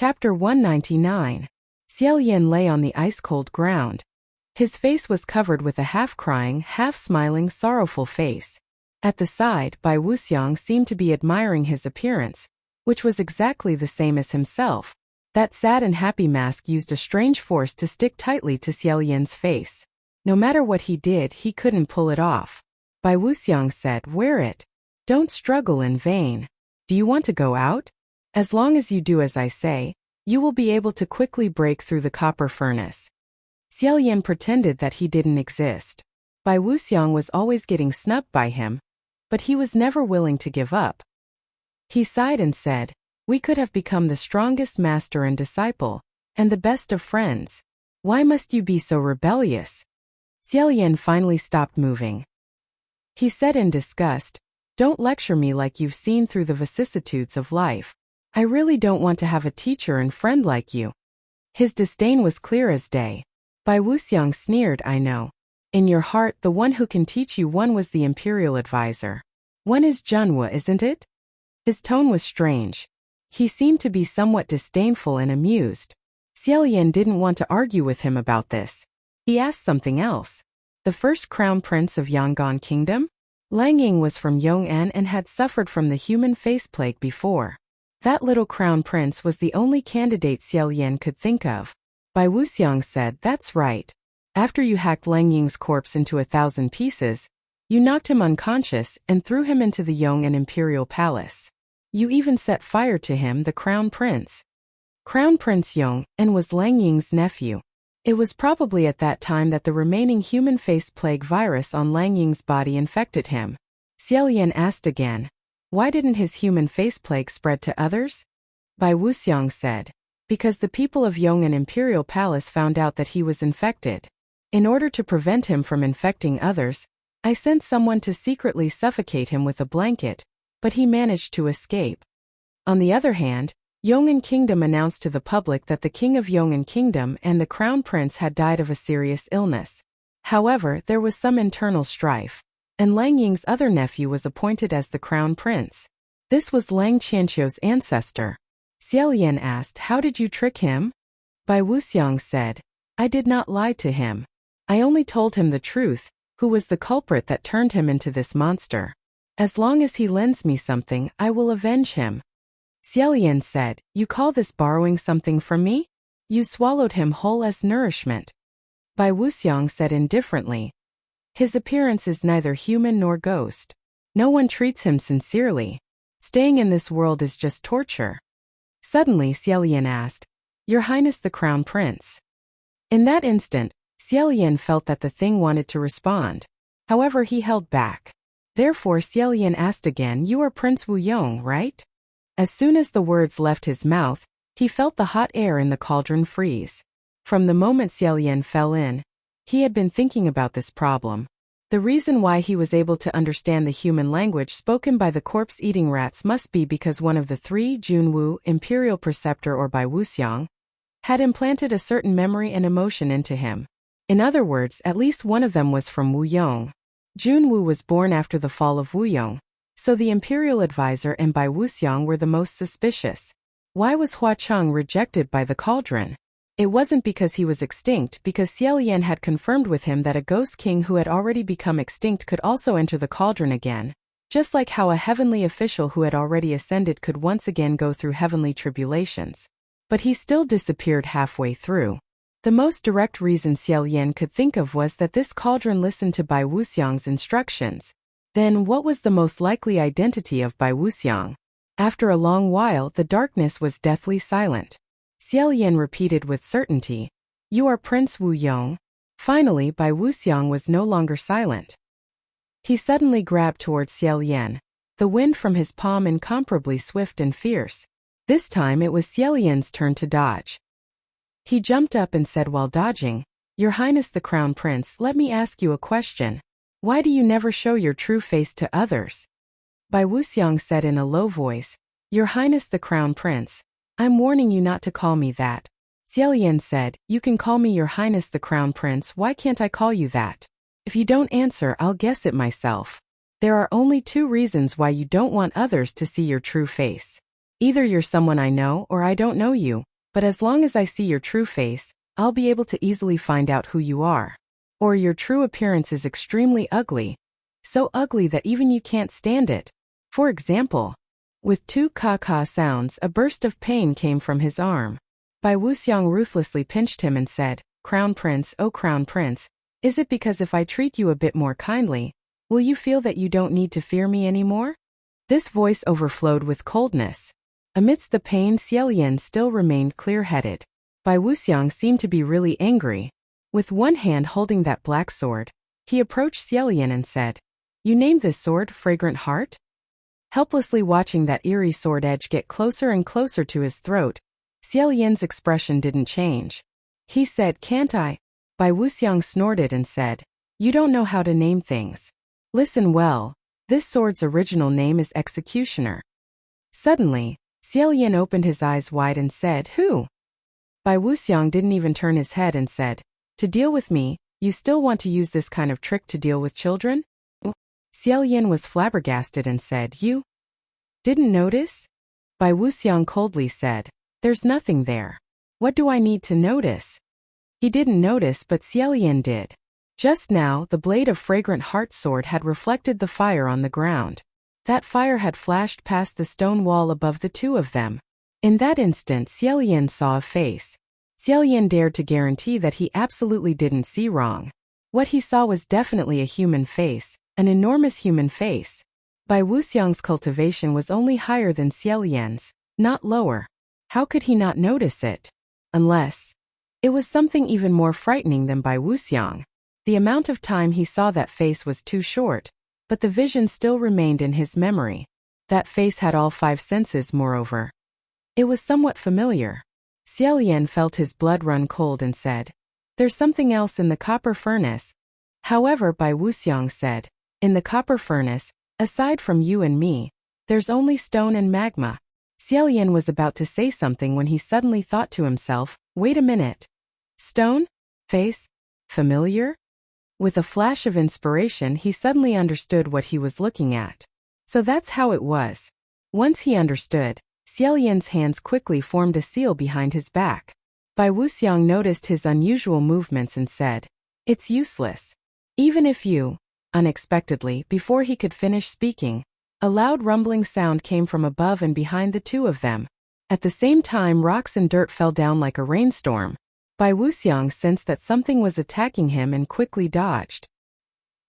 Chapter 199. Xiaolian lay on the ice-cold ground. His face was covered with a half-crying, half-smiling, sorrowful face. At the side, Bai Wuxiang seemed to be admiring his appearance, which was exactly the same as himself. That sad and happy mask used a strange force to stick tightly to Xiaolian's face. No matter what he did, he couldn't pull it off. Bai Wuxiang said, "Wear it. Don't struggle in vain. Do you want to go out? As long as you do as I say, you will be able to quickly break through the copper furnace." Xiaolian pretended that he didn't exist. Bai Wuxiang was always getting snubbed by him, but he was never willing to give up. He sighed and said, "We could have become the strongest master and disciple, and the best of friends. Why must you be so rebellious?" Xiaolian finally stopped moving. He said in disgust, "Don't lecture me like you've seen through the vicissitudes of life. I really don't want to have a teacher and friend like you." His disdain was clear as day. Bai Wuxiang sneered, "I know. In your heart, the one who can teach you one was the imperial advisor. One is Junwu, isn't it?" His tone was strange. He seemed to be somewhat disdainful and amused. Xiaolian didn't want to argue with him about this. He asked something else. "The first crown prince of Yangon Kingdom?" Lang Ying was from Yong'an and had suffered from the human face plague before. That little crown prince was the only candidate Xiaolian could think of. Bai Wuxiang said, "That's right. After you hacked Lang Ying's corpse into 1,000 pieces, you knocked him unconscious and threw him into the Yong'an imperial palace. You even set fire to him, the crown prince." Crown Prince Yong'an was Lang Ying's nephew. It was probably at that time that the remaining human face plague virus on Lang Ying's body infected him. Xiaolian asked again, "Why didn't his human face plague spread to others?" Bai Wuxiang said, "Because the people of Yong'an Imperial Palace found out that he was infected. In order to prevent him from infecting others, I sent someone to secretly suffocate him with a blanket, but he managed to escape." On the other hand, Yong'an Kingdom announced to the public that the king of Yong'an Kingdom and the crown prince had died of a serious illness. However, there was some internal strife, and Lang Ying's other nephew was appointed as the crown prince. This was Lang Qianqiu's ancestor. Xiaolian asked, "How did you trick him?" Bai Wuxiang said, "I did not lie to him. I only told him the truth, who was the culprit that turned him into this monster. As long as he lends me something, I will avenge him." Xiaolian said, "You call this borrowing something from me? You swallowed him whole as nourishment." Bai Wuxiang said indifferently, "His appearance is neither human nor ghost. No one treats him sincerely. Staying in this world is just torture." Suddenly Xiaolian asked, "Your Highness the Crown Prince?" In that instant, Xiaolian felt that the thing wanted to respond. However, he held back. Therefore Xiaolian asked again, "You are Prince Wu Yong, right?" As soon as the words left his mouth, he felt the hot air in the cauldron freeze. From the moment Xiaolian fell in, he had been thinking about this problem. The reason why he was able to understand the human language spoken by the corpse-eating rats must be because one of the three, Junwu, Imperial Preceptor or Bai Wuxiang, had implanted a certain memory and emotion into him. In other words, at least one of them was from Wu Yong. Junwu was born after the fall of Wu Yong, so the Imperial Advisor and Bai Wuxiang were the most suspicious. Why was Hua Cheng rejected by the cauldron? It wasn't because he was extinct, because Xiaolian had confirmed with him that a ghost king who had already become extinct could also enter the cauldron again, just like how a heavenly official who had already ascended could once again go through heavenly tribulations. But he still disappeared halfway through. The most direct reason Xiaolian could think of was that this cauldron listened to Bai Wuxiang's instructions. Then what was the most likely identity of Bai Wuxiang? After a long while, the darkness was deathly silent. Xiaolian repeated with certainty, "You are Prince Wu Yong." Finally, Bai Wuxiang was no longer silent. He suddenly grabbed towards Xiaolian, the wind from his palm incomparably swift and fierce. This time it was Xiaolian's turn to dodge. He jumped up and said while dodging, "Your Highness the Crown Prince, let me ask you a question. Why do you never show your true face to others?" Bai Wuxiang said in a low voice, "Your Highness the Crown Prince, I'm warning you not to call me that." Xiaolian said, "You can call me Your Highness the Crown Prince, why can't I call you that? If you don't answer, I'll guess it myself. There are only two reasons why you don't want others to see your true face. Either you're someone I know or I don't know you. But as long as I see your true face, I'll be able to easily find out who you are. Or your true appearance is extremely ugly. So ugly that even you can't stand it. For example. With two ka-ka sounds, a burst of pain came from his arm. Bai Wuxiang ruthlessly pinched him and said, Crown Prince, oh Crown Prince, is it because if I treat you a bit more kindly, will you feel that you don't need to fear me anymore? This voice overflowed with coldness. Amidst the pain, Xiaolian still remained clear-headed. Bai Wuxiang seemed to be really angry. With one hand holding that black sword, he approached Xiaolian and said, You named this sword Fragrant Heart? Helplessly watching that eerie sword edge get closer and closer to his throat, Xiaolian's expression didn't change. He said, Can't I? Bai Wuxiang snorted and said, You don't know how to name things. Listen well, this sword's original name is Executioner. Suddenly, Xiaolian opened his eyes wide and said, Who? Bai Wuxiang didn't even turn his head and said, To deal with me, you still want to use this kind of trick to deal with children? Xiaolian was flabbergasted and said, You didn't notice? Bai Wuxiang coldly said, There's nothing there. What do I need to notice? He didn't notice, but Xiaolian did. Just now, the blade of Fragrant Heart sword had reflected the fire on the ground. That fire had flashed past the stone wall above the two of them. In that instant, Xiaolian saw a face. Xiaolian dared to guarantee that he absolutely didn't see wrong. What he saw was definitely a human face, an enormous human face. Bai Wuxiang's cultivation was only higher than Xiaolian's, not lower. How could he not notice it? Unless it was something even more frightening than Bai Wuxiang. The amount of time he saw that face was too short, but the vision still remained in his memory. That face had all five senses, moreover. It was somewhat familiar. Xiaolian felt his blood run cold and said, There's something else in the copper furnace. However, Bai Wuxiang said, In the copper furnace, aside from you and me, there's only stone and magma. Xiaolian was about to say something when he suddenly thought to himself, Wait a minute. Stone? Face? Familiar? With a flash of inspiration, he suddenly understood what he was looking at. So that's how it was. Once he understood, Xiaolian's hands quickly formed a seal behind his back. Bai Wuxiang noticed his unusual movements and said, It's useless. Even if you... Unexpectedly, before he could finish speaking, a loud rumbling sound came from above and behind the two of them. At the same time, rocks and dirt fell down like a rainstorm. Bai Wuxiang sensed that something was attacking him and quickly dodged.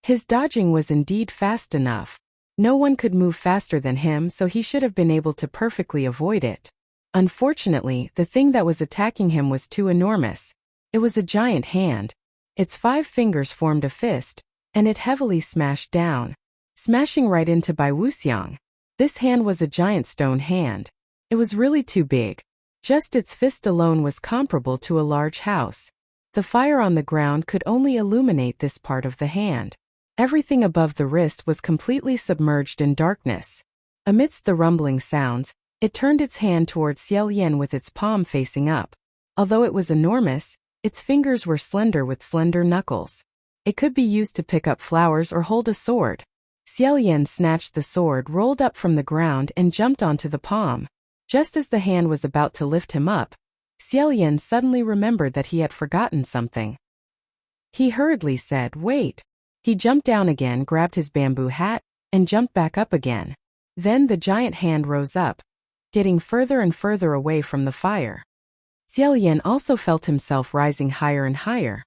His dodging was indeed fast enough. No one could move faster than him, so he should have been able to perfectly avoid it. Unfortunately, the thing that was attacking him was too enormous. It was a giant hand. Its 5 fingers formed a fist, and it heavily smashed down, smashing right into Bai Wuxiang. This hand was a giant stone hand. It was really too big. Just its fist alone was comparable to a large house. The fire on the ground could only illuminate this part of the hand. Everything above the wrist was completely submerged in darkness. Amidst the rumbling sounds, it turned its hand towards Xiaolian with its palm facing up. Although it was enormous, its fingers were slender with slender knuckles. It could be used to pick up flowers or hold a sword. Xiaolian snatched the sword, rolled up from the ground, and jumped onto the palm. Just as the hand was about to lift him up, Xiaolian suddenly remembered that he had forgotten something. He hurriedly said, Wait. He jumped down again, grabbed his bamboo hat, and jumped back up again. Then the giant hand rose up, getting further and further away from the fire. Xiaolian also felt himself rising higher and higher.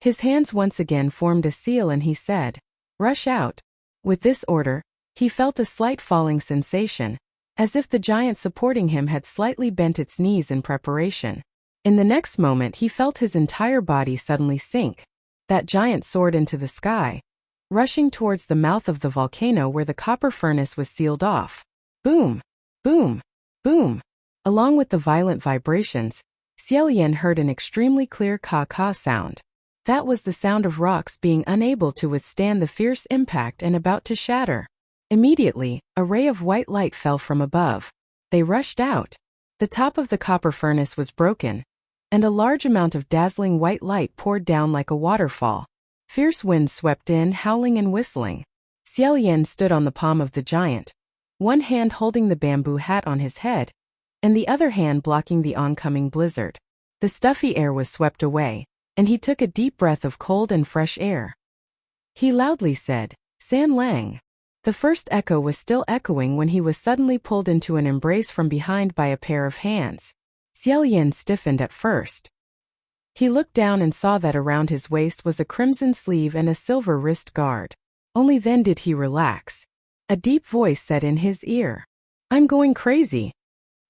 His hands once again formed a seal and he said, Rush out. With this order, he felt a slight falling sensation, as if the giant supporting him had slightly bent its knees in preparation. In the next moment he felt his entire body suddenly sink, that giant soared into the sky, rushing towards the mouth of the volcano where the copper furnace was sealed off. Boom! Boom! Boom! Along with the violent vibrations, Xiaolian heard an extremely clear ka-ka sound. That was the sound of rocks being unable to withstand the fierce impact and about to shatter. Immediately, a ray of white light fell from above. They rushed out. The top of the copper furnace was broken, and a large amount of dazzling white light poured down like a waterfall. Fierce winds swept in, howling and whistling. Xiaolian stood on the palm of the giant, one hand holding the bamboo hat on his head, and the other hand blocking the oncoming blizzard. The stuffy air was swept away, and he took a deep breath of cold and fresh air. He loudly said, "San Lang." The first echo was still echoing when he was suddenly pulled into an embrace from behind by a pair of hands. Xiaoyan stiffened at first. He looked down and saw that around his waist was a crimson sleeve and a silver wrist guard. Only then did he relax. A deep voice said in his ear, "I'm going crazy."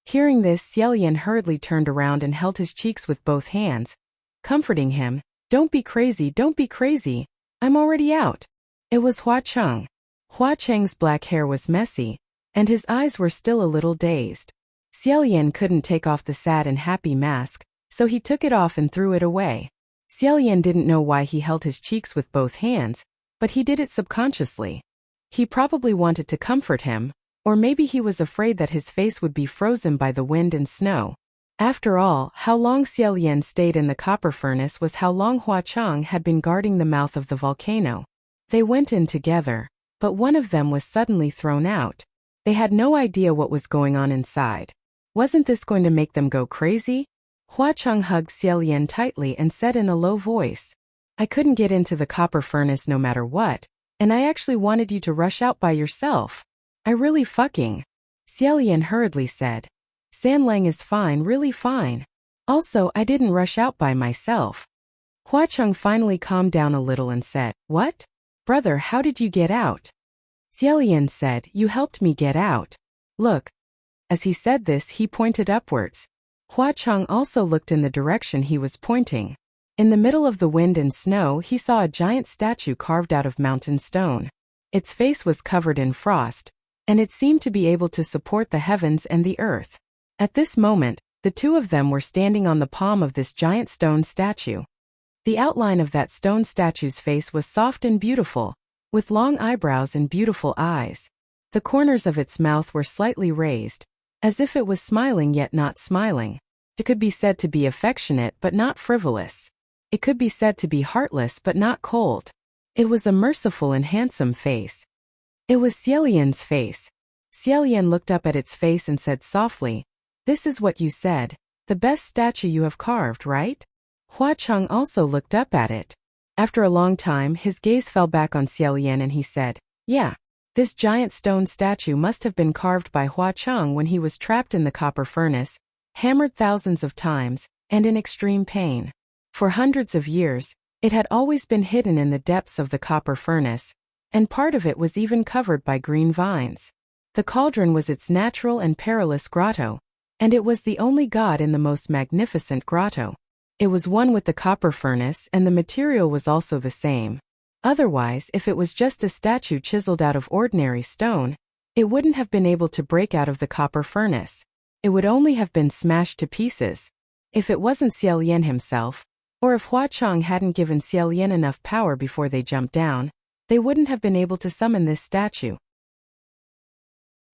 Hearing this, Xiaoyan hurriedly turned around and held his cheeks with both hands, comforting him. "Don't be crazy, don't be crazy. I'm already out." It was Hua Cheng. Hua Cheng's black hair was messy, and his eyes were still a little dazed. Xiaoyan couldn't take off the sad and happy mask, so he took it off and threw it away. Xiaoyan didn't know why he held his cheeks with both hands, but he did it subconsciously. He probably wanted to comfort him, or maybe he was afraid that his face would be frozen by the wind and snow. After all, how long Xiaoyan stayed in the copper furnace was how long Hua Cheng had been guarding the mouth of the volcano. They went in together, but one of them was suddenly thrown out. They had no idea what was going on inside. Wasn't this going to make them go crazy? Hua Cheng hugged Xiaoyan tightly and said in a low voice, "I couldn't get into the copper furnace no matter what, and I actually wanted you to rush out by yourself. I really fucking..." Xiaoyan hurriedly said, "San Lang is fine, really fine. Also, I didn't rush out by myself." Hua Cheng finally calmed down a little and said, "What? Brother, how did you get out?" Xiaoyan said, "You helped me get out. Look." As he said this, he pointed upwards. Hua Cheng also looked in the direction he was pointing. In the middle of the wind and snow, he saw a giant statue carved out of mountain stone. Its face was covered in frost, and it seemed to be able to support the heavens and the earth. At this moment, the two of them were standing on the palm of this giant stone statue. The outline of that stone statue's face was soft and beautiful, with long eyebrows and beautiful eyes. The corners of its mouth were slightly raised, as if it was smiling yet not smiling. It could be said to be affectionate but not frivolous. It could be said to be heartless but not cold. It was a merciful and handsome face. It was Xiaoyan's face. Xiaoyan looked up at its face and said softly, "This is what you said, the best statue you have carved, right?" Hua Cheng also looked up at it. After a long time, his gaze fell back on Xiaoyan and he said, "Yeah. This giant stone statue must have been carved by Hua Cheng when he was trapped in the copper furnace, hammered thousands of times, and in extreme pain. For hundreds of years, it had always been hidden in the depths of the copper furnace, and part of it was even covered by green vines. The cauldron was its natural and perilous grotto, and it was the only god in the most magnificent grotto. It was one with the copper furnace, and the material was also the same. Otherwise, if it was just a statue chiseled out of ordinary stone, it wouldn't have been able to break out of the copper furnace. It would only have been smashed to pieces. If it wasn't Xiaoyan himself, or if Hua Cheng hadn't given Xiaoyan enough power before they jumped down, they wouldn't have been able to summon this statue.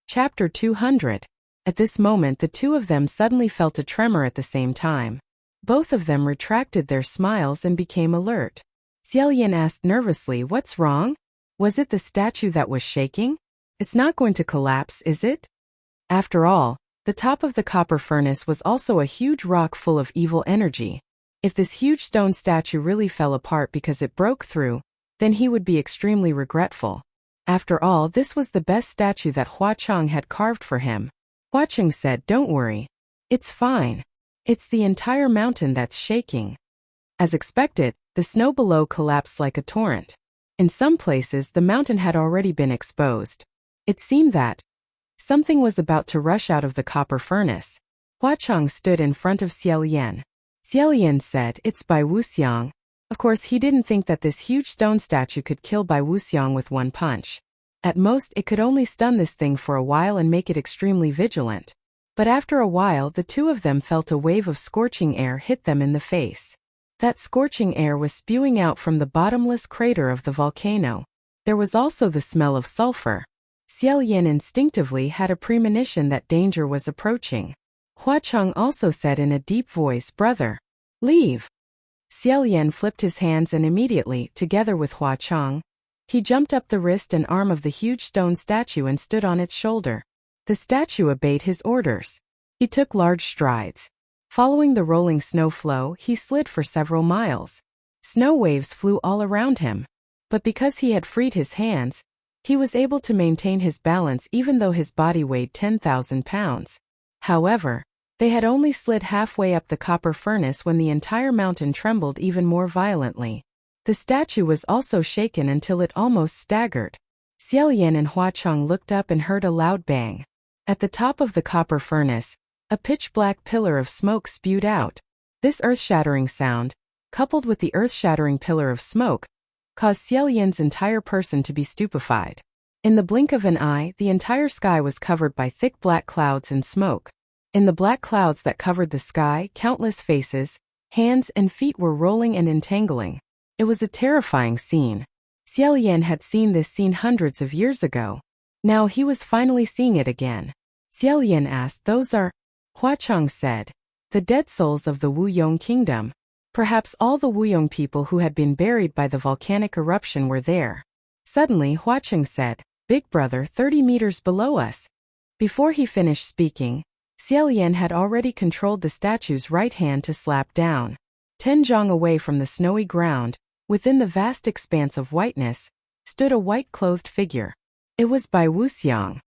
Chapter 200. At this moment, the two of them suddenly felt a tremor at the same time. Both of them retracted their smiles and became alert. Xiaoyan asked nervously, "What's wrong? Was it the statue that was shaking? It's not going to collapse, is it?" After all, the top of the copper furnace was also a huge rock full of evil energy. If this huge stone statue really fell apart because it broke through, then he would be extremely regretful. After all, this was the best statue that Hua Cheng had carved for him. Hua Cheng said, "Don't worry. It's fine. It's the entire mountain that's shaking." As expected, the snow below collapsed like a torrent. In some places, the mountain had already been exposed. It seemed that something was about to rush out of the copper furnace. Hua Cheng stood in front of Xiaoyan. Xiaoyan said, "It's Bai Wuxiang." Of course, he didn't think that this huge stone statue could kill Bai Wuxiang with one punch. At most, it could only stun this thing for a while and make it extremely vigilant. But after a while, the two of them felt a wave of scorching air hit them in the face. That scorching air was spewing out from the bottomless crater of the volcano. There was also the smell of sulfur. Xiaoyan instinctively had a premonition that danger was approaching. Hua Cheng also said in a deep voice, "Brother, leave." Xiaoyan flipped his hands and immediately, together with Hua Cheng, he jumped up the wrist and arm of the huge stone statue and stood on its shoulder. The statue obeyed his orders. He took large strides. Following the rolling snow flow, he slid for several miles. Snow waves flew all around him. But because he had freed his hands, he was able to maintain his balance even though his body weighed 10,000 pounds. However, they had only slid halfway up the copper furnace when the entire mountain trembled even more violently. The statue was also shaken until it almost staggered. Xiaoyan and Huacheng looked up and heard a loud bang. At the top of the copper furnace, a pitch-black pillar of smoke spewed out. This earth-shattering sound, coupled with the earth-shattering pillar of smoke, caused Xiaoyan's entire person to be stupefied. In the blink of an eye, the entire sky was covered by thick black clouds and smoke. In the black clouds that covered the sky, countless faces, hands and feet were rolling and entangling. It was a terrifying scene. Xiaoyan had seen this scene hundreds of years ago. Now he was finally seeing it again. Xiaoyan asked, "Those are?" Huacheng said, "The dead souls of the Wuyong kingdom. Perhaps all the Wuyong people who had been buried by the volcanic eruption were there." Suddenly Huacheng said, "Big brother, 30 meters below us." Before he finished speaking, Xiaoyan had already controlled the statue's right hand to slap down. 10 zhang away from the snowy ground, within the vast expanse of whiteness, stood a white-clothed figure. It was Bai Wuxiang.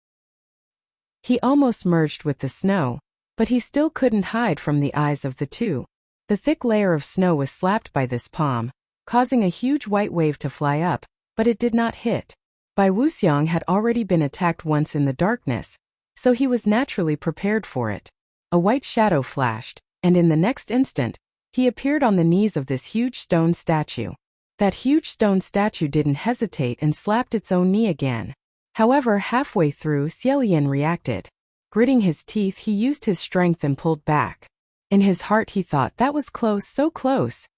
He almost merged with the snow, but he still couldn't hide from the eyes of the two. The thick layer of snow was slapped by this palm, causing a huge white wave to fly up, but it did not hit. Bai Wuxiang had already been attacked once in the darkness, so he was naturally prepared for it. A white shadow flashed, and in the next instant, he appeared on the knees of this huge stone statue. That huge stone statue didn't hesitate and slapped its own knee again. However, halfway through, Xiaoyan reacted. Gritting his teeth, he used his strength and pulled back. In his heart he thought, that was close, so close.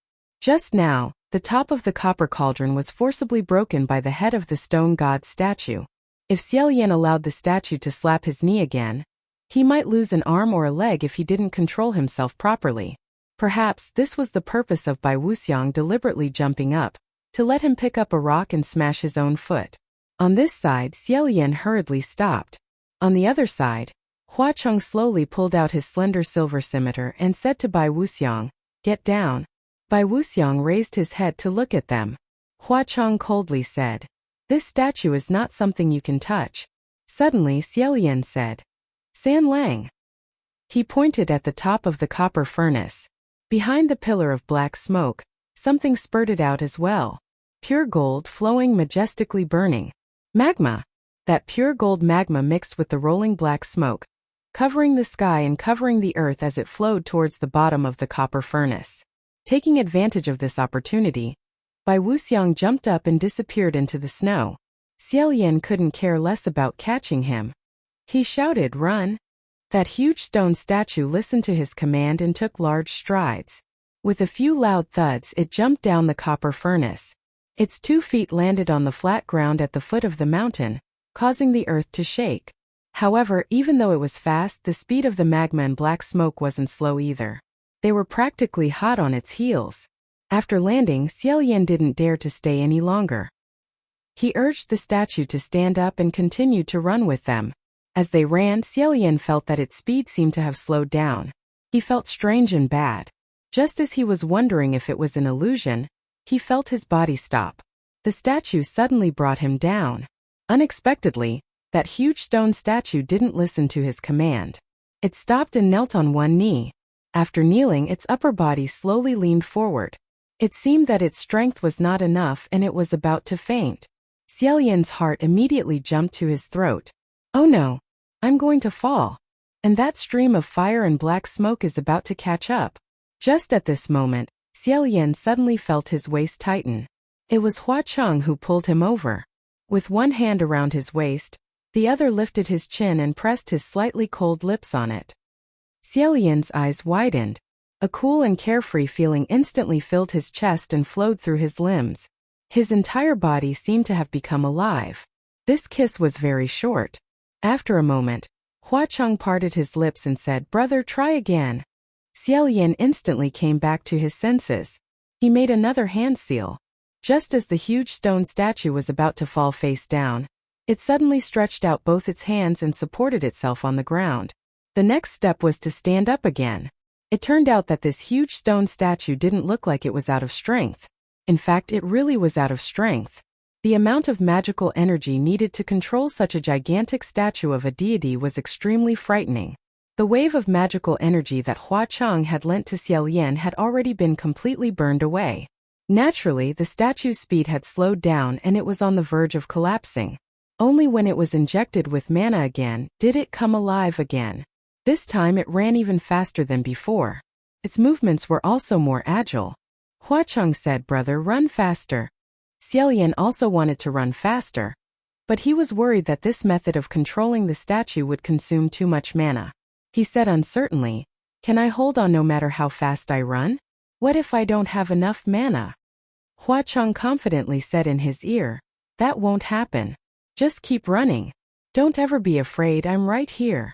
Just now, the top of the copper cauldron was forcibly broken by the head of the stone god statue. If Xiaoyan allowed the statue to slap his knee again, he might lose an arm or a leg if he didn't control himself properly. Perhaps this was the purpose of Bai Wuxiang deliberately jumping up, to let him pick up a rock and smash his own foot. On this side, Xiaoyan hurriedly stopped. On the other side, Huacheng slowly pulled out his slender silver scimitar and said to Bai Wuxiang, "Get down." Bai Wuxiang raised his head to look at them. Huacheng coldly said, "This statue is not something you can touch." Suddenly Xiaoyan said, "San Lang." He pointed at the top of the copper furnace. Behind the pillar of black smoke, something spurted out as well. Pure gold flowing majestically burning. Magma. That pure gold magma mixed with the rolling black smoke, covering the sky and covering the earth as it flowed towards the bottom of the copper furnace. Taking advantage of this opportunity, Bai Wuxiang jumped up and disappeared into the snow. Xiaoyan couldn't care less about catching him. He shouted, "Run!" That huge stone statue listened to his command and took large strides. With a few loud thuds, it jumped down the copper furnace. Its 2 feet landed on the flat ground at the foot of the mountain, causing the earth to shake. However, even though it was fast, the speed of the magma and black smoke wasn't slow either. They were practically hot on its heels. After landing, Xiaoyan didn't dare to stay any longer. He urged the statue to stand up and continued to run with them. As they ran, Xiaoyan felt that its speed seemed to have slowed down. He felt strange and bad. Just as he was wondering if it was an illusion, he felt his body stop. The statue suddenly brought him down. Unexpectedly, that huge stone statue didn't listen to his command. It stopped and knelt on one knee. After kneeling, its upper body slowly leaned forward. It seemed that its strength was not enough and it was about to faint. Xiaoyan's heart immediately jumped to his throat. "Oh no! I'm going to fall. And that stream of fire and black smoke is about to catch up." Just at this moment, Xiaoyan suddenly felt his waist tighten. It was Huacheng who pulled him over. With one hand around his waist, the other lifted his chin and pressed his slightly cold lips on it. Xiaoyan's eyes widened. A cool and carefree feeling instantly filled his chest and flowed through his limbs. His entire body seemed to have become alive. This kiss was very short. After a moment, Huacheng parted his lips and said, "Brother, try again." Xiaoyan instantly came back to his senses. He made another hand seal. Just as the huge stone statue was about to fall face down, it suddenly stretched out both its hands and supported itself on the ground. The next step was to stand up again. It turned out that this huge stone statue didn't look like it was out of strength. In fact, it really was out of strength. The amount of magical energy needed to control such a gigantic statue of a deity was extremely frightening. The wave of magical energy that Hua Chang had lent to Xiao Yan had already been completely burned away. Naturally, the statue's speed had slowed down and it was on the verge of collapsing. Only when it was injected with mana again did it come alive again. This time it ran even faster than before. Its movements were also more agile. Hua Chang said, "Brother, run faster." Xiao Yan also wanted to run faster, but he was worried that this method of controlling the statue would consume too much mana. He said uncertainly, "Can I hold on no matter how fast I run? What if I don't have enough mana?" Hua Chang confidently said in his ear, "That won't happen. Just keep running. Don't ever be afraid, I'm right here."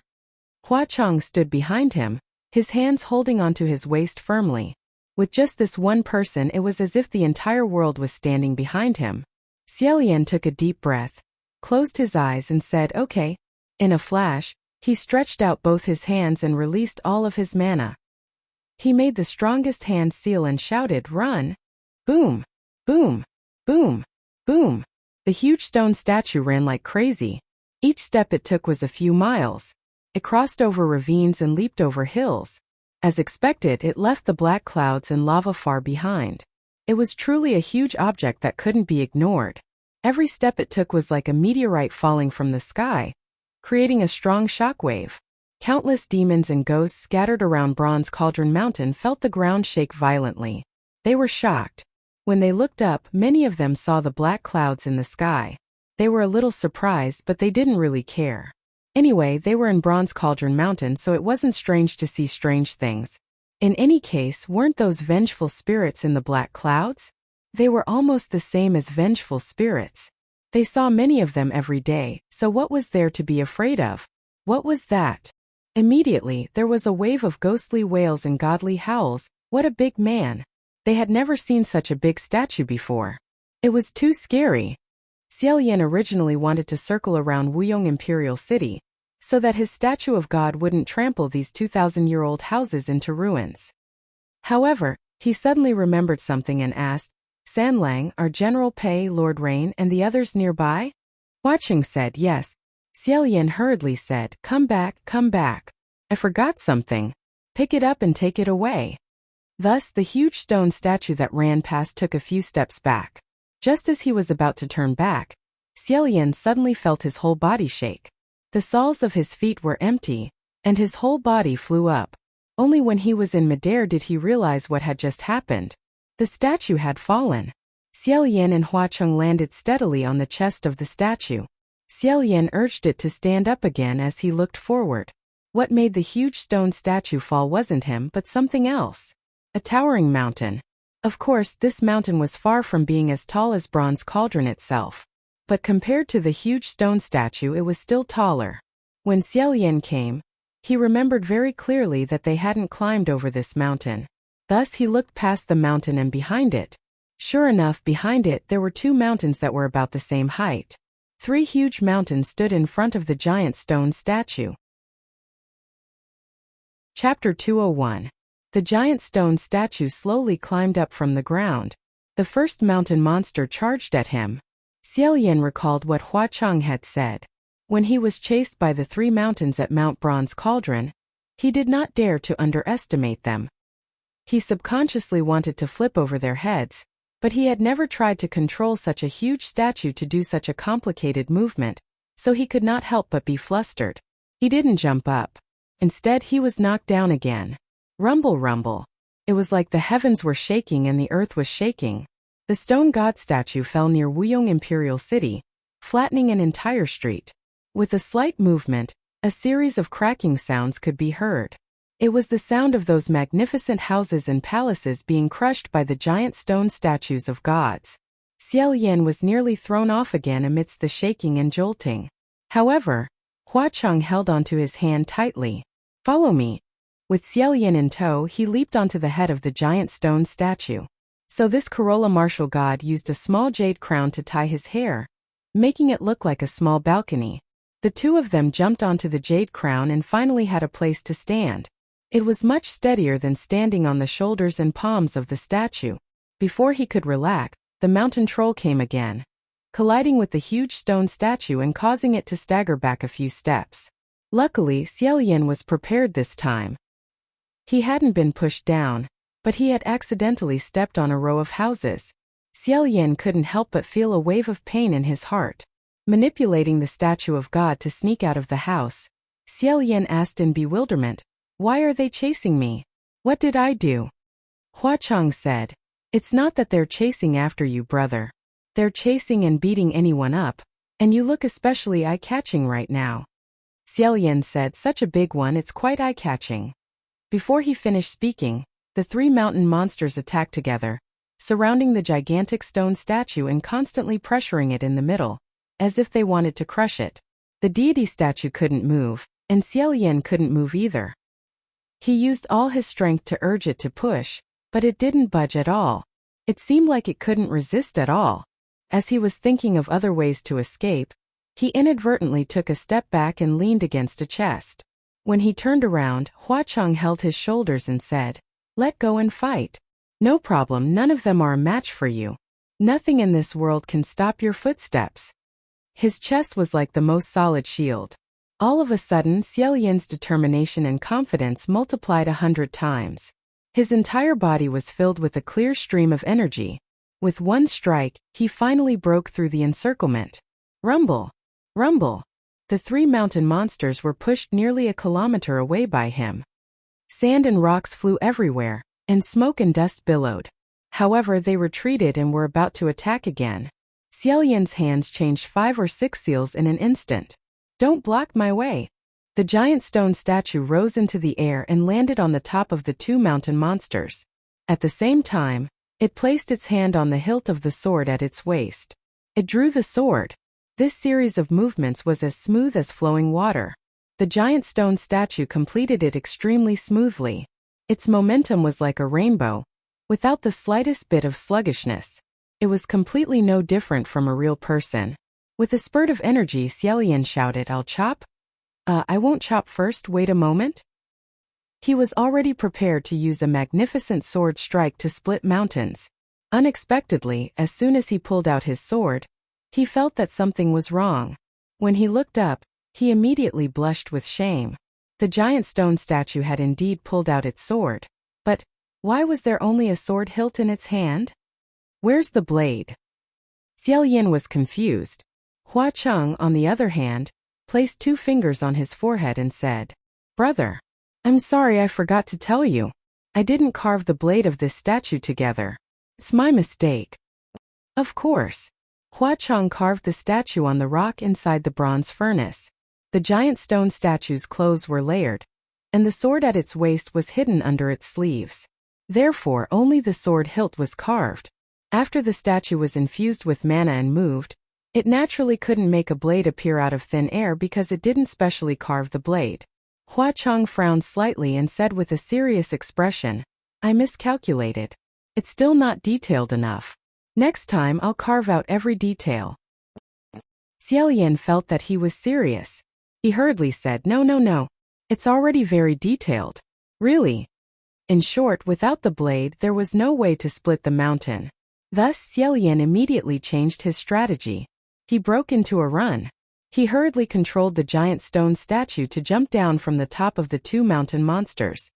Hua Chang stood behind him, his hands holding onto his waist firmly. With just this one person, it was as if the entire world was standing behind him. Xiao Yan took a deep breath, closed his eyes and said, "Okay." In a flash, he stretched out both his hands and released all of his mana. He made the strongest hand seal and shouted, "Run!" Boom! Boom! Boom! Boom! The huge stone statue ran like crazy. Each step it took was a few miles. It crossed over ravines and leaped over hills. As expected, it left the black clouds and lava far behind. It was truly a huge object that couldn't be ignored. Every step it took was like a meteorite falling from the sky, creating a strong shockwave. Countless demons and ghosts scattered around Bronze Cauldron Mountain felt the ground shake violently. They were shocked. When they looked up, many of them saw the black clouds in the sky. They were a little surprised, but they didn't really care. Anyway, they were in Bronze Cauldron Mountain, so it wasn't strange to see strange things. In any case, weren't those vengeful spirits in the black clouds? They were almost the same as vengeful spirits. They saw many of them every day, so what was there to be afraid of? What was that? Immediately, there was a wave of ghostly wails and godly howls. What a big man! They had never seen such a big statue before. It was too scary. Xiao Yan originally wanted to circle around Wuyong Imperial City, so that his statue of God wouldn't trample these 2,000-year-old houses into ruins. However, he suddenly remembered something and asked, "Sanlang, are General Pei, Lord Rain, and the others nearby?" Hua Chang said yes. Xiao Yan hurriedly said, come back, I forgot something. Pick it up and take it away." Thus, the huge stone statue that ran past took a few steps back. Just as he was about to turn back, Xiao Yan suddenly felt his whole body shake. The soles of his feet were empty, and his whole body flew up. Only when he was in midair did he realize what had just happened. The statue had fallen. Xiao Yan and Hua Chang landed steadily on the chest of the statue. Xiao Yan urged it to stand up again as he looked forward. What made the huge stone statue fall wasn't him but something else. A towering mountain. Of course, this mountain was far from being as tall as Bronze Cauldron itself. But compared to the huge stone statue, it was still taller. When Xiao Yan came, he remembered very clearly that they hadn't climbed over this mountain. Thus he looked past the mountain and behind it. Sure enough, behind it there were two mountains that were about the same height. 3 huge mountains stood in front of the giant stone statue. Chapter 201. The giant stone statue slowly climbed up from the ground. The first mountain monster charged at him. Xiao Yan recalled what Hua Chang had said. When he was chased by the 3 mountains at Mount Bronze Cauldron, he did not dare to underestimate them. He subconsciously wanted to flip over their heads, but he had never tried to control such a huge statue to do such a complicated movement, so he could not help but be flustered. He didn't jump up. Instead, he was knocked down again. Rumble, rumble. It was like the heavens were shaking and the earth was shaking. The stone god statue fell near Wuyong Imperial City, flattening an entire street. With a slight movement, a series of cracking sounds could be heard. It was the sound of those magnificent houses and palaces being crushed by the giant stone statues of gods. Xiao Yan was nearly thrown off again amidst the shaking and jolting. However, Hua Chang held onto his hand tightly. "Follow me." With Xiao Yan in tow, he leaped onto the head of the giant stone statue. So this Corolla martial god used a small jade crown to tie his hair, making it look like a small balcony. The two of them jumped onto the jade crown and finally had a place to stand. It was much steadier than standing on the shoulders and palms of the statue. Before he could relax, the mountain troll came again, colliding with the huge stone statue and causing it to stagger back a few steps. Luckily, Xiaoyan was prepared this time. He hadn't been pushed down, but he had accidentally stepped on a row of houses. Xiaoyan couldn't help but feel a wave of pain in his heart. Manipulating the statue of God to sneak out of the house, Xiaoyan asked in bewilderment, "Why are they chasing me? What did I do?" Hua Chang said, "It's not that they're chasing after you, brother. They're chasing and beating anyone up, and you look especially eye-catching right now." Xiaoyan said, "Such a big one, it's quite eye-catching." Before he finished speaking, the three mountain monsters attacked together, surrounding the gigantic stone statue and constantly pressuring it in the middle, as if they wanted to crush it. The deity statue couldn't move, and Xiaoyan couldn't move either. He used all his strength to urge it to push, but it didn't budge at all. It seemed like it couldn't resist at all. As he was thinking of other ways to escape, he inadvertently took a step back and leaned against a chest. When he turned around, Hua Chang held his shoulders and said, "Let go and fight. No problem, none of them are a match for you. Nothing in this world can stop your footsteps." His chest was like the most solid shield. All of a sudden, Xiaoyan's determination and confidence multiplied 100 times. His entire body was filled with a clear stream of energy. With one strike, he finally broke through the encirclement. Rumble! Rumble! The three mountain monsters were pushed nearly a kilometer away by him. Sand and rocks flew everywhere, and smoke and dust billowed. However, they retreated and were about to attack again. Xiaoyan's hands changed 5 or 6 seals in an instant. "Don't block my way." The giant stone statue rose into the air and landed on the top of the two mountain monsters. At the same time, it placed its hand on the hilt of the sword at its waist. It drew the sword. This series of movements was as smooth as flowing water. The giant stone statue completed it extremely smoothly. Its momentum was like a rainbow, without the slightest bit of sluggishness. It was completely no different from a real person. With a spurt of energy, Xiaoyan shouted, "I'll chop?" I won't chop first, wait a moment." He was already prepared to use a magnificent sword strike to split mountains. Unexpectedly, as soon as he pulled out his sword, he felt that something was wrong. When he looked up, he immediately blushed with shame. The giant stone statue had indeed pulled out its sword. But why was there only a sword hilt in its hand? "Where's the blade?" Xiaoyan was confused. Hua Chang, on the other hand, placed 2 fingers on his forehead and said, "Brother, I'm sorry, I forgot to tell you. I didn't carve the blade of this statue together. It's my mistake." Of course. Hua Chang carved the statue on the rock inside the bronze furnace. The giant stone statue's clothes were layered, and the sword at its waist was hidden under its sleeves. Therefore, only the sword hilt was carved. After the statue was infused with mana and moved, it naturally couldn't make a blade appear out of thin air because it didn't specially carve the blade. Hua Chang frowned slightly and said with a serious expression, "I miscalculated. It's still not detailed enough. Next time I'll carve out every detail." Xiaoyan felt that he was serious. He hurriedly said, No. It's already very detailed. Really." In short, without the blade, there was no way to split the mountain. Thus, Xiaoyan immediately changed his strategy. He broke into a run. He hurriedly controlled the giant stone statue to jump down from the top of the 2 mountain monsters.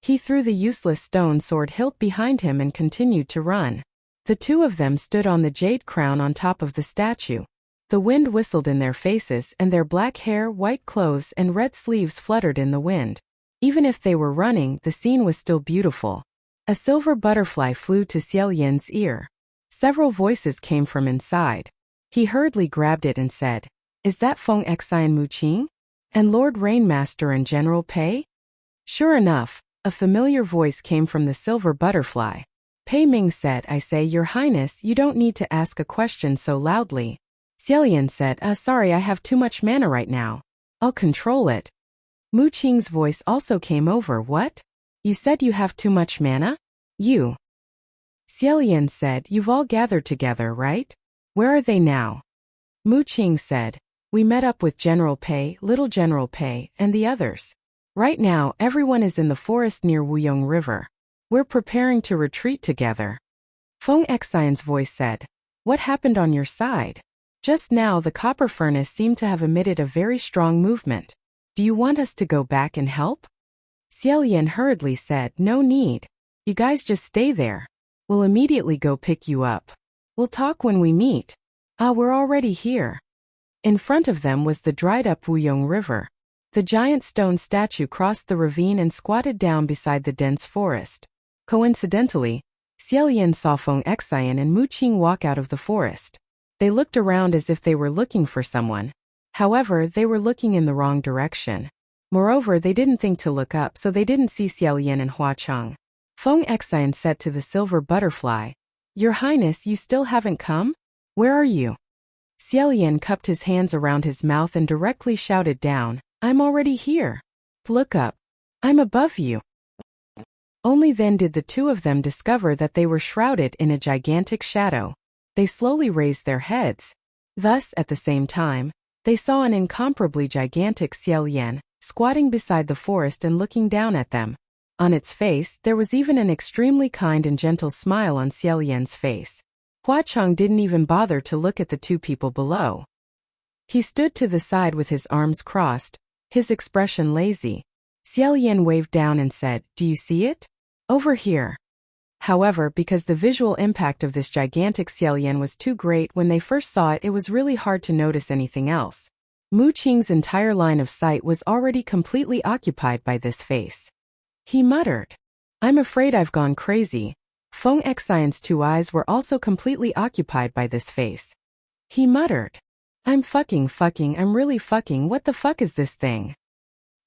He threw the useless stone sword hilt behind him and continued to run. The 2 of them stood on the jade crown on top of the statue. The wind whistled in their faces, and their black hair, white clothes, and red sleeves fluttered in the wind. Even if they were running, the scene was still beautiful. A silver butterfly flew to Xiaoyan's ear. Several voices came from inside. He hurriedly grabbed it and said, "Is that Feng Xi and Mu Qing? And Lord Rainmaster and General Pei?" Sure enough, a familiar voice came from the silver butterfly. Pei Ming said, "I say, Your Highness, you don't need to ask a question so loudly." Xiaoyan said, Sorry, I have too much mana right now. I'll control it." Mu Qing's voice also came over. "What? You said you have too much mana? You?" Xiaoyan said, "You've all gathered together, right? Where are they now?" Mu Qing said, We met up with General Pei, Little General Pei, and the others. Right now, everyone is in the forest near Wuyong River. We're preparing to retreat together. Feng Xian's voice said. What happened on your side? Just now the copper furnace seemed to have emitted a very strong movement. Do you want us to go back and help? Xiaolian hurriedly said, no need. You guys just stay there. We'll immediately go pick you up. We'll talk when we meet. We're already here. In front of them was the dried-up Wuyong River. The giant stone statue crossed the ravine and squatted down beside the dense forest. Coincidentally, Xiaolian saw Feng Xian and Mu Qing walk out of the forest. They looked around as if they were looking for someone. However, they were looking in the wrong direction. Moreover, they didn't think to look up, so they didn't see Xiaolian and Hua Cheng. Feng Xian said to the silver butterfly, Your Highness, you still haven't come? Where are you? Xiaolian cupped his hands around his mouth and directly shouted down, I'm already here. Look up. I'm above you. Only then did the two of them discover that they were shrouded in a gigantic shadow. They slowly raised their heads. Thus, at the same time, they saw an incomparably gigantic Xiaolian, squatting beside the forest and looking down at them. On its face, there was even an extremely kind and gentle smile on Xiaolian's face. Hua Cheng didn't even bother to look at the two people below. He stood to the side with his arms crossed, his expression lazy. Xiaolian waved down and said, Do you see it? Over here. However, because the visual impact of this gigantic Xiaolian was too great when they first saw it, it was really hard to notice anything else. Mu Qing's entire line of sight was already completely occupied by this face. He muttered, I'm afraid I've gone crazy. Feng Xian's two eyes were also completely occupied by this face. He muttered, I'm really fucking, what the fuck is this thing?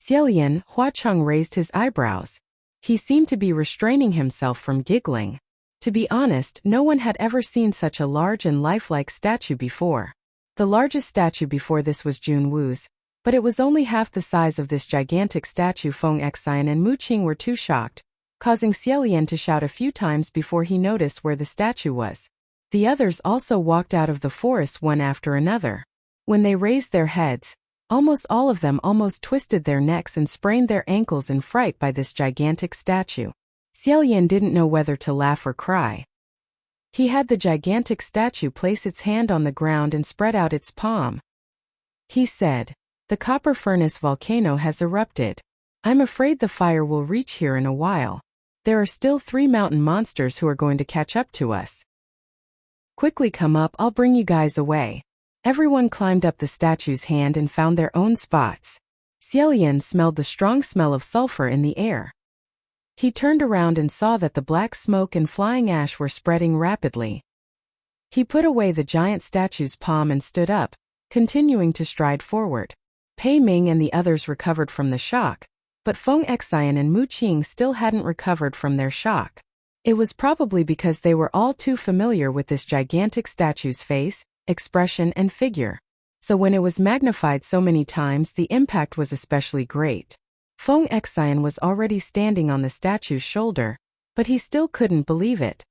Xiaolian, Hua Cheng raised his eyebrows. He seemed to be restraining himself from giggling. To be honest, no one had ever seen such a large and lifelike statue before. The largest statue before this was Jun Wu's, but it was only half the size of this gigantic statue. Feng Xian and Mu Qing were too shocked, causing Xiaolian to shout a few times before he noticed where the statue was. The others also walked out of the forest one after another. When they raised their heads, almost all of them almost twisted their necks and sprained their ankles in fright by this gigantic statue. Xiaolian didn't know whether to laugh or cry. He had the gigantic statue place its hand on the ground and spread out its palm. He said, The copper furnace volcano has erupted. I'm afraid the fire will reach here in a while. There are still 3 mountain monsters who are going to catch up to us. Quickly come up, I'll bring you guys away. Everyone climbed up the statue's hand and found their own spots. Xiaolian smelled the strong smell of sulfur in the air. He turned around and saw that the black smoke and flying ash were spreading rapidly. He put away the giant statue's palm and stood up, continuing to stride forward. Pei Ming and the others recovered from the shock, but Feng Xian and Mu Qing still hadn't recovered from their shock. It was probably because they were all too familiar with this gigantic statue's face, expression and figure. So when it was magnified so many times, the impact was especially great. Feng Xian was already standing on the statue's shoulder, but he still couldn't believe it.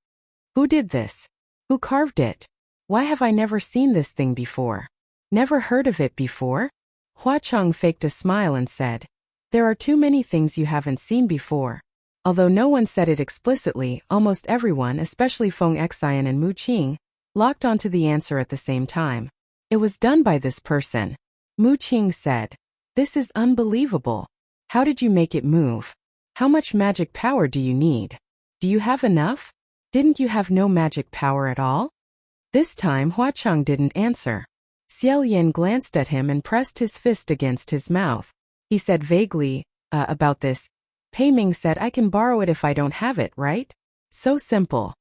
Who did this? Who carved it? Why have I never seen this thing before? Never heard of it before? Hua Cheng faked a smile and said, There are too many things you haven't seen before. Although no one said it explicitly, almost everyone, especially Feng Xian and Mu Qing, locked onto the answer at the same time. It was done by this person. Mu Qing said, This is unbelievable. How did you make it move? How much magic power do you need? Do you have enough? Didn't you have no magic power at all? This time Hua Cheng didn't answer. Xiaolian glanced at him and pressed his fist against his mouth. He said vaguely, about this. Pei Ming said I can borrow it if I don't have it, right? So simple.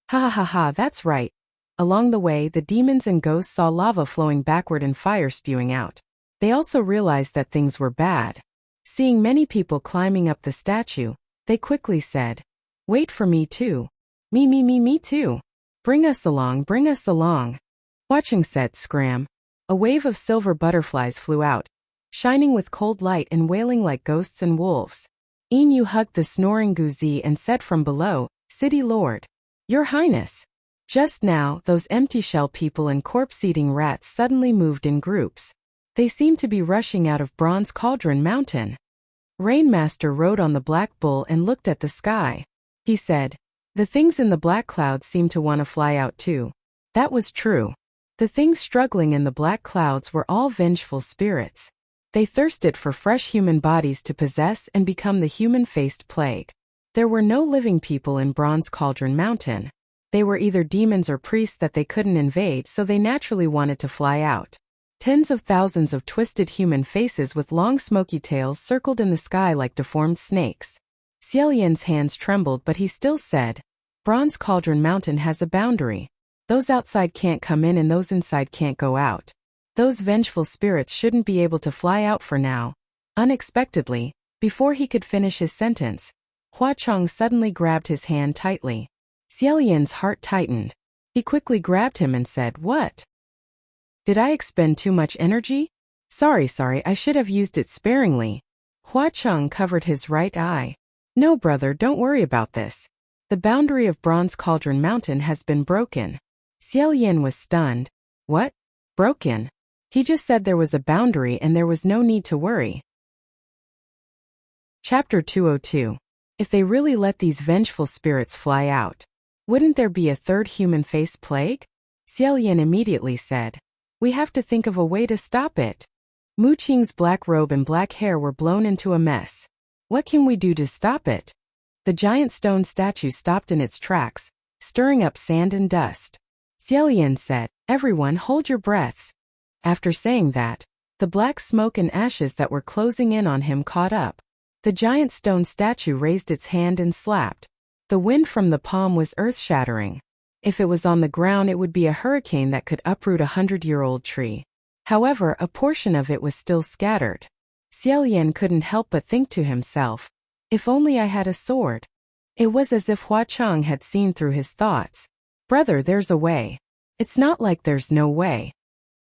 Ha ha ha ha, that's right. Along the way, the demons and ghosts saw lava flowing backward and fire spewing out. They also realized that things were bad. Seeing many people climbing up the statue, they quickly said, Wait for me too. Me too. Bring us along, bring us along. Watching said scram. A wave of silver butterflies flew out, shining with cold light and wailing like ghosts and wolves. Inu hugged the snoring Guzi and said from below, City Lord. Your Highness. Just now, those empty shell people and corpse-eating rats suddenly moved in groups. They seemed to be rushing out of Bronze Cauldron Mountain. Rainmaster rode on the black bull and looked at the sky. He said, "The things in the black clouds seem to want to fly out too." That was true. The things struggling in the black clouds were all vengeful spirits. They thirsted for fresh human bodies to possess and become the human-faced plague. There were no living people in Bronze Cauldron Mountain. They were either demons or priests that they couldn't invade, so they naturally wanted to fly out. Tens of thousands of twisted human faces with long smoky tails circled in the sky like deformed snakes. Xiaolian's hands trembled, but he still said, "Bronze Cauldron Mountain has a boundary. Those outside can't come in and those inside can't go out. Those vengeful spirits shouldn't be able to fly out for now." Unexpectedly, before he could finish his sentence, Hua Chong suddenly grabbed his hand tightly. Xiaolian's heart tightened. He quickly grabbed him and said, "What? Did I expend too much energy? Sorry, I should have used it sparingly." Hua Chong covered his right eye. "No, brother, don't worry about this. The boundary of Bronze Cauldron Mountain has been broken." Xiaolian was stunned. "What? Broken?" He just said there was a boundary and there was no need to worry. Chapter 202. If they really let these vengeful spirits fly out, wouldn't there be a third human face plague? Xiaolian immediately said, "We have to think of a way to stop it." Mu Qing's black robe and black hair were blown into a mess. "What can we do to stop it?" The giant stone statue stopped in its tracks, stirring up sand and dust. Xiaolian said, "Everyone hold your breaths." After saying that, the black smoke and ashes that were closing in on him caught up. The giant stone statue raised its hand and slapped. The wind from the palm was earth-shattering. If it was on the ground, it would be a hurricane that could uproot a 100-year-old tree. However, a portion of it was still scattered. Xiaolian couldn't help but think to himself, "If only I had a sword." It was as if Hua Chong had seen through his thoughts. "Brother, there's a way." "It's not like there's no way."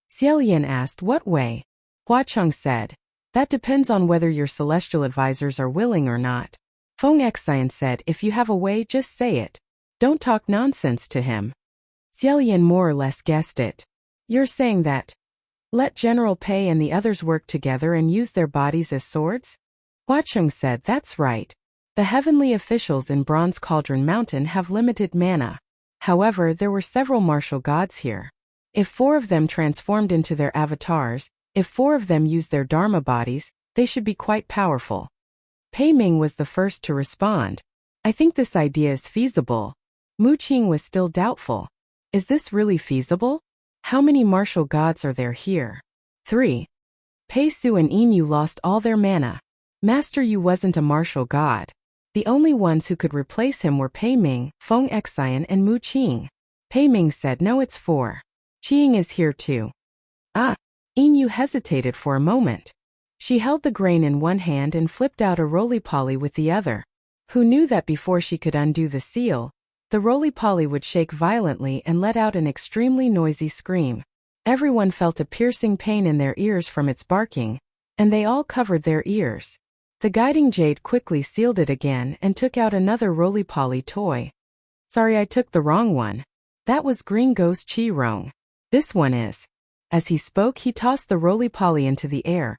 Xiaolian asked, "What way?" Hua Chong said, "That depends on whether your celestial advisors are willing or not." Feng Xian said, "If you have a way, just say it. Don't talk nonsense to him." Xiaolian more or less guessed it. "You're saying that let General Pei and the others work together and use their bodies as swords?" Hua Chong said, "That's right. The heavenly officials in Bronze Cauldron Mountain have limited mana. However, there were several martial gods here. If 4 of them transformed into their avatars, if 4 of them used their Dharma bodies, they should be quite powerful." Pei Ming was the first to respond. "I think this idea is feasible." Mu Qing was still doubtful. "Is this really feasible? How many martial gods are there here?" 3. Pei Su and Yin lost all their mana. Master Yu wasn't a martial god. The only ones who could replace him were Pei Ming, Feng Xian and Mu Qing. Pei Ming said, "No, it's 4. Qing is here too." "Ah." Yin hesitated for a moment. She held the grain in one hand and flipped out a roly-poly with the other. Who knew that before she could undo the seal, the roly-poly would shake violently and let out an extremely noisy scream. Everyone felt a piercing pain in their ears from its barking, and they all covered their ears. The guiding jade quickly sealed it again and took out another roly-poly toy. "Sorry, I took the wrong one. That was Green Ghost Chi Rong. This one is." As he spoke, he tossed the roly-poly into the air,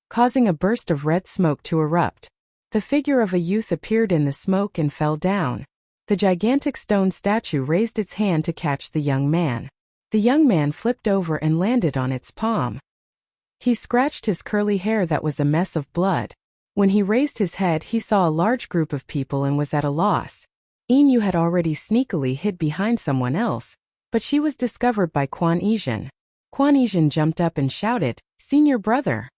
causing a burst of red smoke to erupt. The figure of a youth appeared in the smoke and fell down. The gigantic stone statue raised its hand to catch the young man. The young man flipped over and landed on its palm. He scratched his curly hair that was a mess of blood. When he raised his head, he saw a large group of people and was at a loss. Yin had already sneakily hid behind someone else, but she was discovered by Quan Yizhen. Quan Yizhen jumped up and shouted, "Senior brother!"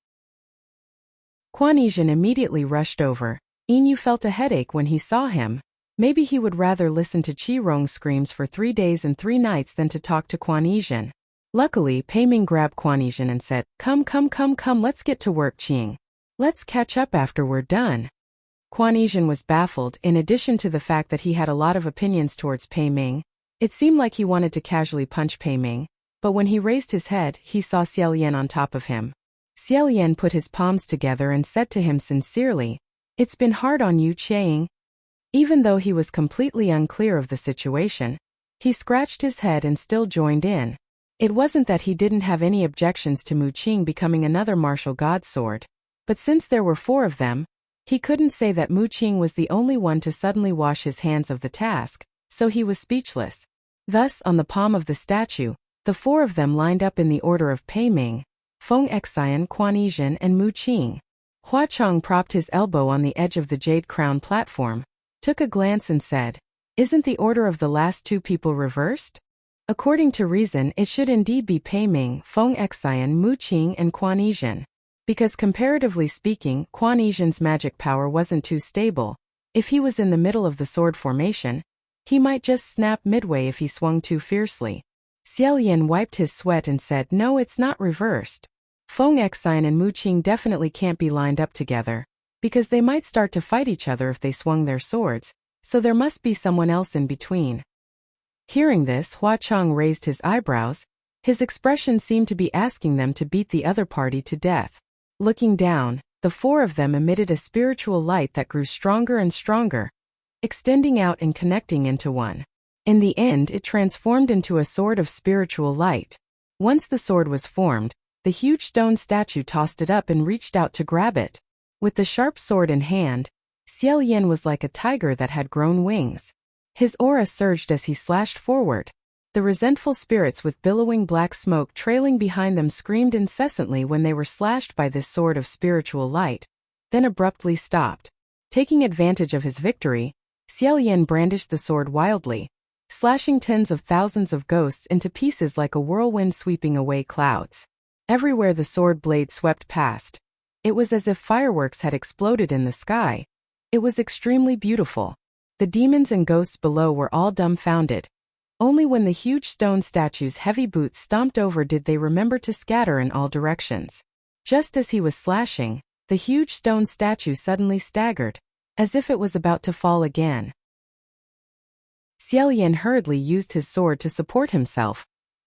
Quan Yizhen immediately rushed over. Yin felt a headache when he saw him. Maybe he would rather listen to Chi Rong's screams for 3 days and 3 nights than to talk to Quan Yizhen. Luckily, Pei Ming grabbed Quan Yizhen and said, Come, let's get to work, Qing. Let's catch up after we're done." Quan Yizhen was baffled. In addition to the fact that he had a lot of opinions towards Pei Ming, it seemed like he wanted to casually punch Pei Ming, but when he raised his head, he saw Xiaolian on top of him. Xiaolian put his palms together and said to him sincerely, "It's been hard on you, Qing." Even though he was completely unclear of the situation, he scratched his head and still joined in. It wasn't that he didn't have any objections to Mu Qing becoming another martial god sword, but since there were 4 of them, he couldn't say that Mu Qing was the only one to suddenly wash his hands of the task, so he was speechless. Thus, on the palm of the statue, the 4 of them lined up in the order of Pei Ming, Feng Xian, Quan Yizhen, and Mu Qing. Hua Chong propped his elbow on the edge of the jade crown platform, took a glance and said, "Isn't the order of the last 2 people reversed? According to reason, it should indeed be Pei Ming, Feng Xian, Mu Qing, and Quan Yizhen. Because comparatively speaking, Quan Yizhen's magic power wasn't too stable. If he was in the middle of the sword formation, he might just snap midway if he swung too fiercely." Xiao Yan wiped his sweat and said, "No, it's not reversed. Feng Xian and Mu Qing definitely can't be lined up together, because they might start to fight each other if they swung their swords, so there must be someone else in between." Hearing this, Hua Chong raised his eyebrows. His expression seemed to be asking them to beat the other party to death. Looking down, the 4 of them emitted a spiritual light that grew stronger and stronger, extending out and connecting into one. In the end, it transformed into a sword of spiritual light. Once the sword was formed, the huge stone statue tossed it up and reached out to grab it. With the sharp sword in hand, Xiao Yan was like a tiger that had grown wings. His aura surged as he slashed forward. The resentful spirits with billowing black smoke trailing behind them screamed incessantly when they were slashed by this sword of spiritual light, then abruptly stopped. Taking advantage of his victory, Xiao Yan brandished the sword wildly, slashing tens of thousands of ghosts into pieces like a whirlwind sweeping away clouds. Everywhere the sword blade swept past, it was as if fireworks had exploded in the sky. It was extremely beautiful. The demons and ghosts below were all dumbfounded. Only when the huge stone statue's heavy boots stomped over did they remember to scatter in all directions. Just as he was slashing, the huge stone statue suddenly staggered, as if it was about to fall again. Xiao Yan hurriedly used his sword to support himself,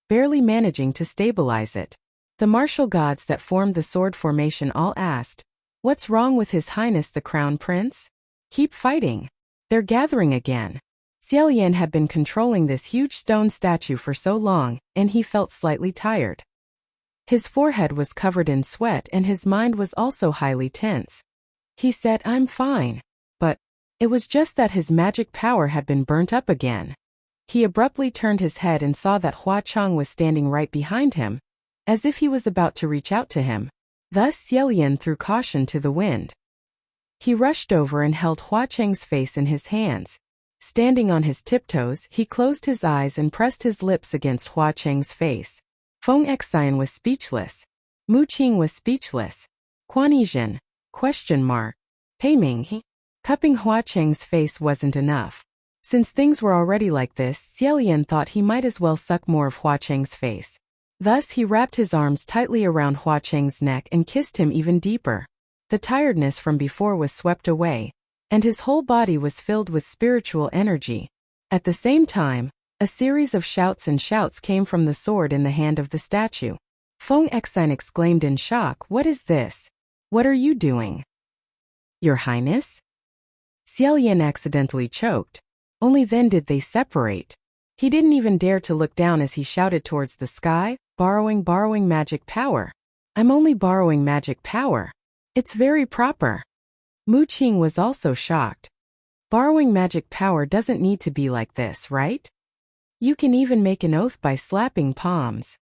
barely managing to stabilize it. The martial gods that formed the sword formation all asked, "What's wrong with His Highness the Crown Prince? Keep fighting. They're gathering again." Xiao Yan had been controlling this huge stone statue for so long, and he felt slightly tired. His forehead was covered in sweat and his mind was also highly tense. He said, "I'm fine." But it was just that his magic power had been burnt up again. He abruptly turned his head and saw that Hua Chong was standing right behind him, as if he was about to reach out to him. Thus Xiao Yan threw caution to the wind. He rushed over and held Hua Cheng's face in his hands. Standing on his tiptoes, he closed his eyes and pressed his lips against Hua Cheng's face. Feng Xian was speechless. Mu Qing was speechless. Quan Yizhen? Pei Ming? Cupping Hua Cheng's face wasn't enough. Since things were already like this, Xiao Yan thought he might as well suck more of Hua Cheng's face. Thus he wrapped his arms tightly around Hua Cheng's neck and kissed him even deeper. The tiredness from before was swept away, and his whole body was filled with spiritual energy. At the same time, a series of shouts and shouts came from the sword in the hand of the statue. Feng Xian exclaimed in shock, "What is this? What are you doing?" "Your Highness?" Xiao Yan accidentally choked. Only then did they separate. He didn't even dare to look down as he shouted towards the sky, borrowing magic power. "I'm only borrowing magic power. It's very proper." Mu Qing was also shocked. Borrowing magic power doesn't need to be like this, right? You can even make an oath by slapping palms.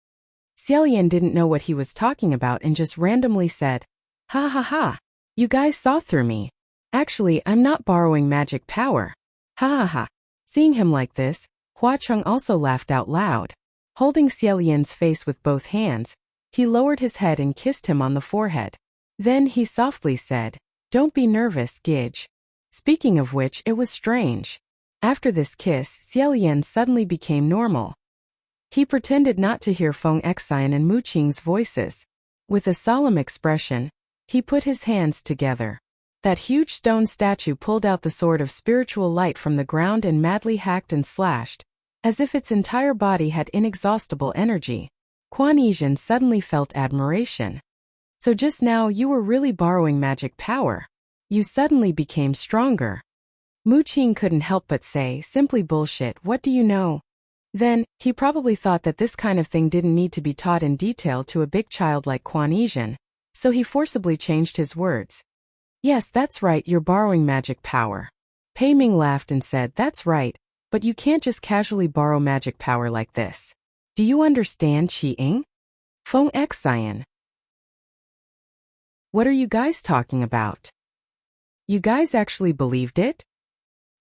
Xiao Yan didn't know what he was talking about and just randomly said, "Ha ha ha. You guys saw through me. Actually, I'm not borrowing magic power. Ha ha ha." Seeing him like this, Hua Chong also laughed out loud. Holding Xiao Yan's face with both hands, he lowered his head and kissed him on the forehead. Then he softly said, "Don't be nervous, Gidge." Speaking of which, it was strange. After this kiss, Xiao Yan suddenly became normal. He pretended not to hear Feng Xian and Mu Qing's voices. With a solemn expression, he put his hands together. That huge stone statue pulled out the sword of spiritual light from the ground and madly hacked and slashed, as if its entire body had inexhaustible energy. Quan Yizhen suddenly felt admiration. "So just now you were really borrowing magic power. You suddenly became stronger." Mu Qing couldn't help but say, "Simply bullshit, what do you know?" Then, he probably thought that this kind of thing didn't need to be taught in detail to a big child like Quan Yizhen, so he forcibly changed his words. Yes, that's right, you're borrowing magic power. Pei Ming laughed and said, that's right, but you can't just casually borrow magic power like this. Do you understand, Qi Ying? Feng Xian. What are you guys talking about? You guys actually believed it?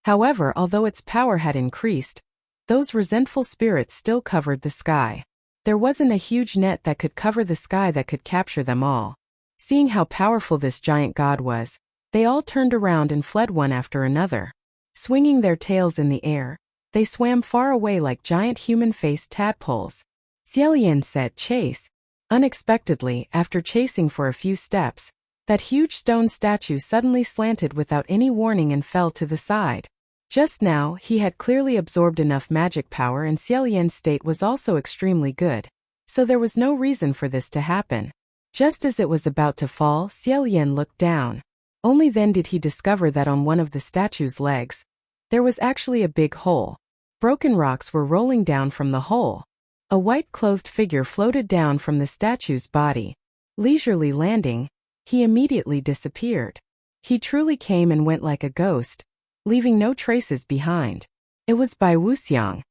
However, although its power had increased, those resentful spirits still covered the sky. There wasn't a huge net that could cover the sky that could capture them all. Seeing how powerful this giant god was, they all turned around and fled one after another. Swinging their tails in the air, they swam far away like giant human-faced tadpoles. Xiaolian said, chase. Unexpectedly, after chasing for a few steps, that huge stone statue suddenly slanted without any warning and fell to the side. Just now, he had clearly absorbed enough magic power and Xiaolian's state was also extremely good, so there was no reason for this to happen. Just as it was about to fall, Xiaolian looked down. Only then did he discover that on one of the statue's legs, there was actually a big hole. Broken rocks were rolling down from the hole. A white-clothed figure floated down from the statue's body. Leisurely landing, he immediately disappeared. He truly came and went like a ghost, leaving no traces behind. It was by Wuxia.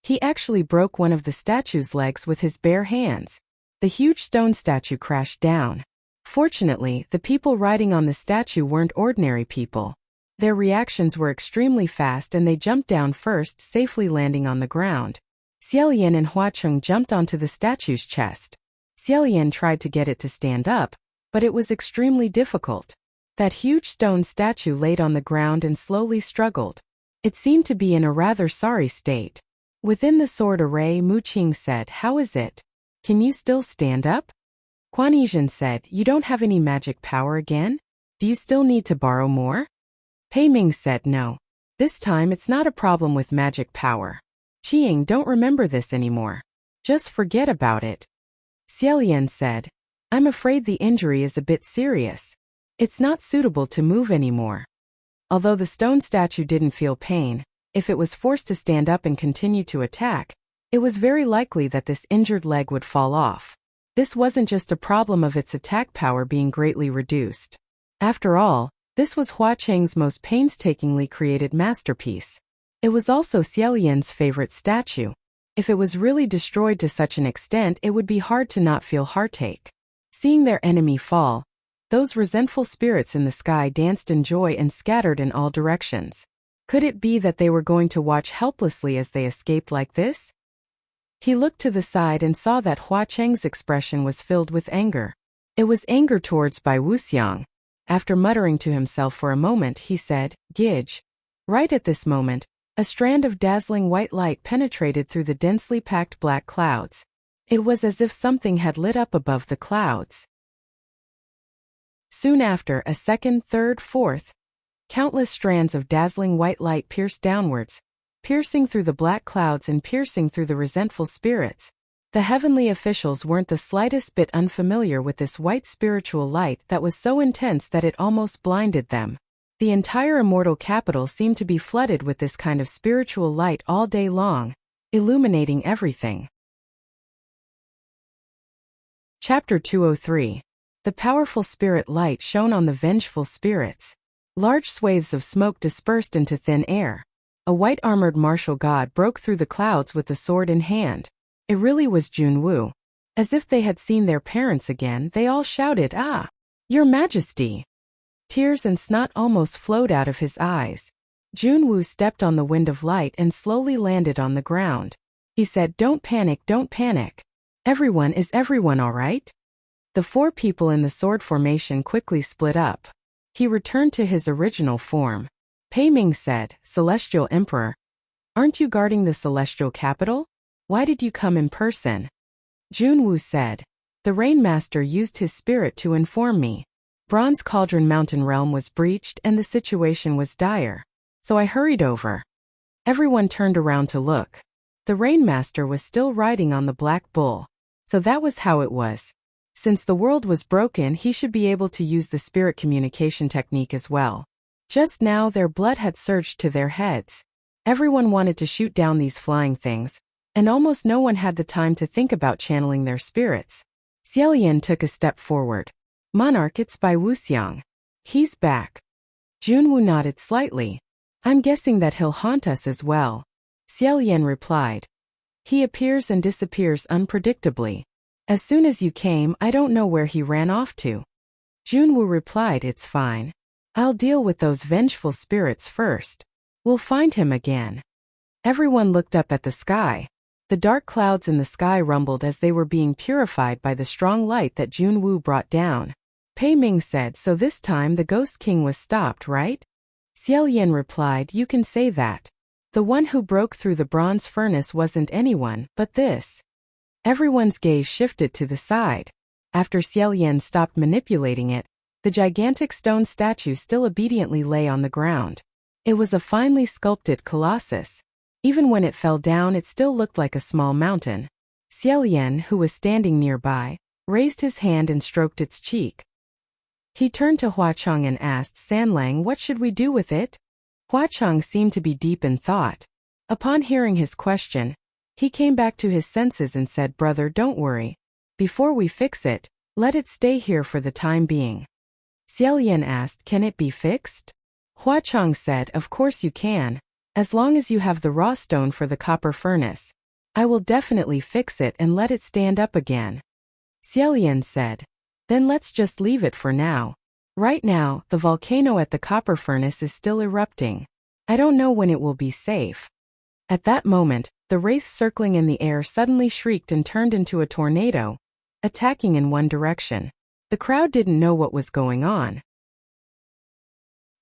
He actually broke one of the statue's legs with his bare hands. The huge stone statue crashed down. Fortunately, the people riding on the statue weren't ordinary people. Their reactions were extremely fast and they jumped down first, safely landing on the ground. Xiaolian and Huacheng jumped onto the statue's chest. Xiaolian tried to get it to stand up, but it was extremely difficult. That huge stone statue laid on the ground and slowly struggled. It seemed to be in a rather sorry state. Within the sword array, Mu Qing said, how is it? Can you still stand up? Quan Yizhen said, you don't have any magic power again? Do you still need to borrow more? Pei Ming said, no. This time it's not a problem with magic power. Qiying don't remember this anymore. Just forget about it. Xiaolian said, I'm afraid the injury is a bit serious. It's not suitable to move anymore. Although the stone statue didn't feel pain, if it was forced to stand up and continue to attack, it was very likely that this injured leg would fall off. This wasn't just a problem of its attack power being greatly reduced. After all, this was Hua Cheng's most painstakingly created masterpiece. It was also Xiaolian's favorite statue. If it was really destroyed to such an extent, it would be hard to not feel heartache. Seeing their enemy fall, those resentful spirits in the sky danced in joy and scattered in all directions. Could it be that they were going to watch helplessly as they escaped like this? He looked to the side and saw that Hua Cheng's expression was filled with anger. It was anger towards Bai Wuxiang. After muttering to himself for a moment, he said, Gidge. Right at this moment, a strand of dazzling white light penetrated through the densely packed black clouds. It was as if something had lit up above the clouds. Soon after, a second, third, fourth, countless strands of dazzling white light pierced downwards, piercing through the black clouds and piercing through the resentful spirits. The heavenly officials weren't the slightest bit unfamiliar with this white spiritual light that was so intense that it almost blinded them. The entire immortal capital seemed to be flooded with this kind of spiritual light all day long, illuminating everything. Chapter 203. The powerful spirit light shone on the vengeful spirits. Large swathes of smoke dispersed into thin air. A white-armored martial god broke through the clouds with the sword in hand. It really was Junwu. As if they had seen their parents again, they all shouted, Ah! Your Majesty! Tears and snot almost flowed out of his eyes. Junwu stepped on the wind of light and slowly landed on the ground. He said, Don't panic, don't panic. Is everyone all right? The four people in the sword formation quickly split up. He returned to his original form. Pei Ming said, Celestial Emperor. Aren't you guarding the celestial capital? Why did you come in person? Junwu said, The Rainmaster used his spirit to inform me. Bronze Cauldron Mountain Realm was breached and the situation was dire. So I hurried over. Everyone turned around to look. The Rainmaster was still riding on the black bull. So that was how it was. Since the world was broken, he should be able to use the spirit communication technique as well. Just now their blood had surged to their heads. Everyone wanted to shoot down these flying things, and almost no one had the time to think about channeling their spirits. Xiaolian took a step forward. Monarch, it's by Wuxiang. He's back. Junwu nodded slightly. I'm guessing that he'll haunt us as well. Xiaolian replied. He appears and disappears unpredictably. As soon as you came, I don't know where he ran off to. Junwu replied, it's fine. I'll deal with those vengeful spirits first. We'll find him again. Everyone looked up at the sky. The dark clouds in the sky rumbled as they were being purified by the strong light that Junwu brought down. Pei Ming said, so this time the Ghost King was stopped, right? Xiaolian replied, you can say that. The one who broke through the bronze furnace wasn't anyone but this. Everyone's gaze shifted to the side. After Xiaolian stopped manipulating it, the gigantic stone statue still obediently lay on the ground. It was a finely sculpted colossus. Even when it fell down, it still looked like a small mountain. Xiaolian, who was standing nearby, raised his hand and stroked its cheek. He turned to Huachang and asked Sanlang, what should we do with it? Huachang seemed to be deep in thought. Upon hearing his question, he came back to his senses and said, brother, don't worry. Before we fix it, let it stay here for the time being. Xiaolian asked, can it be fixed? Huachang said, of course you can, as long as you have the raw stone for the copper furnace. I will definitely fix it and let it stand up again. Xiaolian said, then let's just leave it for now. Right now, the volcano at the copper furnace is still erupting. I don't know when it will be safe. At that moment, the wraith circling in the air suddenly shrieked and turned into a tornado, attacking in one direction. The crowd didn't know what was going on.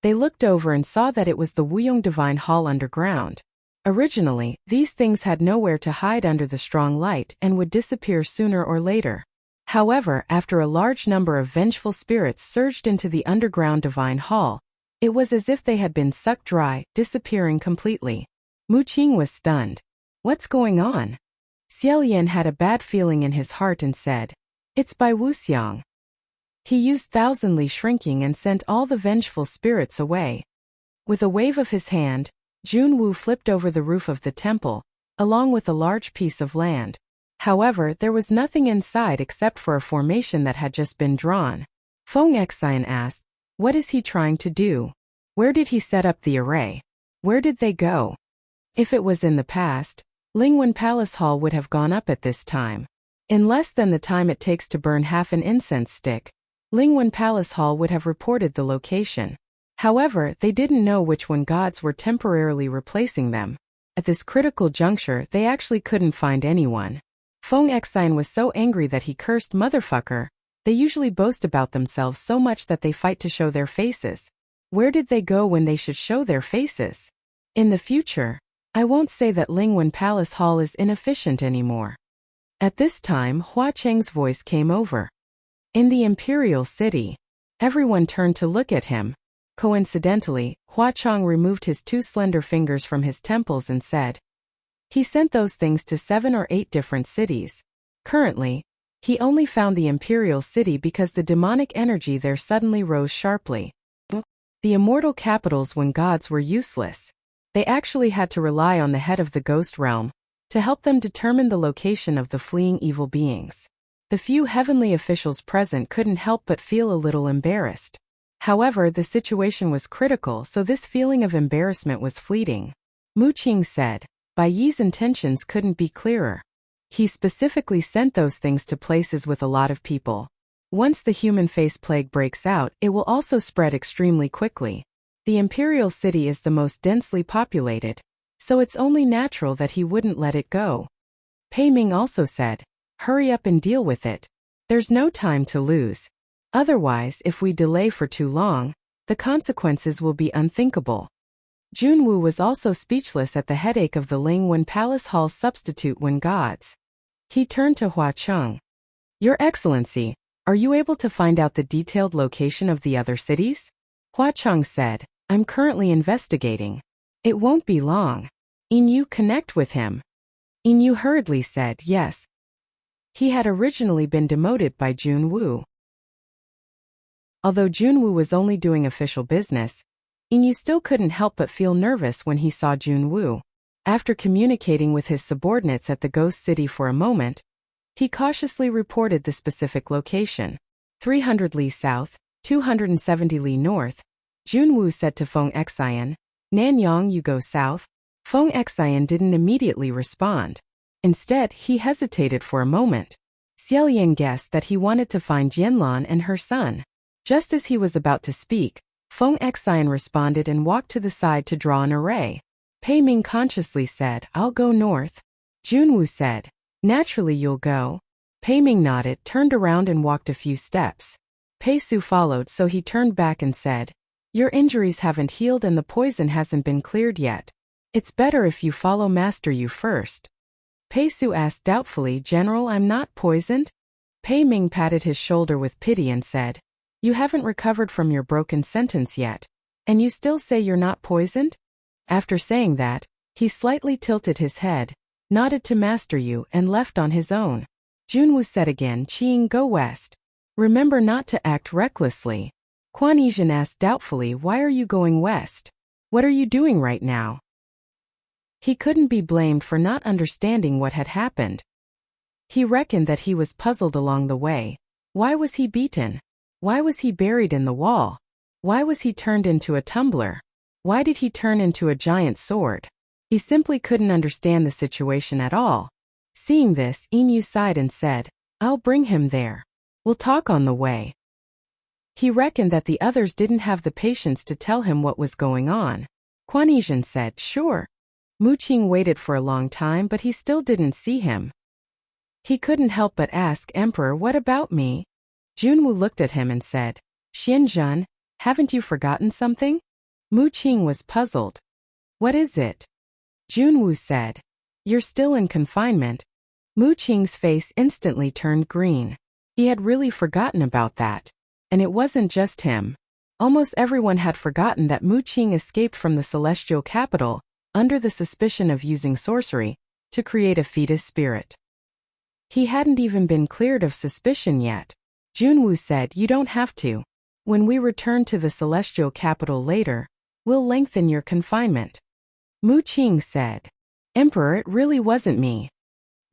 They looked over and saw that it was the Wuyong Divine Hall underground. Originally, these things had nowhere to hide under the strong light and would disappear sooner or later. However, after a large number of vengeful spirits surged into the underground Divine Hall, it was as if they had been sucked dry, disappearing completely. Mu Qing was stunned. What's going on? Xiaolian had a bad feeling in his heart and said, it's by Wuxiang. He used thousandly shrinking and sent all the vengeful spirits away. With a wave of his hand, Junwu flipped over the roof of the temple, along with a large piece of land. However, there was nothing inside except for a formation that had just been drawn. Feng Xian asked, what is he trying to do? Where did he set up the array? Where did they go? If it was in the past, Lingwen Palace Hall would have gone up at this time. In less than the time it takes to burn half an incense stick, Lingwen Palace Hall would have reported the location. However, they didn't know which one gods were temporarily replacing them. At this critical juncture, they actually couldn't find anyone. Feng Xian was so angry that he cursed motherfucker. They usually boast about themselves so much that they fight to show their faces. Where did they go when they should show their faces? In the future, I won't say that Lingwen Palace Hall is inefficient anymore. At this time, Hua Cheng's voice came over. In the Imperial City, everyone turned to look at him. Coincidentally, Hua Cheng removed his 2 slender fingers from his temples and said, he sent those things to 7 or 8 different cities. Currently, he only found the Imperial City because the demonic energy there suddenly rose sharply. The immortal capitals when gods were useless. They actually had to rely on the head of the ghost realm to help them determine the location of the fleeing evil beings. The few heavenly officials present couldn't help but feel a little embarrassed. However, the situation was critical, so this feeling of embarrassment was fleeting. Mu Qing said, Bai Yi's intentions couldn't be clearer. He specifically sent those things to places with a lot of people. Once the human face plague breaks out, it will also spread extremely quickly. The Imperial City is the most densely populated, so it's only natural that he wouldn't let it go. Pei Ming also said, hurry up and deal with it. There's no time to lose. Otherwise, if we delay for too long, the consequences will be unthinkable. Junwu was also speechless at the headache of the Lingwen Palace Hall's substitute when gods. He turned to Hua Cheng. Your Excellency, are you able to find out the detailed location of the other cities? Hua Cheng said, I'm currently investigating. It won't be long. Yin, connect with him. Yin hurriedly said, yes. He had originally been demoted by Junwu. Although Junwu was only doing official business, Inu still couldn't help but feel nervous when he saw Junwoo. After communicating with his subordinates at the ghost city for a moment, he cautiously reported the specific location. 300 li south, 270 li north. Junwoo said to Feng Xian, Nanyang, you go south? Feng Xian didn't immediately respond. Instead, he hesitated for a moment. Xiaolian guessed that he wanted to find Jianlan and her son. Just as he was about to speak, Feng Xian responded and walked to the side to draw an array. Pei Ming consciously said, I'll go north. Junwoo said, naturally you'll go. Pei Ming nodded, turned around and walked a few steps. Pei Su followed, so he turned back and said, your injuries haven't healed and the poison hasn't been cleared yet. It's better if you follow Master Yu first. Pei Su asked doubtfully, General, I'm not poisoned? Pei Ming patted his shoulder with pity and said, you haven't recovered from your broken sentence yet, and you still say you're not poisoned? After saying that, he slightly tilted his head, nodded to Master Yu and left on his own. Junwoo said again, Qing, go west. Remember not to act recklessly. Quan Yizhen asked doubtfully, why are you going west? What are you doing right now? He couldn't be blamed for not understanding what had happened. He reckoned that he was puzzled along the way. Why was he beaten? Why was he buried in the wall? Why was he turned into a tumbler? Why did he turn into a giant sword? He simply couldn't understand the situation at all. Seeing this, Inu sighed and said, I'll bring him there. We'll talk on the way. He reckoned that the others didn't have the patience to tell him what was going on. Quan Yizhen said, sure. Mu Qing waited for a long time but he still didn't see him. He couldn't help but ask, Emperor, what about me? Junwoo looked at him and said, Xianzhen, haven't you forgotten something? Mu Qing was puzzled. What is it? Junwoo said, you're still in confinement. Mu Qing's face instantly turned green. He had really forgotten about that. And it wasn't just him. Almost everyone had forgotten that Mu Qing escaped from the celestial capital, under the suspicion of using sorcery, to create a fetus spirit. He hadn't even been cleared of suspicion yet. Junwoo said, you don't have to. When we return to the celestial capital later, we'll lengthen your confinement. Mu Qing said, Emperor, it really wasn't me.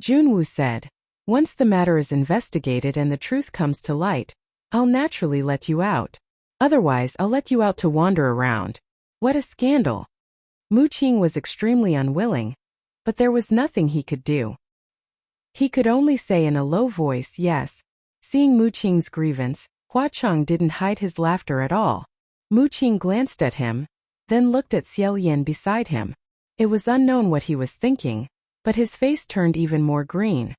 Junwoo said, once the matter is investigated and the truth comes to light, I'll naturally let you out. Otherwise, I'll let you out to wander around. What a scandal. Mu Qing was extremely unwilling, but there was nothing he could do. He could only say in a low voice, yes. Seeing Mu Qing's grievance, Hua Cheng didn't hide his laughter at all. Mu Qing glanced at him, then looked at Xiaolian beside him. It was unknown what he was thinking, but his face turned even more green.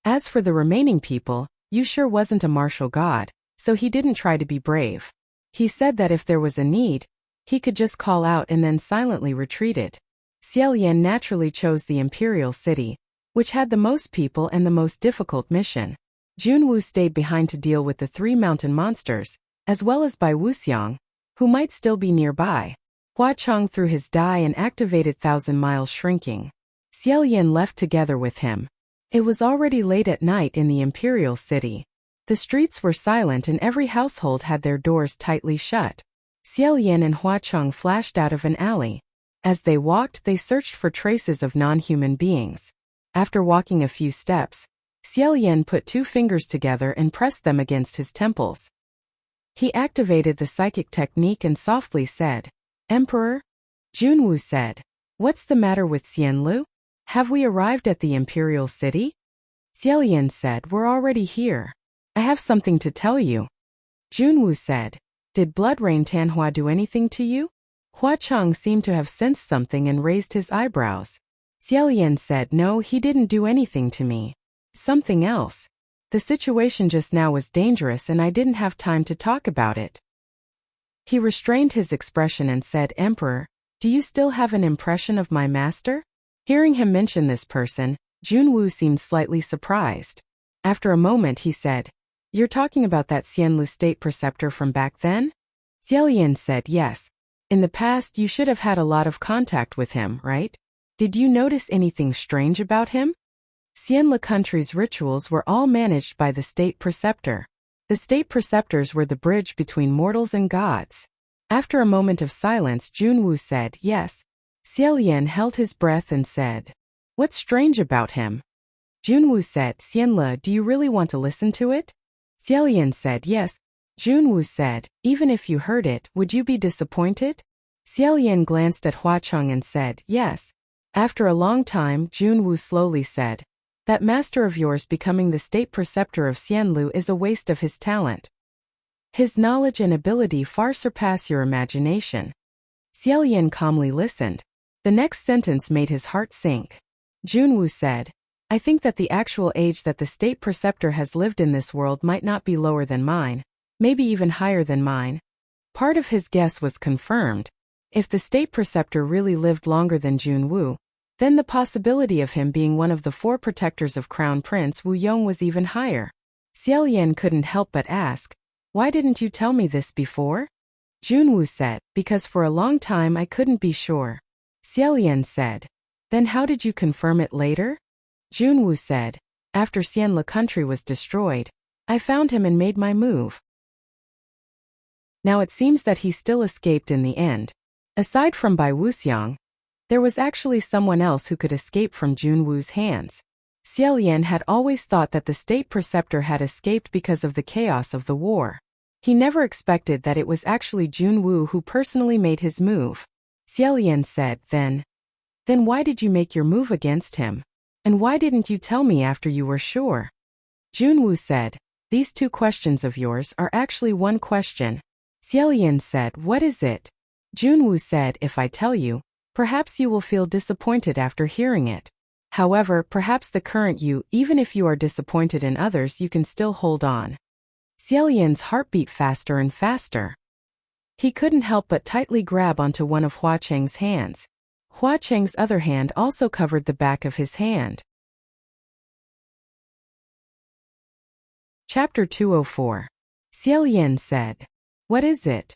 As for the remaining people, Yu sure wasn't a martial god, so he didn't try to be brave. He said that if there was a need, he could just call out and then silently retreated. Xiaolian naturally chose the imperial city, which had the most people and the most difficult mission. Junwoo stayed behind to deal with the 3 mountain monsters, as well as by Wuxiang, who might still be nearby. Hua Cheng threw his die and activated 1,000 miles shrinking. Xiaolian left together with him. It was already late at night in the imperial city. The streets were silent and every household had their doors tightly shut. Xiaolian and Hua Cheng flashed out of an alley. As they walked, they searched for traces of non-human beings. After walking a few steps, Xiaolian put 2 fingers together and pressed them against his temples. He activated the psychic technique and softly said, Emperor? Junwoo said, what's the matter with Xianlu? Have we arrived at the imperial city? Xiaolian said, we're already here. I have something to tell you. Junwoo said, did Blood Rain Tanhua do anything to you? Hua Cheng seemed to have sensed something and raised his eyebrows. Xiaolian said, no, he didn't do anything to me. Something else. The situation just now was dangerous and I didn't have time to talk about it. He restrained his expression and said, Emperor, do you still have an impression of my master? Hearing him mention this person, Junwoo seemed slightly surprised. After a moment he said, you're talking about that Xianlu state preceptor from back then? Xiaolian said, yes. In the past you should have had a lot of contact with him, right? Did you notice anything strange about him? Xianlu country's rituals were all managed by the state preceptor. The state preceptors were the bridge between mortals and gods. After a moment of silence, Junwoo said, yes. Xiaolian held his breath and said, what's strange about him? Junwoo said, Xianle, do you really want to listen to it? Xiaolian said, yes. Junwoo said, even if you heard it, would you be disappointed? Xiaolian glanced at Huacheng and said, yes. After a long time, Junwoo slowly said, that master of yours becoming the state preceptor of Xianlu is a waste of his talent. His knowledge and ability far surpass your imagination. Xiaolian calmly listened. The next sentence made his heart sink. Junwoo said, I think that the actual age that the state preceptor has lived in this world might not be lower than mine, maybe even higher than mine. Part of his guess was confirmed. If the state preceptor really lived longer than Junwoo, then the possibility of him being one of the 4 protectors of Crown Prince Wu Yong was even higher. Xiaolian couldn't help but ask, why didn't you tell me this before? Junwoo said, because for a long time I couldn't be sure. Xiaolian said, then how did you confirm it later? Junwoo said, after Xianle country was destroyed, I found him and made my move. Now it seems that he still escaped in the end. Aside from Bai Wuxiang, there was actually someone else who could escape from Junwoo's hands. Xiaolian had always thought that the state preceptor had escaped because of the chaos of the war. He never expected that it was actually Junwoo who personally made his move. Xiaolian said, then why did you make your move against him? And why didn't you tell me after you were sure? Junwoo said, these 2 questions of yours are actually one question. Xiaolian said, what is it? Junwoo said, if I tell you, perhaps you will feel disappointed after hearing it. However, perhaps the current you, even if you are disappointed in others, you can still hold on. Xiaolian's heart beat faster and faster. He couldn't help but tightly grab onto one of Huacheng's hands. Huacheng's other hand also covered the back of his hand. Chapter 204. Xiaolian said, what is it?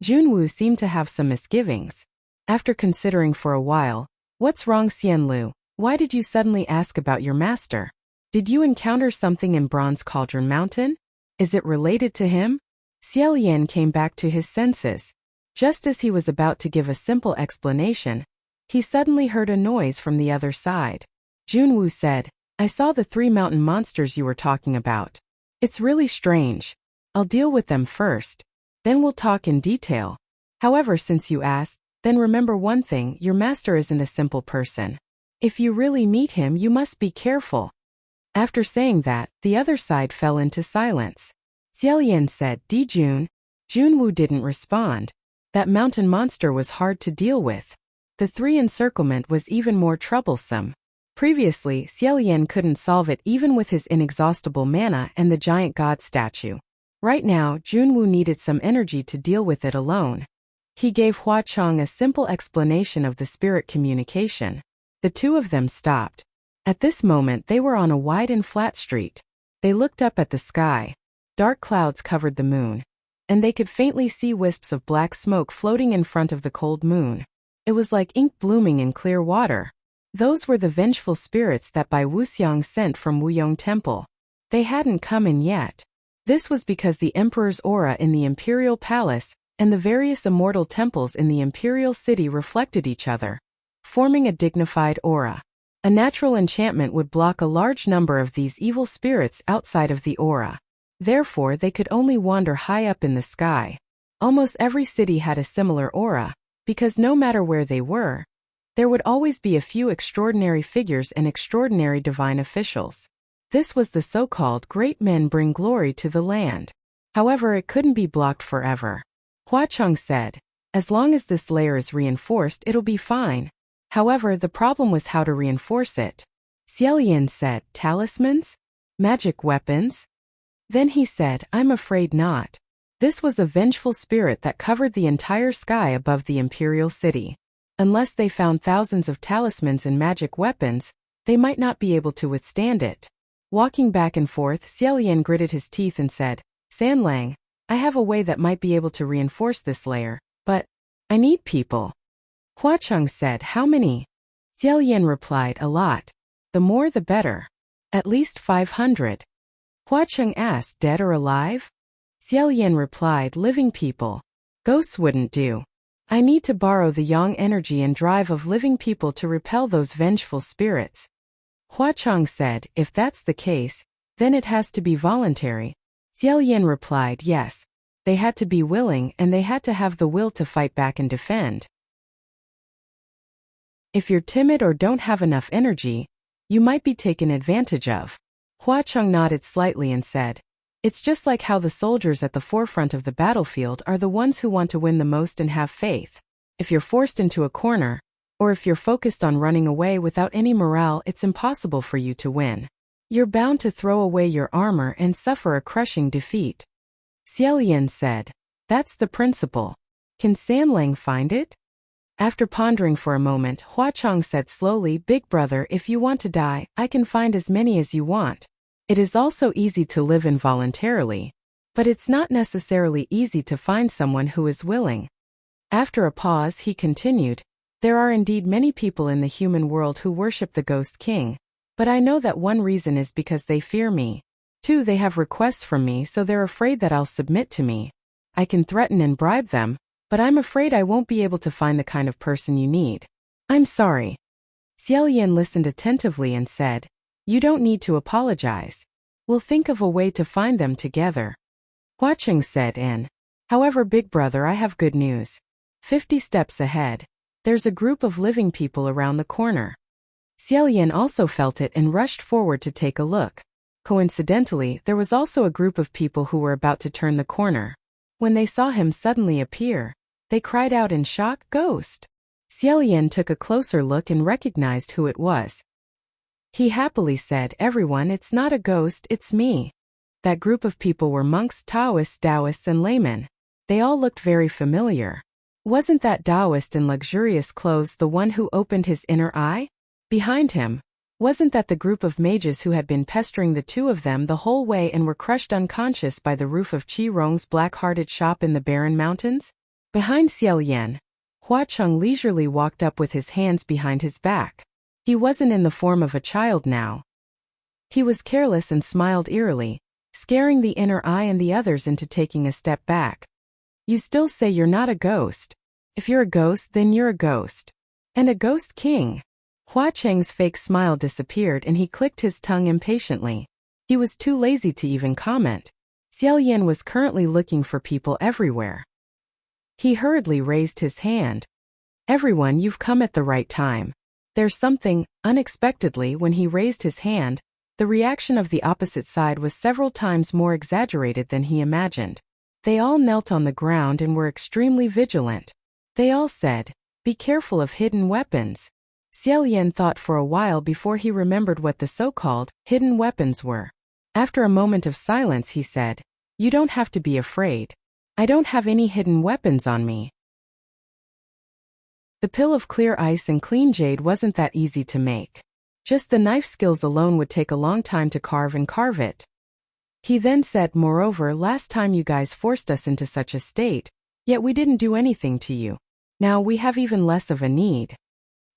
Junwoo seemed to have some misgivings. After considering for a while, what's wrong, Xianlu? Why did you suddenly ask about your master? Did you encounter something in Bronze Cauldron Mountain? Is it related to him? Xiaolian came back to his senses. Just as he was about to give a simple explanation, he suddenly heard a noise from the other side. Junwoo said, I saw the 3 mountain monsters you were talking about. It's really strange. I'll deal with them first. Then we'll talk in detail. However, since you asked, then remember one thing, your master isn't a simple person. If you really meet him, you must be careful. After saying that, the other side fell into silence. Xiaolian said, Jun. Junwoo didn't respond. That mountain monster was hard to deal with. The 3 encirclement was even more troublesome. Previously, Xiaolian couldn't solve it even with his inexhaustible mana and the giant god statue. Right now, Junwoo needed some energy to deal with it alone. He gave Huacheng a simple explanation of the spirit communication. The 2 of them stopped. At this moment they were on a wide and flat street. They looked up at the sky. Dark clouds covered the moon, and they could faintly see wisps of black smoke floating in front of the cold moon. It was like ink blooming in clear water. Those were the vengeful spirits that Bai Wuxiang sent from Wuyong Temple. They hadn't come in yet. This was because the Emperor's aura in the Imperial Palace and the various immortal temples in the Imperial City reflected each other, forming a dignified aura. A natural enchantment would block a large number of these evil spirits outside of the aura. Therefore, they could only wander high up in the sky. Almost every city had a similar aura, because no matter where they were, there would always be a few extraordinary figures and extraordinary divine officials. This was the so-called great men bring glory to the land. However, it couldn't be blocked forever. Huacheng said, as long as this layer is reinforced, it'll be fine. However, the problem was how to reinforce it. Xiaolian said, talismans? Magic weapons? Then he said, I'm afraid not. This was a vengeful spirit that covered the entire sky above the Imperial City. Unless they found thousands of talismans and magic weapons, they might not be able to withstand it. Walking back and forth, Xiaolian gritted his teeth and said, Sanlang, I have a way that might be able to reinforce this layer, but I need people. Huacheng said, how many? Xiaolian replied, a lot. The more the better. At least 500. Huacheng asked, dead or alive? Xiaolian replied, living people. Ghosts wouldn't do. I need to borrow the yang energy and drive of living people to repel those vengeful spirits. Hua Chong said, if that's the case, then it has to be voluntary. Xiao Yin replied, yes. They had to be willing and they had to have the will to fight back and defend. If you're timid or don't have enough energy, you might be taken advantage of. Hua Chong nodded slightly and said, it's just like how the soldiers at the forefront of the battlefield are the ones who want to win the most and have faith. If you're forced into a corner, or if you're focused on running away without any morale, it's impossible for you to win. You're bound to throw away your armor and suffer a crushing defeat. Xiao Yin said, that's the principle. Can San Lang find it? After pondering for a moment, Hua Chong said slowly, Big brother, if you want to die, I can find as many as you want. It is also easy to live involuntarily, but it's not necessarily easy to find someone who is willing. After a pause, he continued, there are indeed many people in the human world who worship the Ghost King, but I know that one reason is because they fear me. 2, they have requests from me, so they're afraid that I'll submit to me. I can threaten and bribe them, but I'm afraid I won't be able to find the kind of person you need. I'm sorry. Xiao Yin listened attentively and said, you don't need to apologize. We'll think of a way to find them together. Hua Chong said, however, big brother, I have good news. 50 steps ahead, there's a group of living people around the corner. Xiao Yin also felt it and rushed forward to take a look. Coincidentally, there was also a group of people who were about to turn the corner. When they saw him suddenly appear, they cried out in shock, Ghost! Xiao Yin took a closer look and recognized who it was. He happily said, everyone, it's not a ghost, it's me. That group of people were monks, Taoists, and laymen. They all looked very familiar. Wasn't that Taoist in luxurious clothes the one who opened his inner eye? Behind him, wasn't that the group of mages who had been pestering the two of them the whole way and were crushed unconscious by the roof of Qi Rong's black-hearted shop in the barren mountains? Behind Xiao Yin, Hua Chong leisurely walked up with his hands behind his back. He wasn't in the form of a child now. He was careless and smiled eerily, scaring the inner eye and the others into taking a step back. You still say you're not a ghost. If you're a ghost, then you're a ghost. And a ghost king. Hua Cheng's fake smile disappeared and he clicked his tongue impatiently. He was too lazy to even comment. Xiao Yin was currently looking for people everywhere. He hurriedly raised his hand. Everyone, you've come at the right time. There's something, unexpectedly, when he raised his hand, the reaction of the opposite side was several times more exaggerated than he imagined. They all knelt on the ground and were extremely vigilant. They all said, be careful of hidden weapons. Xiao Yin thought for a while before he remembered what the so-called hidden weapons were. After a moment of silence, he said, you don't have to be afraid. I don't have any hidden weapons on me. The pill of clear ice and clean jade wasn't that easy to make. Just the knife skills alone would take a long time to carve it. He then said, moreover, last time you guys forced us into such a state, yet we didn't do anything to you. Now we have even less of a need.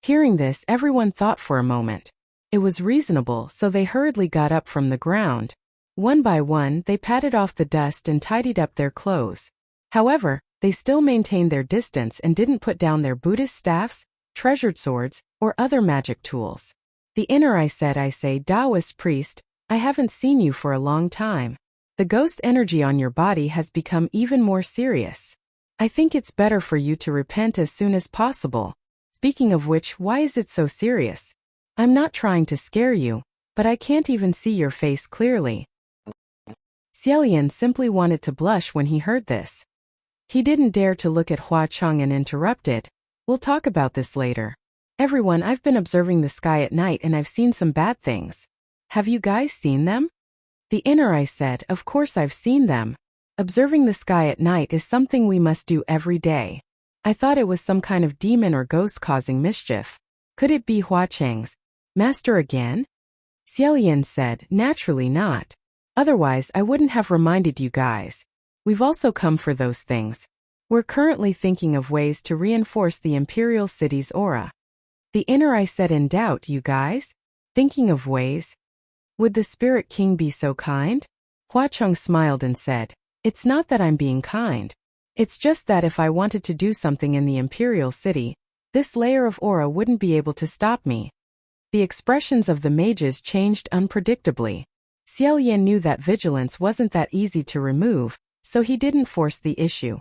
Hearing this, everyone thought for a moment. It was reasonable, so they hurriedly got up from the ground. One by one, they patted off the dust and tidied up their clothes. However, they still maintained their distance and didn't put down their Buddhist staffs, treasured swords, or other magic tools. The inner eye said, I say, Taoist priest, I haven't seen you for a long time. The ghost energy on your body has become even more serious. I think it's better for you to repent as soon as possible. Speaking of which, why is it so serious? I'm not trying to scare you, but I can't even see your face clearly. Xiao Yin simply wanted to blush when he heard this. He didn't dare to look at Hua Chong and interrupted. We'll talk about this later. Everyone, I've been observing the sky at night and I've seen some bad things. Have you guys seen them? The inner eye said, of course I've seen them. Observing the sky at night is something we must do every day. I thought it was some kind of demon or ghost causing mischief. Could it be Hua Cheng's master again? Xiao Yin said, naturally not. Otherwise I wouldn't have reminded you guys. We've also come for those things. We're currently thinking of ways to reinforce the imperial city's aura. The inner eye said in doubt, you guys? Thinking of ways? Would the Spirit King be so kind? Hua Chong smiled and said, it's not that I'm being kind. It's just that if I wanted to do something in the Imperial City, this layer of aura wouldn't be able to stop me. The expressions of the mages changed unpredictably. Xiao Yan knew that vigilance wasn't that easy to remove, so he didn't force the issue.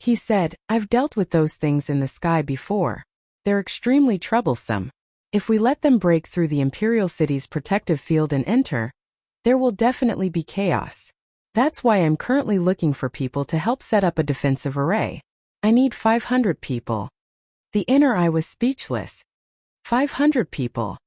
He said, I've dealt with those things in the sky before. They're extremely troublesome. If we let them break through the Imperial City's protective field and enter, there will definitely be chaos. That's why I'm currently looking for people to help set up a defensive array. I need 500 people. The inner eye was speechless. 500 people?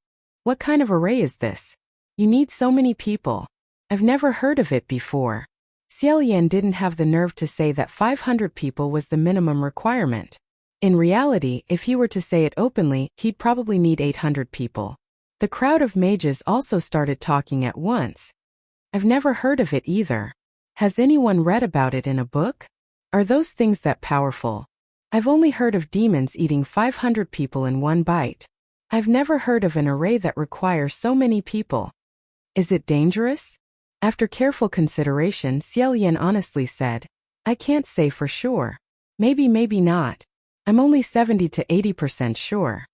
What kind of array is this? You need so many people. I've never heard of it before. Xiao Yan didn't have the nerve to say that 500 people was the minimum requirement. In reality, if he were to say it openly, he'd probably need 800 people. The crowd of mages also started talking at once. I've never heard of it either. Has anyone read about it in a book? Are those things that powerful? I've only heard of demons eating 500 people in one bite. I've never heard of an array that requires so many people. Is it dangerous? After careful consideration, Xiao Yan honestly said, I can't say for sure. Maybe not. I'm only 70 to 80% sure.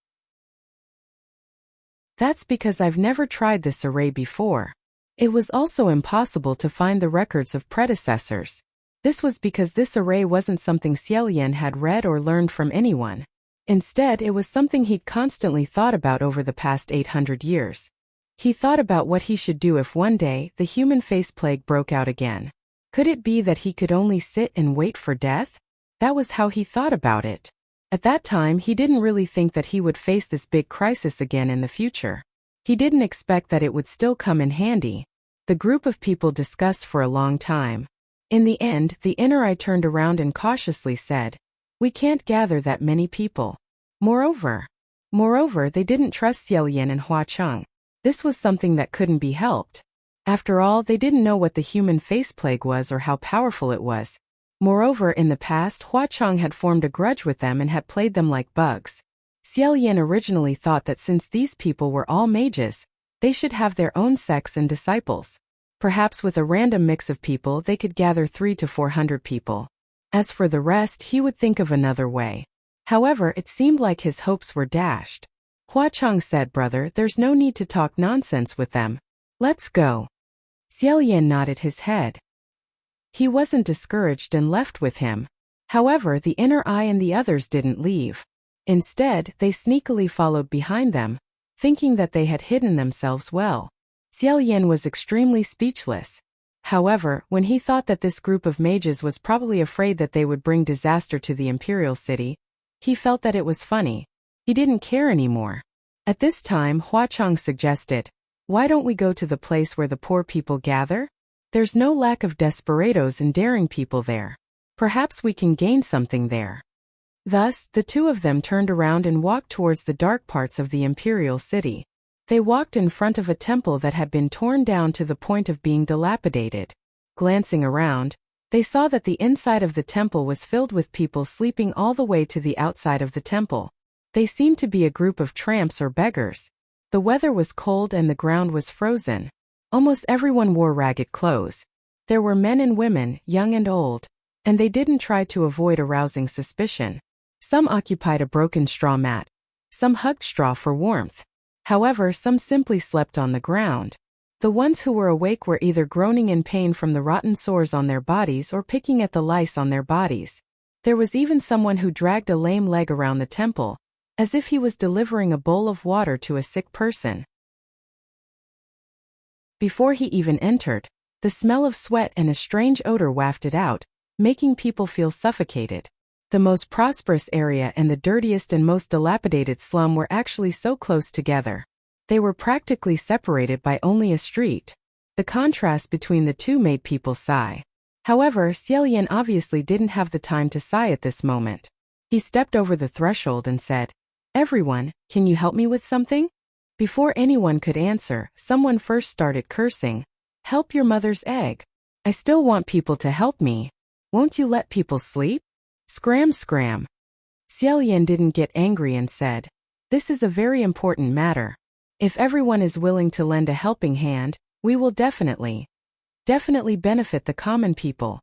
That's because I've never tried this array before. It was also impossible to find the records of predecessors. This was because this array wasn't something Xiao Yan had read or learned from anyone. Instead, it was something he'd constantly thought about over the past 800 years. He thought about what he should do if one day the human face plague broke out again. Could it be that he could only sit and wait for death? That was how he thought about it. At that time, he didn't really think that he would face this big crisis again in the future. He didn't expect that it would still come in handy. The group of people discussed for a long time. In the end, the inner eye turned around and cautiously said, We can't gather that many people. Moreover, they didn't trust Xiao Yan and Hua Cheng. This was something that couldn't be helped. After all, they didn't know what the human face plague was or how powerful it was. Moreover, in the past, Hua Cheng had formed a grudge with them and had played them like bugs. Xiao Yan originally thought that since these people were all mages, they should have their own sects and disciples. Perhaps with a random mix of people they could gather 300 to 400 people. As for the rest, he would think of another way. However, it seemed like his hopes were dashed. Hua Cheng said, Brother, there's no need to talk nonsense with them. Let's go. Xiao Yan nodded his head. He wasn't discouraged and left with him. However, the inner eye and the others didn't leave. Instead, they sneakily followed behind them, thinking that they had hidden themselves well. Xiao Yan was extremely speechless. However, when he thought that this group of mages was probably afraid that they would bring disaster to the Imperial City, he felt that it was funny. He didn't care anymore. At this time, Hua Cheng suggested, Why don't we go to the place where the poor people gather? There's no lack of desperados and daring people there. Perhaps we can gain something there. Thus, the two of them turned around and walked towards the dark parts of the Imperial City. They walked in front of a temple that had been torn down to the point of being dilapidated. Glancing around, they saw that the inside of the temple was filled with people sleeping all the way to the outside of the temple. They seemed to be a group of tramps or beggars. The weather was cold and the ground was frozen. Almost everyone wore ragged clothes. There were men and women, young and old, and they didn't try to avoid arousing suspicion. Some occupied a broken straw mat. Some hugged straw for warmth. However, some simply slept on the ground. The ones who were awake were either groaning in pain from the rotten sores on their bodies or picking at the lice on their bodies. There was even someone who dragged a lame leg around the temple, as if he was delivering a bowl of water to a sick person. Before he even entered, the smell of sweat and a strange odor wafted out, making people feel suffocated. The most prosperous area and the dirtiest and most dilapidated slum were actually so close together. They were practically separated by only a street. The contrast between the two made people sigh. However, Xiao Yan obviously didn't have the time to sigh at this moment. He stepped over the threshold and said, Everyone, can you help me with something? Before anyone could answer, someone first started cursing. Help your mother's egg. I still want people to help me. Won't you let people sleep? Scram scram. Xiao Yan didn't get angry and said, This is a very important matter. If everyone is willing to lend a helping hand, we will definitely benefit the common people.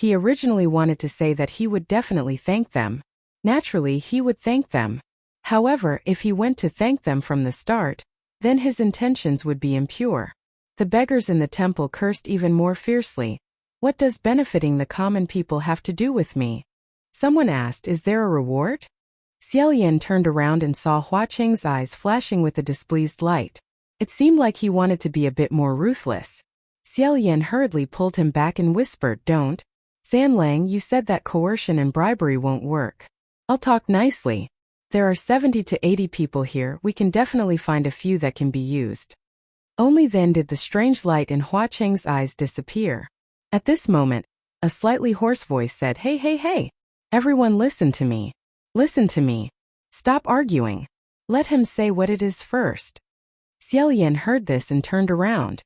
He originally wanted to say that he would definitely thank them. Naturally, he would thank them. However, if he went to thank them from the start, then his intentions would be impure. The beggars in the temple cursed even more fiercely. What does benefiting the common people have to do with me? Someone asked, is there a reward? Xiaolian turned around and saw Hua Cheng's eyes flashing with a displeased light. It seemed like he wanted to be a bit more ruthless. Xiaolian hurriedly pulled him back and whispered, don't. Zanlang, you said that coercion and bribery won't work. I'll talk nicely. There are 70 to 80 people here, we can definitely find a few that can be used. Only then did the strange light in Hua Cheng's eyes disappear. At this moment, a slightly hoarse voice said, hey, hey, hey. Everyone listen to me. Listen to me. Stop arguing. Let him say what it is first. Xiaolian heard this and turned around.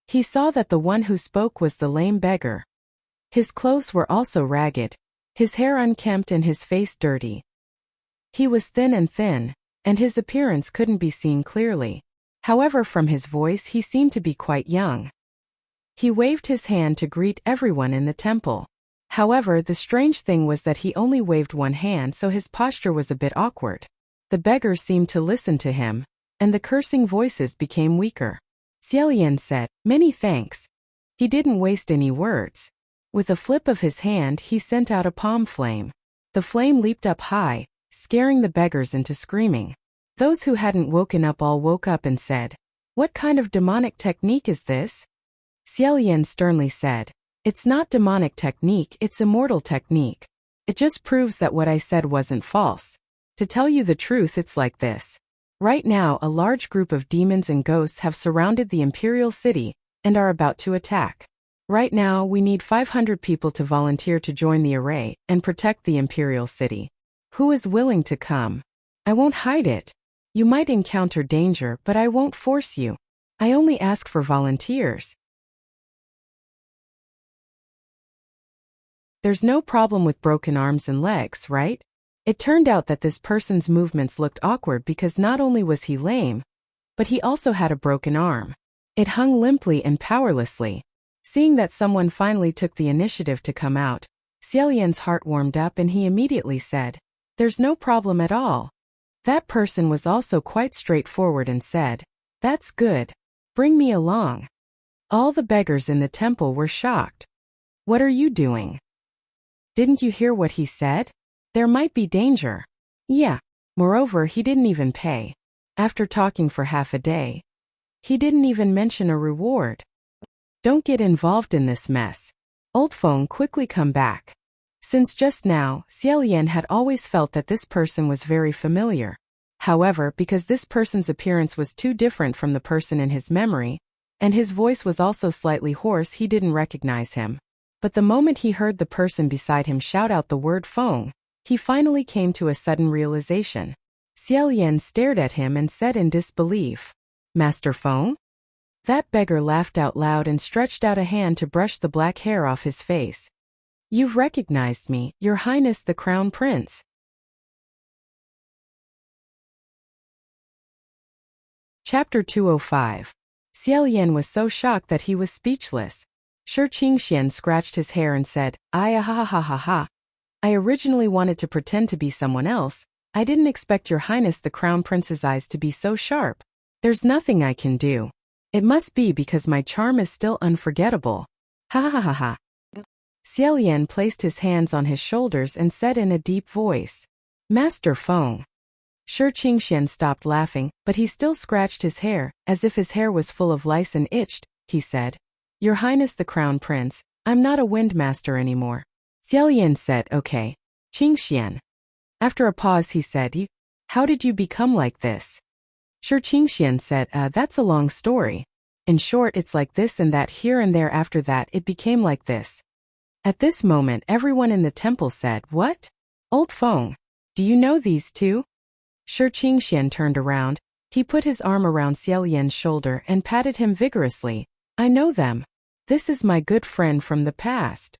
He saw that the one who spoke was the lame beggar. His clothes were also ragged, his hair unkempt and his face dirty. He was thin, and his appearance couldn't be seen clearly. However, from his voice he seemed to be quite young. He waved his hand to greet everyone in the temple. However, the strange thing was that he only waved one hand, so his posture was a bit awkward. The beggars seemed to listen to him, and the cursing voices became weaker. Xiaolian said, many thanks. He didn't waste any words. With a flip of his hand, he sent out a palm flame. The flame leaped up high, scaring the beggars into screaming. Those who hadn't woken up all woke up and said, what kind of demonic technique is this? Xiaolian sternly said, it's not demonic technique, it's immortal technique. It just proves that what I said wasn't false. To tell you the truth, it's like this. Right now, a large group of demons and ghosts have surrounded the imperial city and are about to attack. Right now, we need 500 people to volunteer to join the array and protect the imperial city. Who is willing to come? I won't hide it. You might encounter danger, but I won't force you. I only ask for volunteers. There's no problem with broken arms and legs, right? It turned out that this person's movements looked awkward because not only was he lame, but he also had a broken arm. It hung limply and powerlessly. Seeing that someone finally took the initiative to come out, Xiaolian's heart warmed up and he immediately said, there's no problem at all. That person was also quite straightforward and said, that's good. Bring me along. All the beggars in the temple were shocked. What are you doing? Didn't you hear what he said? There might be danger. Yeah. Moreover, he didn't even pay. After talking for half a day, he didn't even mention a reward. Don't get involved in this mess. Old Feng, quickly come back. Since just now, Xiaolian had always felt that this person was very familiar. However, because this person's appearance was too different from the person in his memory, and his voice was also slightly hoarse, he didn't recognize him. But the moment he heard the person beside him shout out the word Feng, he finally came to a sudden realization. Xiaolian stared at him and said in disbelief, Master Feng? That beggar laughed out loud and stretched out a hand to brush the black hair off his face. You've recognized me, Your Highness the Crown Prince. Chapter 205. Xiaolian was so shocked that he was speechless. Shi Qingxian scratched his hair and said, ha ha ha ha ha. I originally wanted to pretend to be someone else. I didn't expect Your Highness the Crown Prince's eyes to be so sharp. There's nothing I can do. It must be because my charm is still unforgettable. Ha ha ha ha. Xiaolian placed his hands on his shoulders and said in a deep voice, Master Feng. Shi Qingxian stopped laughing, but he still scratched his hair, as if his hair was full of lice and itched. He said, Your Highness the Crown Prince, I'm not a wind master anymore. Xiaolian said, okay. Qingxian. After a pause he said, how did you become like this? Shi Qingxian said, that's a long story. In short, it's like this and that here and there. After that it became like this. At this moment everyone in the temple said, what? Old Feng, do you know these two? Shi Qingxian turned around. He put his arm around Xiaolian's shoulder and patted him vigorously. I know them. This is my good friend from the past.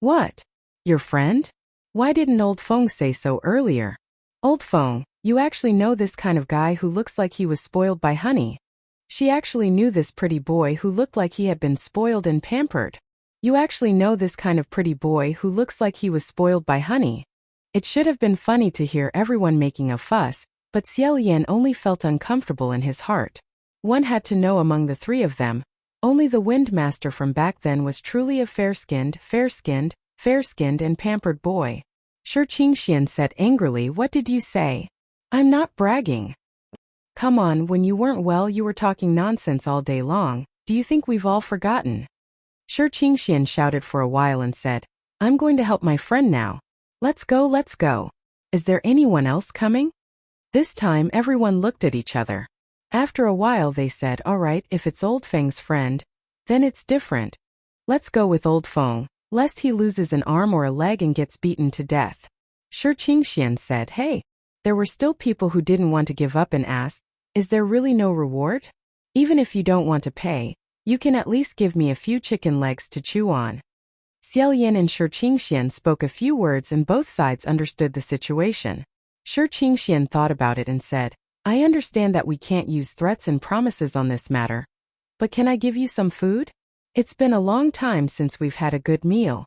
What? Your friend? Why didn't Old Feng say so earlier? Old Feng, you actually know this kind of guy who looks like he was spoiled by honey. She actually knew this pretty boy who looked like he had been spoiled and pampered. You actually know this kind of pretty boy who looks like he was spoiled by honey. It should have been funny to hear everyone making a fuss, but Xiao only felt uncomfortable in his heart. One had to know among the three of them, only the Wind Master from back then was truly a fair-skinned and pampered boy. Shi Qingxian said angrily, "What did you say? I'm not bragging. Come on, when you weren't well you were talking nonsense all day long. Do you think we've all forgotten?" Shi Qingxian shouted for a while and said, "I'm going to help my friend now. Let's go, let's go. Is there anyone else coming?" This time everyone looked at each other. After a while they said, "All right, if it's Old Feng's friend, then it's different. Let's go with Old Feng, lest he loses an arm or a leg and gets beaten to death." Shi Qingxian said, "Hey." There were still people who didn't want to give up and asked, "Is there really no reward? Even if you don't want to pay, you can at least give me a few chicken legs to chew on." Xiao and Shi Qingxian spoke a few words and both sides understood the situation. Shi Qingxian thought about it and said, "I understand that we can't use threats and promises on this matter. But can I give you some food? It's been a long time since we've had a good meal."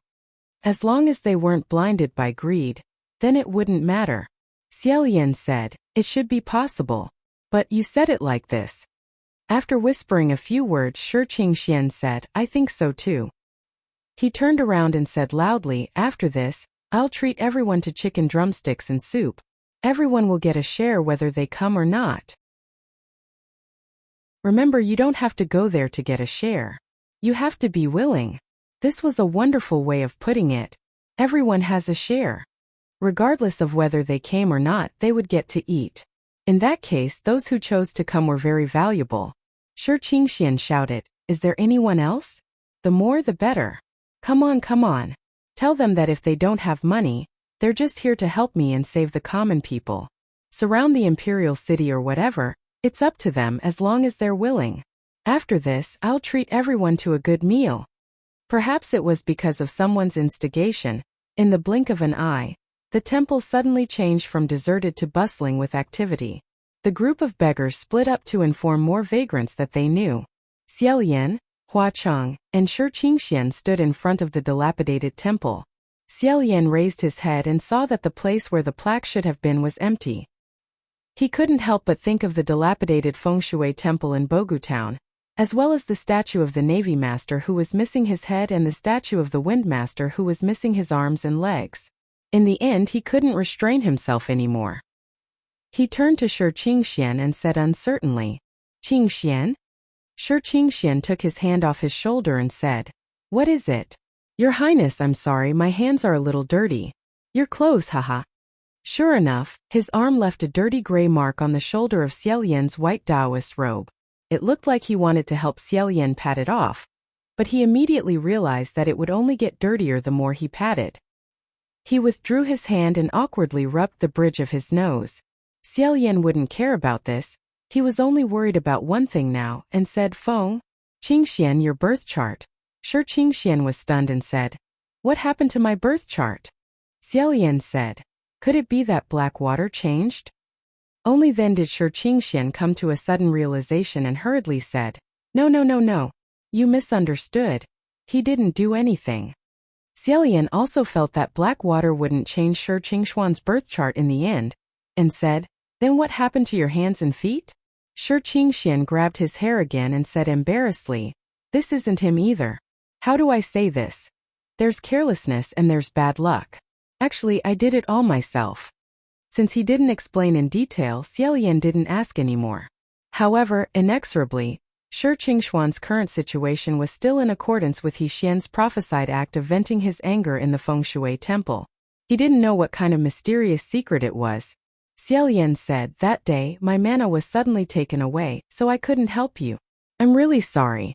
As long as they weren't blinded by greed, then it wouldn't matter. Xiao said, "It should be possible. But you said it like this." After whispering a few words, Shi Qingxian said, "I think so too." He turned around and said loudly, "After this, I'll treat everyone to chicken drumsticks and soup. Everyone will get a share whether they come or not. Remember, you don't have to go there to get a share. You have to be willing." This was a wonderful way of putting it. Everyone has a share. Regardless of whether they came or not, they would get to eat. In that case, those who chose to come were very valuable. Shi Qingxian shouted, "Is there anyone else? The more the better. Come on, come on. Tell them that if they don't have money, they're just here to help me and save the common people. Surround the imperial city or whatever, it's up to them as long as they're willing. After this, I'll treat everyone to a good meal." Perhaps it was because of someone's instigation. In the blink of an eye, the temple suddenly changed from deserted to bustling with activity. The group of beggars split up to inform more vagrants that they knew. Xiao, Hua Cheng, and Shi Qingxian stood in front of the dilapidated temple. Xiao raised his head and saw that the place where the plaque should have been was empty. He couldn't help but think of the dilapidated Feng Shui temple in Bogu Town, as well as the statue of the Navy Master who was missing his head and the statue of the Wind Master who was missing his arms and legs. In the end, he couldn't restrain himself anymore. He turned to Shi Qingxian and said uncertainly, "Qingxian?" Shi Qingxian took his hand off his shoulder and said, "What is it?" "Your Highness, I'm sorry, my hands are a little dirty." "Your clothes, haha." Sure enough, his arm left a dirty gray mark on the shoulder of Xiao white Taoist robe. It looked like he wanted to help Xiao pat it off, but he immediately realized that it would only get dirtier the more he patted. He withdrew his hand and awkwardly rubbed the bridge of his nose. Xiao wouldn't care about this. He was only worried about one thing now, and said, "Feng Qingxian, your birth chart." Shi Qingxian was stunned and said, "What happened to my birth chart?" Xiao said, "Could it be that black water changed?" Only then did Shi Qingxian come to a sudden realization and hurriedly said, No. You misunderstood. He didn't do anything." Xiao also felt that black water wouldn't change Shi Qingxuan's birth chart in the end, and said, "Then what happened to your hands and feet?" Shi Qingxian grabbed his hair again and said embarrassedly, "This isn't him either. How do I say this? There's carelessness and there's bad luck. Actually, I did it all myself." Since he didn't explain in detail, Xiao didn't ask anymore. However, inexorably, Shi Qingxuan's current situation was still in accordance with He Xian's prophesied act of venting his anger in the Feng Shui temple. He didn't know what kind of mysterious secret it was. Xiao said, "That day, my mana was suddenly taken away, so I couldn't help you. I'm really sorry."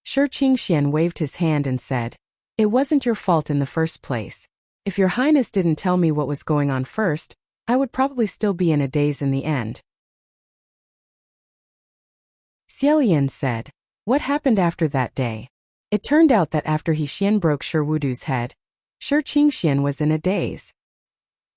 Shi Qingxian waved his hand and said, "It wasn't your fault in the first place. If your Highness didn't tell me what was going on first, I would probably still be in a daze in the end." Xiao said, "What happened after that day?" It turned out that after He Xian broke Shi Wudu's head, Shi Qingxian was in a daze.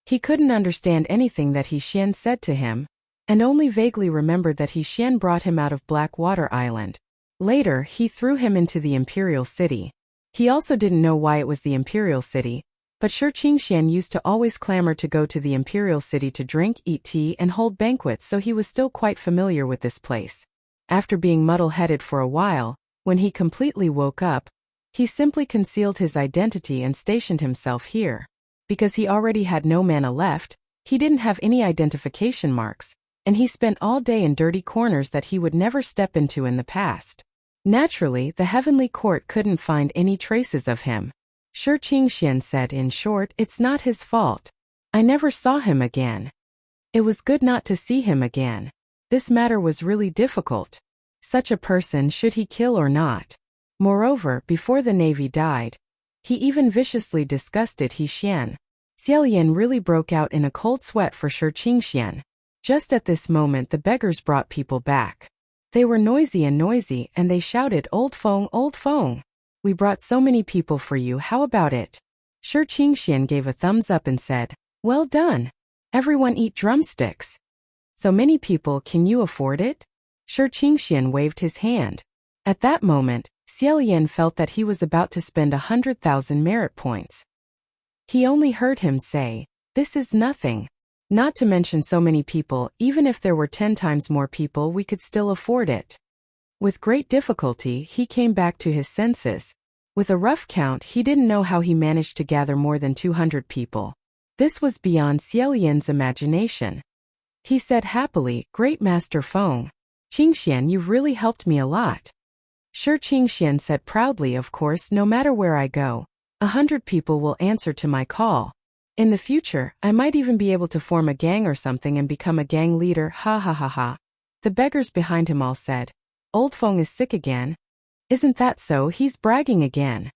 He couldn't understand anything that He Xian said to him, and only vaguely remembered that He Xian brought him out of Blackwater Island. Later, he threw him into the imperial city. He also didn't know why it was the imperial city, but Shi Qingxian used to always clamor to go to the imperial city to drink, eat tea, and hold banquets, so he was still quite familiar with this place. After being muddle-headed for a while, when he completely woke up, he simply concealed his identity and stationed himself here. Because he already had no mana left, he didn't have any identification marks, and he spent all day in dirty corners that he would never step into in the past. Naturally, the heavenly court couldn't find any traces of him. Shi Qingxian said, in short, it's not his fault. I never saw him again. It was good not to see him again. This matter was really difficult. Such a person, should he kill or not? Moreover, before the navy died, he even viciously disgusted He Xian. Xiaolian really broke out in a cold sweat for Shi Qingxian. Just at this moment the beggars brought people back. They were noisy, and they shouted, "Old Feng, Old Feng! We brought so many people for you, how about it?" Shi Qingxian gave a thumbs up and said, "Well done. Everyone eat drumsticks." "So many people, can you afford it?" Shi Qingxian waved his hand. At that moment, Xiaolian felt that he was about to spend 100,000 merit points. He only heard him say, "This is nothing. Not to mention so many people, even if there were 10 times more people we could still afford it." With great difficulty he came back to his senses. With a rough count he didn't know how he managed to gather more than 200 people. This was beyond Xiaolian's imagination. He said happily, "Great Master Feng. Qingxian, you've really helped me a lot." Shi Qingxian said proudly, "Of course, no matter where I go, 100 people will answer to my call. In the future, I might even be able to form a gang or something and become a gang leader, ha ha ha ha." The beggars behind him all said, "Old Feng is sick again. Isn't that so? He's bragging again."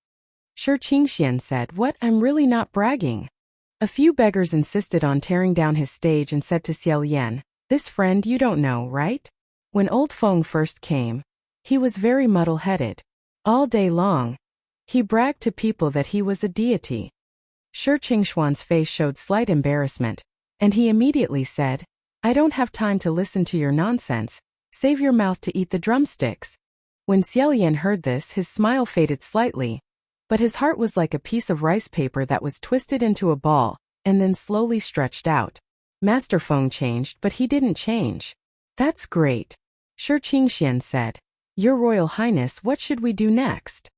Shi Qingxian said, "What? I'm really not bragging." A few beggars insisted on tearing down his stage and said to Xiaolian, "This friend you don't know, right? When Old Feng first came, he was very muddle-headed. All day long, he bragged to people that he was a deity." Shi Qingxuan's face showed slight embarrassment, and he immediately said, "I don't have time to listen to your nonsense. Save your mouth to eat the drumsticks." When Xiaolian heard this, his smile faded slightly, but his heart was like a piece of rice paper that was twisted into a ball and then slowly stretched out. Master Feng changed, but he didn't change. "That's great," Shi Qingxian said. "Your Royal Highness, what should we do next?"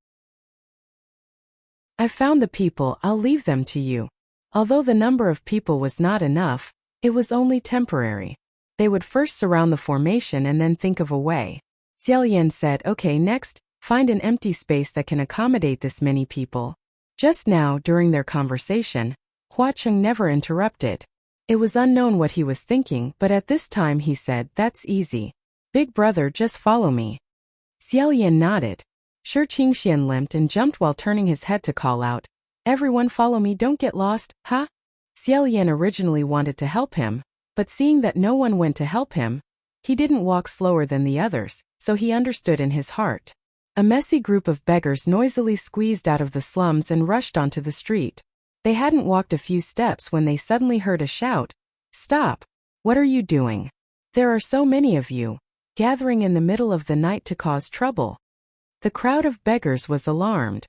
"I found the people, I'll leave them to you." Although the number of people was not enough, it was only temporary. They would first surround the formation and then think of a way. Xiaolian said, "Okay, next, find an empty space that can accommodate this many people." Just now, during their conversation, Huacheng never interrupted. It was unknown what he was thinking, but at this time he said, "That's easy. Big brother, just follow me." Xiaolian nodded. Shi Qingxian limped and jumped while turning his head to call out, "Everyone follow me, don't get lost, huh?" Xiaolian originally wanted to help him, but seeing that no one went to help him, he didn't walk slower than the others, so he understood in his heart. A messy group of beggars noisily squeezed out of the slums and rushed onto the street. They hadn't walked a few steps when they suddenly heard a shout, "Stop! What are you doing? There are so many of you, gathering in the middle of the night to cause trouble." The crowd of beggars was alarmed.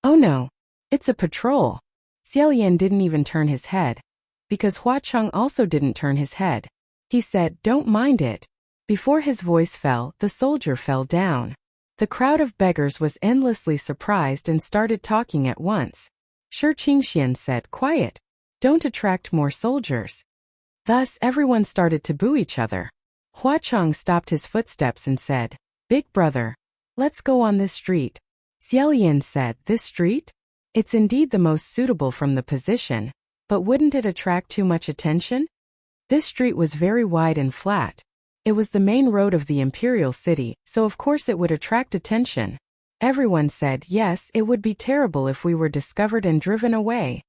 "Oh no! It's a patrol!" Xiaolian didn't even turn his head, because Huacheng also didn't turn his head. He said, "Don't mind it." Before his voice fell, the soldier fell down. The crowd of beggars was endlessly surprised and started talking at once. Shi Qingxian said, "Quiet! Don't attract more soldiers." Thus everyone started to boo each other. Huacheng stopped his footsteps and said, "Big brother, let's go on this street." Xiaolian said, "This street? It's indeed the most suitable from the position, but wouldn't it attract too much attention?" This street was very wide and flat. It was the main road of the imperial city, so of course it would attract attention. Everyone said, "Yes, it would be terrible if we were discovered and driven away."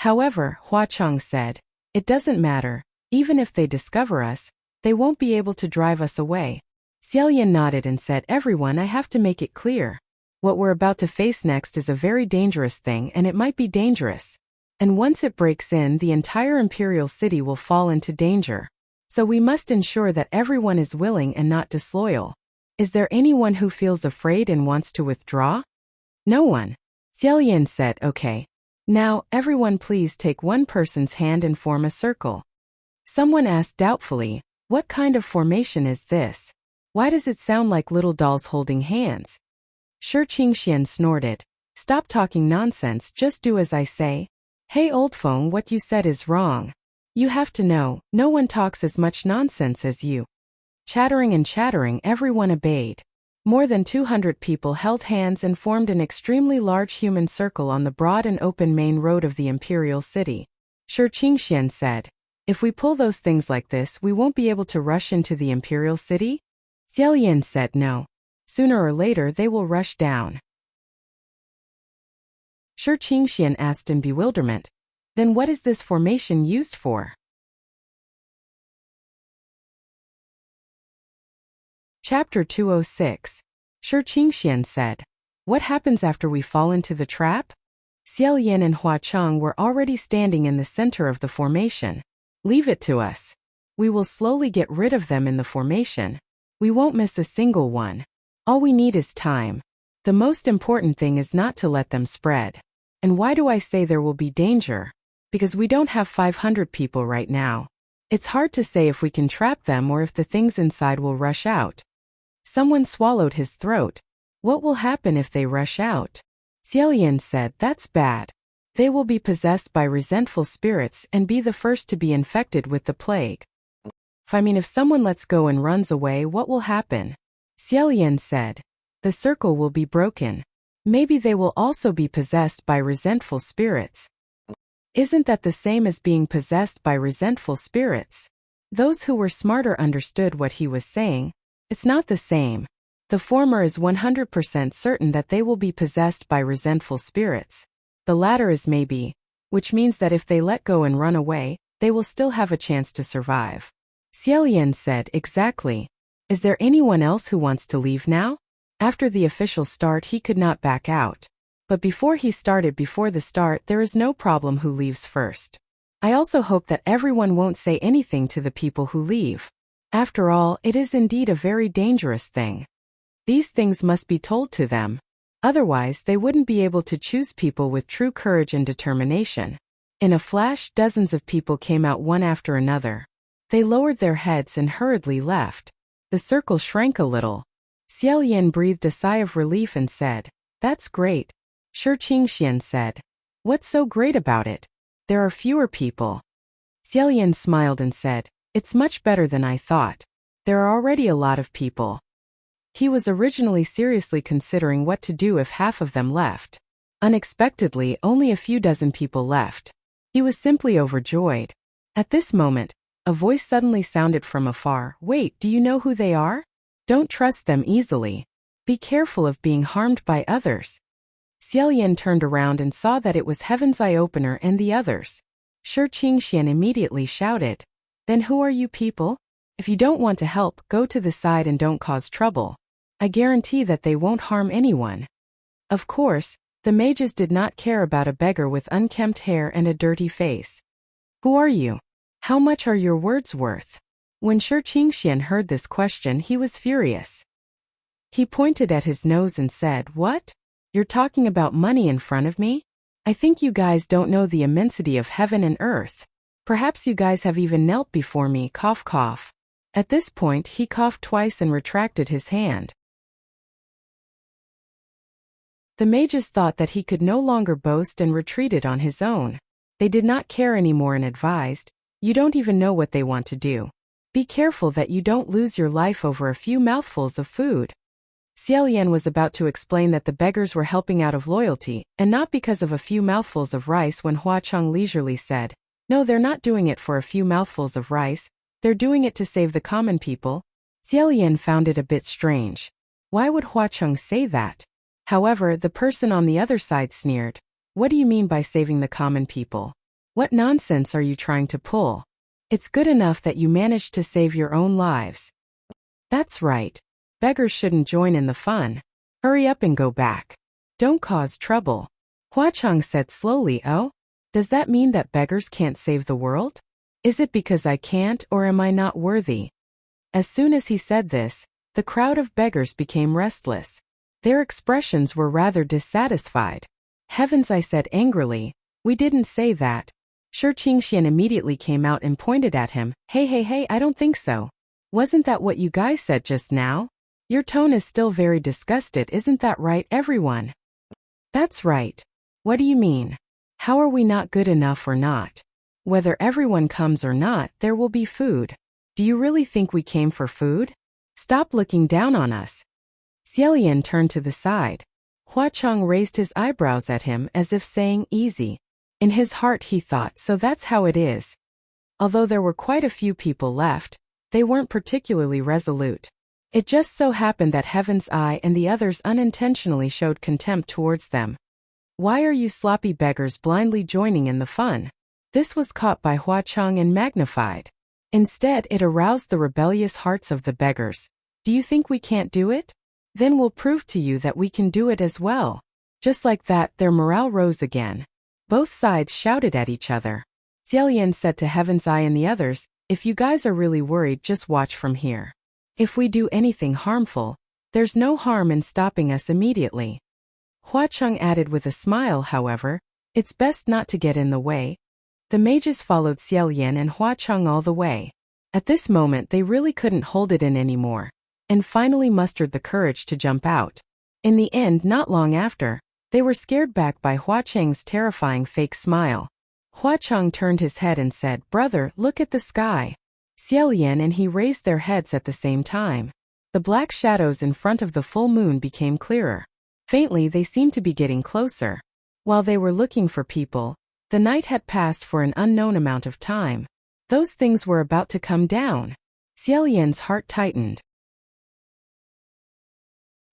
However, Huacheng said, "It doesn't matter. Even if they discover us, they won't be able to drive us away." Xiaolian nodded and said, "Everyone, I have to make it clear. What we're about to face next is a very dangerous thing, and it might be dangerous. And once it breaks in, the entire imperial city will fall into danger. So we must ensure that everyone is willing and not disloyal. Is there anyone who feels afraid and wants to withdraw?" "No one," Xiaoyan said, okay. Now, everyone please take one person's hand and form a circle. Someone asked doubtfully, what kind of formation is this? Why does it sound like little dolls holding hands? Shi Qingxian snorted. Stop talking nonsense, just do as I say. Hey old phone, what you said is wrong. You have to know, no one talks as much nonsense as you. Chattering and chattering, everyone obeyed. More than 200 people held hands and formed an extremely large human circle on the broad and open main road of the imperial city. Shi Qingxian said, if we pull those things like this, we won't be able to rush into the imperial city? Xiaoyan said no. Sooner or later they will rush down. Shi Qingxian asked in bewilderment, then what is this formation used for? Chapter 206. Shi Qingxian said, what happens after we fall into the trap? Xiaoyan and Hua Cheng were already standing in the center of the formation. Leave it to us. We will slowly get rid of them in the formation. We won't miss a single one. All we need is time. The most important thing is not to let them spread. And why do I say there will be danger? Because we don't have 500 people right now. It's hard to say if we can trap them or if the things inside will rush out. Someone swallowed his throat. What will happen if they rush out? Xiaoyan said, that's bad. They will be possessed by resentful spirits and be the first to be infected with the plague. If someone lets go and runs away, what will happen? Xiaoyan said, the circle will be broken. Maybe they will also be possessed by resentful spirits. Isn't that the same as being possessed by resentful spirits? Those who were smarter understood what he was saying. It's not the same. The former is 100% certain that they will be possessed by resentful spirits. The latter is maybe, which means that if they let go and run away, they will still have a chance to survive. Xiaoyan said, exactly. Is there anyone else who wants to leave now? After the official start he could not back out. But before the start there is no problem who leaves first. I also hope that everyone won't say anything to the people who leave. After all, it is indeed a very dangerous thing. These things must be told to them. Otherwise, they wouldn't be able to choose people with true courage and determination. In a flash, dozens of people came out one after another. They lowered their heads and hurriedly left. The circle shrank a little. Xiaoyan breathed a sigh of relief and said, that's great. Shi Qingxian said, what's so great about it? There are fewer people. Xiaoyan smiled and said, it's much better than I thought. There are already a lot of people. He was originally seriously considering what to do if half of them left. Unexpectedly, only a few dozen people left. He was simply overjoyed. At this moment, a voice suddenly sounded from afar. Wait, do you know who they are? Don't trust them easily. Be careful of being harmed by others. Xiaoyan turned around and saw that it was Heaven's Eye-Opener and the others. Shi Qingxian immediately shouted, then who are you people? If you don't want to help, go to the side and don't cause trouble. I guarantee that they won't harm anyone. Of course, the mages did not care about a beggar with unkempt hair and a dirty face. Who are you? How much are your words worth? When Shi Qingxian heard this question, he was furious. He pointed at his nose and said, what? You're talking about money in front of me? I think you guys don't know the immensity of heaven and earth. Perhaps you guys have even knelt before me, cough cough. At this point, he coughed twice and retracted his hand. The mages thought that he could no longer boast and retreated on his own. They did not care anymore and advised, you don't even know what they want to do. Be careful that you don't lose your life over a few mouthfuls of food. Xiaoyan was about to explain that the beggars were helping out of loyalty, and not because of a few mouthfuls of rice when Hua Cheng leisurely said, no, they're not doing it for a few mouthfuls of rice, they're doing it to save the common people. Xiaoyan found it a bit strange. Why would Hua Cheng say that? However, the person on the other side sneered. What do you mean by saving the common people? What nonsense are you trying to pull? It's good enough that you managed to save your own lives. That's right. Beggars shouldn't join in the fun. Hurry up and go back. Don't cause trouble. Hua Cheng said slowly, oh? Does that mean that beggars can't save the world? Is it because I can't or am I not worthy? As soon as he said this, the crowd of beggars became restless. Their expressions were rather dissatisfied. Heavens, I said angrily. We didn't say that. Shi Qingxian immediately came out and pointed at him. Hey, I don't think so. Wasn't that what you guys said just now? Your tone is still very disgusted, isn't that right, everyone? That's right. What do you mean? How are we not good enough or not? Whether everyone comes or not, there will be food. Do you really think we came for food? Stop looking down on us. Xiaolian turned to the side. Hua Cheng raised his eyebrows at him as if saying easy. In his heart he thought, so that's how it is. Although there were quite a few people left, they weren't particularly resolute. It just so happened that Heaven's Eye and the others unintentionally showed contempt towards them. Why are you sloppy beggars blindly joining in the fun? This was caught by Hua Cheng and magnified. Instead, it aroused the rebellious hearts of the beggars. Do you think we can't do it? Then we'll prove to you that we can do it as well. Just like that, their morale rose again. Both sides shouted at each other. Xiaolian said to Heaven's Eye and the others, if you guys are really worried, just watch from here. If we do anything harmful, there's no harm in stopping us immediately. Hua Cheng added with a smile, however, it's best not to get in the way. The mages followed Xiaolian and Hua Cheng all the way. At this moment they really couldn't hold it in anymore, and finally mustered the courage to jump out. In the end, not long after, they were scared back by Hua Cheng's terrifying fake smile. Hua Cheng turned his head and said, brother, look at the sky. Xiaolian and he raised their heads at the same time. The black shadows in front of the full moon became clearer. Faintly they seemed to be getting closer. While they were looking for people, the night had passed for an unknown amount of time. Those things were about to come down. Xiaolian's heart tightened.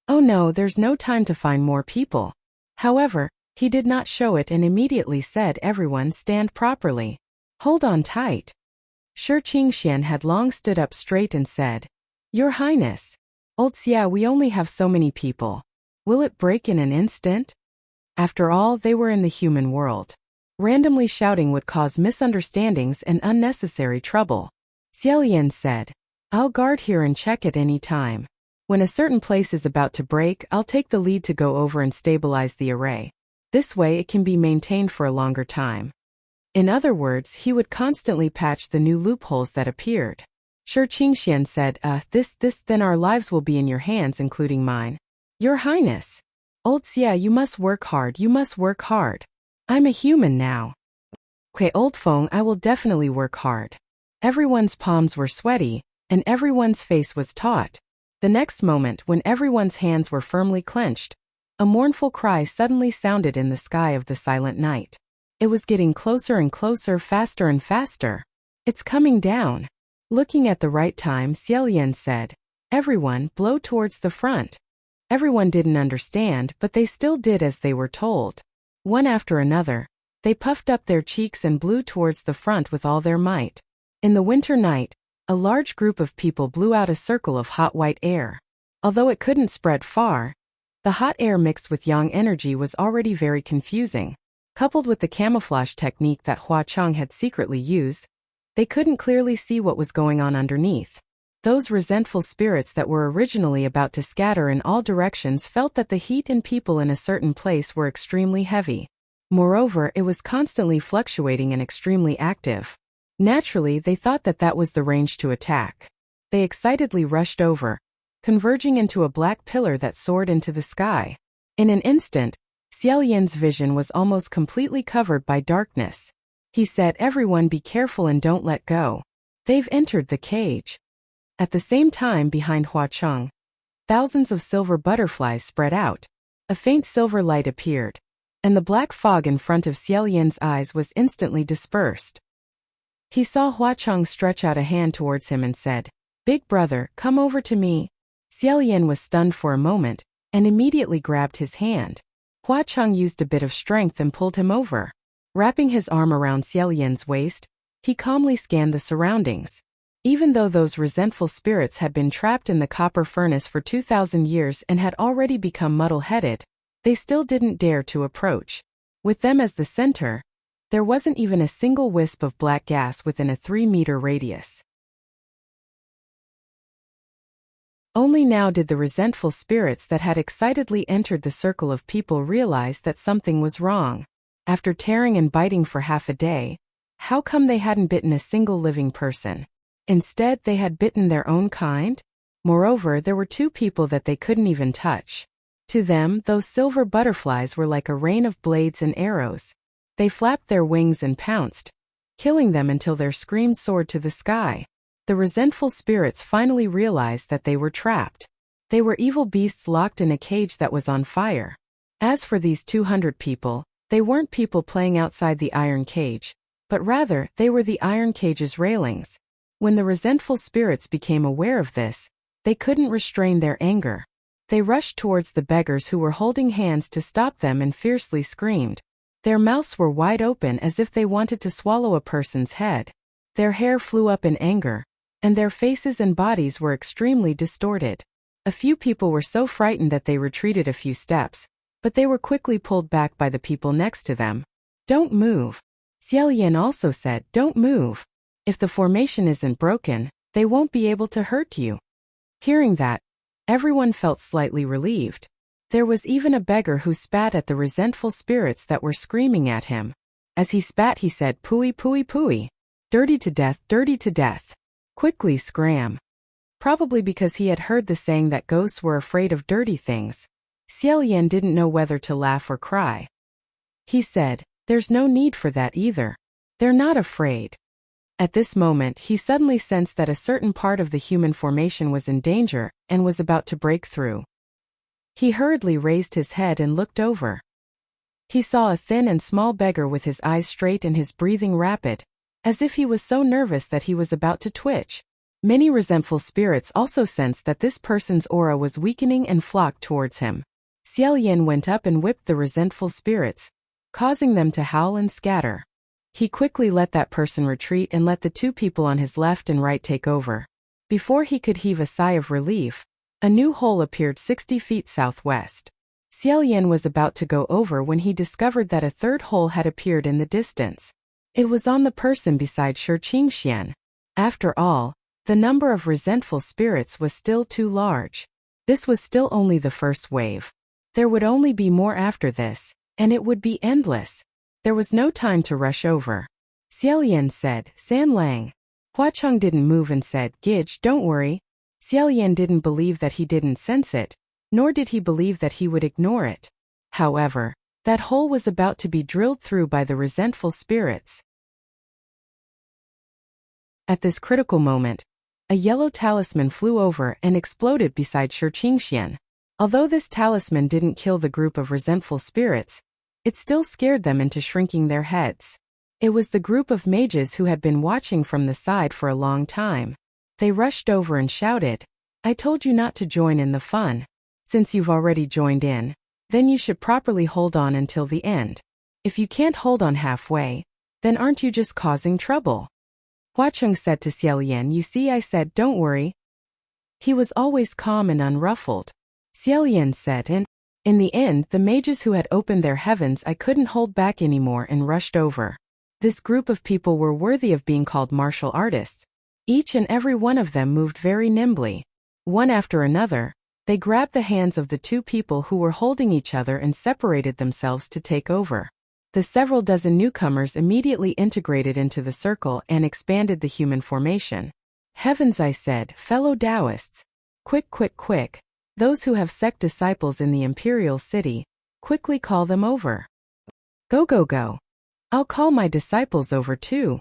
Oh no, there's no time to find more people. However, he did not show it and immediately said, everyone stand properly. Hold on tight. Shi Qingxian had long stood up straight and said, Your Highness, Old Xia, we only have so many people. Will it break in an instant? After all, they were in the human world. Randomly shouting would cause misunderstandings and unnecessary trouble. Xiaolian said, I'll guard here and check at any time. When a certain place is about to break, I'll take the lead to go over and stabilize the array. This way it can be maintained for a longer time. In other words, he would constantly patch the new loopholes that appeared. Shi Qingxian said, then our lives will be in your hands, including mine. Your Highness. Old Xia, you must work hard, you must work hard. I'm a human now. Okay, Old Feng, I will definitely work hard. Everyone's palms were sweaty, and everyone's face was taut. The next moment, when everyone's hands were firmly clenched, a mournful cry suddenly sounded in the sky of the silent night. It was getting closer and closer, faster and faster. It's coming down. Looking at the right time, Xiaolian said, Everyone, blow towards the front. Everyone didn't understand, but they still did as they were told. One after another, they puffed up their cheeks and blew towards the front with all their might. In the winter night, a large group of people blew out a circle of hot white air. Although it couldn't spread far, the hot air mixed with yang energy was already very confusing. Coupled with the camouflage technique that Hua Cheng had secretly used, they couldn't clearly see what was going on underneath. Those resentful spirits that were originally about to scatter in all directions felt that the heat and people in a certain place were extremely heavy. Moreover, it was constantly fluctuating and extremely active. Naturally, they thought that that was the range to attack. They excitedly rushed over, converging into a black pillar that soared into the sky. In an instant, Xiaolian's vision was almost completely covered by darkness. He said, Everyone be careful and don't let go. They've entered the cage. At the same time, behind Hua Cheng, thousands of silver butterflies spread out. A faint silver light appeared, and the black fog in front of Xiaolian's eyes was instantly dispersed. He saw Hua Cheng stretch out a hand towards him and said, Big brother, come over to me. Xiaolian was stunned for a moment, and immediately grabbed his hand. Hua Cheng used a bit of strength and pulled him over. Wrapping his arm around Xiaolian's waist, he calmly scanned the surroundings. Even though those resentful spirits had been trapped in the copper furnace for 2,000 years and had already become muddle-headed, they still didn't dare to approach. With them as the center, there wasn't even a single wisp of black gas within a 3-meter radius. Only now did the resentful spirits that had excitedly entered the circle of people realize that something was wrong. After tearing and biting for half a day, how come they hadn't bitten a single living person? Instead, they had bitten their own kind? Moreover, there were two people that they couldn't even touch. To them, those silver butterflies were like a rain of blades and arrows. They flapped their wings and pounced, killing them until their screams soared to the sky. The resentful spirits finally realized that they were trapped. They were evil beasts locked in a cage that was on fire. As for these 200 people, they weren't people playing outside the iron cage, but rather, they were the iron cage's railings. When the resentful spirits became aware of this, they couldn't restrain their anger. They rushed towards the beggars who were holding hands to stop them and fiercely screamed. Their mouths were wide open as if they wanted to swallow a person's head. Their hair flew up in anger, and their faces and bodies were extremely distorted. A few people were so frightened that they retreated a few steps, but they were quickly pulled back by the people next to them. "Don't move." Xiaoyan also said, "Don't move. If the formation isn't broken, they won't be able to hurt you." Hearing that, everyone felt slightly relieved. There was even a beggar who spat at the resentful spirits that were screaming at him. As he spat, he said, "Pooey, pooey, pooey. Dirty to death, dirty to death. Quickly scram." Probably because he had heard the saying that ghosts were afraid of dirty things, Xiaoyan didn't know whether to laugh or cry. He said, "There's no need for that either. They're not afraid." At this moment, he suddenly sensed that a certain part of the human formation was in danger and was about to break through. He hurriedly raised his head and looked over. He saw a thin and small beggar with his eyes straight and his breathing rapid, as if he was so nervous that he was about to twitch. Many resentful spirits also sensed that this person's aura was weakening and flocked towards him. Xiaoyan went up and whipped the resentful spirits, causing them to howl and scatter. He quickly let that person retreat and let the two people on his left and right take over. Before he could heave a sigh of relief, a new hole appeared 60 feet southwest. Xiaoyan was about to go over when he discovered that a third hole had appeared in the distance. It was on the person beside Shi Qingxian. After all, the number of resentful spirits was still too large. This was still only the first wave. There would only be more after this, and it would be endless. There was no time to rush over. Xiaoyan said, "San Lang." Huacheng didn't move and said, "Gidge, don't worry." Xiaoyan didn't believe that he didn't sense it, nor did he believe that he would ignore it. However, that hole was about to be drilled through by the resentful spirits. At this critical moment, a yellow talisman flew over and exploded beside Shi Qingxian. Although this talisman didn't kill the group of resentful spirits, it still scared them into shrinking their heads. It was the group of mages who had been watching from the side for a long time. They rushed over and shouted, "I told you not to join in the fun. Since you've already joined in, then you should properly hold on until the end. If you can't hold on halfway, then aren't you just causing trouble?" Huacheng said to Xiaoyan, "You see, I said don't worry." He was always calm and unruffled. Xiaoyan said, and in the end, the mages who had opened their heavens I couldn't hold back anymore and rushed over. This group of people were worthy of being called martial artists. Each and every one of them moved very nimbly. One after another, they grabbed the hands of the two people who were holding each other and separated themselves to take over. The several dozen newcomers immediately integrated into the circle and expanded the human formation. "Heavens," I said, "fellow Taoists. Quick, quick, quick. Those who have sect disciples in the imperial city, quickly call them over. Go, go, go. I'll call my disciples over too."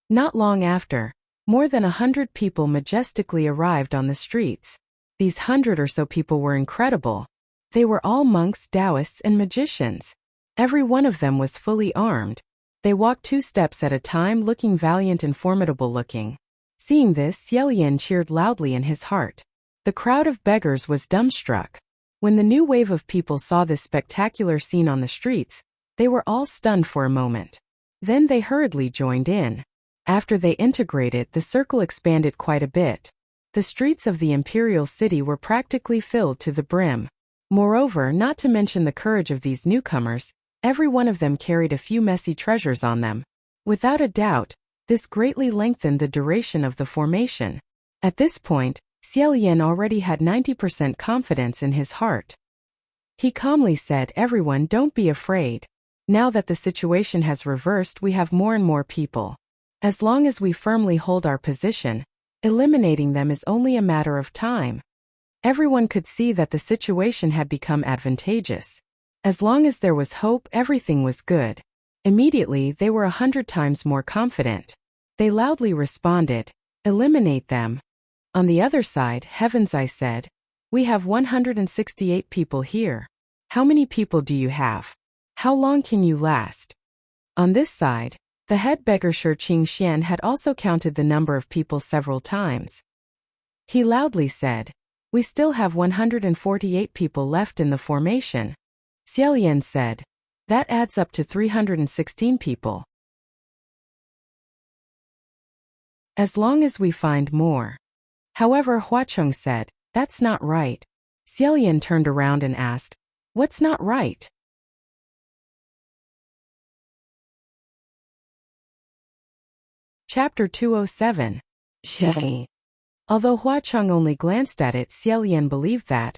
Not long after, more than 100 people majestically arrived on the streets. These 100 or so people were incredible. They were all monks, Taoists, and magicians. Every one of them was fully armed. They walked 2 steps at a time, looking valiant and formidable looking. Seeing this, Xiaoyan cheered loudly in his heart. The crowd of beggars was dumbstruck. When the new wave of people saw this spectacular scene on the streets, they were all stunned for a moment. Then they hurriedly joined in. After they integrated, the circle expanded quite a bit. The streets of the imperial city were practically filled to the brim. Moreover, not to mention the courage of these newcomers, every one of them carried a few messy treasures on them. Without a doubt, this greatly lengthened the duration of the formation. At this point, Xiaolian already had 90% confidence in his heart. He calmly said, "Everyone, don't be afraid. Now that the situation has reversed, we have more and more people. As long as we firmly hold our position, eliminating them is only a matter of time." Everyone could see that the situation had become advantageous. As long as there was hope, everything was good. Immediately, they were 100 times more confident. They loudly responded, "Eliminate them." On the other side, Heavens, I said, "We have 168 people here. How many people do you have? How long can you last?" On this side, the head beggar Shi Qingxian had also counted the number of people several times. He loudly said, "We still have 148 people left in the formation." Xiaolian said, "That adds up to 316 people. As long as we find more." However, Huacheng said, "That's not right." Xiaolian turned around and asked, "What's not right?" Chapter 207. Shay. Although Huacheng only glanced at it, Xiaolian believed that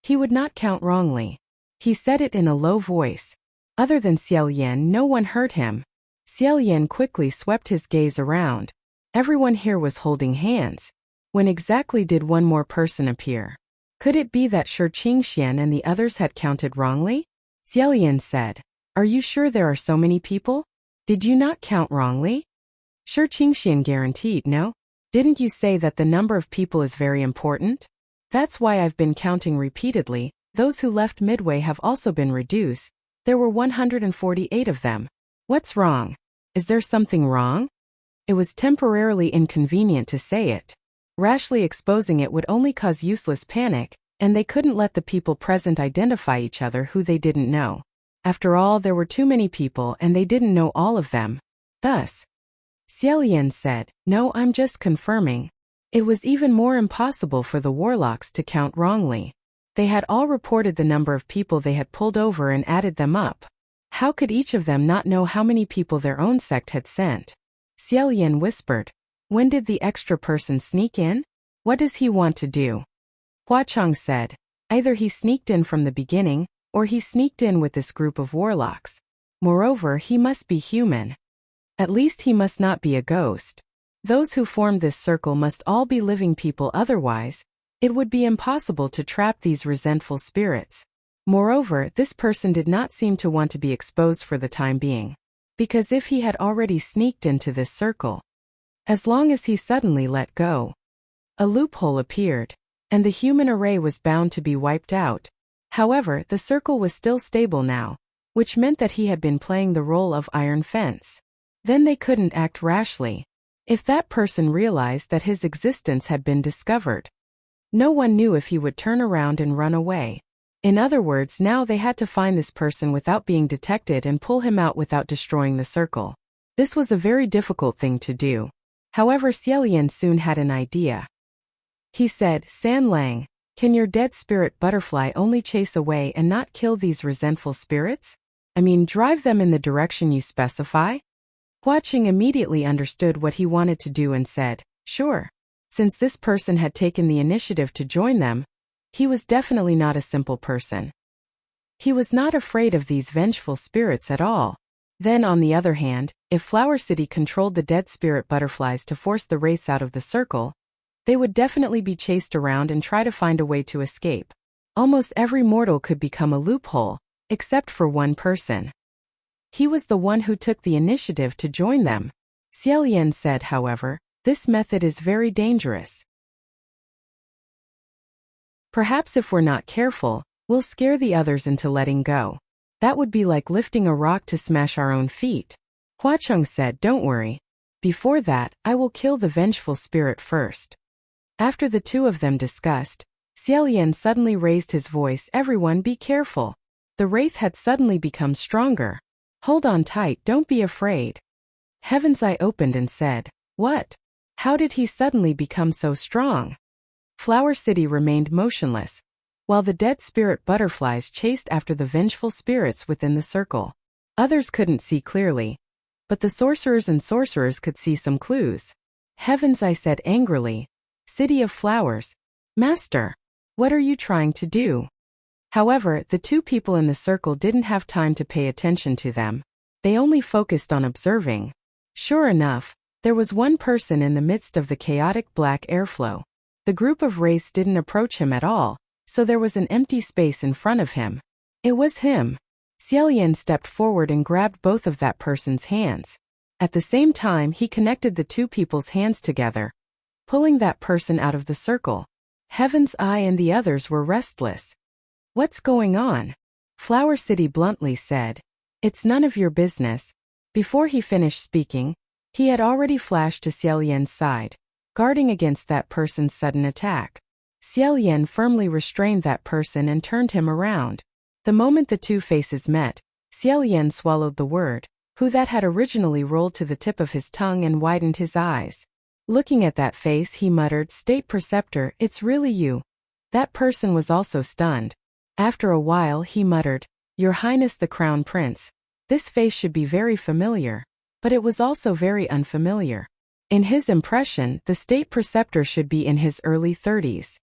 he would not count wrongly. He said it in a low voice. Other than Xiaolian, no one heard him. Xiaolian quickly swept his gaze around. Everyone here was holding hands. When exactly did one more person appear? Could it be that Shi Qingxian and the others had counted wrongly? Xiaolian said, "Are you sure there are so many people? Did you not count wrongly?" Shi Qingxian guaranteed, "No. Didn't you say that the number of people is very important? That's why I've been counting repeatedly. Those who left midway have also been reduced. There were 148 of them. What's wrong? Is there something wrong?" It was temporarily inconvenient to say it. Rashly exposing it would only cause useless panic, and they couldn't let the people present identify each other who they didn't know. After all, there were too many people and they didn't know all of them. Thus, Xiaolian said, "No, I'm just confirming." It was even more impossible for the warlocks to count wrongly. They had all reported the number of people they had pulled over and added them up. How could each of them not know how many people their own sect had sent? Xiaolian whispered, "When did the extra person sneak in? What does he want to do?" Huacheng said, "Either he sneaked in from the beginning, or he sneaked in with this group of warlocks. Moreover, he must be human. At least he must not be a ghost. Those who formed this circle must all be living people, otherwise, it would be impossible to trap these resentful spirits. Moreover, this person did not seem to want to be exposed for the time being. Because if he had already sneaked into this circle, as long as he suddenly let go, a loophole appeared, and the human array was bound to be wiped out. However, the circle was still stable now, which meant that he had been playing the role of iron fence. Then they couldn't act rashly. If that person realized that his existence had been discovered, no one knew if he would turn around and run away. In other words, now they had to find this person without being detected and pull him out without destroying the circle. This was a very difficult thing to do. However, Xiaolian soon had an idea. He said, "San Lang, can your dead spirit butterfly only chase away and not kill these resentful spirits? I mean, drive them in the direction you specify?" Huacheng immediately understood what he wanted to do and said, "Sure." Since this person had taken the initiative to join them, he was definitely not a simple person. He was not afraid of these vengeful spirits at all. Then, on the other hand, if Flower City controlled the dead spirit butterflies to force the wraiths out of the circle, they would definitely be chased around and try to find a way to escape. Almost every mortal could become a loophole, except for one person. He was the one who took the initiative to join them. Xiaolian said, however, "This method is very dangerous. Perhaps if we're not careful, we'll scare the others into letting go. That would be like lifting a rock to smash our own feet." Huacheng said, "Don't worry. Before that, I will kill the vengeful spirit first." After the two of them discussed, Xiaolian suddenly raised his voice, "Everyone be careful. The wraith had suddenly become stronger. Hold on tight, don't be afraid." Heaven's Eye opened and said, "What? How did he suddenly become so strong?" Flower City remained motionless, while the dead spirit butterflies chased after the vengeful spirits within the circle. Others couldn't see clearly, but the sorcerers and sorcerers could see some clues. Heaven's Eye said angrily, "City of Flowers, Master, what are you trying to do? However, the two people in the circle didn't have time to pay attention to them. They only focused on observing. Sure enough, there was one person in the midst of the chaotic black airflow. The group of wraiths didn't approach him at all, so there was an empty space in front of him. It was him. Xiaolian stepped forward and grabbed both of that person's hands. At the same time, he connected the two people's hands together, pulling that person out of the circle. Heaven's Eye and the others were restless. What's going on? Flower City bluntly said. It's none of your business. Before he finished speaking, he had already flashed to Xiaolian's side, guarding against that person's sudden attack. Xiaolian firmly restrained that person and turned him around. The moment the two faces met, Xiaolian swallowed the word, who that had originally rolled to the tip of his tongue and widened his eyes. Looking at that face, he muttered, State Preceptor, it's really you. That person was also stunned. After a while, he muttered, Your Highness the Crown Prince. This face should be very familiar. But it was also very unfamiliar. In his impression, the State Preceptor should be in his early 30s.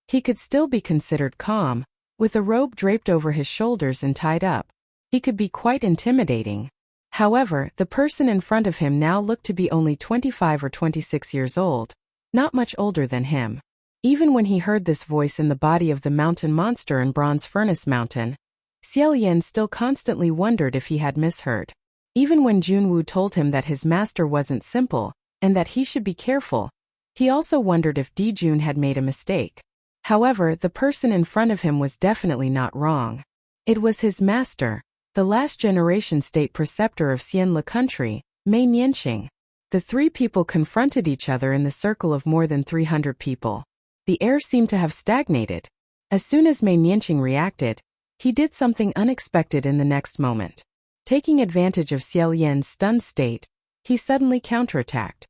He could still be considered calm, with a robe draped over his shoulders and tied up. He could be quite intimidating. However, the person in front of him now looked to be only 25 or 26 years old, not much older than him. Even when he heard this voice in the body of the mountain monster in Bronze Furnace Mountain, Xiaolian still constantly wondered if he had misheard. Even when Junwu told him that his master wasn't simple, and that he should be careful, he also wondered if Dijun had made a mistake. However, the person in front of him was definitely not wrong. It was his master, the last-generation state preceptor of Xianle country, Mei Nianqing. The three people confronted each other in the circle of more than 300 people. The air seemed to have stagnated. As soon as Mei Nianqing reacted, he did something unexpected in the next moment. Taking advantage of Xiaolian's stunned state, he suddenly counterattacked.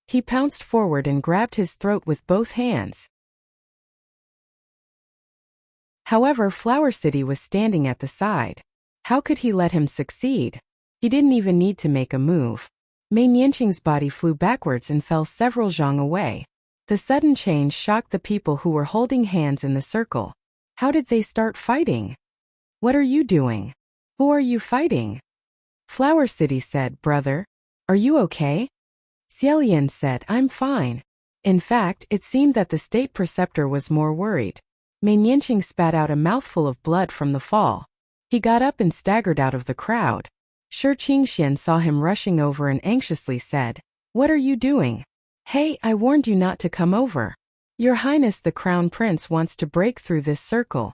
He pounced forward and grabbed his throat with both hands. However, Flower City was standing at the side. How could he let him succeed? He didn't even need to make a move. Mei Nianqing's body flew backwards and fell several zhang away. The sudden change shocked the people who were holding hands in the circle. How did they start fighting? What are you doing? Who are you fighting? Flower City said, Brother, are you okay? Xiaolian said, I'm fine. In fact, it seemed that the state preceptor was more worried. Mei Nianqing spat out a mouthful of blood from the fall. He got up and staggered out of the crowd. Shi Qingxian saw him rushing over and anxiously said, What are you doing? Hey, I warned you not to come over. Your Highness the Crown Prince wants to break through this circle.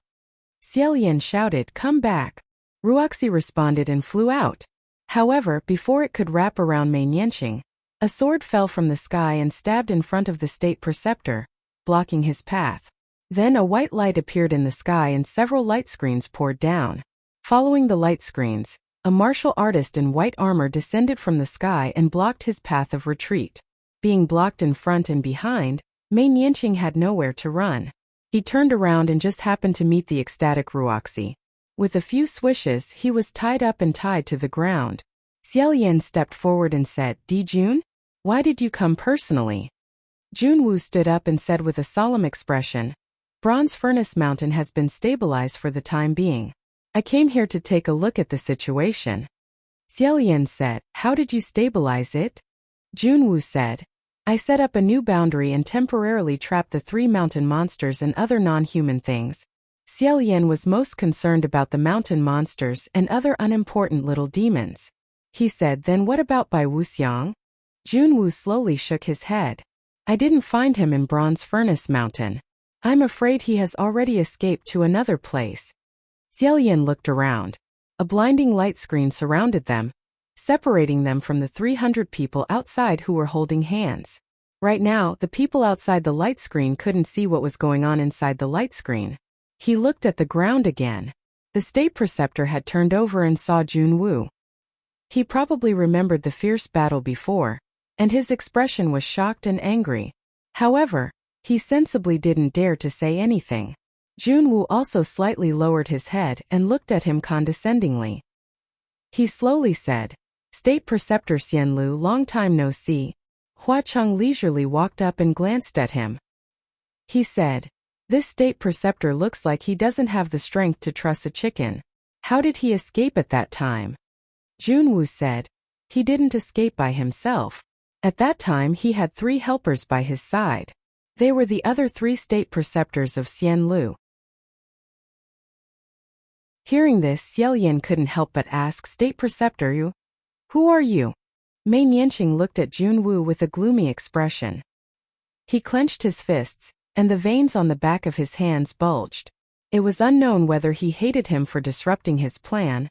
Xiaolian shouted, Come back. Wuxia responded and flew out. However, before it could wrap around Mei Nianqing, a sword fell from the sky and stabbed in front of the state preceptor, blocking his path. Then a white light appeared in the sky and several light screens poured down. Following the light screens, a martial artist in white armor descended from the sky and blocked his path of retreat. Being blocked in front and behind, Mei Nianqing had nowhere to run. He turned around and just happened to meet the ecstatic Wuxia. With a few swishes, he was tied up and tied to the ground. Xiaolian stepped forward and said, Dijun? Why did you come personally? Junwu stood up and said with a solemn expression, Bronze Furnace Mountain has been stabilized for the time being. I came here to take a look at the situation. Xiaolian said, How did you stabilize it? Junwu said, I set up a new boundary and temporarily trapped the 3 mountain monsters and other non-human things. Xiaolian was most concerned about the mountain monsters and other unimportant little demons. He said, Then what about Bai Wuxiang? Junwu slowly shook his head. I didn't find him in Bronze Furnace Mountain. I'm afraid he has already escaped to another place. Xiaolian looked around. A blinding light screen surrounded them, separating them from the 300 people outside who were holding hands. Right now, the people outside the light screen couldn't see what was going on inside the light screen. He looked at the ground again. The state preceptor had turned over and saw Junwu. He probably remembered the fierce battle before, and his expression was shocked and angry. However, he sensibly didn't dare to say anything. Junwu also slightly lowered his head and looked at him condescendingly. He slowly said, State Preceptor Xianlu, long time no see. Hua Cheng leisurely walked up and glanced at him. He said, "This state preceptor looks like he doesn't have the strength to truss a chicken. How did he escape at that time?" Junwoo said, "He didn't escape by himself. At that time he had 3 helpers by his side. They were the other 3 state preceptors of Xianlu." Hearing this, Xiaoyan couldn't help but ask, "State preceptor, you? Who are you?" Mei Nianqing looked at Junwoo with a gloomy expression. He clenched his fists, and the veins on the back of his hands bulged. It was unknown whether he hated him for disrupting his plan,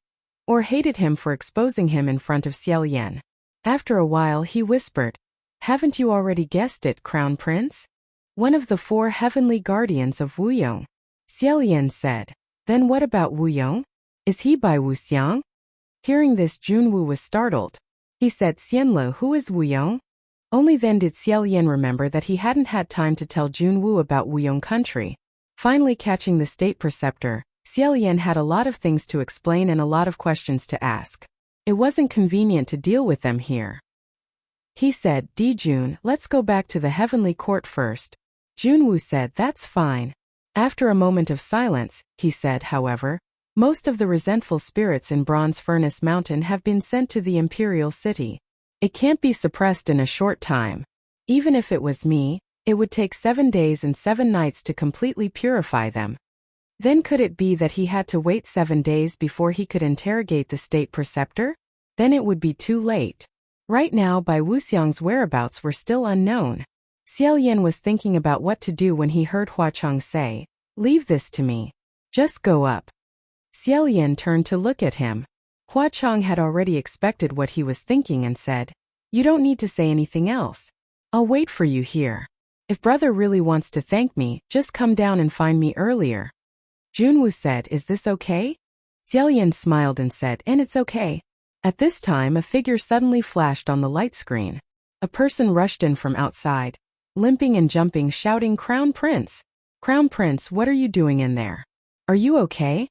or hated him for exposing him in front of Xiaoyan. After a while he whispered, "Haven't you already guessed it, Crown Prince? One of the 4 heavenly guardians of Wuyong." Xiaoyan said, "Then what about Wuyong? Is he by Wuxiang?" Hearing this, Junwoo was startled. He said, "Xianlu, who is Wuyong?" Only then did Xiaoyan remember that he hadn't had time to tell Junwoo about Wuyong country. Finally catching the state preceptor, Xiaoyan had a lot of things to explain and a lot of questions to ask. It wasn't convenient to deal with them here. He said, "Dijun, let's go back to the heavenly court first." Junwoo said, "That's fine." After a moment of silence, he said, "However, most of the resentful spirits in Bronze Furnace Mountain have been sent to the Imperial City. It can't be suppressed in a short time. Even if it was me, it would take 7 days and 7 nights to completely purify them." Then could it be that he had to wait 7 days before he could interrogate the state preceptor? Then it would be too late. Right now, Bai Wuxiang's whereabouts were still unknown. Xiaoyan was thinking about what to do when he heard Huacheng say, "Leave this to me. Just go up." Xiaoyan turned to look at him. Huacheng had already expected what he was thinking and said, "You don't need to say anything else. I'll wait for you here. If brother really wants to thank me, just come down and find me earlier." Junwoo said, "Is this okay?" Xiaoyan smiled and said, "And it's okay." At this time a figure suddenly flashed on the light screen. A person rushed in from outside, limping and jumping, shouting, "Crown Prince! Crown Prince, what are you doing in there? Are you okay?"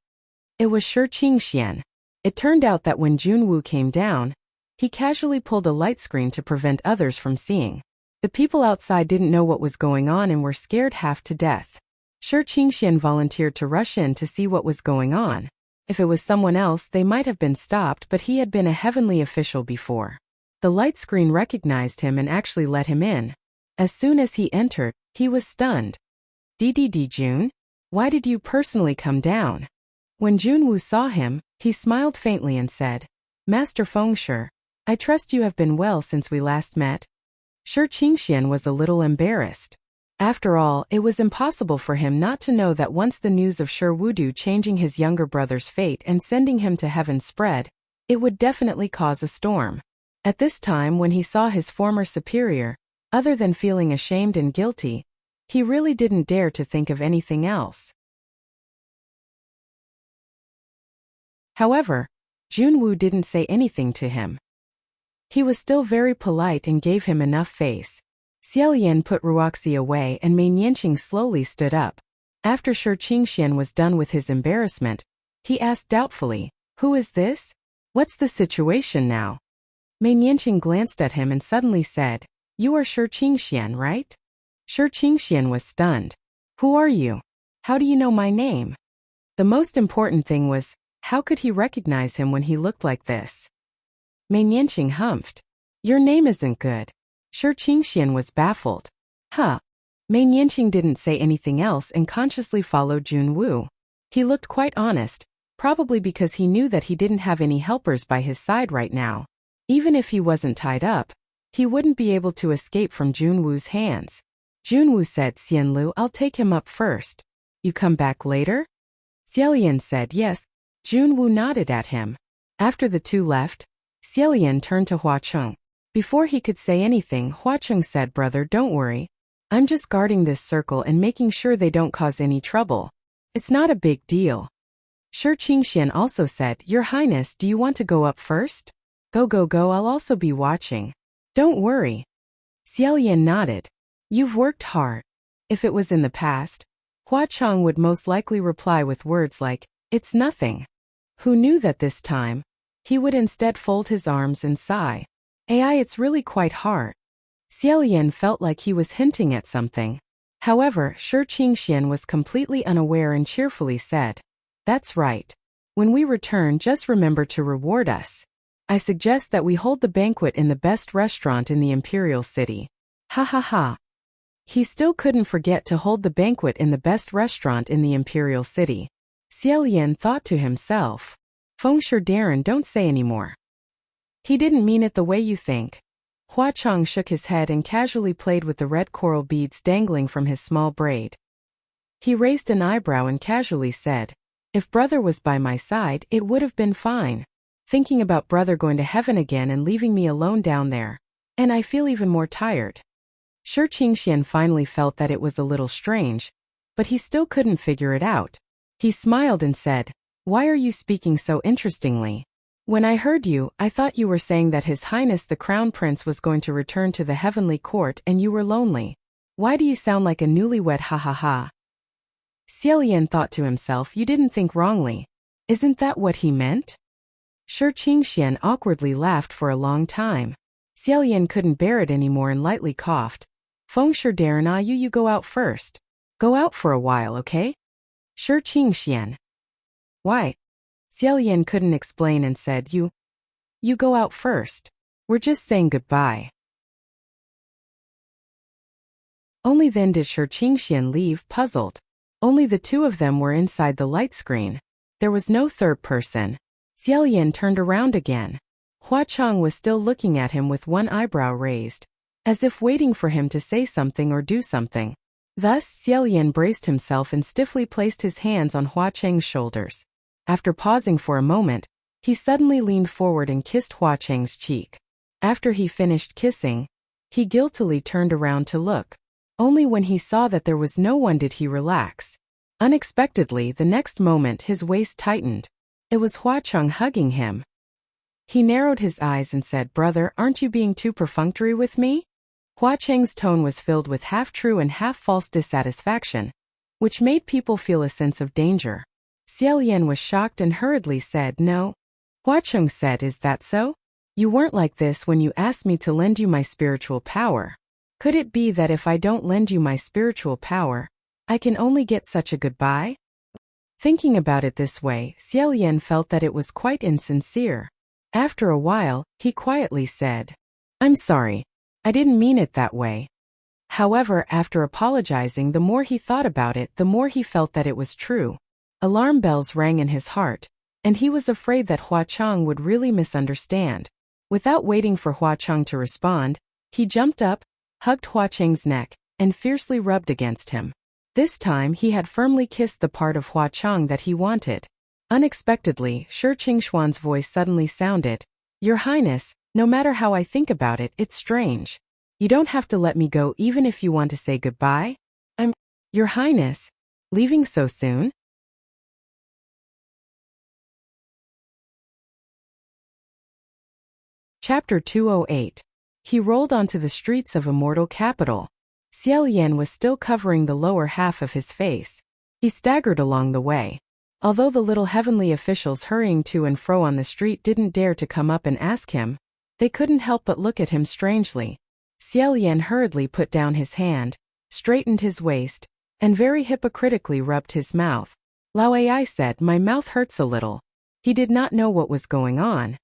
It was Shi Qingxian. It turned out that when Junwoo came down, he casually pulled a light screen to prevent others from seeing. The people outside didn't know what was going on and were scared half to death. Shi Qingxian volunteered to rush in to see what was going on. If it was someone else, they might have been stopped, but he had been a heavenly official before. The light screen recognized him and actually let him in. As soon as he entered, he was stunned. Jun, why did you personally come down?" When Junwoo saw him, he smiled faintly and said, "Master Fengshi, I trust you have been well since we last met." Shi Qingxian was a little embarrassed. After all, it was impossible for him not to know that once the news of Shi Wudu changing his younger brother's fate and sending him to heaven spread, it would definitely cause a storm. At this time, when he saw his former superior, other than feeling ashamed and guilty, he really didn't dare to think of anything else. However, Junwoo didn't say anything to him. He was still very polite and gave him enough face. Xiaoyan put Wuxia away and Mei Nianqing slowly stood up. After Shi Qingxian was done with his embarrassment, he asked doubtfully, "Who is this? What's the situation now?" Mei Nianqing glanced at him and suddenly said, "You are Shi Qingxian, right?" Shi Qingxian was stunned. "Who are you? How do you know my name?" The most important thing was, how could he recognize him when he looked like this? Mei Nianqing humphed. "Your name isn't good." Shi Qingxian was baffled. "Huh." Mei Nianqing didn't say anything else and consciously followed Junwoo. He looked quite honest, probably because he knew that he didn't have any helpers by his side right now. Even if he wasn't tied up, he wouldn't be able to escape from Junwoo's hands. Junwoo said, "Xianlu, I'll take him up first. You come back later?" Xiaoyan said yes. Junwoo nodded at him. After the two left, Xiaoyan turned to Huacheng. Before he could say anything, Huacheng said, "Brother, don't worry. I'm just guarding this circle and making sure they don't cause any trouble. It's not a big deal." Shi Qingxian also said, "Your Highness, do you want to go up first?" Go, I'll also be watching. Don't worry." Xiaoyan nodded. "You've worked hard." If it was in the past, Huacheng would most likely reply with words like, "It's nothing." Who knew that this time, he would instead fold his arms and sigh. "It's really quite hard." Xiaoyan felt like he was hinting at something. However, Shi Qingxian was completely unaware and cheerfully said, "That's right. When we return, just remember to reward us. I suggest that we hold the banquet in the best restaurant in the imperial city." Ha ha ha. He still couldn't forget to hold the banquet in the best restaurant in the imperial city. Xiao Yan thought to himself, "Feng Shi Darren, don't say anymore. He didn't mean it the way you think." Hua Chang shook his head and casually played with the red coral beads dangling from his small braid. He raised an eyebrow and casually said, "If brother was by my side, it would have been fine. Thinking about brother going to heaven again and leaving me alone down there. And I feel even more tired." Shi Qingxian finally felt that it was a little strange, but he still couldn't figure it out. He smiled and said, "Why are you speaking so interestingly? When I heard you, I thought you were saying that His Highness the Crown Prince was going to return to the heavenly court and you were lonely. Why do you sound like a newlywed, ha ha ha?" Xiao Yan thought to himself, "You didn't think wrongly. Isn't that what he meant?" Shi Qingxian awkwardly laughed for a long time. Xiao Yan couldn't bear it anymore and lightly coughed. "Feng Shi Darren, you go out first. Go out for a while, okay?" Shi Qingxian. "Why?" Xiao Yan couldn't explain and said, You go out first. We're just saying goodbye." Only then did Shi Qingxian leave, puzzled. Only the two of them were inside the light screen. There was no third person. Xiao Yan turned around again. Hua Chang was still looking at him with one eyebrow raised, as if waiting for him to say something or do something. Thus, Xiao Yan braced himself and stiffly placed his hands on Hua Chang's shoulders. After pausing for a moment, he suddenly leaned forward and kissed Hua Chang's cheek. After he finished kissing, he guiltily turned around to look. Only when he saw that there was no one did he relax. Unexpectedly, the next moment his waist tightened. It was Hua Chang hugging him. He narrowed his eyes and said, "Brother, aren't you being too perfunctory with me?" Hua Chang's tone was filled with half-true and half-false dissatisfaction, which made people feel a sense of danger. Xiao Yan was shocked and hurriedly said, "No." Hua Chang said, "Is that so? You weren't like this when you asked me to lend you my spiritual power. Could it be that if I don't lend you my spiritual power, I can only get such a goodbye?" Thinking about it this way, Xiao Yan felt that it was quite insincere. After a while, he quietly said, "I'm sorry. I didn't mean it that way." However, after apologizing, the more he thought about it, the more he felt that it was true. Alarm bells rang in his heart, and he was afraid that Hua Chang would really misunderstand. Without waiting for Hua Chang to respond, he jumped up, hugged Hua Chang's neck, and fiercely rubbed against him. This time he had firmly kissed the part of Hua Chang that he wanted. Unexpectedly, Shi Qingxuan's voice suddenly sounded, "Your Highness, no matter how I think about it, it's strange. You don't have to let me go even if you want to say goodbye. Your Highness, leaving so soon?" Chapter 208. He rolled onto the streets of Immortal Capital. Xiao Yan was still covering the lower half of his face. He staggered along the way. Although the little heavenly officials hurrying to and fro on the street didn't dare to come up and ask him, they couldn't help but look at him strangely. Xiao Yan hurriedly put down his hand, straightened his waist, and very hypocritically rubbed his mouth. Lao Ai said, "My mouth hurts a little." He did not know what was going on.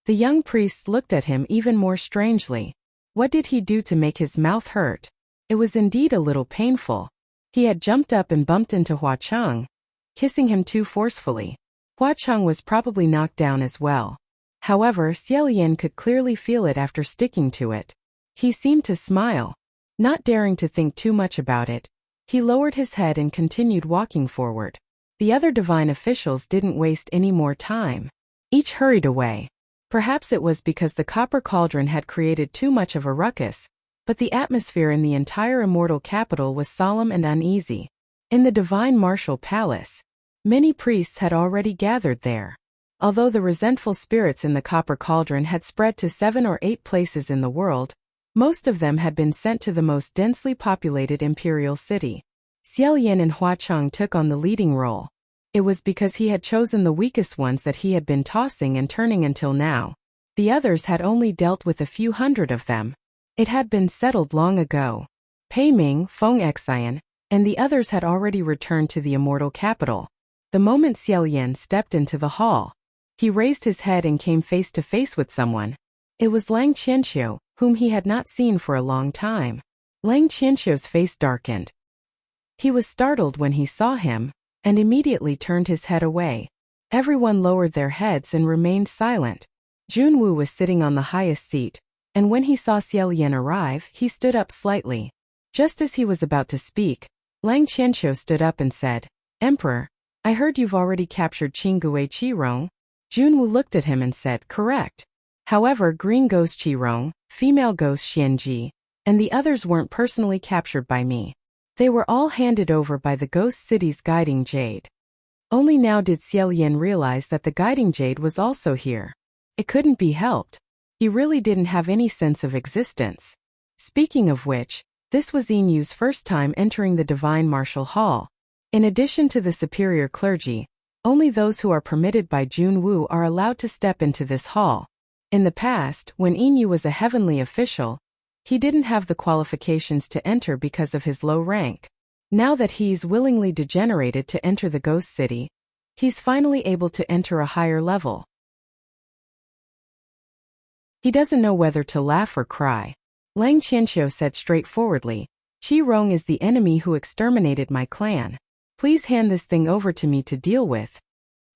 The young priests looked at him even more strangely. What did he do to make his mouth hurt? It was indeed a little painful. He had jumped up and bumped into Hua Chang, kissing him too forcefully. Hua Chang was probably knocked down as well. However, Xiao Yan could clearly feel it after sticking to it. He seemed to smile. Not daring to think too much about it, he lowered his head and continued walking forward. The other divine officials didn't waste any more time. Each hurried away. Perhaps it was because the copper cauldron had created too much of a ruckus, but the atmosphere in the entire immortal capital was solemn and uneasy. In the divine martial palace, many priests had already gathered there. Although the resentful spirits in the copper cauldron had spread to 7 or 8 places in the world, most of them had been sent to the most densely populated imperial city. Xiao Yan and Hua Chang took on the leading role. It was because he had chosen the weakest ones that he had been tossing and turning until now. The others had only dealt with a few hundred of them. It had been settled long ago. Pei Ming, Feng Xian, and the others had already returned to the immortal capital. The moment Xiao Yan stepped into the hall, he raised his head and came face to face with someone. It was Lang Qianqiu, whom he had not seen for a long time. Lang Qianqiu's face darkened. He was startled when he saw him, and immediately turned his head away. Everyone lowered their heads and remained silent. Junwu was sitting on the highest seat, and when he saw Xiao Yan arrive, he stood up slightly. Just as he was about to speak, Lang Qianqiu stood up and said, "Emperor, I heard you've already captured Qinggui Qirong." Junwu looked at him and said, "Correct. However, green ghost Qirong, female ghost Xianji, and the others weren't personally captured by me. They were all handed over by the ghost city's guiding jade." Only now did Xiao Yan realize that the guiding jade was also here. It couldn't be helped. He really didn't have any sense of existence. Speaking of which, this was Yinyu's first time entering the Divine Martial Hall. In addition to the superior clergy, only those who are permitted by Junwu are allowed to step into this hall. In the past, when Yinyu was a heavenly official, he didn't have the qualifications to enter because of his low rank. Now that he's willingly degenerated to enter the ghost city, he's finally able to enter a higher level. He doesn't know whether to laugh or cry. Lang Qianqiu said straightforwardly, "Qirong is the enemy who exterminated my clan. Please hand this thing over to me to deal with."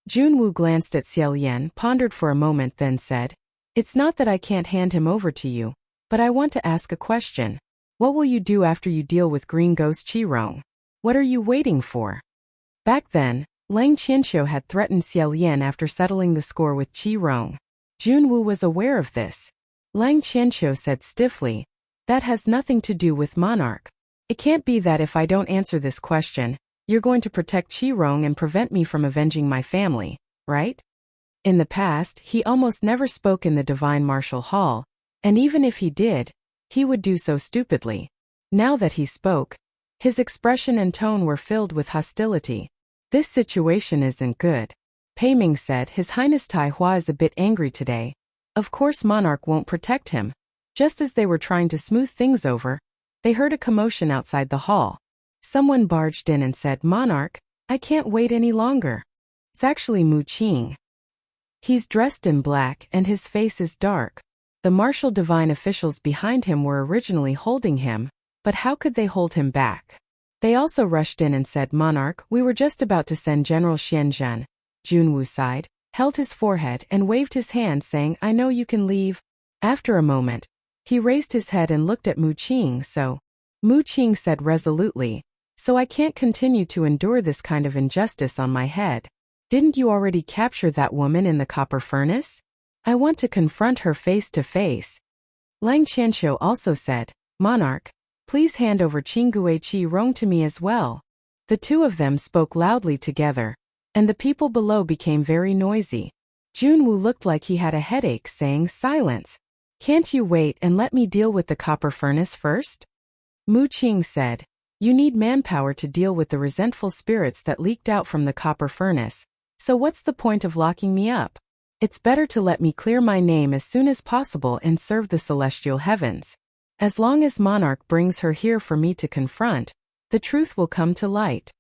Junwu glanced at Xiao Yan, pondered for a moment, then said, "It's not that I can't hand him over to you, but I want to ask a question. What will you do after you deal with Green Ghost Qirong? What are you waiting for?" Back then, Lang Qianqiu had threatened Xiao Yan after settling the score with Qirong. Junwu was aware of this. Lang Qianqiu said stiffly, "That has nothing to do with Monarch. It can't be that if I don't answer this question, you're going to protect Qirong and prevent me from avenging my family, right?" In the past, he almost never spoke in the Divine Martial Hall, and even if he did, he would do so stupidly. Now that he spoke, his expression and tone were filled with hostility. "This situation isn't good." Pei Ming said, "His Highness Tai Hua is a bit angry today. Of course Monarch won't protect him." Just as they were trying to smooth things over, they heard a commotion outside the hall. Someone barged in and said, "Monarch, I can't wait any longer." It's actually Mu Qing. He's dressed in black and his face is dark. The martial divine officials behind him were originally holding him, but how could they hold him back? They also rushed in and said, "Monarch, we were just about to send General Xianzhan." Junwu sighed, held his forehead and waved his hand saying, "I know you can leave." After a moment, he raised his head and looked at Mu Qing. Mu Qing said resolutely, "So I can't continue to endure this kind of injustice on my head. Didn't you already capture that woman in the copper furnace? I want to confront her face to face." Lang Qianqiu also said, "Monarch, please hand over Qinggui Qirong to me as well." The two of them spoke loudly together, and the people below became very noisy. Junwu looked like he had a headache, saying, "Silence. Can't you wait and let me deal with the copper furnace first?" Mu Qing said, "You need manpower to deal with the resentful spirits that leaked out from the copper furnace, so what's the point of locking me up? It's better to let me clear my name as soon as possible and serve the celestial heavens. As long as Monarch brings her here for me to confront, the truth will come to light.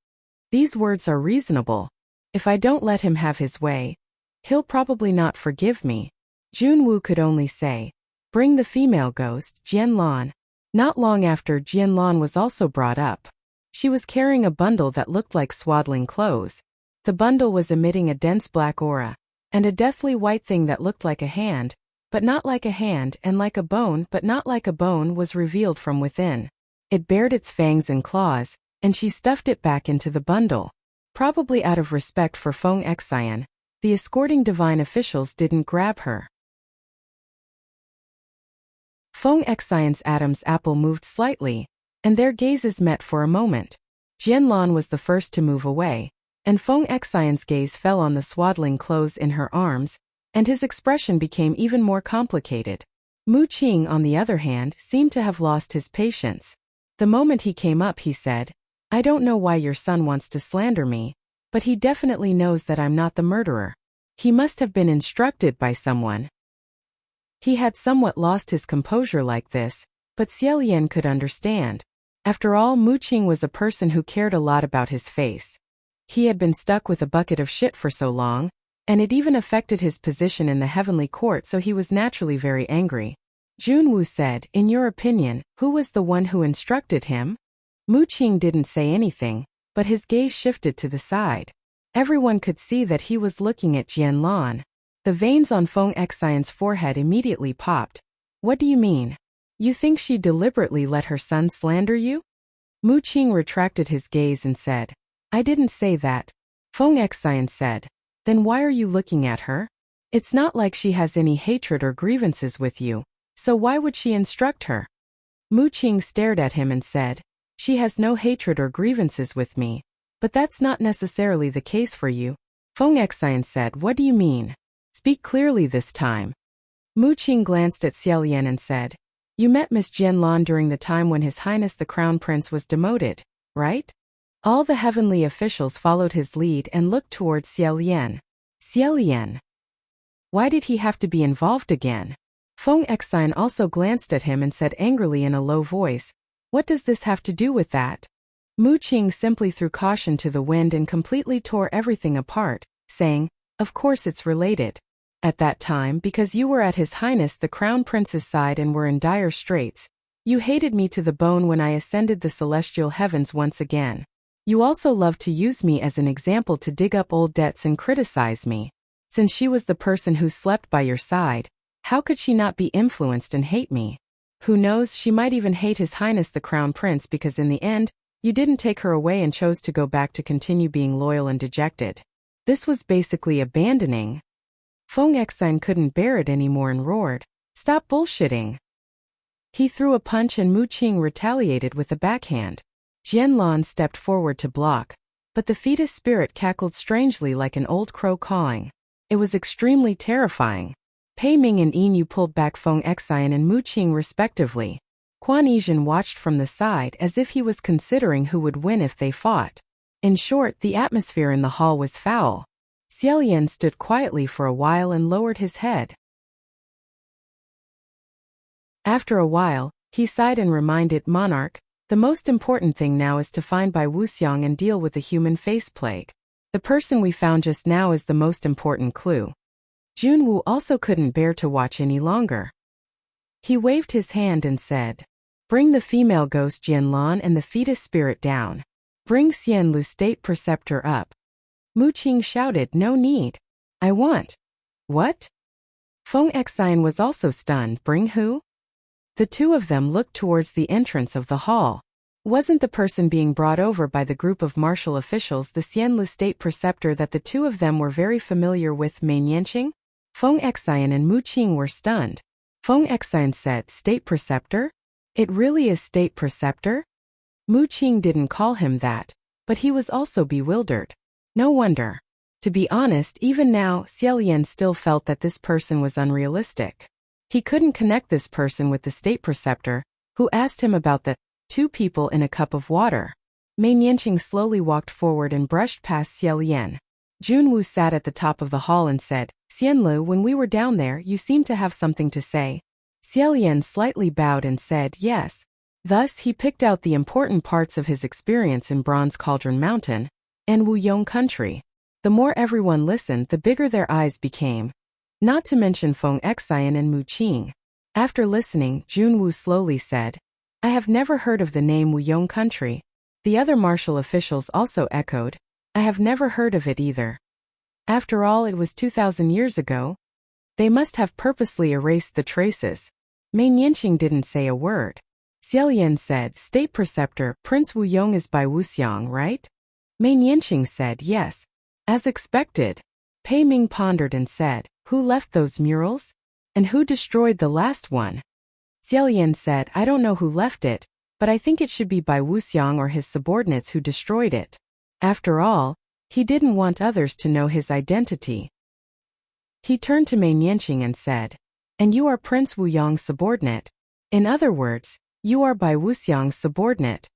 These words are reasonable. If I don't let him have his way, he'll probably not forgive me." Junwu could only say, "Bring the female ghost, Jianlan." Not long after, Jianlan was also brought up. She was carrying a bundle that looked like swaddling clothes. The bundle was emitting a dense black aura, and a deathly white thing that looked like a hand, but not like a hand, and like a bone, but not like a bone, was revealed from within. It bared its fangs and claws, and she stuffed it back into the bundle. Probably out of respect for Feng Xian, the escorting divine officials didn't grab her. Feng Xian's Adam's apple moved slightly, and their gazes met for a moment. Jianlan was the first to move away, and Feng Xian's gaze fell on the swaddling clothes in her arms, and his expression became even more complicated. Mu Qing, on the other hand, seemed to have lost his patience. The moment he came up, he said, "I don't know why your son wants to slander me, but he definitely knows that I'm not the murderer. He must have been instructed by someone." He had somewhat lost his composure like this, but Xiao Yan could understand. After all, Mu Qing was a person who cared a lot about his face. He had been stuck with a bucket of shit for so long, and it even affected his position in the heavenly court, so he was naturally very angry. Junwu said, "In your opinion, who was the one who instructed him?" Mu Qing didn't say anything, but his gaze shifted to the side. Everyone could see that he was looking at Jianlan. The veins on Feng Xian's forehead immediately popped. "What do you mean? You think she deliberately let her son slander you?" Mu Qing retracted his gaze and said, "I didn't say that." Feng Xian said, "Then why are you looking at her? It's not like she has any hatred or grievances with you, so why would she instruct her?" Mu Qing stared at him and said, "She has no hatred or grievances with me, but that's not necessarily the case for you." Feng Xian said, "What do you mean? Speak clearly this time." Mu Qing glanced at Xiaolian and said, "You met Miss Jianlan during the time when His Highness the Crown Prince was demoted, right?" All the heavenly officials followed his lead and looked towards Xiaolian. Xiaolian. Why did he have to be involved again? Feng Xian also glanced at him and said angrily in a low voice, "What does this have to do with that?" Mu Qing simply threw caution to the wind and completely tore everything apart, saying, "Of course it's related. At that time, because you were at His Highness the Crown Prince's side and were in dire straits, you hated me to the bone when I ascended the celestial heavens once again. You also loved to use me as an example to dig up old debts and criticize me. Since she was the person who slept by your side, how could she not be influenced and hate me? Who knows, she might even hate His Highness the Crown Prince because in the end, you didn't take her away and chose to go back to continue being loyal and dejected. This was basically abandoning." Feng Xian couldn't bear it anymore and roared, "Stop bullshitting." He threw a punch and Mu Qing retaliated with a backhand. Jianlan stepped forward to block, but the fetus spirit cackled strangely like an old crow cawing. It was extremely terrifying. Pei Ming and Yin Yu pulled back Feng Xian and Mu Qing respectively. Quan Yizhen watched from the side as if he was considering who would win if they fought. In short, the atmosphere in the hall was foul. Xiaolian stood quietly for a while and lowered his head. After a while, he sighed and reminded Monarch, "The most important thing now is to find Bai Wuxiang and deal with the human face plague. The person we found just now is the most important clue." Junwu also couldn't bear to watch any longer. He waved his hand and said, "Bring the female ghost Jianlan and the fetus spirit down. Bring Xianlu State Preceptor up." Mu Qing shouted, "No need. I want." "What?" Feng Xian was also stunned. "Bring who?" The two of them looked towards the entrance of the hall. Wasn't the person being brought over by the group of martial officials the Xianlu State Preceptor that the two of them were very familiar with, Mei Nianqing? Feng Xian and Mu Qing were stunned. Feng Xian said, "State Preceptor? It really is State Preceptor?" Mu Qing didn't call him that, but he was also bewildered. No wonder. To be honest, even now, Xiaolian still felt that this person was unrealistic. He couldn't connect this person with the State Preceptor, who asked him about the two people in a cup of water. Mei Nianqing slowly walked forward and brushed past Xiaolian. Junwu sat at the top of the hall and said, "Xianlu, when we were down there, you seemed to have something to say." Xiaolian slightly bowed and said, "Yes." Thus, he picked out the important parts of his experience in Bronze Cauldron Mountain and Wuyong country. The more everyone listened, the bigger their eyes became. Not to mention Feng Xian and Mu Qing. After listening, Junwu slowly said, "I have never heard of the name Wuyong country." The other martial officials also echoed, "I have never heard of it either." After all, it was 2,000 years ago. They must have purposely erased the traces. Mei Nianqing didn't say a word. Xiaolian said, "State Preceptor, Prince Wuyong is Bai Wuxiang, right?" Mei Nianqing said, "Yes." As expected. Pei Ming pondered and said, "Who left those murals? And who destroyed the last one?" Xiaolian said, "I don't know who left it, but I think it should be Bai Wuxiang or his subordinates who destroyed it. After all, he didn't want others to know his identity." He turned to Mei Nianqing and said, "And you are Prince Wuyong's subordinate? In other words, you are Bai Wuxiang's subordinate?"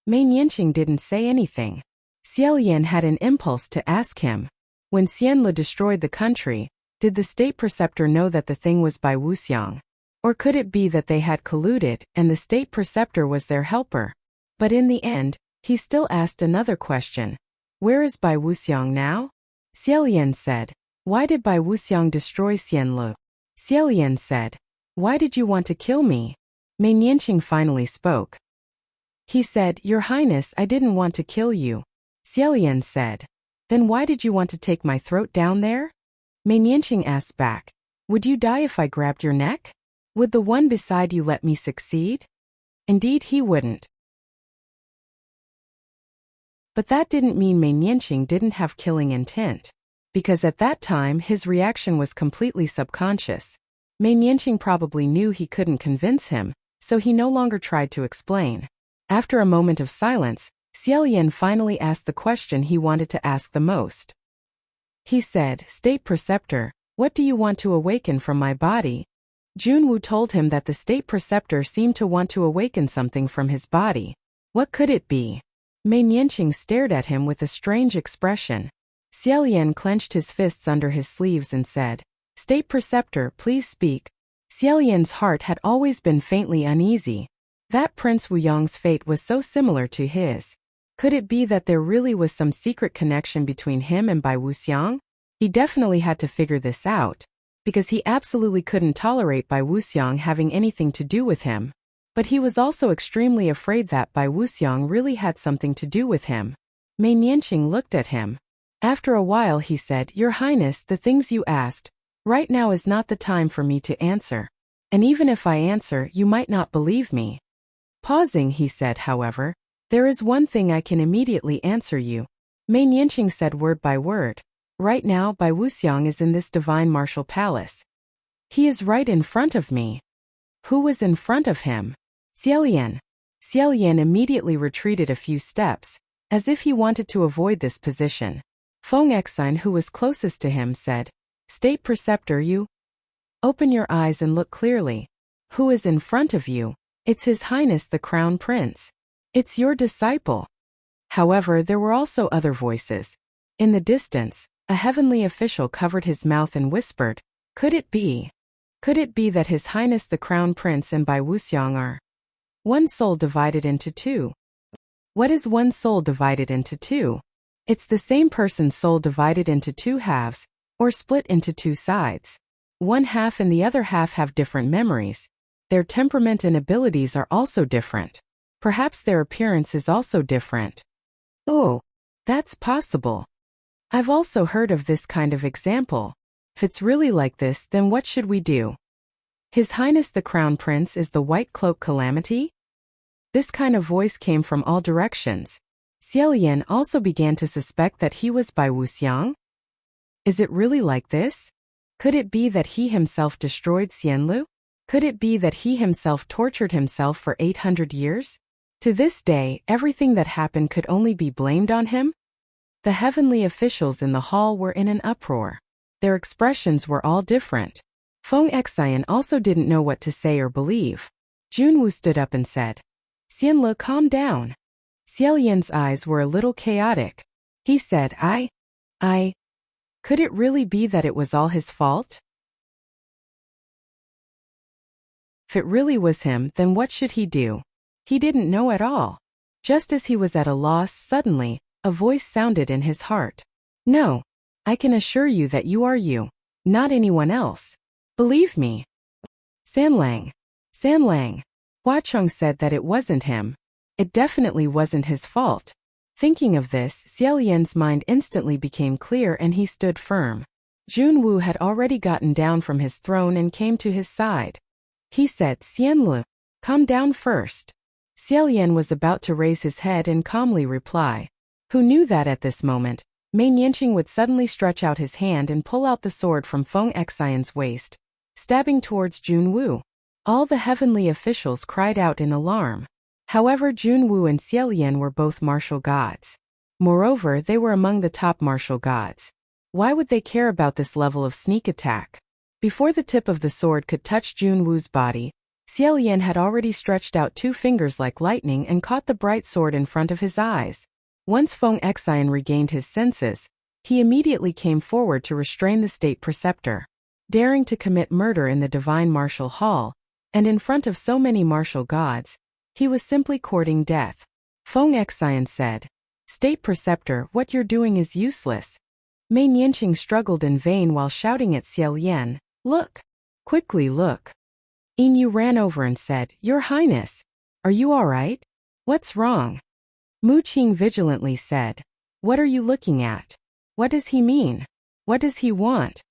Mei Nianqing didn't say anything. Xiaolian had an impulse to ask him, when Xianlu destroyed the country, did the State Preceptor know that the thing was Bai Wuxiang? Or could it be that they had colluded and the State Preceptor was their helper? But in the end, he still asked another question. Where is Bai Wuxiang now? Xiaolian said. Why did Bai Wuxiang destroy Xianlu? Xiaolian said. Why did you want to kill me? Mei Nianqing finally spoke. He said, Your Highness, I didn't want to kill you. Xiaolian said. Then why did you want to take my throat down there? Mei Nianqing asked back. Would you die if I grabbed your neck? Would the one beside you let me succeed? Indeed he wouldn't. But that didn't mean Mei Nianqing didn't have killing intent. Because at that time his reaction was completely subconscious. Mei Nianqing probably knew he couldn't convince him, so he no longer tried to explain. After a moment of silence, Xiaolian finally asked the question he wanted to ask the most. He said, State Preceptor, what do you want to awaken from my body? Junwu told him that the State Preceptor seemed to want to awaken something from his body. What could it be? Mei Nianqing stared at him with a strange expression. Xiaolian clenched his fists under his sleeves and said, State Preceptor, please speak. Xiaolian's heart had always been faintly uneasy. That Prince Wuyong's fate was so similar to his. Could it be that there really was some secret connection between him and Bai Wuxiang? He definitely had to figure this out, because he absolutely couldn't tolerate Bai Wuxiang having anything to do with him. But he was also extremely afraid that Bai Wuxiang really had something to do with him. Mei Nianqing looked at him. After a while he said, Your Highness, the things you asked, right now is not the time for me to answer. And even if I answer, you might not believe me. Pausing, he said, however, there is one thing I can immediately answer you. Mei Nianqing said word by word. Right now, Bai Wuxiang is in this divine martial palace. He is right in front of me. Who was in front of him? Xiaolian. Xiaolian immediately retreated a few steps, as if he wanted to avoid this position. Feng Exine, who was closest to him, said, State Preceptor, you open your eyes and look clearly. Who is in front of you? It's His Highness the Crown Prince. It's your disciple. However, there were also other voices. In the distance, a heavenly official covered his mouth and whispered, Could it be? Could it be that His Highness the Crown Prince and Bai Wuxiang are one soul divided into two? What is one soul divided into two? It's the same person's soul divided into two halves, or split into two sides. One half and the other half have different memories. Their temperament and abilities are also different. Perhaps their appearance is also different. Oh, that's possible. I've also heard of this kind of example. If it's really like this, then what should we do? His Highness the Crown Prince is the White Cloak Calamity? This kind of voice came from all directions. Xiaolian also began to suspect that he was Bai Wuxiang. Is it really like this? Could it be that he himself destroyed Xianlu? Could it be that he himself tortured himself for 800 years? To this day, everything that happened could only be blamed on him? The heavenly officials in the hall were in an uproar. Their expressions were all different. Feng Exine also didn't know what to say or believe. Junwu stood up and said, Xianlu, calm down. Xiaolian's eyes were a little chaotic. He said, Could it really be that it was all his fault? If it really was him, then what should he do? He didn't know at all. Just as he was at a loss, suddenly, a voice sounded in his heart. No, I can assure you that you are you, not anyone else. Believe me. Sanlang. Hua Cheng said that it wasn't him. It definitely wasn't his fault. Thinking of this, Xiaolian's mind instantly became clear and he stood firm. Junwu had already gotten down from his throne and came to his side. He said, Xianlu, calm down first. Xiaolian was about to raise his head and calmly reply. Who knew that at this moment, Mei Nianqing would suddenly stretch out his hand and pull out the sword from Feng Exine's waist, stabbing towards Junwu. All the heavenly officials cried out in alarm. However, Junwu and Xiaolian were both martial gods. Moreover, they were among the top martial gods. Why would they care about this level of sneak attack? Before the tip of the sword could touch Junwu's body, Xiaolian had already stretched out 2 fingers like lightning and caught the bright sword in front of his eyes. Once Feng Exine regained his senses, he immediately came forward to restrain the state preceptor. Daring to commit murder in the divine martial hall, and in front of so many martial gods, he was simply courting death. Feng Xian said. State Preceptor, what you're doing is useless. Mei Nianqing struggled in vain while shouting at Xiao Yan, look! Quickly look! Yin ran over and said, Your Highness! Are you all right? What's wrong? Mu Qing vigilantly said, What are you looking at? What does he mean? What does he want?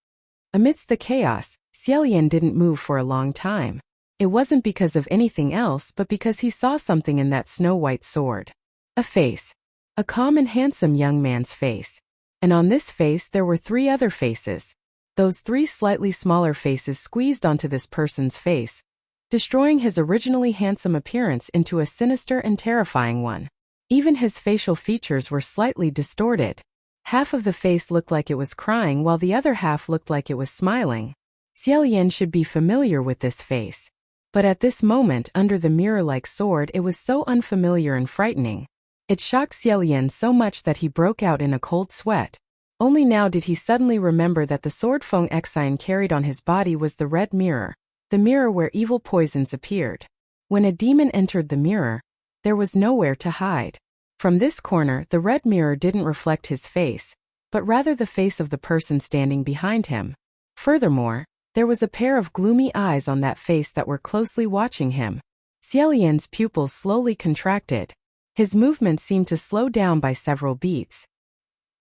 Amidst the chaos, Xiao Yan didn't move for a long time. It wasn't because of anything else but because he saw something in that snow-white sword. A face. A calm and handsome young man's face. And on this face there were 3 other faces. Those 3 slightly smaller faces squeezed onto this person's face, destroying his originally handsome appearance into a sinister and terrifying one. Even his facial features were slightly distorted. Half of the face looked like it was crying while the other half looked like it was smiling. Xiao Yan should be familiar with this face. But at this moment, under the mirror-like sword, it was so unfamiliar and frightening. It shocked Xiao Yan so much that he broke out in a cold sweat. Only now did he suddenly remember that the sword Feng Xian carried on his body was the red mirror, the mirror where evil poisons appeared. When a demon entered the mirror, there was nowhere to hide. From this corner, the red mirror didn't reflect his face, but rather the face of the person standing behind him. Furthermore, there was a pair of gloomy eyes on that face that were closely watching him. Xiao Yan's pupils slowly contracted. His movements seemed to slow down by several beats.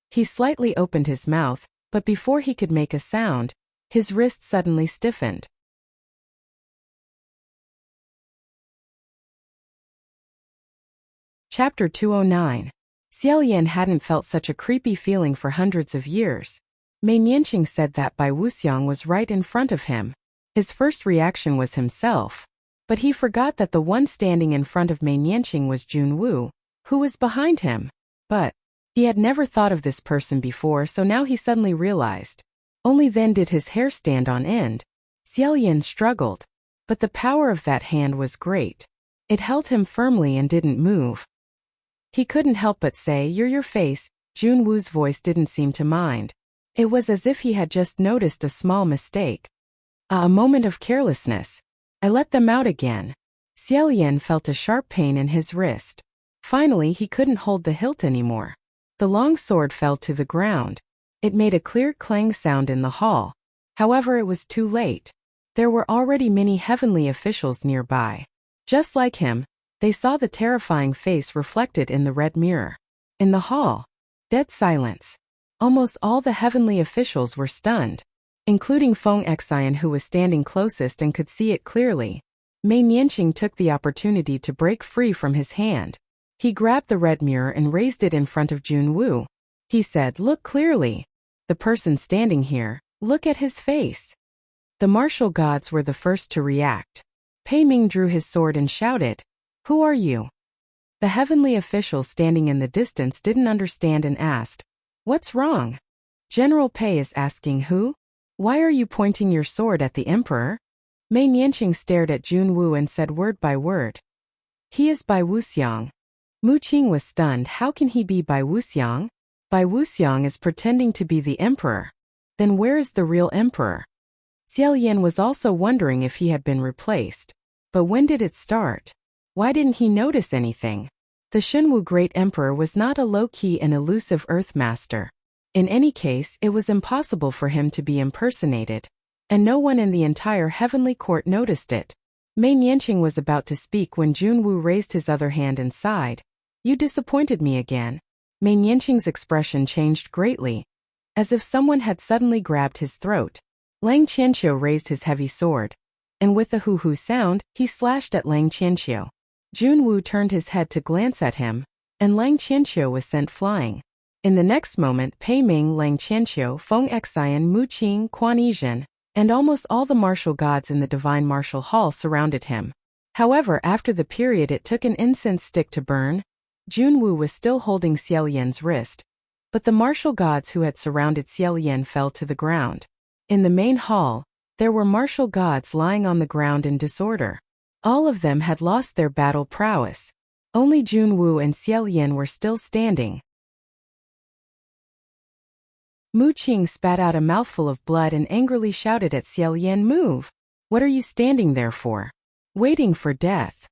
He slightly opened his mouth, but before he could make a sound, his wrist suddenly stiffened. Chapter 209. Xiao Yan hadn't felt such a creepy feeling for hundreds of years. Mei Nianqing said that Bai Wuxiang was right in front of him. His first reaction was himself. But he forgot that the one standing in front of Mei Nianqing was Jun Wu, who was behind him. But he had never thought of this person before, so now he suddenly realized. Only then did his hair stand on end. Xiao Yan struggled. But the power of that hand was great. It held him firmly and didn't move. He couldn't help but say, You're your face. Jun Wu's voice didn't seem to mind. It was as if he had just noticed a small mistake. A moment of carelessness. I let them out again. Xiao Yan felt a sharp pain in his wrist. Finally, he couldn't hold the hilt anymore. The long sword fell to the ground. It made a clear clang sound in the hall. However, it was too late. There were already many heavenly officials nearby. Just like him, they saw the terrifying face reflected in the red mirror. In the hall, dead silence. Almost all the heavenly officials were stunned, including Feng Xian, who was standing closest and could see it clearly. Mei Nianqing took the opportunity to break free from his hand. He grabbed the red mirror and raised it in front of Jun Wu. He said, Look clearly. The person standing here, look at his face. The martial gods were the first to react. Pei Ming drew his sword and shouted, Who are you? The heavenly official standing in the distance didn't understand and asked, What's wrong? General Pei is asking who? Why are you pointing your sword at the emperor? Mei Nianqing stared at Jun Wu and said word by word. He is Bai Wuxiang. Mu Qing was stunned. How can he be Bai Wuxiang? Bai Wuxiang is pretending to be the emperor. Then where is the real emperor? Xiao Yan was also wondering if he had been replaced. But when did it start? Why didn't he notice anything? The Shenwu Great Emperor was not a low-key and elusive Earth Master. In any case, it was impossible for him to be impersonated. And no one in the entire heavenly court noticed it. Mei Nianqing was about to speak when Jun Wu raised his other hand and sighed. You disappointed me again. Mei Nianqing's expression changed greatly, as if someone had suddenly grabbed his throat. Lang Qianqiu raised his heavy sword, and with a hoo-hoo sound, he slashed at Lang Qianqiu. Jun Wu turned his head to glance at him, and Lang Qianqiu was sent flying. In the next moment, Pei Ming, Lang Qianqiu, Feng Xian, Mu Qing, Quan Yizhen, and almost all the martial gods in the divine martial hall surrounded him. However, after the period it took an incense stick to burn, Jun Wu was still holding Xiao Yan's wrist, but the martial gods who had surrounded Xiao Yan fell to the ground. In the main hall, there were martial gods lying on the ground in disorder. All of them had lost their battle prowess. Only Jun Wu and Xiao Yan were still standing. Mu Qing spat out a mouthful of blood and angrily shouted at Xiao Yan, Move! What are you standing there for? Waiting for death.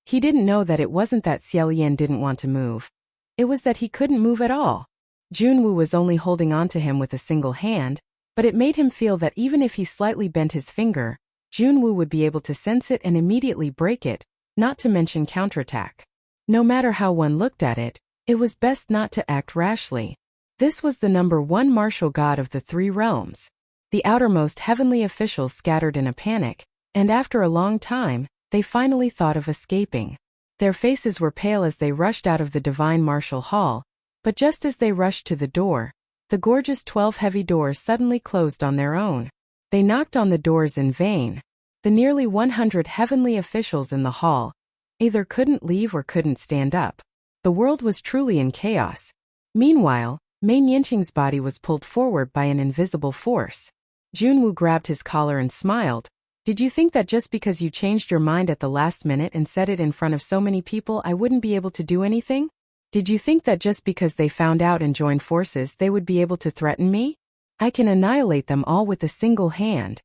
He didn't know that it wasn't that Xiaolian didn't want to move. It was that he couldn't move at all. Junwoo was only holding on to him with a single hand, but it made him feel that even if he slightly bent his finger, Junwoo would be able to sense it and immediately break it, not to mention counterattack. No matter how one looked at it, it was best not to act rashly. This was the number one martial god of the three realms. The outermost heavenly officials scattered in a panic, and after a long time, they finally thought of escaping. Their faces were pale as they rushed out of the divine martial hall, but just as they rushed to the door, the gorgeous 12 heavy doors suddenly closed on their own. They knocked on the doors in vain. The nearly 100 heavenly officials in the hall either couldn't leave or couldn't stand up. The world was truly in chaos. Meanwhile, Mei Nianqing's body was pulled forward by an invisible force. Junwoo grabbed his collar and smiled. Did you think that just because you changed your mind at the last minute and said it in front of so many people I wouldn't be able to do anything? Did you think that just because they found out and joined forces they would be able to threaten me? I can annihilate them all with a single hand.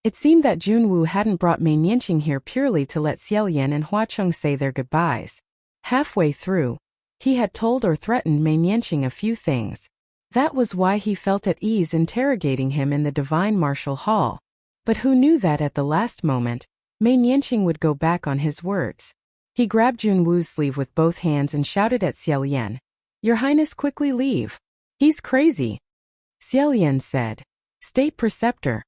It seemed that Junwoo hadn't brought Mei Nianqing here purely to let Xiaolian and Huacheng say their goodbyes. Halfway through, he had told or threatened Mei Nianqing a few things. That was why he felt at ease interrogating him in the divine martial hall. But who knew that at the last moment, Mei Nianqing would go back on his words. He grabbed Junwoo's sleeve with both hands and shouted at Xiaolian. Your Highness, quickly leave. He's crazy. Xiaolian said. State Preceptor.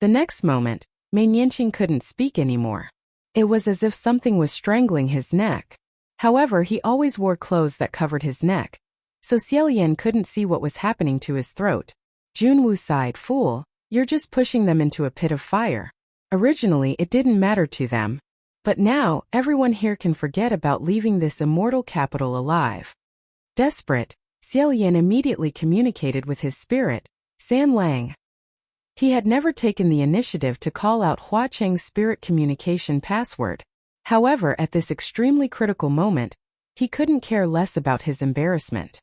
The next moment, Mei Nianqing couldn't speak anymore. It was as if something was strangling his neck. However, he always wore clothes that covered his neck, so Xiaolian couldn't see what was happening to his throat. Junwoo sighed, Fool, you're just pushing them into a pit of fire. Originally, it didn't matter to them. But now, everyone here can forget about leaving this immortal capital alive. Desperate, Xiaolian immediately communicated with his spirit, San Lang. He had never taken the initiative to call out Huacheng's spirit communication password. However, at this extremely critical moment, he couldn't care less about his embarrassment.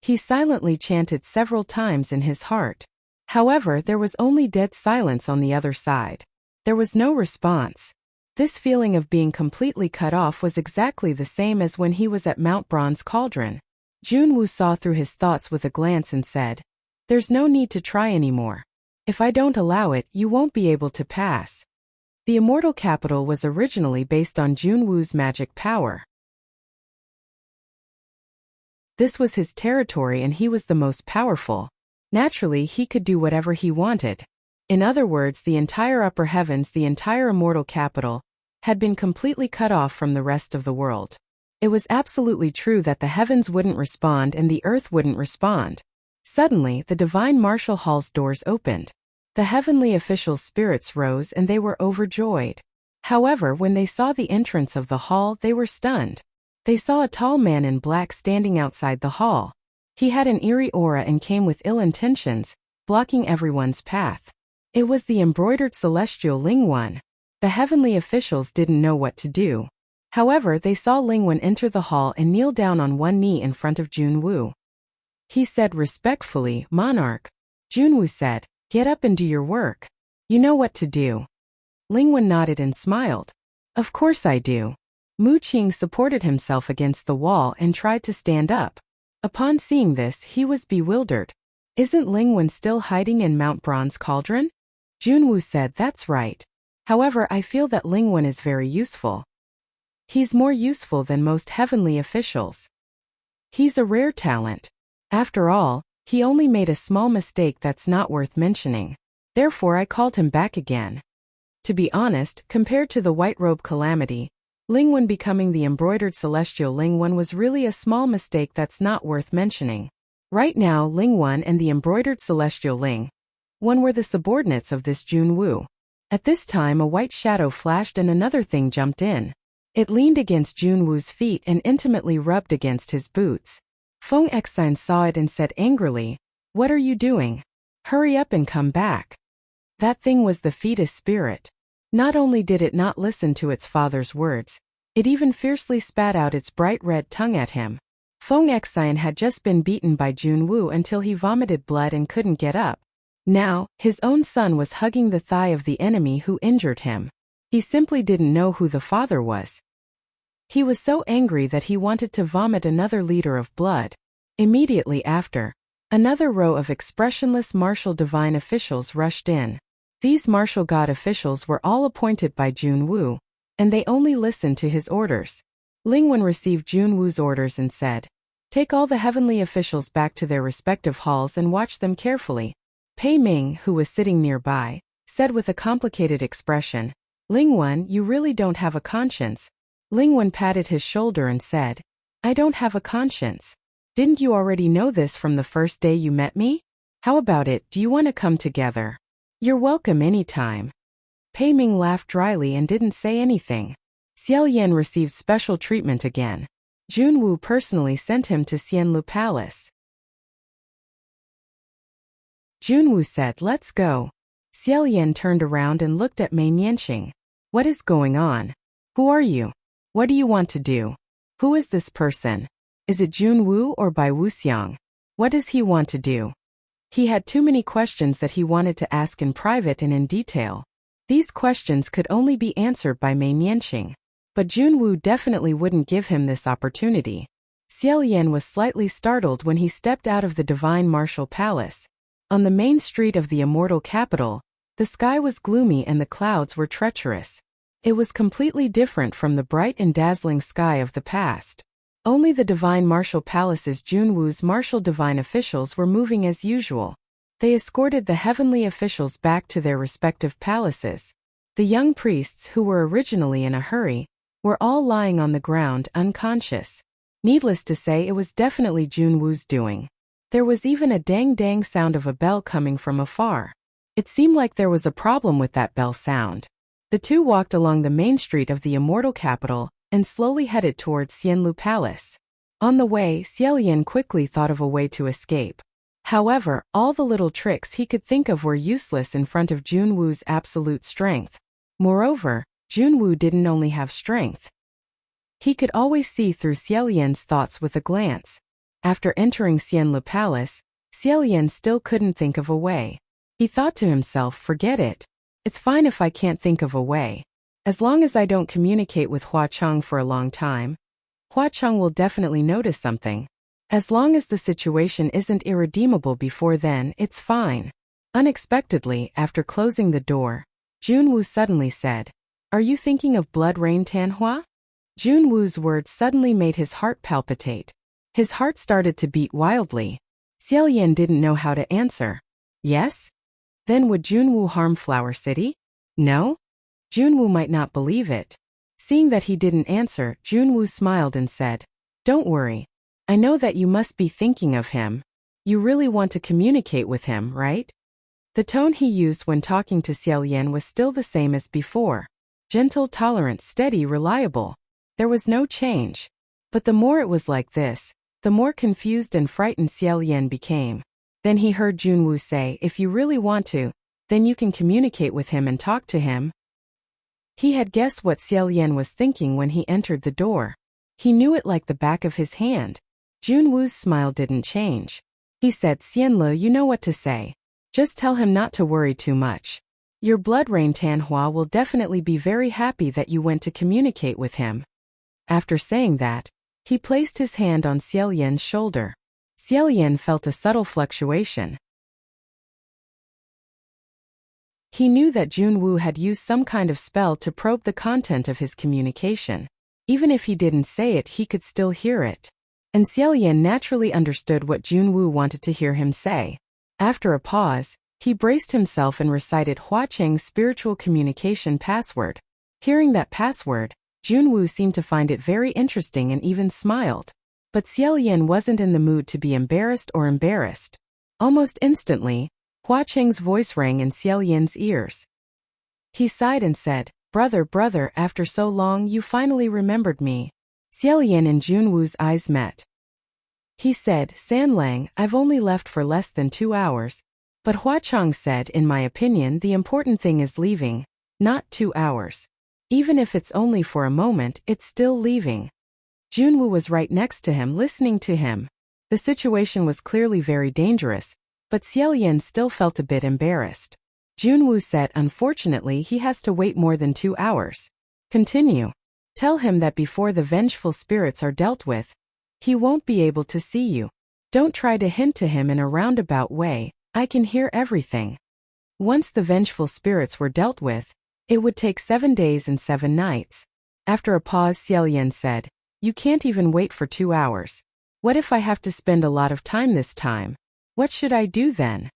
He silently chanted several times in his heart. However, there was only dead silence on the other side. There was no response. This feeling of being completely cut off was exactly the same as when he was at Mount Bronze Cauldron. Junwoo saw through his thoughts with a glance and said, There's no need to try anymore. If I don't allow it, you won't be able to pass. The immortal capital was originally based on Junwoo's magic power. This was his territory and he was the most powerful. Naturally, he could do whatever he wanted. In other words, the entire upper heavens, the entire immortal capital, had been completely cut off from the rest of the world. It was absolutely true that the heavens wouldn't respond and the earth wouldn't respond. Suddenly, the divine martial hall's doors opened. The heavenly officials' spirits rose and they were overjoyed. However, when they saw the entrance of the hall, they were stunned. They saw a tall man in black standing outside the hall. He had an eerie aura and came with ill intentions, blocking everyone's path. It was the embroidered celestial Lingwen. The heavenly officials didn't know what to do. However, they saw Lingwen enter the hall and kneel down on one knee in front of Junwoo. He said respectfully, Monarch. Junwoo said, Get up and do your work. You know what to do. Lingwen nodded and smiled. Of course I do. Mu Qing supported himself against the wall and tried to stand up. Upon seeing this, he was bewildered. Isn't Lingwen still hiding in Mount Bronze Cauldron? Junwoo said, That's right. However, I feel that Lingwen is very useful. He's more useful than most heavenly officials. He's a rare talent. After all, he only made a small mistake that's not worth mentioning. Therefore, I called him back again. To be honest, compared to the White Robe Calamity, Lingwen becoming the embroidered celestial Lingwen was really a small mistake that's not worth mentioning. Right now, Lingwen and the embroidered celestial Lingwen were the subordinates of this Junwoo. At this time, a white shadow flashed and another thing jumped in. It leaned against Junwoo's feet and intimately rubbed against his boots. Feng Exine saw it and said angrily, What are you doing? Hurry up and come back. That thing was the fetus spirit. Not only did it not listen to its father's words, it even fiercely spat out its bright red tongue at him. Feng Exine had just been beaten by Junwoo until he vomited blood and couldn't get up. Now, his own son was hugging the thigh of the enemy who injured him. He simply didn't know who the father was. He was so angry that he wanted to vomit another liter of blood. Immediately after, another row of expressionless martial divine officials rushed in. These martial god officials were all appointed by Junwu, and they only listened to his orders. Lingwen received Junwu's orders and said, "Take all the heavenly officials back to their respective halls and watch them carefully." Pei Ming, who was sitting nearby, said with a complicated expression, "Lingwen, you really don't have a conscience." Lingwen patted his shoulder and said, "I don't have a conscience. Didn't you already know this from the first day you met me? How about it, do you want to come together? You're welcome anytime." Pei Ming laughed dryly and didn't say anything. Xiaoyan received special treatment again. Junwu personally sent him to Xianlu Palace. Junwu said, "Let's go." Xiaoyan turned around and looked at Mei Nianqing. "What is going on? Who are you? What do you want to do? Who is this person? Is it Junwu or Bai Wuxiang? What does he want to do?" He had too many questions that he wanted to ask in private and in detail. These questions could only be answered by Mei Nianqing. But Junwu definitely wouldn't give him this opportunity. Xiaoyan was slightly startled when he stepped out of the Divine Martial Palace. On the main street of the immortal capital, the sky was gloomy and the clouds were treacherous. It was completely different from the bright and dazzling sky of the past. Only the Divine Martial Palace's Junwu's martial divine officials were moving as usual. They escorted the heavenly officials back to their respective palaces. The young priests, who were originally in a hurry, were all lying on the ground unconscious. Needless to say, it was definitely Junwu's doing. There was even a dang-dang sound of a bell coming from afar. It seemed like there was a problem with that bell sound. The two walked along the main street of the immortal capital and slowly headed towards Xianlu Palace. On the way, Xiaoyan quickly thought of a way to escape. However, all the little tricks he could think of were useless in front of Junwu's absolute strength. Moreover, Junwu didn't only have strength. He could always see through Xiaoyan's thoughts with a glance. After entering Xianlu Palace, Xiaoyan still couldn't think of a way. He thought to himself, forget it. It's fine if I can't think of a way. As long as I don't communicate with Hua Cheng for a long time, Hua Cheng will definitely notice something. As long as the situation isn't irredeemable before then, it's fine. Unexpectedly, after closing the door, Junwu suddenly said, "Are you thinking of Blood Rain Tanhua?" Junwu's words suddenly made his heart palpitate. His heart started to beat wildly. Xiaoyan didn't know how to answer. Yes? Then would Junwu harm Flower City? No? Junwu might not believe it. Seeing that he didn't answer, Junwu smiled and said, "Don't worry. I know that you must be thinking of him. You really want to communicate with him, right?" The tone he used when talking to Xiaoyan was still the same as before. Gentle, tolerant, steady, reliable. There was no change. But the more it was like this, the more confused and frightened Xiaoyan became. Then he heard Junwu say, "If you really want to, then you can communicate with him and talk to him." He had guessed what Xiaoyan was thinking when he entered the door. He knew it like the back of his hand. Junwu's smile didn't change. He said, "Xianlu, you know what to say. Just tell him not to worry too much. Your Blood Rain Tanhua will definitely be very happy that you went to communicate with him." After saying that, he placed his hand on Xiaoyan's shoulder. Xiaoyan felt a subtle fluctuation. He knew that Junwu had used some kind of spell to probe the content of his communication. Even if he didn't say it, he could still hear it. And Xiaoyan naturally understood what Junwu wanted to hear him say. After a pause, he braced himself and recited Hua Cheng's spiritual communication password. Hearing that password, Junwu seemed to find it very interesting and even smiled. But Xiaoyan wasn't in the mood to be embarrassed or embarrassed. Almost instantly, Hua Cheng's voice rang in Xiaoyan's ears. He sighed and said, brother, after so long you finally remembered me." Xiaoyan and Junwu's eyes met. He said, "Sanlang, I've only left for less than 2 hours. But Hua Cheng said, in my opinion, the important thing is leaving, not 2 hours. Even if it's only for a moment, it's still leaving." Junwu was right next to him, listening to him. The situation was clearly very dangerous, but Xiaoyan still felt a bit embarrassed. Junwu said, "Unfortunately, he has to wait more than 2 hours. Continue." Tell him that before the vengeful spirits are dealt with, he won't be able to see you. Don't try to hint to him in a roundabout way, I can hear everything. Once the vengeful spirits were dealt with, it would take 7 days and 7 nights. After a pause, Xiaolian said, You can't even wait for 2 hours. What if I have to spend a lot of time this time? What should I do then?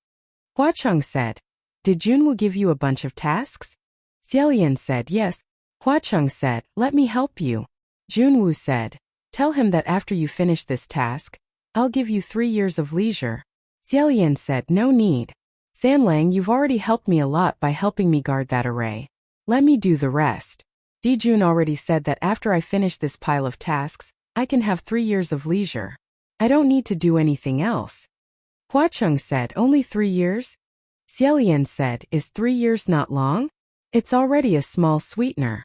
Huacheng said, Did Junwu give you a bunch of tasks? Xiaolian said, Yes. Huacheng said, Let me help you. Junwu said, Tell him that after you finish this task, I'll give you 3 years of leisure. Xiaolian said, No need. Sanlang, you've already helped me a lot by helping me guard that array. Let me do the rest. Dijun already said that after I finish this pile of tasks, I can have 3 years of leisure. I don't need to do anything else. Huacheng said, Only 3 years? Xiaolian said, Is 3 years not long? It's already a small sweetener.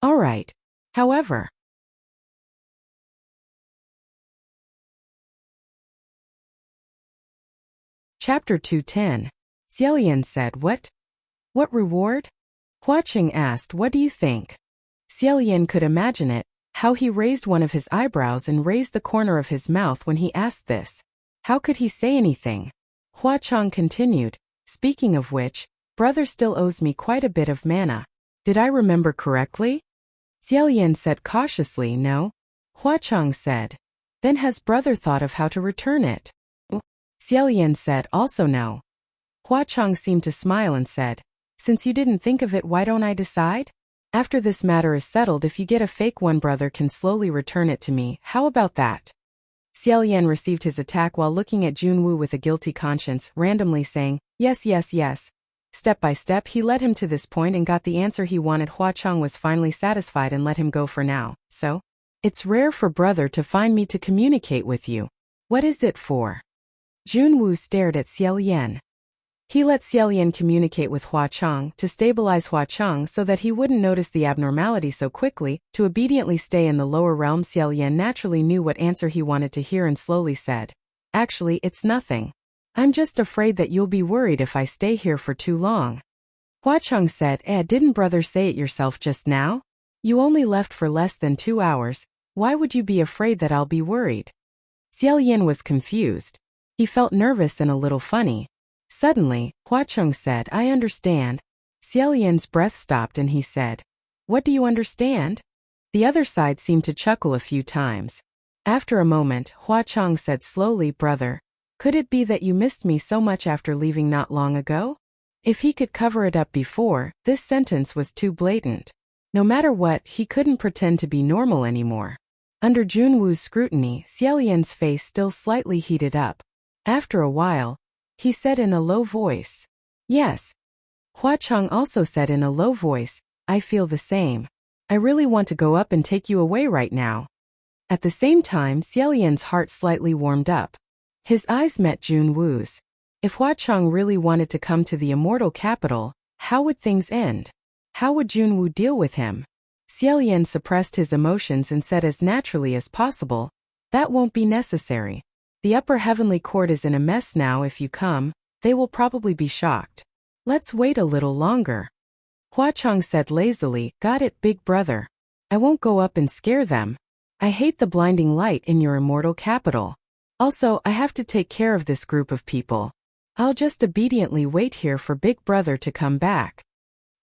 All right. However. Chapter 210. Xiaolian said, What? What reward? Huacheng asked, What do you think? Xiaolian could imagine it, how he raised one of his eyebrows and raised the corner of his mouth when he asked this. How could he say anything? Huacheng continued, Speaking of which, brother still owes me quite a bit of mana. Did I remember correctly? Xiaolian said cautiously, No. Huacheng said, Then has brother thought of how to return it? Xiaolian said also no. Huacheng seemed to smile and said, Since you didn't think of it, why don't I decide? After this matter is settled, if you get a fake one, brother can slowly return it to me. How about that? Xiaolian received his attack while looking at Junwu with a guilty conscience, randomly saying, Yes, yes, yes. Step by step, he led him to this point and got the answer he wanted. Huacheng was finally satisfied and let him go for now. So? It's rare for brother to find me to communicate with you. What is it for? Junwu stared at Xiaolian. He let Xiaolian communicate with Huacheng to stabilize Huacheng so that he wouldn't notice the abnormality so quickly, to obediently stay in the lower realm. Xiaolian naturally knew what answer he wanted to hear and slowly said, Actually, it's nothing. I'm just afraid that you'll be worried if I stay here for too long. Huacheng said, Didn't brother say it yourself just now? You only left for less than 2 hours, why would you be afraid that I'll be worried? Xiaolian was confused. He felt nervous and a little funny. Suddenly, Huacheng said, I understand. Xiaolian's breath stopped and he said, What do you understand? The other side seemed to chuckle a few times. After a moment, Huacheng said slowly, Brother, could it be that you missed me so much after leaving not long ago? If he could cover it up before, this sentence was too blatant. No matter what, he couldn't pretend to be normal anymore. Under Junwu's scrutiny, Xiaolian's face still slightly heated up. After a while, he said in a low voice, Yes. Huacheng also said in a low voice, I feel the same. I really want to go up and take you away right now. At the same time, Xiaolian's heart slightly warmed up. His eyes met Junwu's. If Huacheng really wanted to come to the immortal capital, how would things end? How would Junwu deal with him? Xiaolian suppressed his emotions and said as naturally as possible, That won't be necessary. The upper heavenly court is in a mess now. If you come, they will probably be shocked. Let's wait a little longer. Huacheng said lazily, Got it, big brother. I won't go up and scare them. I hate the blinding light in your immortal capital. Also, I have to take care of this group of people. I'll just obediently wait here for big brother to come back.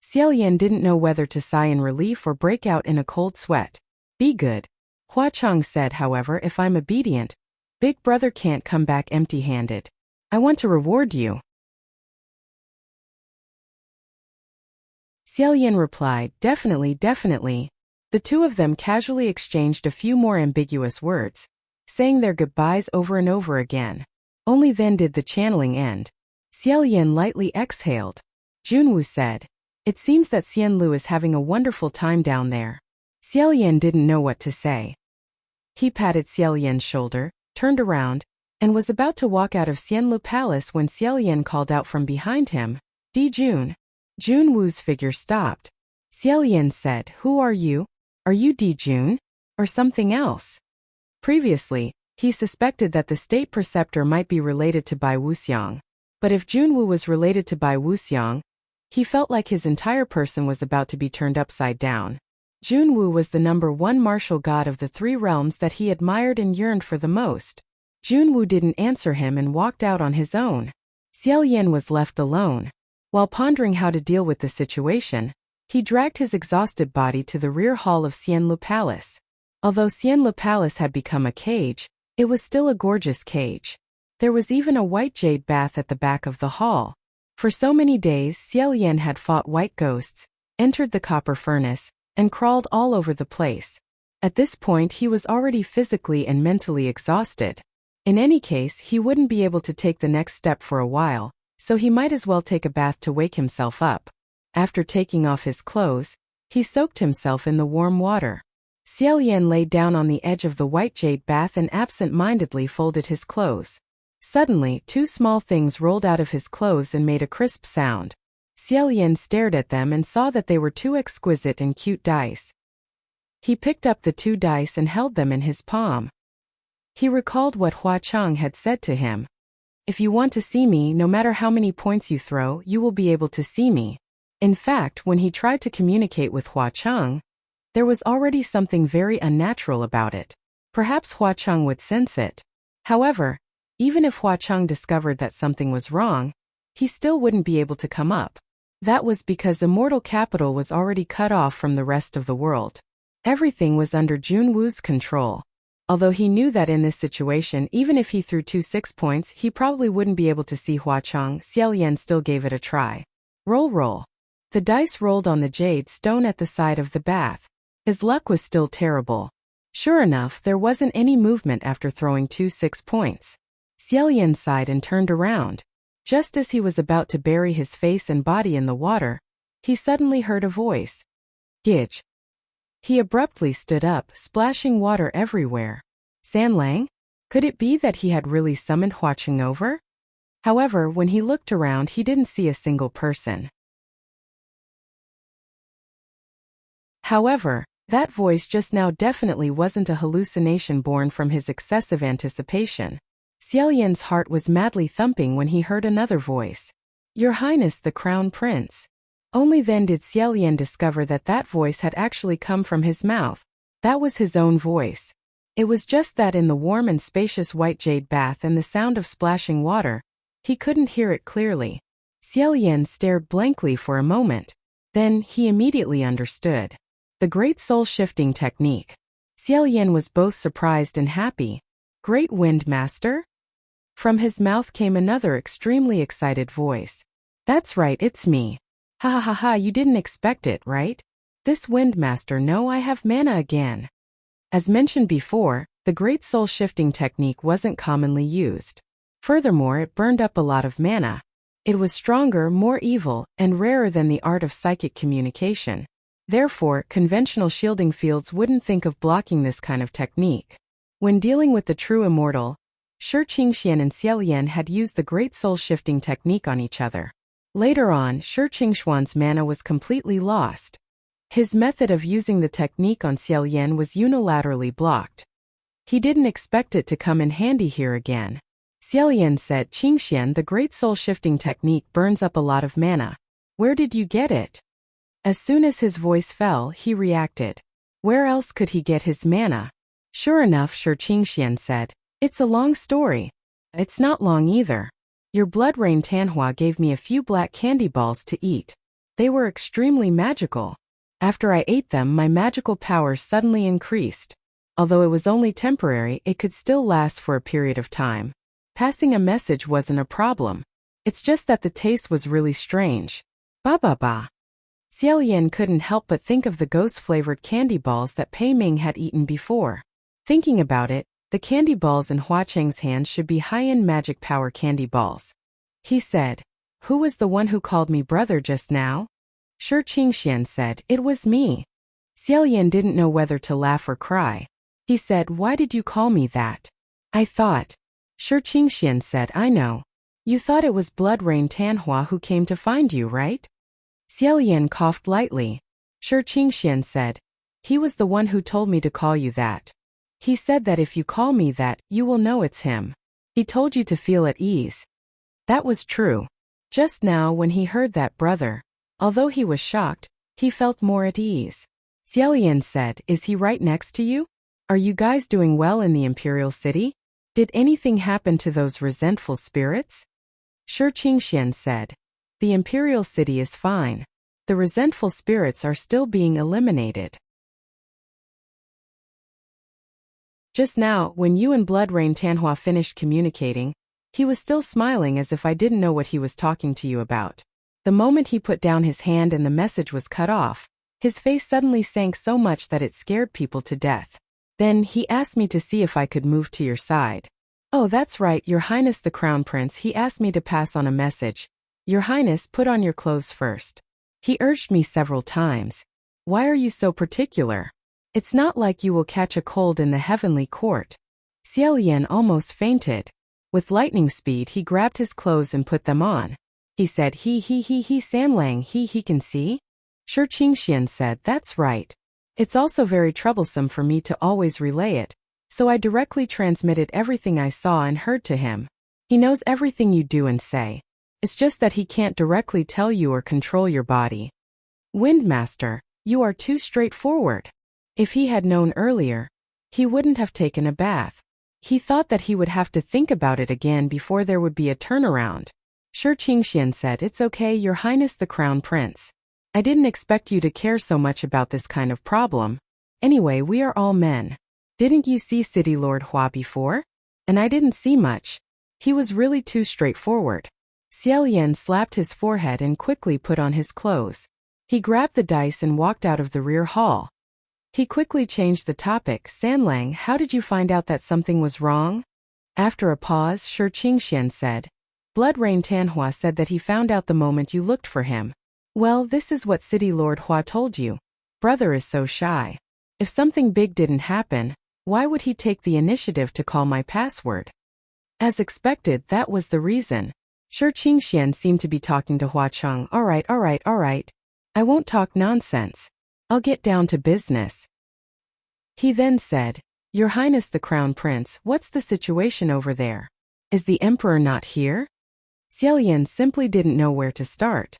Xiaolian didn't know whether to sigh in relief or break out in a cold sweat. Be good. Huacheng said, However, if I'm obedient, big brother can't come back empty-handed. I want to reward you. Xiaolian replied, Definitely, definitely. The two of them casually exchanged a few more ambiguous words, saying their goodbyes over and over again. Only then did the channeling end. Xiaolian lightly exhaled. Junwu said, It seems that Xianlu is having a wonderful time down there. Xiaolian didn't know what to say. He patted Xiaolian's shoulder, turned around, and was about to walk out of Xianlu Palace when Xiaolian called out from behind him, Dijun. Junwu's figure stopped. Xiaolian said, Who are you? Are you Dijun? Or something else? Previously, he suspected that the state preceptor might be related to Bai Wuxiang. But if Junwu was related to Bai Wuxiang, he felt like his entire person was about to be turned upside down. Junwu was the #1 martial god of the 3 realms that he admired and yearned for the most. Junwu didn't answer him and walked out on his own. Xiaoyan was left alone. While pondering how to deal with the situation, he dragged his exhausted body to the rear hall of Xianlu Palace. Although Xianlu Palace had become a cage, it was still a gorgeous cage. There was even a white jade bath at the back of the hall. For so many days, Xiaoyan had fought white ghosts, entered the copper furnace, and crawled all over the place. At this point, he was already physically and mentally exhausted. In any case, he wouldn't be able to take the next step for a while, so he might as well take a bath to wake himself up. After taking off his clothes, he soaked himself in the warm water. Xiaoyan lay down on the edge of the white jade bath and absent-mindedly folded his clothes. Suddenly, 2 small things rolled out of his clothes and made a crisp sound. Xiaoyan stared at them and saw that they were 2 exquisite and cute dice. He picked up the 2 dice and held them in his palm. He recalled what Hua Cheng had said to him. If you want to see me, no matter how many points you throw, you will be able to see me. In fact, when he tried to communicate with Hua Cheng, there was already something very unnatural about it. Perhaps Hua Cheng would sense it. However, even if Hua Cheng discovered that something was wrong, he still wouldn't be able to come up. That was because immortal capital was already cut off from the rest of the world. Everything was under Junwu's control. Although he knew that in this situation, even if he threw 2 6 points, he probably wouldn't be able to see Hua Cheng, Xiaoyan still gave it a try. Roll. The dice rolled on the jade stone at the side of the bath. His luck was still terrible. Sure enough, there wasn't any movement after throwing 2 6 points. Xiaoyan sighed and turned around. Just as he was about to bury his face and body in the water, he suddenly heard a voice. Gidge. He abruptly stood up, splashing water everywhere. Sanlang? Could it be that he had really summoned Hua Cheng over? However, when he looked around, he didn't see a single person. However, that voice just now definitely wasn't a hallucination born from his excessive anticipation. Xiaoyan's heart was madly thumping when he heard another voice. Your Highness the Crown Prince. Only then did Xiaoyan discover that that voice had actually come from his mouth. That was his own voice. It was just that in the warm and spacious white jade bath and the sound of splashing water, he couldn't hear it clearly. Xiaoyan stared blankly for a moment. Then, he immediately understood. The Great Soul Shifting Technique. Xiaoyan was both surprised and happy. Great Wind Master? From his mouth came another extremely excited voice. That's right, it's me. Ha ha ha ha, you didn't expect it, right? This Wind Master, no, I have mana again. As mentioned before, the Great Soul Shifting Technique wasn't commonly used. Furthermore, it burned up a lot of mana. It was stronger, more evil, and rarer than the art of psychic communication. Therefore, conventional shielding fields wouldn't think of blocking this kind of technique. When dealing with the true immortal, Shi Qingxian and Xiaoyan had used the Great Soul Shifting Technique on each other. Later on, Shi Qingxuan's mana was completely lost. His method of using the technique on Xiaoyan was unilaterally blocked. He didn't expect it to come in handy here again. Xiaoyan said, Qingxian, the Great Soul Shifting Technique burns up a lot of mana. Where did you get it? As soon as his voice fell, he reacted. Where else could he get his mana? Sure enough, Shi Qingxian said, it's a long story. It's not long either. Your Blood Rain Tanhua gave me a few black candy balls to eat. They were extremely magical. After I ate them, my magical powers suddenly increased. Although it was only temporary, it could still last for a period of time. Passing a message wasn't a problem. It's just that the taste was really strange. Ba. Xiaoyan couldn't help but think of the ghost-flavored candy balls that Pei Ming had eaten before. Thinking about it, the candy balls in Hua Cheng's hands should be high-end magic power candy balls. He said, who was the one who called me brother just now? Shi Qingxian said, it was me. Xiaoyan didn't know whether to laugh or cry. He said, why did you call me that? I thought. Shi Qingxian said, I know. You thought it was Blood Rain Tanhua who came to find you, right? Xiaoyan coughed lightly. Shi Qingxian said, he was the one who told me to call you that. He said that if you call me that, you will know it's him. He told you to feel at ease. That was true. Just now when he heard that brother, although he was shocked, he felt more at ease. Xiaolian said, is he right next to you? Are you guys doing well in the Imperial City? Did anything happen to those resentful spirits? Shi Qingxian said, the Imperial City is fine. The resentful spirits are still being eliminated. Just now, when you and Blood Rain Tanhua finished communicating, he was still smiling as if I didn't know what he was talking to you about. The moment he put down his hand and the message was cut off, his face suddenly sank so much that it scared people to death. Then, he asked me to see if I could move to your side. Oh, that's right, Your Highness the Crown Prince. He asked me to pass on a message. Your Highness, put on your clothes first. He urged me several times. Why are you so particular? It's not like you will catch a cold in the heavenly court. Xiaolian almost fainted. With lightning speed he grabbed his clothes and put them on. He said, he Sanlang, he can see? Shi Qingxian said, that's right. It's also very troublesome for me to always relay it, so I directly transmitted everything I saw and heard to him. He knows everything you do and say. It's just that he can't directly tell you or control your body. Windmaster, you are too straightforward. If he had known earlier, he wouldn't have taken a bath. He thought that he would have to think about it again before there would be a turnaround. Shi Qingxian said, it's okay, Your Highness the Crown Prince. I didn't expect you to care so much about this kind of problem. Anyway, we are all men. Didn't you see City Lord Hua before? And I didn't see much. He was really too straightforward. Xiaolian slapped his forehead and quickly put on his clothes. He grabbed the dice and walked out of the rear hall. He quickly changed the topic. Sanlang, how did you find out that something was wrong? After a pause, Shi Qingxian said, Blood Rain Tanhua said that he found out the moment you looked for him. Well, this is what City Lord Hua told you. Brother is so shy. If something big didn't happen, why would he take the initiative to call my password? As expected, that was the reason. Shi Qingxian seemed to be talking to Hua Cheng. All right. I won't talk nonsense. I'll get down to business. He then said, Your Highness the Crown Prince, what's the situation over there? Is the Emperor not here? Xiaolian simply didn't know where to start.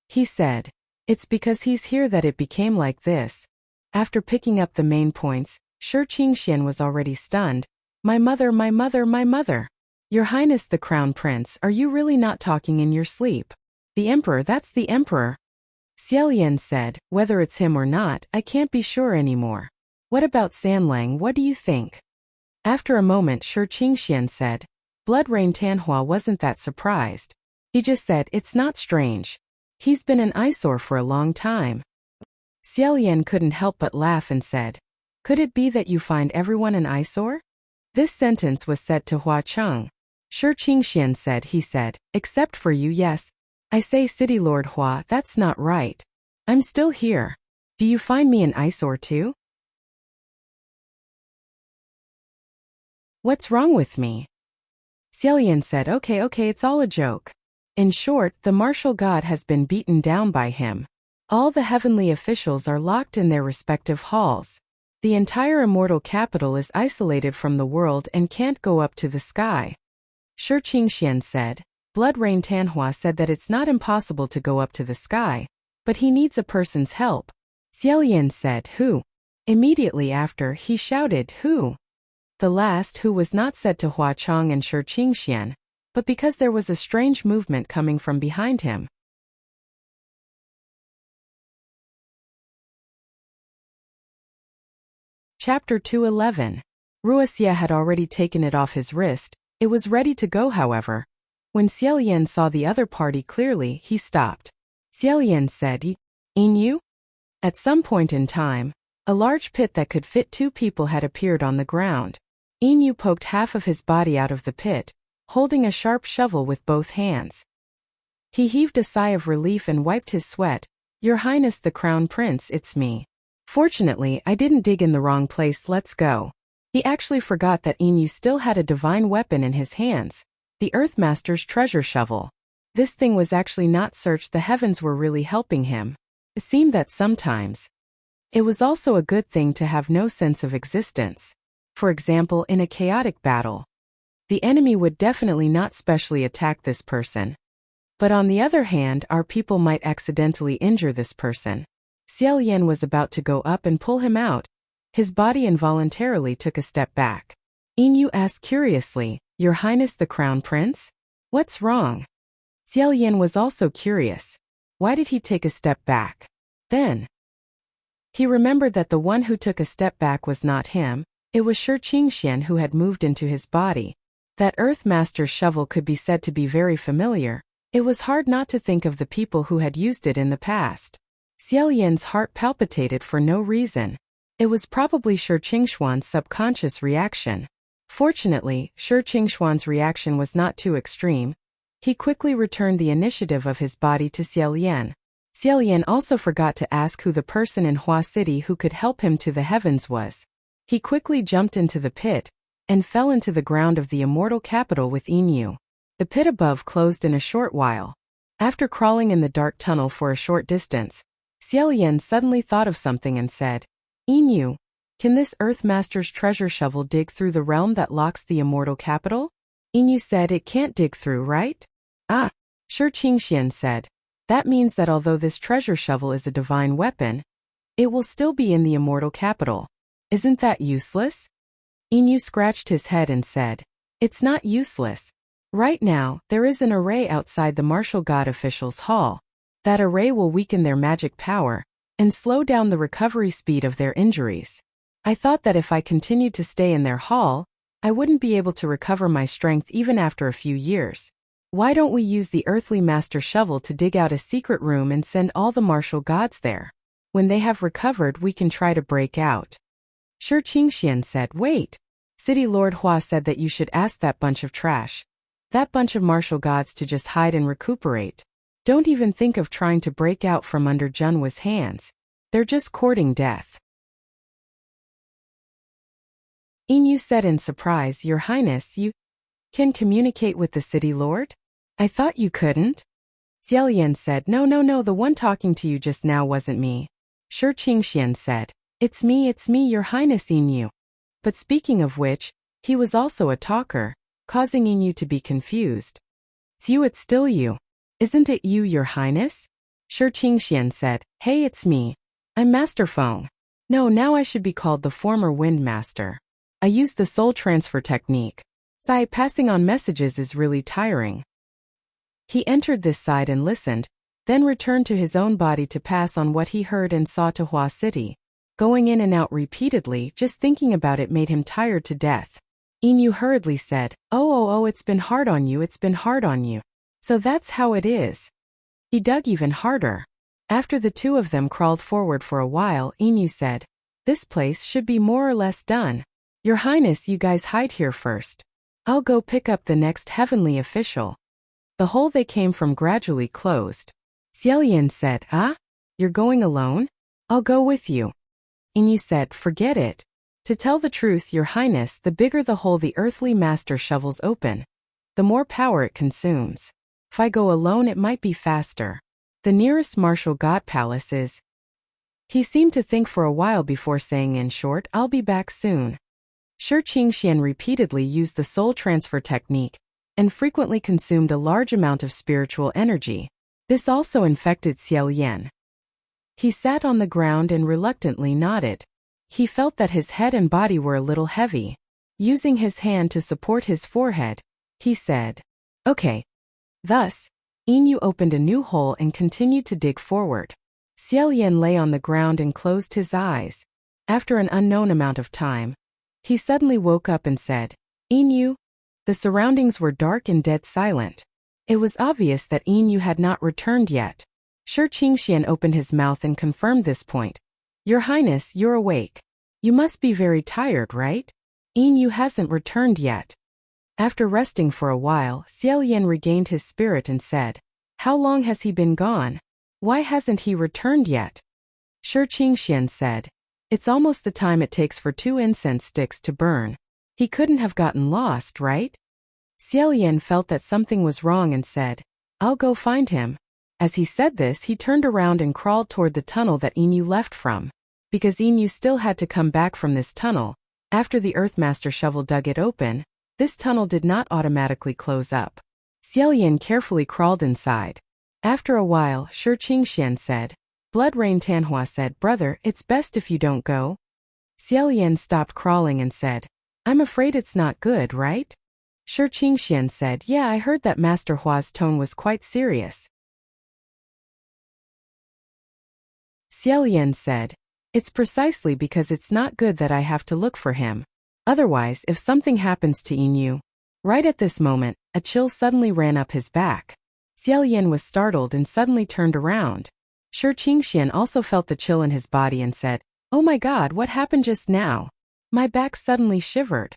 He said, it's because he's here that it became like this. After picking up the main points, Shi Qingxian was already stunned. My mother. Your Highness the Crown Prince, are you really not talking in your sleep? The Emperor, that's the Emperor. Xiaolian said, whether it's him or not, I can't be sure anymore. What about Sanlang, what do you think? After a moment Shi Qingxian said, Blood Rain Tanhua wasn't that surprised. He just said, it's not strange. He's been an eyesore for a long time. Xiaolian couldn't help but laugh and said, could it be that you find everyone an eyesore? This sentence was said to Hua Cheng. Shi Qingxian said, he said, except for you, yes. I say City Lord Hua, that's not right. I'm still here. Do you find me an eyesore too? What's wrong with me? Xiaolian said, okay, it's all a joke. In short, the martial god has been beaten down by him. All the heavenly officials are locked in their respective halls. The entire immortal capital is isolated from the world and can't go up to the sky. Shi Qingxian said, Blood Rain Tanhua said that it's not impossible to go up to the sky, but he needs a person's help. Xiaolian said, who? Immediately after, he shouted, who? The last who was not said to Hua Cheng and Shi Qingxian, but because there was a strange movement coming from behind him. Chapter 211. Wuxia had already taken it off his wrist. It was ready to go, however. When Xiaolian saw the other party clearly, he stopped. Xiaolian said, you? At some point in time, a large pit that could fit 2 people had appeared on the ground. Inu poked half of his body out of the pit, holding a sharp shovel with both hands. He heaved a sigh of relief and wiped his sweat. Your Highness the Crown Prince, it's me. Fortunately, I didn't dig in the wrong place, let's go. He actually forgot that Inu still had a divine weapon in his hands, the Earthmaster's treasure shovel. This thing was actually not searched, the heavens were really helping him. It seemed that sometimes. It was also a good thing to have no sense of existence. For example, in a chaotic battle, the enemy would definitely not specially attack this person. But on the other hand, our people might accidentally injure this person. Xiao Yan was about to go up and pull him out. His body involuntarily took a step back. Yin asked curiously, "Your Highness the Crown Prince? What's wrong?" Xiao Yan was also curious. Why did he take a step back? Then he remembered that the one who took a step back was not him. It was Shi Qingxian who had moved into his body. That Earth Master's shovel could be said to be very familiar. It was hard not to think of the people who had used it in the past. Xiao Yan's heart palpitated for no reason. It was probably Shi Qingxuan's subconscious reaction. Fortunately, Shi Qingxuan's reaction was not too extreme. He quickly returned the initiative of his body to Xiao Yan. Xiao Yan also forgot to ask who the person in Hua City who could help him to the heavens was. He quickly jumped into the pit and fell into the ground of the immortal capital with Yin. The pit above closed in a short while. After crawling in the dark tunnel for a short distance, Xiao Yan suddenly thought of something and said, "Yin, can this Earth Master's treasure shovel dig through the realm that locks the immortal capital?" Yin said, "It can't dig through, right?" "Ah," Shi Qingxian said. "That means that although this treasure shovel is a divine weapon, it will still be in the immortal capital. Isn't that useless?" Yin scratched his head and said, "It's not useless. Right now, there is an array outside the martial god officials' hall. That array will weaken their magic power and slow down the recovery speed of their injuries. I thought that if I continued to stay in their hall, I wouldn't be able to recover my strength even after a few years. Why don't we use the earthly master shovel to dig out a secret room and send all the martial gods there? When they have recovered, we can try to break out." Shi Qingxian said, "Wait. City Lord Hua said that you should ask that bunch of trash, that bunch of martial gods, to just hide and recuperate. Don't even think of trying to break out from under Junhua's hands. They're just courting death." Yin said in surprise, "Your Highness, you can communicate with the city lord? I thought you couldn't." Xiao Yan said, No, the one talking to you just now wasn't me." Shi Qingxian said, It's me, Your Highness Yin." But speaking of which, he was also a talker, causing Yin to be confused. It's still you. Isn't it you, Your Highness?" Shi Qingxian said, "Hey, it's me. I'm Master Feng. No, now I should be called the former Wind Master. I use the soul transfer technique. Passing on messages is really tiring." He entered this side and listened, then returned to his own body to pass on what he heard and saw to Hua City. Going in and out repeatedly, just thinking about it made him tired to death. Yin hurriedly said, Oh, it's been hard on you, it's been hard on you. So that's how it is." He dug even harder. After the two of them crawled forward for a while, Yin said, "This place should be more or less done. Your Highness, you guys hide here first. I'll go pick up the next heavenly official." The hole they came from gradually closed. Xiao Yan said, You're going alone? I'll go with you." Yin said, "Forget it. To tell the truth, Your Highness, the bigger the hole the earthly master shovels open, the more power it consumes. If I go alone, it might be faster. The nearest martial god palace is..." He seemed to think for a while before saying in short, "I'll be back soon." Shi Qingxian repeatedly used the soul transfer technique and frequently consumed a large amount of spiritual energy. This also infected Xiao Yan. He sat on the ground and reluctantly nodded. He felt that his head and body were a little heavy. Using his hand to support his forehead, he said, "Okay." Thus, Yin opened a new hole and continued to dig forward. Xiao Yan lay on the ground and closed his eyes. After an unknown amount of time, he suddenly woke up and said, "Yin." The surroundings were dark and dead silent. It was obvious that Yin had not returned yet. Shi Qingxian opened his mouth and confirmed this point. "Your Highness, you're awake. You must be very tired, right? Yin hasn't returned yet." After resting for a while, Xiao Yan regained his spirit and said, "How long has he been gone? Why hasn't he returned yet?" Shi Qingxian said, "It's almost the time it takes for 2 incense sticks to burn. He couldn't have gotten lost, right?" Xiao Yan felt that something was wrong and said, "I'll go find him." As he said this, he turned around and crawled toward the tunnel that Yin left from. Because Yin still had to come back from this tunnel, after the Earthmaster shovel dug it open, this tunnel did not automatically close up. Xiao Yan carefully crawled inside. After a while, Shi Qingxian said, Blood Rain Tanhua said, "Brother, it's best if you don't go." Xiaolian stopped crawling and said, "I'm afraid it's not good, right?" Shi Qingxian said, "Yeah, I heard that Master Hua's tone was quite serious." Xiaolian said, "It's precisely because it's not good that I have to look for him. Otherwise, if something happens to Inu..." Right at this moment, a chill suddenly ran up his back. Xiaolian was startled and suddenly turned around. Shi Qingxian also felt the chill in his body and said, "Oh my god, what happened just now? My back suddenly shivered."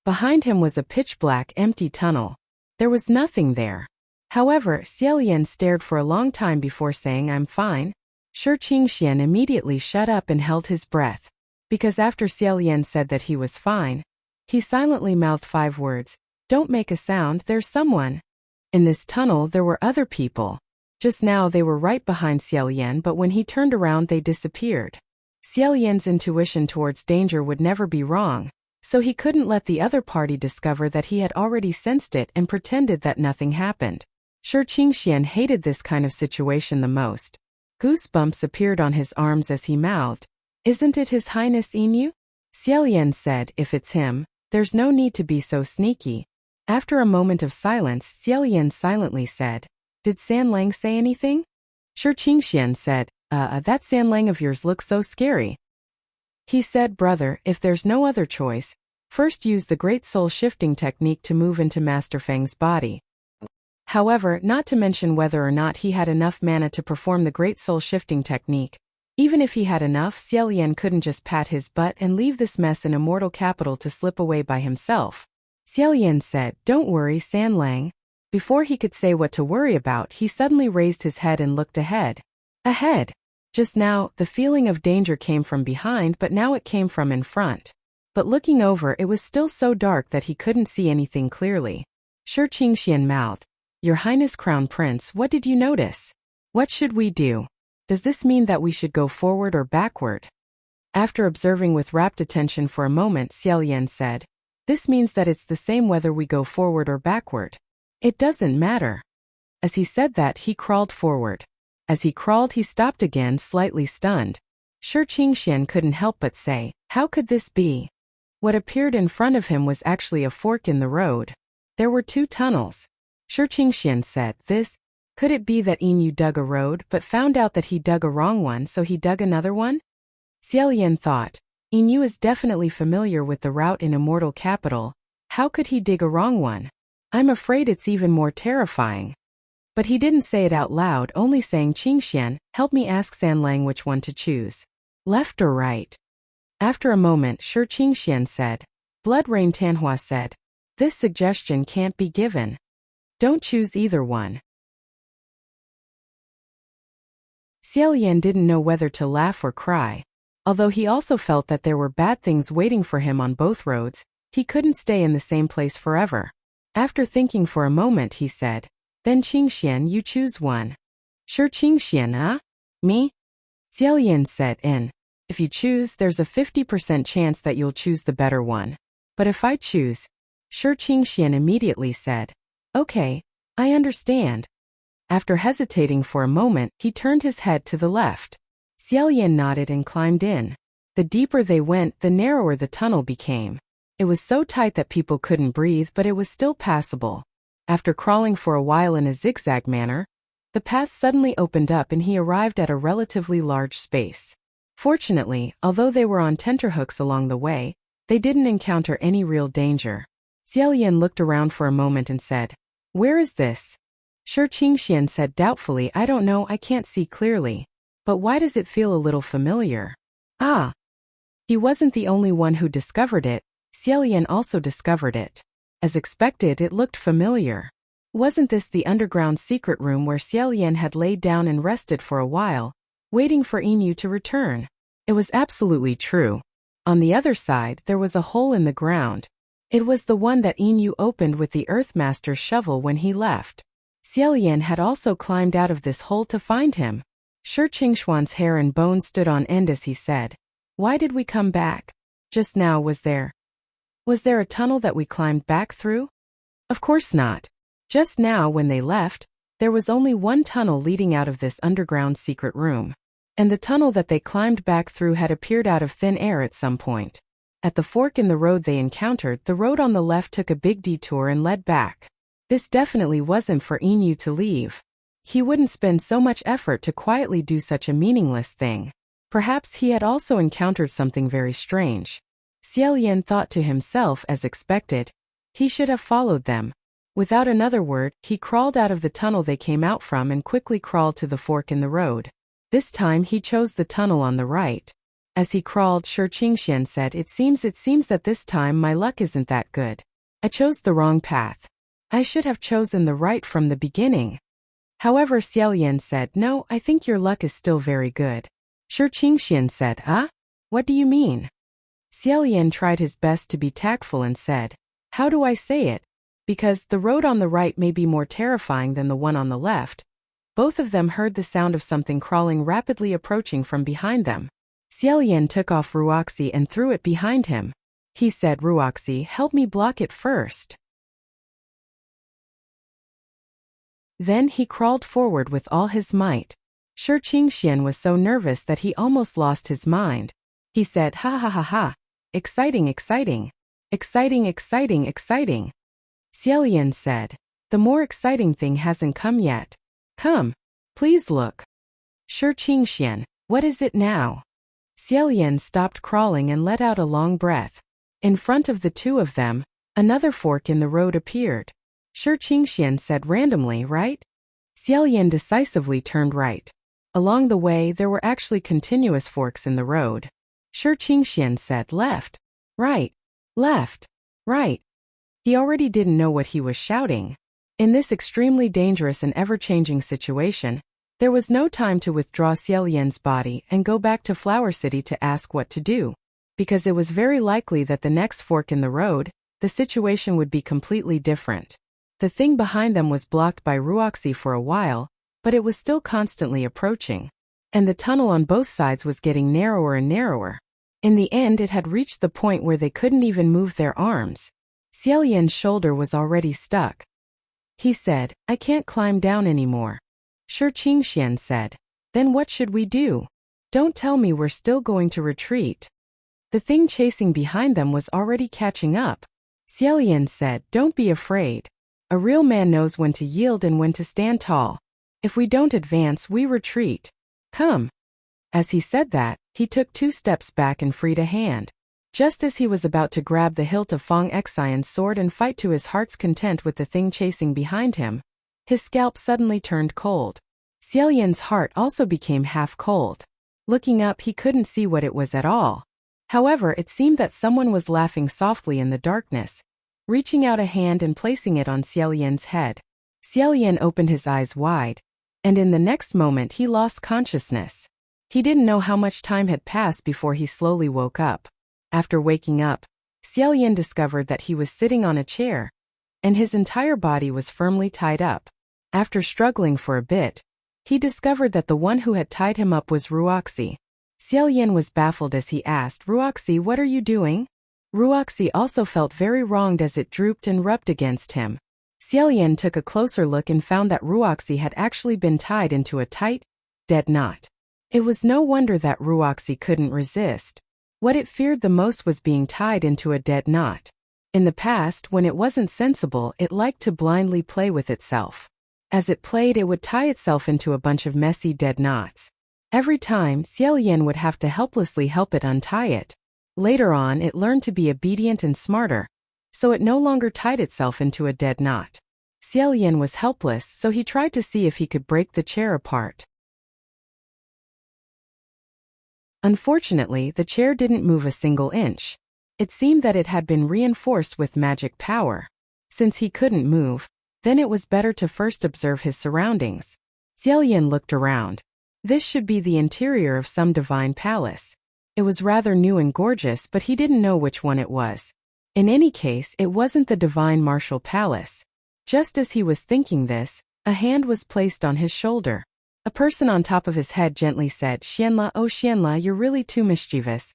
Behind him was a pitch-black, empty tunnel. There was nothing there. However, Xiaolian stared for a long time before saying, "I'm fine." Shi Qingxian immediately shut up and held his breath. Because after Xiaolian said that he was fine, he silently mouthed 5 words, "Don't make a sound, there's someone." In this tunnel there were other people. Just now they were right behind Xiaolian, but when he turned around they disappeared. Xiaolian's intuition towards danger would never be wrong, so he couldn't let the other party discover that he had already sensed it and pretended that nothing happened. Shi Qingxian hated this kind of situation the most. Goosebumps appeared on his arms as he mouthed, "Isn't it His Highness Inu?" Xiaolian said, "If it's him, there's no need to be so sneaky." After a moment of silence, Xiaolian silently said, "Did Sanlang say anything?" Shi Qingxian said, That Sanlang of yours looks so scary." He said, "Brother, if there's no other choice, first use the Great Soul Shifting technique to move into Master Feng's body." However, not to mention whether or not he had enough mana to perform the Great Soul Shifting technique. Even if he had enough, Xiaolian couldn't just pat his butt and leave this mess in Immortal Capital to slip away by himself. Xiaolian said, "Don't worry, Sanlang." Before he could say what to worry about, he suddenly raised his head and looked ahead. Ahead! Just now, the feeling of danger came from behind, but now it came from in front. But looking over, it was still so dark that he couldn't see anything clearly. Shi Qingxian mouthed, "Your Highness Crown Prince, what did you notice? What should we do? Does this mean that we should go forward or backward?" After observing with rapt attention for a moment, Xiaolian said, "This means that it's the same whether we go forward or backward. It doesn't matter." As he said that, he crawled forward. As he crawled, he stopped again, slightly stunned. Shi Qingxian couldn't help but say, "How could this be?" What appeared in front of him was actually a fork in the road. There were 2 tunnels. Shi Qingxian said, Could it be that Inu dug a road but found out that he dug a wrong one, so he dug another one?" Xiaolian thought, "Inu is definitely familiar with the route in Immortal Capital. How could he dig a wrong one? I'm afraid it's even more terrifying." But he didn't say it out loud, only saying, "Qingxian, help me ask Sanlang which one to choose. Left or right?" After a moment, Shi Qingxian said. Blood Rain Tanhua said, "This suggestion can't be given. Don't choose either one." Xiaolian didn't know whether to laugh or cry. Although he also felt that there were bad things waiting for him on both roads, he couldn't stay in the same place forever. After thinking for a moment, he said, "Then Qingxian, you choose one." "Shi Qingxian, huh? Me?" Xiaolian said, "If you choose, there's a 50% chance that you'll choose the better one. But if I choose..." Shi Qingxian immediately said, "Okay, I understand." After hesitating for a moment, he turned his head to the left. Xiaolian nodded and climbed in. The deeper they went, the narrower the tunnel became. It was so tight that people couldn't breathe, but it was still passable. After crawling for a while in a zigzag manner, the path suddenly opened up and he arrived at a relatively large space. Fortunately, although they were on tenterhooks along the way, they didn't encounter any real danger. Xiaolian looked around for a moment and said, "Where is this?" Shi Qingxian said doubtfully, "I don't know, I can't see clearly. But why does it feel a little familiar?" Ah! He wasn't the only one who discovered it. Xiaolian also discovered it. As expected, it looked familiar. Wasn't this the underground secret room where Xiaolian had laid down and rested for a while, waiting for Inu to return? It was absolutely true. On the other side, there was a hole in the ground. It was the one that Inu opened with the Earthmaster's shovel when he left. Xiaolian had also climbed out of this hole to find him. Shi Qingxuan's hair and bones stood on end as he said, "Why did we come back? Just now, was there a tunnel that we climbed back through?" Of course not. Just now, when they left, there was only one tunnel leading out of this underground secret room. and the tunnel that they climbed back through had appeared out of thin air at some point. At the fork in the road they encountered, the road on the left took a big detour and led back. This definitely wasn't for Inu to leave. He wouldn't spend so much effort to quietly do such a meaningless thing. Perhaps he had also encountered something very strange. Xiaolian thought to himself as expected. He should have followed them. Without another word, he crawled out of the tunnel they came out from and quickly crawled to the fork in the road. This time he chose the tunnel on the right. As he crawled, Shi Qingxian said, It seems that this time my luck isn't that good. I chose the wrong path. I should have chosen the right from the beginning. However, Xiaolian said, No, I think your luck is still very good. Shi Qingxian said, What do you mean? Xiaolian tried his best to be tactful and said, How do I say it? Because the road on the right may be more terrifying than the one on the left. Both of them heard the sound of something crawling rapidly approaching from behind them. Xiaolian took off Wuxia and threw it behind him. He said, Wuxia, help me block it first. Then he crawled forward with all his might. Shi Qingxian was so nervous that he almost lost his mind. He said, Ha ha ha ha. Exciting, exciting. Exciting, exciting, exciting. Xiaolian said, The more exciting thing hasn't come yet. Come. Please look. Shi Qingxian, what is it now? Xiaolian stopped crawling and let out a long breath. In front of the two of them, another fork in the road appeared. Shi Qingxian said randomly, right? Xiaolian decisively turned right. Along the way there were actually continuous forks in the road. Shi Qingxian said left, right, left, right. He already didn't know what he was shouting. In this extremely dangerous and ever-changing situation, there was no time to withdraw Xiaolian's body and go back to Flower City to ask what to do, because it was very likely that the next fork in the road, the situation would be completely different. The thing behind them was blocked by Wuxia for a while, but it was still constantly approaching. And the tunnel on both sides was getting narrower and narrower. In the end it had reached the point where they couldn't even move their arms. Xiaolian's shoulder was already stuck. He said, I can't climb down anymore. Shi Qingxian said, Then what should we do? Don't tell me we're still going to retreat. The thing chasing behind them was already catching up. Xiaolian said, Don't be afraid. A real man knows when to yield and when to stand tall. If we don't advance, we retreat. Come. As he said that, he took 2 steps back and freed a hand. Just as he was about to grab the hilt of Feng Xian's sword and fight to his heart's content with the thing chasing behind him, his scalp suddenly turned cold. Xiaolian's heart also became half cold. Looking up, he couldn't see what it was at all. However, it seemed that someone was laughing softly in the darkness, reaching out a hand and placing it on Xiaolian's head. Xiaolian opened his eyes wide, and in the next moment he lost consciousness. He didn't know how much time had passed before he slowly woke up. After waking up, Xiaolian discovered that he was sitting on a chair, and his entire body was firmly tied up. After struggling for a bit, he discovered that the one who had tied him up was Wuxia. Xiaolian was baffled as he asked, Wuxia, what are you doing? Wuxia also felt very wronged as it drooped and rubbed against him. Xiaolian took a closer look and found that Wuxia had actually been tied into a tight, dead knot. It was no wonder that Wuxia couldn't resist. What it feared the most was being tied into a dead knot. In the past, when it wasn't sensible, it liked to blindly play with itself. As it played, it would tie itself into a bunch of messy dead knots. Every time, Xiaolian would have to helplessly help it untie it. Later on, it learned to be obedient and smarter, so it no longer tied itself into a dead knot. Xiaolian was helpless, so he tried to see if he could break the chair apart. Unfortunately, the chair didn't move a single inch. It seemed that it had been reinforced with magic power. Since he couldn't move, then it was better to first observe his surroundings. Xiaolian looked around. This should be the interior of some divine palace. It was rather new and gorgeous, but he didn't know which one it was. In any case, it wasn't the divine martial palace. Just as he was thinking this, a hand was placed on his shoulder. A person on top of his head gently said, Xianla, oh Xianla, you're really too mischievous.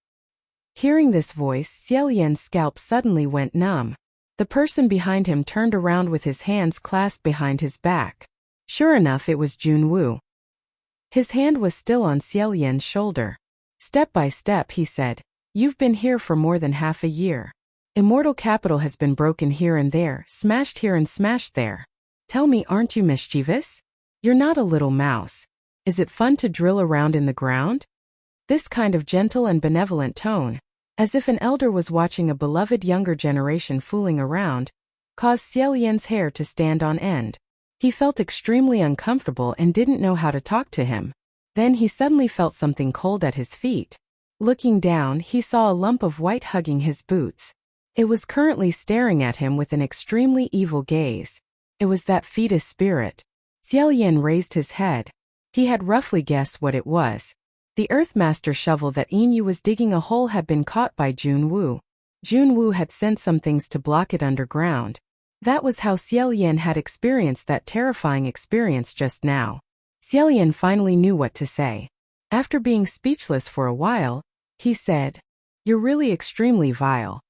Hearing this voice, Xiaolian's scalp suddenly went numb. The person behind him turned around with his hands clasped behind his back. Sure enough, it was Junwu. His hand was still on Xiaolian's shoulder. Step by step he said, "You've been here for more than half a year. Immortal capital has been broken here and there, smashed here and smashed there. Tell me, aren't you mischievous? You're not a little mouse. Is it fun to drill around in the ground?" This kind of gentle and benevolent tone, as if an elder was watching a beloved younger generation fooling around, caused Xiaolian's hair to stand on end. He felt extremely uncomfortable and didn't know how to talk to him. Then he suddenly felt something cold at his feet. Looking down, he saw a lump of white hugging his boots. It was currently staring at him with an extremely evil gaze. It was that fetus spirit. Xiaolian raised his head. He had roughly guessed what it was. The Earthmaster shovel that Yin was digging a hole had been caught by Junwu. Junwu had sent some things to block it underground. That was how Xiaolian had experienced that terrifying experience just now. Xiaolian finally knew what to say. After being speechless for a while, he said, "You're really extremely vile."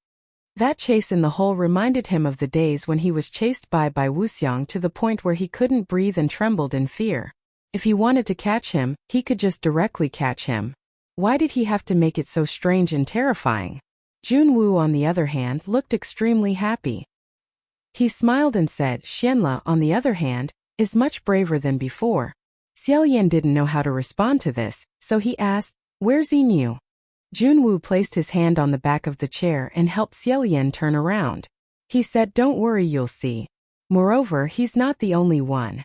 That chase in the hole reminded him of the days when he was chased by Wuxia to the point where he couldn't breathe and trembled in fear. If he wanted to catch him, he could just directly catch him. Why did he have to make it so strange and terrifying? Junwu, on the other hand, looked extremely happy. He smiled and said, "Xianla, on the other hand, is much braver than before." Xiaolian didn't know how to respond to this, so he asked, "Where's Yin?" Junwu placed his hand on the back of the chair and helped Xiaolian turn around. He said, "Don't worry, you'll see. Moreover, he's not the only one."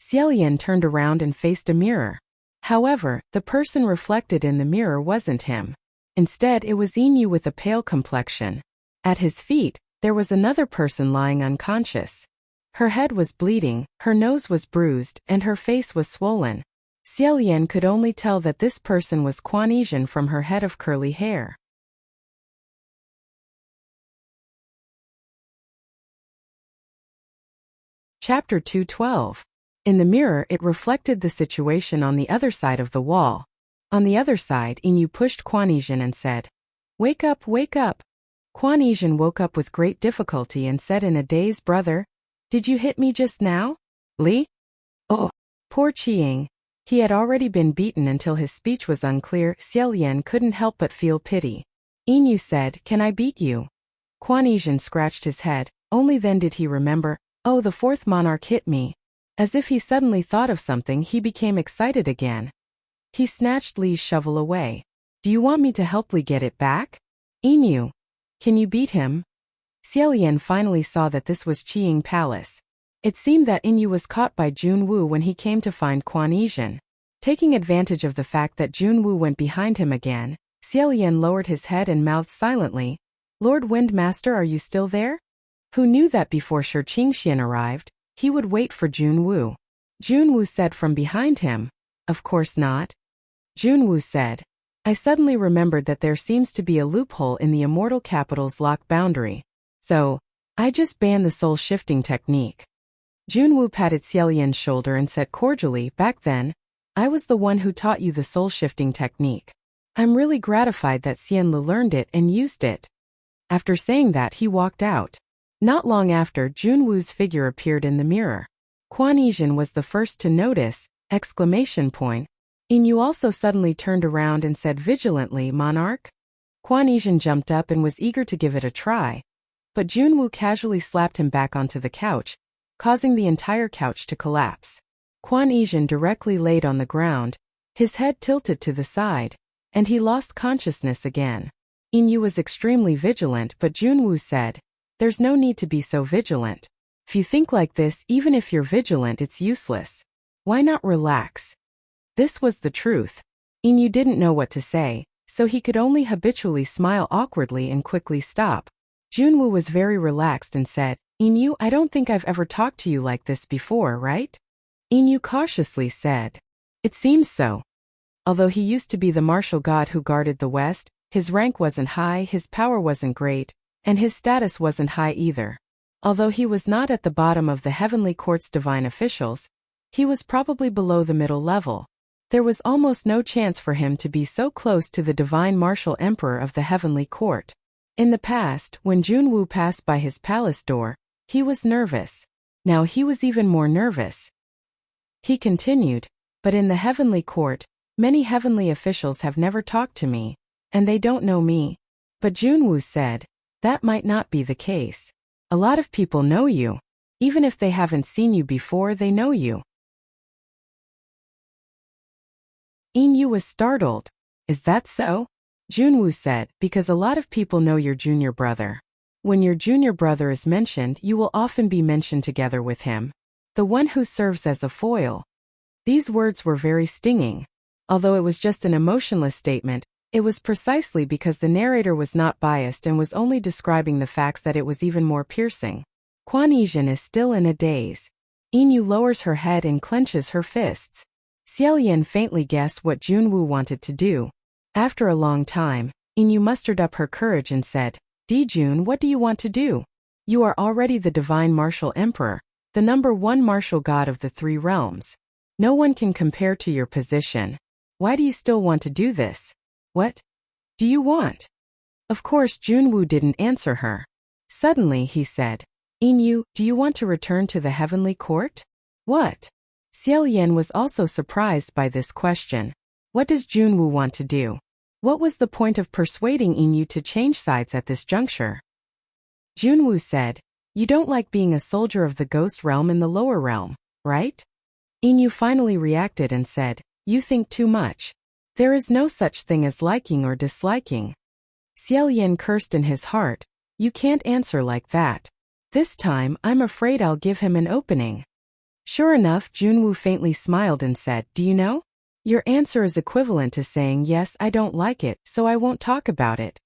Xiaolian turned around and faced a mirror. However, the person reflected in the mirror wasn't him. Instead, it was Yin with a pale complexion. At his feet, there was another person lying unconscious. Her head was bleeding, her nose was bruised, and her face was swollen. Xiaolian could only tell that this person was Quan Yizhen from her head of curly hair. Chapter 212. In the mirror, it reflected the situation on the other side of the wall. On the other side, Yin pushed Quan Yizhen and said, "Wake up, wake up." Quan Yizhen woke up with great difficulty and said in a daze, "Brother, did you hit me just now?" "Li? Oh, poor Qiying. He had already been beaten until his speech was unclear." Xiaolian couldn't help but feel pity. Yin said, "Can I beat you?" Quan Yizhen scratched his head. Only then did he remember, "Oh, the fourth monarch hit me." As if he suddenly thought of something, he became excited again. He snatched Li's shovel away. "Do you want me to help Li get it back?" "Yin, can you beat him?" Xiaolian finally saw that this was Qiying Palace. It seemed that Yin was caught by Junwu when he came to find Quan Yizhen. Taking advantage of the fact that Junwu went behind him again, Xiaolian lowered his head and mouthed silently, "Lord Windmaster, are you still there?" Who knew that before Shi Qingxian arrived, he would wait for Junwu. Junwu said from behind him, "Of course not." Junwu said, "I suddenly remembered that there seems to be a loophole in the immortal capital's lock boundary. So, I just banned the soul-shifting technique." Junwu patted Xiaolian's shoulder and said cordially, "Back then, I was the one who taught you the soul-shifting technique. I'm really gratified that Xianlu learned it and used it." After saying that, he walked out. Not long after, Junwu's figure appeared in the mirror. Quan Yizhen was the first to notice, exclamation point. Yin also suddenly turned around and said vigilantly, "Monarch?" Quan Yizhen jumped up and was eager to give it a try. But Junwu casually slapped him back onto the couch, causing the entire couch to collapse. Quan Yizhen directly laid on the ground, his head tilted to the side, and he lost consciousness again. Yin was extremely vigilant, but Junwu said, "There's no need to be so vigilant. If you think like this, even if you're vigilant, it's useless. Why not relax?" This was the truth. Yin didn't know what to say, so he could only habitually smile awkwardly and quickly stop. Junwu was very relaxed and said, "Yin, I don't think I've ever talked to you like this before, right?" Yin cautiously said, "It seems so." Although he used to be the martial god who guarded the West, his rank wasn't high, his power wasn't great, and his status wasn't high either. Although he was not at the bottom of the heavenly court's divine officials, he was probably below the middle level. There was almost no chance for him to be so close to the divine martial emperor of the heavenly court. In the past, when Junwu passed by his palace door, he was nervous. Now he was even more nervous. He continued, But in the heavenly court, many heavenly officials have never talked to me, and they don't know me. But Junwoo said, that might not be the case. A lot of people know you. Even if they haven't seen you before, they know you. Inyu was startled. Is that so? Junwoo said, because a lot of people know your junior brother. When your junior brother is mentioned, you will often be mentioned together with him. The one who serves as a foil. These words were very stinging. Although it was just an emotionless statement, it was precisely because the narrator was not biased and was only describing the facts that it was even more piercing. Kuan Yizhen is still in a daze. Inyu lowers her head and clenches her fists. Xiaoyan faintly guessed what Junwoo wanted to do. After a long time, Inyu mustered up her courage and said, Dijun, what do you want to do? You are already the divine martial emperor, the #1 martial god of the 3 realms. No one can compare to your position. Why do you still want to do this? What do you want? Of course, Junwoo didn't answer her. Suddenly he said, Inyu, do you want to return to the heavenly court? What? Xiaoyan was also surprised by this question. What does Junwoo want to do? What was the point of persuading Inyu to change sides at this juncture? Junwoo said, you don't like being a soldier of the ghost realm in the lower realm, right? Inyu finally reacted and said, you think too much. There is no such thing as liking or disliking. Xiaoyan cursed in his heart, you can't answer like that. This time, I'm afraid I'll give him an opening. Sure enough, Junwoo faintly smiled and said, do you know? Your answer is equivalent to saying, yes, I don't like it, so I won't talk about it.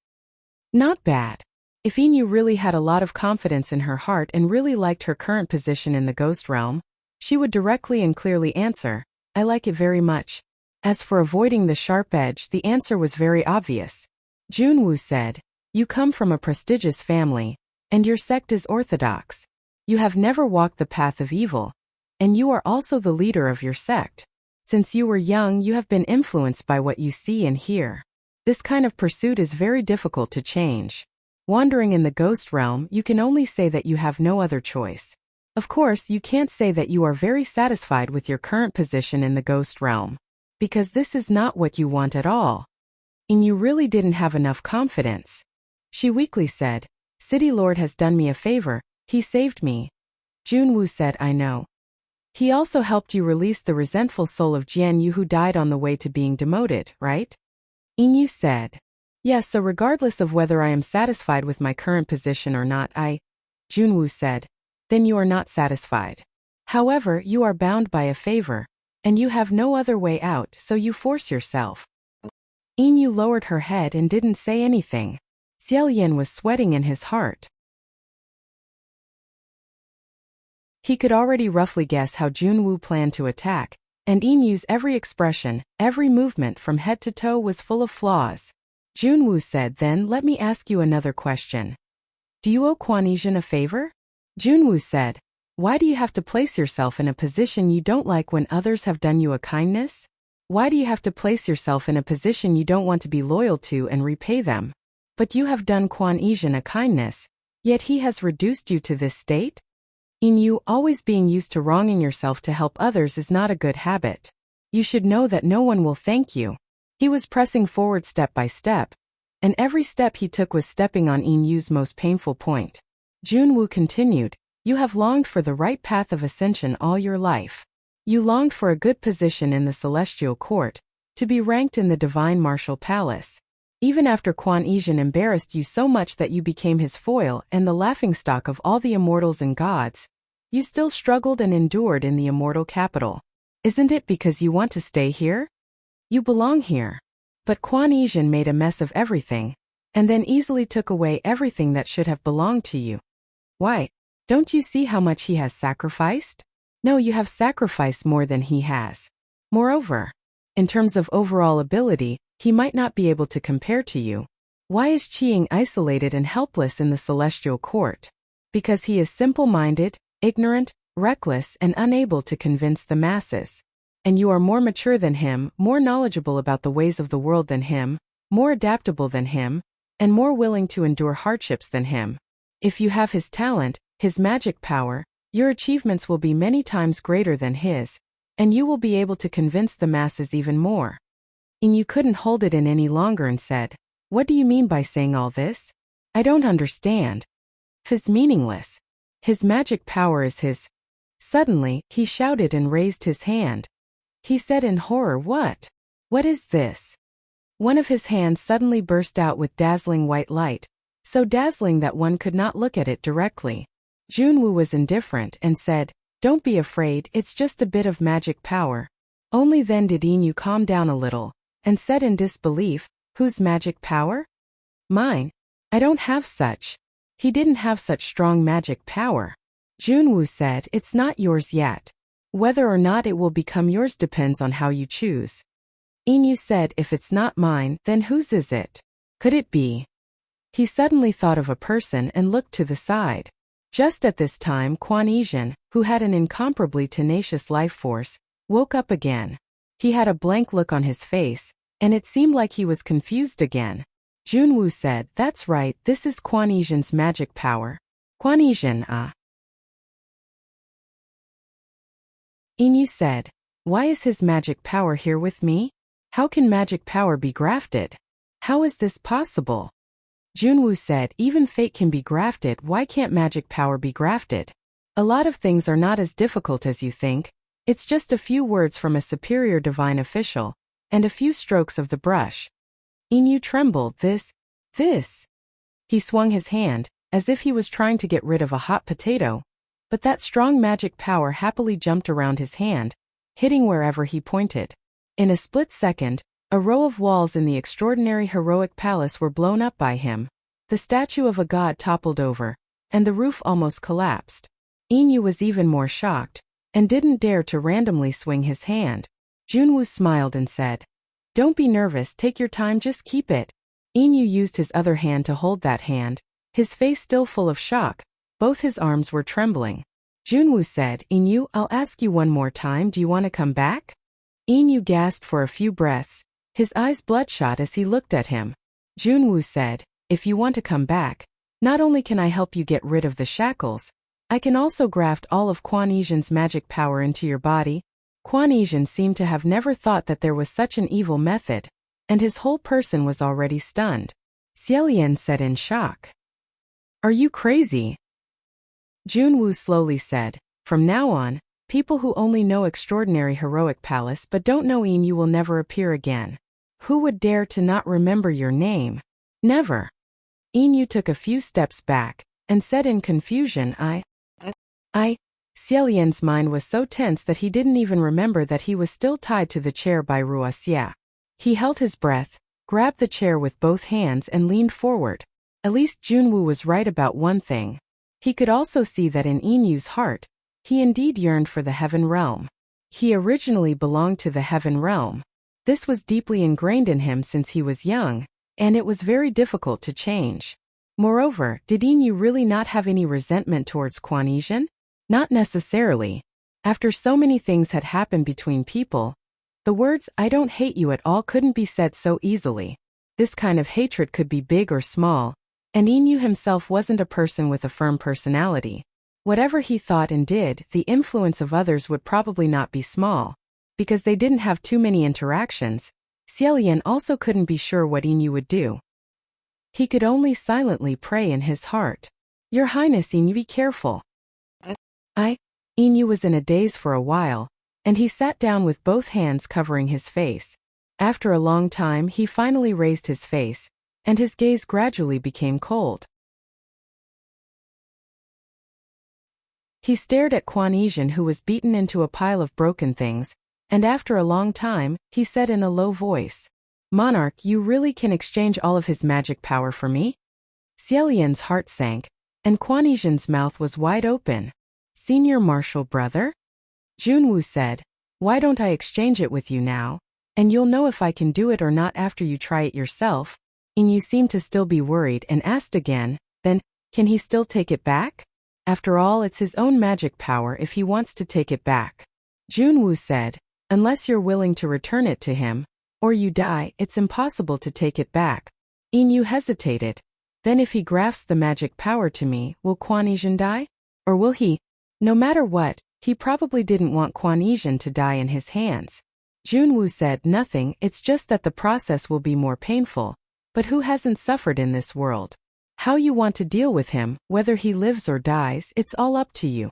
Not bad. If Inyu really had a lot of confidence in her heart and really liked her current position in the ghost realm, she would directly and clearly answer, I like it very much. As for avoiding the sharp edge, the answer was very obvious. Junwoo said, you come from a prestigious family, and your sect is orthodox. You have never walked the path of evil, and you are also the leader of your sect. Since you were young, you have been influenced by what you see and hear. This kind of pursuit is very difficult to change. Wandering in the ghost realm, you can only say that you have no other choice. Of course, you can't say that you are very satisfied with your current position in the ghost realm, because this is not what you want at all. And you really didn't have enough confidence. She weakly said, City Lord has done me a favor, he saved me. Junwoo said, I know. He also helped you release the resentful soul of Jian Yu who died on the way to being demoted, right? Inyu said, yes, so regardless of whether I am satisfied with my current position or not, Junwoo said, then you are not satisfied. However, you are bound by a favor, and you have no other way out, so you force yourself. Inyu lowered her head and didn't say anything. Xiaoyan was sweating in his heart. He could already roughly guess how Junwoo planned to attack, and Inyu's every expression, every movement from head to toe was full of flaws. Junwoo said, then let me ask you another question. Do you owe Kuan Yizhen a favor? Junwoo said, why do you have to place yourself in a position you don't like when others have done you a kindness? Why do you have to place yourself in a position you don't want to be loyal to and repay them? But you have done Kuan Yizhen a kindness, yet he has reduced you to this state? Inyu, always being used to wronging yourself to help others is not a good habit. You should know that no one will thank you. He was pressing forward step by step, and every step he took was stepping on Inyu's most painful point. Junwoo continued, you have longed for the right path of ascension all your life. You longed for a good position in the celestial court, to be ranked in the divine martial palace. Even after Kuan Yizhen embarrassed you so much that you became his foil and the laughingstock of all the immortals and gods, you still struggled and endured in the immortal capital. Isn't it because you want to stay here? You belong here. But Kuan Yizhen made a mess of everything, and then easily took away everything that should have belonged to you. Why? Don't you see how much he has sacrificed? No, you have sacrificed more than he has. Moreover, in terms of overall ability, he might not be able to compare to you. Why is Qiying isolated and helpless in the celestial court? Because he is simple-minded, ignorant, reckless, and unable to convince the masses. And you are more mature than him, more knowledgeable about the ways of the world than him, more adaptable than him, and more willing to endure hardships than him. If you have his talent, his magic power, your achievements will be many times greater than his, and you will be able to convince the masses even more. Inu couldn't hold it in any longer and said, "What do you mean by saying all this? I don't understand. It's meaningless. His magic power is his." Suddenly, he shouted and raised his hand. He said in horror, "What? What is this?" One of his hands suddenly burst out with dazzling white light, so dazzling that one could not look at it directly. Junwoo was indifferent and said, "Don't be afraid, it's just a bit of magic power." Only then did Inu calm down a little, and said in disbelief, "Whose magic power?" "Mine. I don't have such." He didn't have such strong magic power. Junwoo said, "It's not yours yet. Whether or not it will become yours depends on how you choose." Inu said, "If it's not mine, then whose is it? Could it be?" He suddenly thought of a person and looked to the side. Just at this time, Quan Yizhen, who had an incomparably tenacious life force, woke up again. He had a blank look on his face, and it seemed like he was confused again. Junwoo said, "That's right, this is Quan Yizhen's magic power." "Quan Yizhen, Inu said, "Why is his magic power here with me? How can magic power be grafted? How is this possible?" Junwoo said, "Even fate can be grafted, why can't magic power be grafted? A lot of things are not as difficult as you think. It's just a few words from a superior divine official, and a few strokes of the brush." Inu trembled. This. He swung his hand, as if he was trying to get rid of a hot potato, but that strong magic power happily jumped around his hand, hitting wherever he pointed. In a split second, a row of walls in the extraordinary heroic palace were blown up by him. The statue of a god toppled over, and the roof almost collapsed. Inu was even more shocked, and didn't dare to randomly swing his hand. Junwoo smiled and said, "Don't be nervous, take your time, just keep it." Inu used his other hand to hold that hand, his face still full of shock. Both his arms were trembling. Junwoo said, "Inu, I'll ask you one more time, do you want to come back?" Inu gasped for a few breaths, his eyes bloodshot as he looked at him. Junwoo said, "If you want to come back, not only can I help you get rid of the shackles, I can also graft all of Quan Yizhen's magic power into your body." Quan Yizhen seemed to have never thought that there was such an evil method, and his whole person was already stunned. Xiaolian said in shock, "Are you crazy?" Junwoo slowly said, "From now on, people who only know extraordinary heroic palace but don't know Inu will never appear again. Who would dare to not remember your name? Never." Inu took a few steps back, and said in confusion, I. Xiaolian's mind was so tense that he didn't even remember that he was still tied to the chair by Wuxia. He held his breath, grabbed the chair with both hands and leaned forward. At least Junwoo was right about one thing. He could also see that in Inu's heart, he indeed yearned for the heaven realm. He originally belonged to the heaven realm. This was deeply ingrained in him since he was young, and it was very difficult to change. Moreover, did Inu really not have any resentment towards Quan Yizhen? Not necessarily. After so many things had happened between people, the words, "I don't hate you at all" couldn't be said so easily. This kind of hatred could be big or small, and Inu himself wasn't a person with a firm personality. Whatever he thought and did, the influence of others would probably not be small. Because they didn't have too many interactions, Xiaolian also couldn't be sure what Inu would do. He could only silently pray in his heart. "Your Highness, Inu, be careful." Inu was in a daze for a while, and he sat down with both hands covering his face. After a long time he finally raised his face, and his gaze gradually became cold. He stared at Quan Yizhen, who was beaten into a pile of broken things, and after a long time, he said in a low voice, "Monarch, you really can exchange all of his magic power for me?" Xiaolian's heart sank, and Quan Yizhen's mouth was wide open. "Senior Marshal brother?" Junwoo said, "Why don't I exchange it with you now? And you'll know if I can do it or not after you try it yourself." Inu seemed to still be worried and asked again, "Then, can he still take it back? After all, it's his own magic power if he wants to take it back." Junwoo said, "Unless you're willing to return it to him, or you die, it's impossible to take it back." Inu hesitated. "Then if he grafts the magic power to me, will Quan Yizhen die? Or will he?" "No matter what, He probably didn't want Quan Yizhen to die in his hands. Junwu said, nothing, it's just that the process will be more painful. But who hasn't suffered in this world? How you want to deal with him, whether he lives or dies, it's all up to you.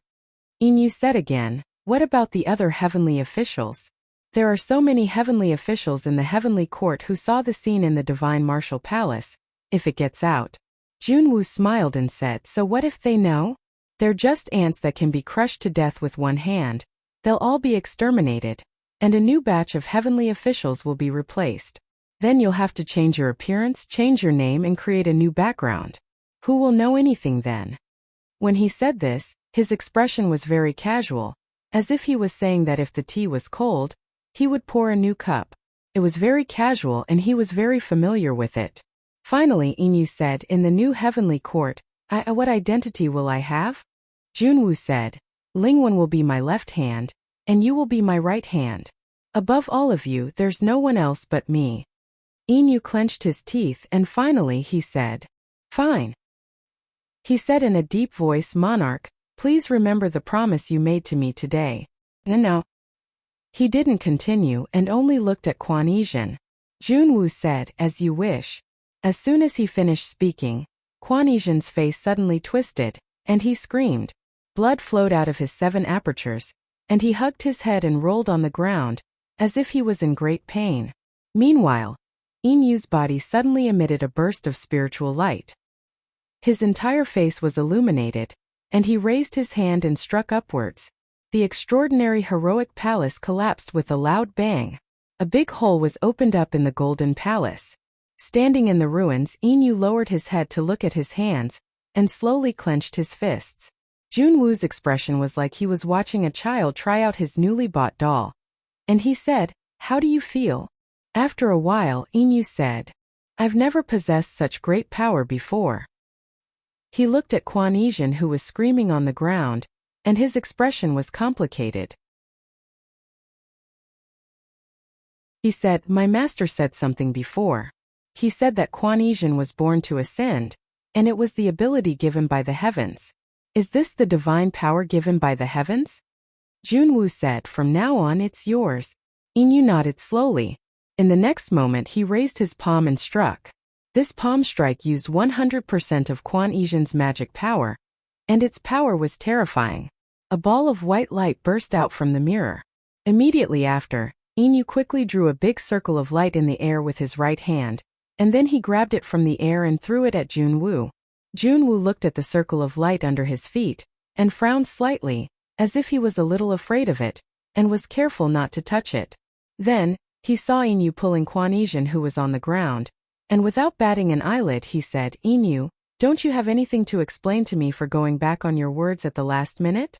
Yin said again, what about the other heavenly officials? There are so many heavenly officials in the heavenly court who saw the scene in the divine martial palace. If it gets out. Junwu smiled and said, so what if they know? They're just ants that can be crushed to death with one hand. They'll all be exterminated. And a new batch of heavenly officials will be replaced. Then you'll have to change your appearance, change your name, and create a new background. Who will know anything then? When he said this, his expression was very casual, as if he was saying that if the tea was cold, he would pour a new cup. It was very casual and he was very familiar with it. Finally, Yin said, in the new heavenly court, what identity will I have? Junwu said, Lingwen will be my left hand, and you will be my right hand. Above all of you, there's no one else but me. Yin clenched his teeth and finally he said, fine. He said in a deep voice, Monarch, please remember the promise you made to me today. No. He didn't continue and only looked at Quan Yizhen. Junwu said, as you wish. As soon as he finished speaking, Quan Yizhen's face suddenly twisted, and he screamed. Blood flowed out of his 7 apertures, and he hugged his head and rolled on the ground, as if he was in great pain. Meanwhile, Yinyu's body suddenly emitted a burst of spiritual light. His entire face was illuminated, and he raised his hand and struck upwards. The extraordinary heroic palace collapsed with a loud bang. A big hole was opened up in the golden palace. Standing in the ruins, Yinyu lowered his head to look at his hands, and slowly clenched his fists. Junwu's expression was like he was watching a child try out his newly bought doll. And he said, how do you feel? After a while, Yinyu said, I've never possessed such great power before. He looked at Quan Yizhen who was screaming on the ground, and his expression was complicated. He said, my master said something before. He said that Quan Yizhen was born to ascend, and it was the ability given by the heavens. Is this the divine power given by the heavens? Junwu said, from now on it's yours. Yinyu nodded slowly. In the next moment he raised his palm and struck. This palm strike used 100% of Quan Yizhen's magic power, and its power was terrifying. A ball of white light burst out from the mirror. Immediately after, Yinyu quickly drew a big circle of light in the air with his right hand, and then he grabbed it from the air and threw it at Junwu. Junwu looked at the circle of light under his feet, and frowned slightly, as if he was a little afraid of it, and was careful not to touch it. Then, he saw Yinyu pulling Quan Yizhen who was on the ground, and without batting an eyelid he said, Yinyu, don't you have anything to explain to me for going back on your words at the last minute?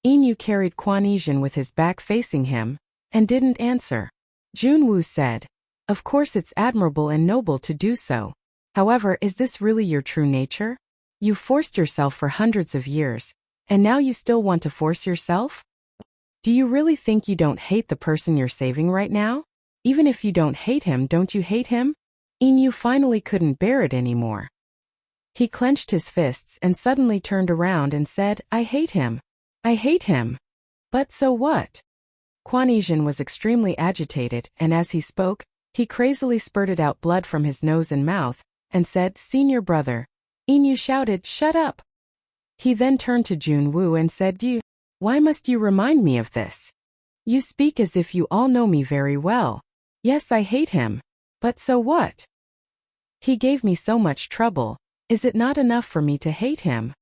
Yinyu carried Quan Yizhen with his back facing him, and didn't answer. Junwu said, of course it's admirable and noble to do so. However, is this really your true nature? You've forced yourself for hundreds of years, and now you still want to force yourself? Do you really think you don't hate the person you're saving right now? Even if you don't hate him, don't you hate him? Yinyu finally couldn't bear it anymore. He clenched his fists and suddenly turned around and said, I hate him. I hate him. But so what? Quan Yizhen was extremely agitated, and as he spoke, he crazily spurted out blood from his nose and mouth, and said, Senior brother. Yinyu shouted, shut up. He then turned to Junwu and said, why must you remind me of this? You speak as if you all know me very well. Yes, I hate him. But so what? He gave me so much trouble. Is it not enough for me to hate him?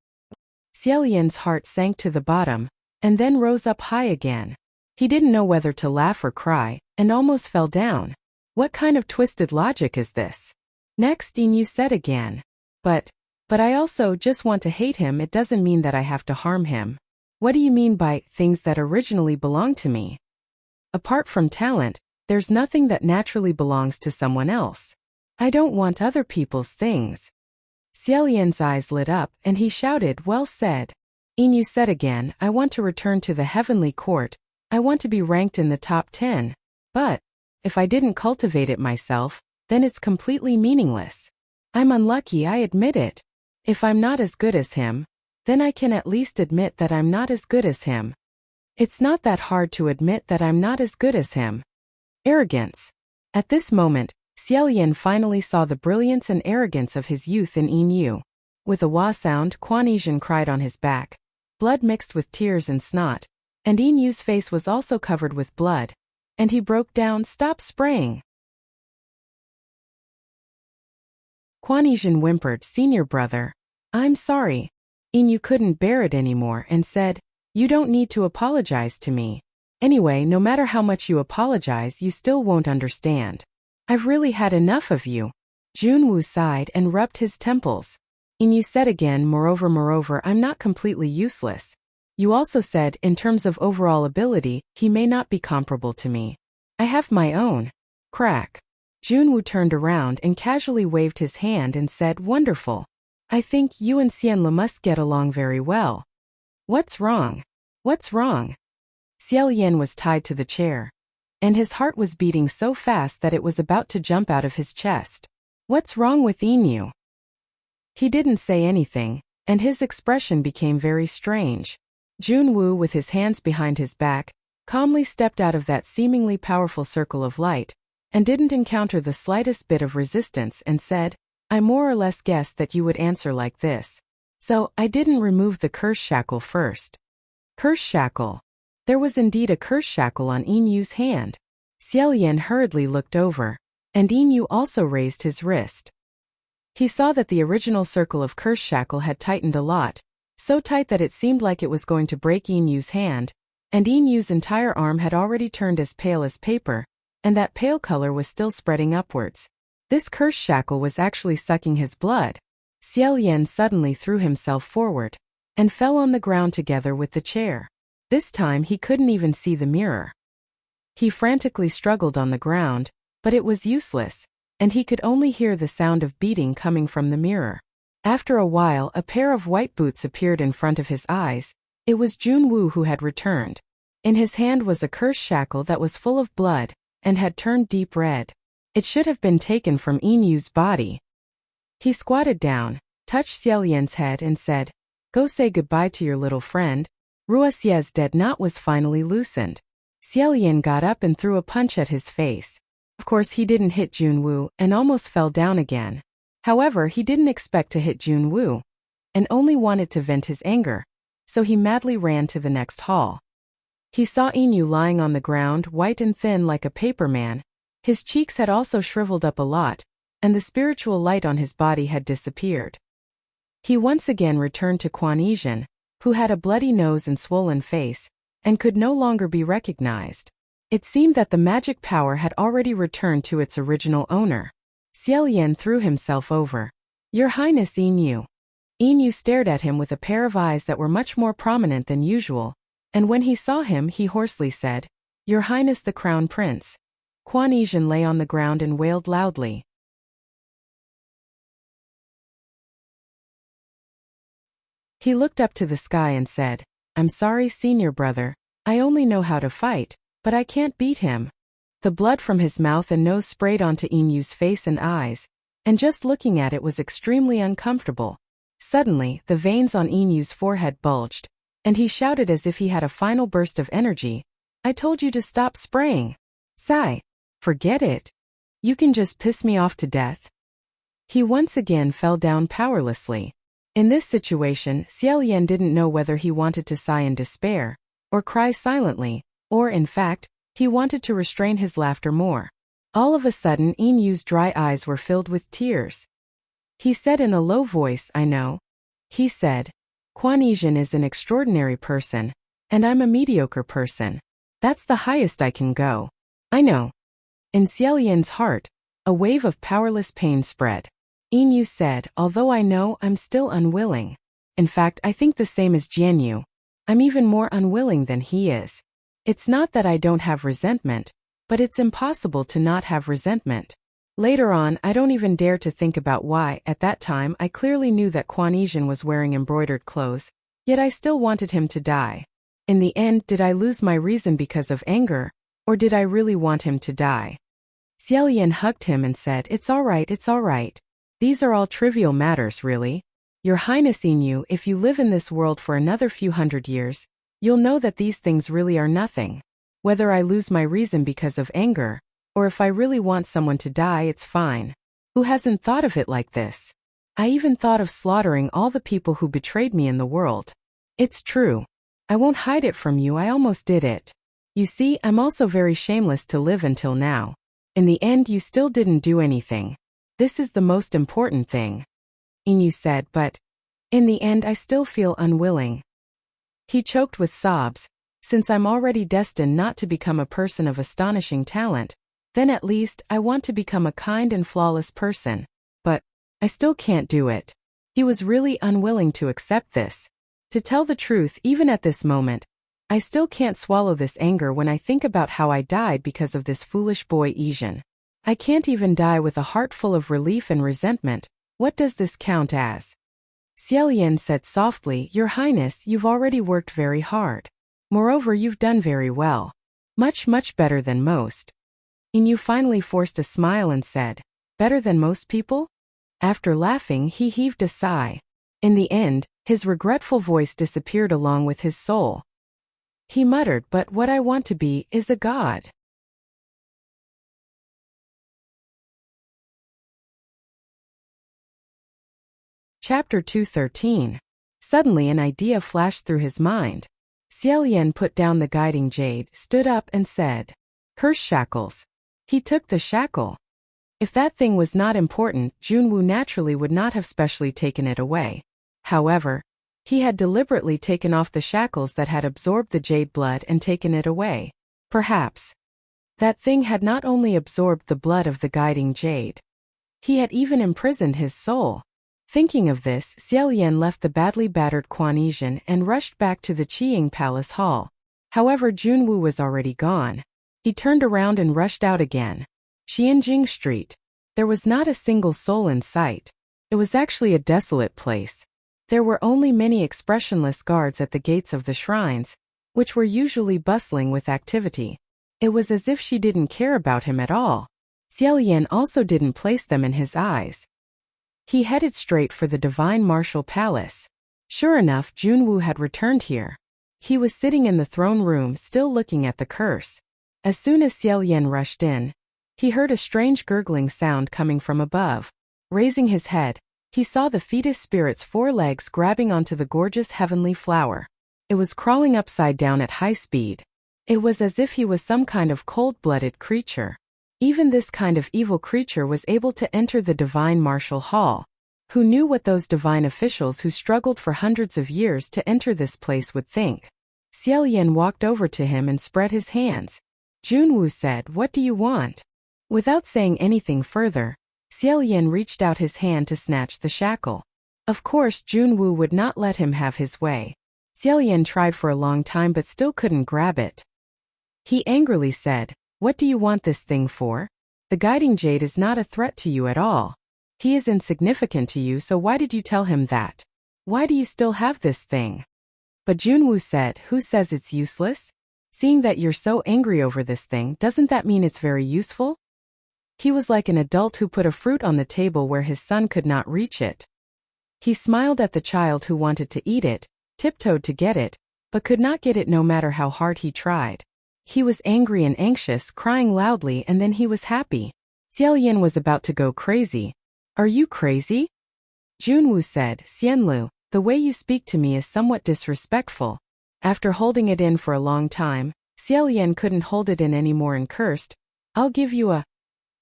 Xiaolian's heart sank to the bottom, and then rose up high again. He didn't know whether to laugh or cry, and almost fell down. What kind of twisted logic is this? Next, Yinyu said again. But I also just want to hate him. It doesn't mean that I have to harm him. What do you mean by things that originally belong to me? Apart from talent, there's nothing that naturally belongs to someone else. I don't want other people's things. Xiaolian's eyes lit up, and he shouted, well said. Yinyu said again, I want to return to the heavenly court. I want to be ranked in the top 10. But if I didn't cultivate it myself, then it's completely meaningless. I'm unlucky, I admit it. If I'm not as good as him, then I can at least admit that I'm not as good as him. It's not that hard to admit that I'm not as good as him. Arrogance. At this moment, Xiaoyan finally saw the brilliance and arrogance of his youth in Yin. With a wah sound, Quan Yizhen cried on his back. Blood mixed with tears and snot, and Yinyu's face was also covered with blood, and he broke down. Stop spraying. Quan Yizhen whimpered, Senior brother. I'm sorry. Yinyu couldn't bear it anymore and said, You don't need to apologize to me. Anyway, no matter how much you apologize, you still won't understand. I've really had enough of you. Junwu sighed and rubbed his temples. Yinyu said again, moreover, I'm not completely useless. You also said, in terms of overall ability, he may not be comparable to me. I have my own. Crack. Junwu turned around and casually waved his hand and said, Wonderful. I think you and Xianle must get along very well. What's wrong? What's wrong? Xiaoyan was tied to the chair, and his heart was beating so fast that it was about to jump out of his chest. What's wrong with Yinyu? He didn't say anything, and his expression became very strange. Junwu, with his hands behind his back, calmly stepped out of that seemingly powerful circle of light, and didn't encounter the slightest bit of resistance and said, I more or less guessed that you would answer like this. So, I didn't remove the curse shackle first. Curse shackle. There was indeed a curse shackle on Yinyu's hand. Xiaoyan hurriedly looked over, and Yinyu also raised his wrist. He saw that the original circle of curse shackle had tightened a lot, so tight that it seemed like it was going to break Yinyu's hand, and Yinyu's entire arm had already turned as pale as paper, and that pale color was still spreading upwards. This curse shackle was actually sucking his blood. Xiaoyan suddenly threw himself forward, and fell on the ground together with the chair. This time he couldn't even see the mirror. He frantically struggled on the ground, but it was useless, and he could only hear the sound of beating coming from the mirror. After a while, a pair of white boots appeared in front of his eyes. It was Junwu who had returned. In his hand was a curse shackle that was full of blood, and had turned deep red. It should have been taken from Yinyu's body. He squatted down, touched Xiaoyan's head and said, Go say goodbye to your little friend. Ruoxia's dead knot was finally loosened. Xiaoyan got up and threw a punch at his face. Of course he didn't hit Junwu and almost fell down again. However, he didn't expect to hit Junwu, and only wanted to vent his anger, so he madly ran to the next hall. He saw Yinyu lying on the ground, white and thin like a paper man. His cheeks had also shriveled up a lot, and the spiritual light on his body had disappeared. He once again returned to Quan Yizhen, who had a bloody nose and swollen face, and could no longer be recognized. It seemed that the magic power had already returned to its original owner. Xiaoyan threw himself over. Your Highness Yinyu. Yinyu stared at him with a pair of eyes that were much more prominent than usual, and when he saw him he hoarsely said, Your Highness the Crown Prince. Quan Yizhen lay on the ground and wailed loudly. He looked up to the sky and said, I'm sorry, senior brother. I only know how to fight, but I can't beat him. The blood from his mouth and nose sprayed onto Yinyu's face and eyes, and just looking at it was extremely uncomfortable. Suddenly, the veins on Yinyu's forehead bulged, and he shouted as if he had a final burst of energy, I told you to stop spraying. Sigh. Forget it. You can just piss me off to death. He once again fell down powerlessly. In this situation, Xiaoyan didn't know whether he wanted to sigh in despair, or cry silently, or in fact, he wanted to restrain his laughter more. All of a sudden Yinyu's dry eyes were filled with tears. He said in a low voice, I know. He said, Quan Yizhen is an extraordinary person, and I'm a mediocre person. That's the highest I can go. I know. In Xiaoyan's heart, a wave of powerless pain spread. Yinyu said, although I know, I'm still unwilling. In fact, I think the same as Jianyu. I'm even more unwilling than he is. It's not that I don't have resentment, but it's impossible to not have resentment. Later on, I don't even dare to think about why. At that time, I clearly knew that Quan Yizhen was wearing embroidered clothes, yet I still wanted him to die. In the end, did I lose my reason because of anger, or did I really want him to die? Xiaoyan hugged him and said, It's all right, it's all right. These are all trivial matters, really. Your Highness Yinyu, if you live in this world for another few hundred years, you'll know that these things really are nothing. Whether I lose my reason because of anger, or if I really want someone to die, it's fine. Who hasn't thought of it like this? I even thought of slaughtering all the people who betrayed me in the world. It's true. I won't hide it from you, I almost did it. You see, I'm also very shameless to live until now. In the end, you still didn't do anything. This is the most important thing. Inu said, but in the end I still feel unwilling. He choked with sobs. Since I'm already destined not to become a person of astonishing talent, then at least I want to become a kind and flawless person. But I still can't do it. He was really unwilling to accept this. To tell the truth, even at this moment, I still can't swallow this anger when I think about how I died because of this foolish boy Asian. I can't even die with a heart full of relief and resentment. What does this count as? Xiaolian said softly, Your Highness, you've already worked very hard. Moreover, you've done very well. Much, much better than most. Inu finally forced a smile and said, Better than most people? After laughing, he heaved a sigh. In the end, his regretful voice disappeared along with his soul. He muttered, But what I want to be is a god. Chapter 213. Suddenly an idea flashed through his mind. Xiaolian put down the guiding jade, stood up and said, Curse shackles. He took the shackle. If that thing was not important, Junwu naturally would not have specially taken it away. However, he had deliberately taken off the shackles that had absorbed the jade blood and taken it away. Perhaps that thing had not only absorbed the blood of the guiding jade. He had even imprisoned his soul. Thinking of this, Xiaolian left the badly battered Quanesian and rushed back to the Qiying Palace Hall. However, Junwu was already gone. He turned around and rushed out again. Xianjing Street. There was not a single soul in sight. It was actually a desolate place. There were only many expressionless guards at the gates of the shrines, which were usually bustling with activity. It was as if she didn't care about him at all. Xiaolian also didn't place them in his eyes. He headed straight for the Divine Martial Palace. Sure enough, Junwu had returned here. He was sitting in the throne room, still looking at the curse. As soon as Xiaolian rushed in, he heard a strange gurgling sound coming from above. Raising his head, he saw the fetus spirit's 4 legs grabbing onto the gorgeous heavenly flower. It was crawling upside down at high speed. It was as if he was some kind of cold-blooded creature. Even this kind of evil creature was able to enter the Divine Martial Hall. Who knew what those divine officials who struggled for hundreds of years to enter this place would think? Xiaolian walked over to him and spread his hands. Junwu said, What do you want? Without saying anything further, Xiaolian reached out his hand to snatch the shackle. Of course, Junwu would not let him have his way. Xiaolian tried for a long time but still couldn't grab it. He angrily said, What do you want this thing for? The guiding jade is not a threat to you at all. He is insignificant to you, so why did you tell him that? Why do you still have this thing? But Junwu said, Who says it's useless? Seeing that you're so angry over this thing, doesn't that mean it's very useful? He was like an adult who put a fruit on the table where his son could not reach it. He smiled at the child who wanted to eat it, tiptoed to get it, but could not get it no matter how hard he tried. He was angry and anxious, crying loudly, and then he was happy. Xiaolian was about to go crazy. Are you crazy? Junwu said, Xianlu, the way you speak to me is somewhat disrespectful. After holding it in for a long time, Xiaolian couldn't hold it in anymore and cursed, I'll give you a...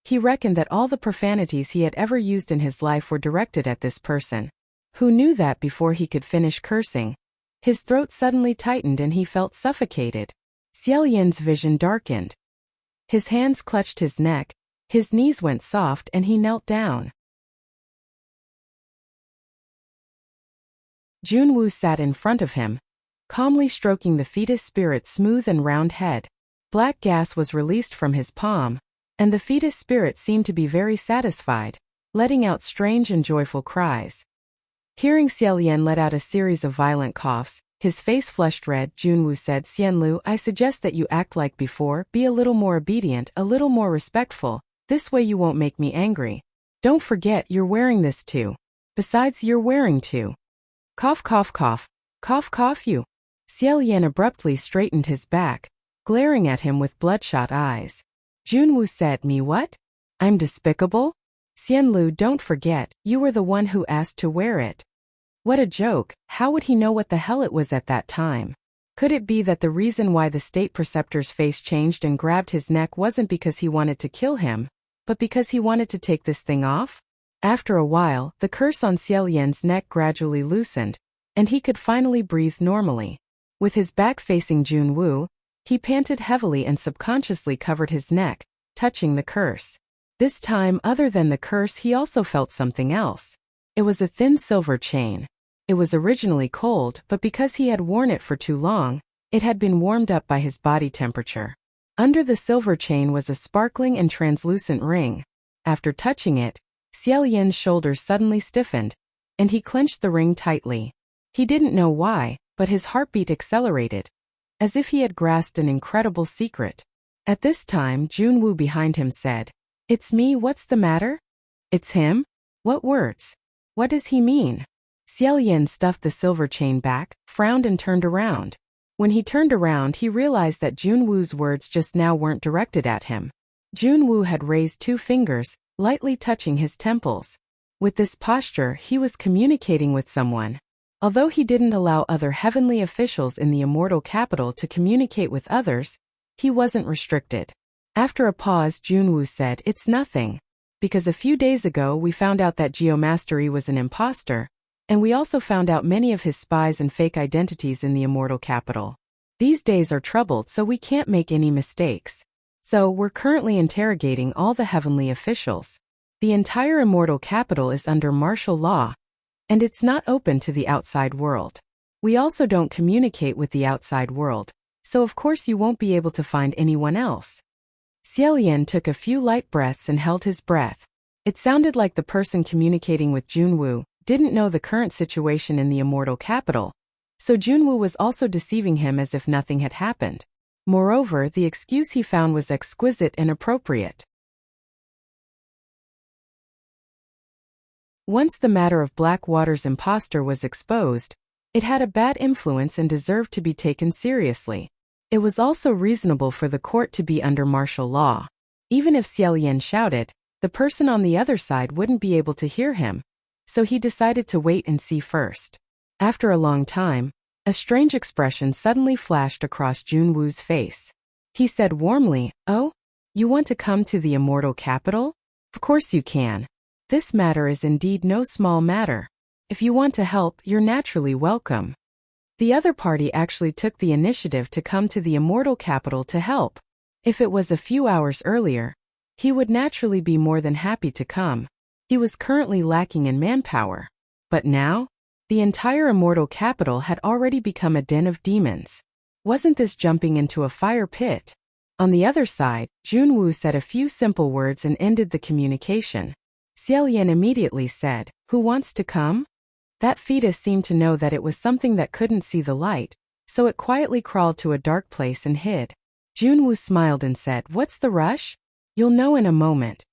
He reckoned that all the profanities he had ever used in his life were directed at this person. Who knew that before he could finish cursing? His throat suddenly tightened and he felt suffocated. Xiaolian's vision darkened. His hands clutched his neck, his knees went soft and he knelt down. Junwu sat in front of him, calmly stroking the fetus spirit's smooth and round head. Black gas was released from his palm, and the fetus spirit seemed to be very satisfied, letting out strange and joyful cries. Hearing Xiaolian let out a series of violent coughs, his face flushed red, Junwu said, Xianlu, I suggest that you act like before, be a little more obedient, a little more respectful, this way you won't make me angry. Don't forget you're wearing this too. Besides, you're wearing two. Cough cough cough. Cough cough you. Xiaolian abruptly straightened his back, glaring at him with bloodshot eyes. Junwu said, "Me what? I'm despicable? Xianlu, don't forget, you were the one who asked to wear it." What a joke, how would he know what the hell it was at that time? Could it be that the reason why the state preceptor's face changed and grabbed his neck wasn't because he wanted to kill him, but because he wanted to take this thing off? After a while, the curse on Xiaolian's neck gradually loosened, and he could finally breathe normally. With his back facing Junwu, he panted heavily and subconsciously covered his neck, touching the curse. This time, other than the curse, he also felt something else. It was a thin silver chain. It was originally cold, but because he had worn it for too long, it had been warmed up by his body temperature. Under the silver chain was a sparkling and translucent ring. After touching it, Xiaolian's shoulders suddenly stiffened, and he clenched the ring tightly. He didn't know why, but his heartbeat accelerated, as if he had grasped an incredible secret. At this time, Junwu behind him said, "It's me, what's the matter?" "It's him? What words? What does he mean?" Xiaolian stuffed the silver chain back, frowned and turned around. When he turned around, he realized that Junwu's words just now weren't directed at him. Junwu had raised 2 fingers, lightly touching his temples. With this posture, he was communicating with someone. Although he didn't allow other heavenly officials in the immortal capital to communicate with others, he wasn't restricted. After a pause, Junwu said, "It's nothing. Because a few days ago we found out that Geomastery was an imposter, and we also found out many of his spies and fake identities in the immortal capital. These days are troubled, so we can't make any mistakes. So we're currently interrogating all the heavenly officials. The entire immortal capital is under martial law, and it's not open to the outside world. We also don't communicate with the outside world, so of course you won't be able to find anyone else." Xiaolian took a few light breaths and held his breath. It sounded like the person communicating with Junwu didn't know the current situation in the immortal capital, so Junwu was also deceiving him as if nothing had happened. Moreover, the excuse he found was exquisite and appropriate. Once the matter of Blackwater's imposter was exposed, it had a bad influence and deserved to be taken seriously. It was also reasonable for the court to be under martial law. Even if Xiaolian shouted, the person on the other side wouldn't be able to hear him, so he decided to wait and see first. After a long time, a strange expression suddenly flashed across Junwu's face. He said warmly, "Oh? You want to come to the immortal capital? Of course you can. This matter is indeed no small matter. If you want to help, you're naturally welcome." The other party actually took the initiative to come to the immortal capital to help. If it was a few hours earlier, he would naturally be more than happy to come. He was currently lacking in manpower. But now, the entire immortal capital had already become a den of demons. Wasn't this jumping into a fire pit? On the other side, Junwu said a few simple words and ended the communication. Xiaolian immediately said, "Who wants to come?" That fetus seemed to know that it was something that couldn't see the light, so it quietly crawled to a dark place and hid. Junwu smiled and said, "What's the rush? You'll know in a moment."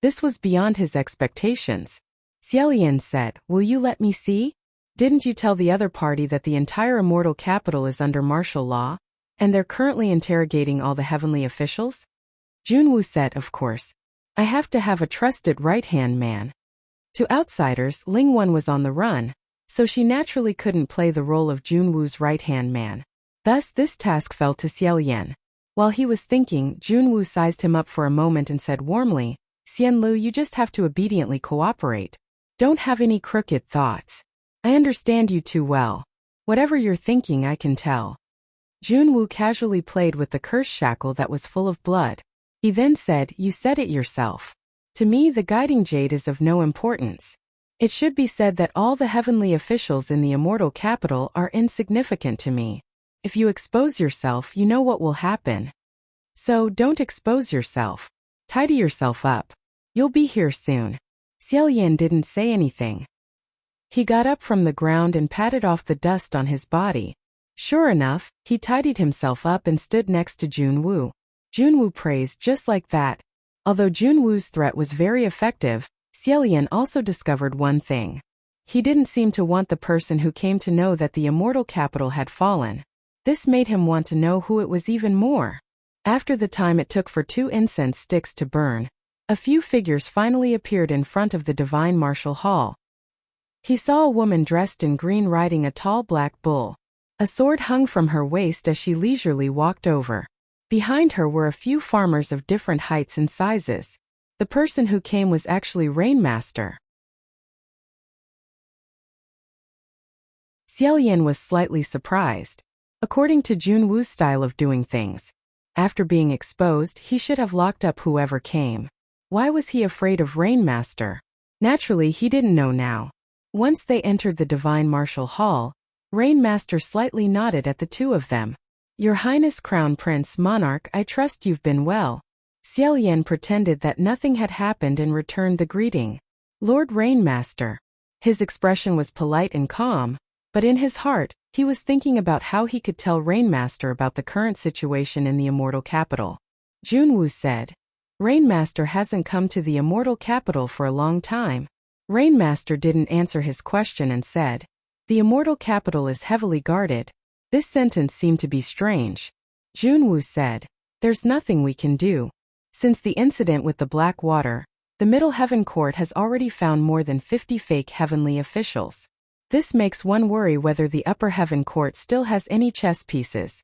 This was beyond his expectations. Xiaolian said, "Will you let me see? Didn't you tell the other party that the entire immortal capital is under martial law, and they're currently interrogating all the heavenly officials?" Junwu said, "Of course. I have to have a trusted right-hand man." To outsiders, Lingwen was on the run, so she naturally couldn't play the role of Junwu's right-hand man. Thus this task fell to Xiaolian. While he was thinking, Junwu sized him up for a moment and said warmly, "Xianlu, you just have to obediently cooperate. Don't have any crooked thoughts. I understand you too well. Whatever you're thinking I can tell." Junwu casually played with the curse shackle that was full of blood. He then said, "You said it yourself. To me, the guiding jade is of no importance. It should be said that all the heavenly officials in the immortal capital are insignificant to me. If you expose yourself, you know what will happen. So don't expose yourself. Tidy yourself up. You'll be here soon." Xiaolian didn't say anything. He got up from the ground and patted off the dust on his body. Sure enough, he tidied himself up and stood next to Junwu. Junwu praised just like that. Although Junwu's threat was very effective, Xiaolian also discovered one thing. He didn't seem to want the person who came to know that the immortal capital had fallen. This made him want to know who it was even more. After the time it took for 2 incense sticks to burn, a few figures finally appeared in front of the divine martial hall. He saw a woman dressed in green riding a tall black bull. A sword hung from her waist as she leisurely walked over. Behind her were a few farmers of different heights and sizes. The person who came was actually Rainmaster. Xiaolian was slightly surprised. According to Junwu's style of doing things, after being exposed, he should have locked up whoever came. Why was he afraid of Rainmaster? Naturally, he didn't know now. Once they entered the divine martial hall, Rainmaster slightly nodded at the two of them. Your Highness Crown Prince Monarch, I trust you've been well. Xiaolian pretended that nothing had happened and returned the greeting. Lord Rainmaster. His expression was polite and calm, but in his heart, he was thinking about how he could tell Rainmaster about the current situation in the immortal capital. Junwu said, Rainmaster hasn't come to the immortal capital for a long time. Rainmaster didn't answer his question and said, the immortal capital is heavily guarded. This sentence seemed to be strange. Junwu said, there's nothing we can do. Since the incident with the black water, the Middle Heaven Court has already found more than 50 fake heavenly officials. This makes one worry whether the Upper Heaven Court still has any chess pieces.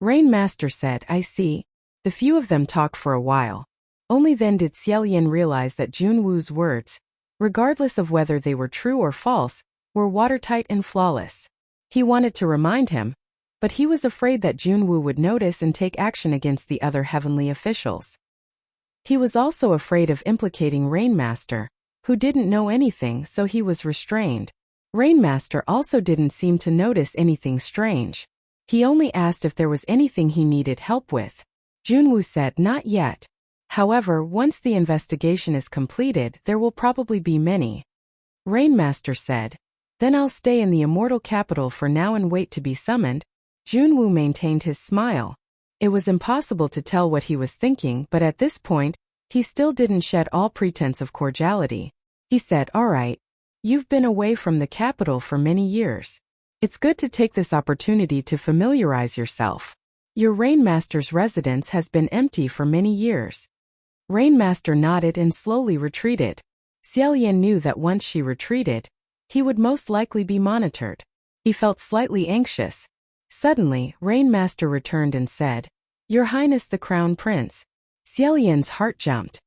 Rainmaster said, I see. The few of them talked for a while. Only then did Xiaolian realize that Junwu's words, regardless of whether they were true or false, were watertight and flawless. He wanted to remind him, but he was afraid that Junwu would notice and take action against the other heavenly officials. He was also afraid of implicating Rainmaster, who didn't know anything, so he was restrained. Rainmaster also didn't seem to notice anything strange. He only asked if there was anything he needed help with. Junwu said, not yet. However, once the investigation is completed, there will probably be many. Rainmaster said, then I'll stay in the immortal capital for now and wait to be summoned. Junwu maintained his smile. It was impossible to tell what he was thinking, but at this point, he still didn't shed all pretense of cordiality. He said, all right. You've been away from the capital for many years. It's good to take this opportunity to familiarize yourself. Your Rainmaster's residence has been empty for many years. Rainmaster nodded and slowly retreated. Xiaolian knew that once she retreated, he would most likely be monitored. He felt slightly anxious. Suddenly, Rainmaster returned and said, Your Highness the Crown Prince. Xiaolian's heart jumped.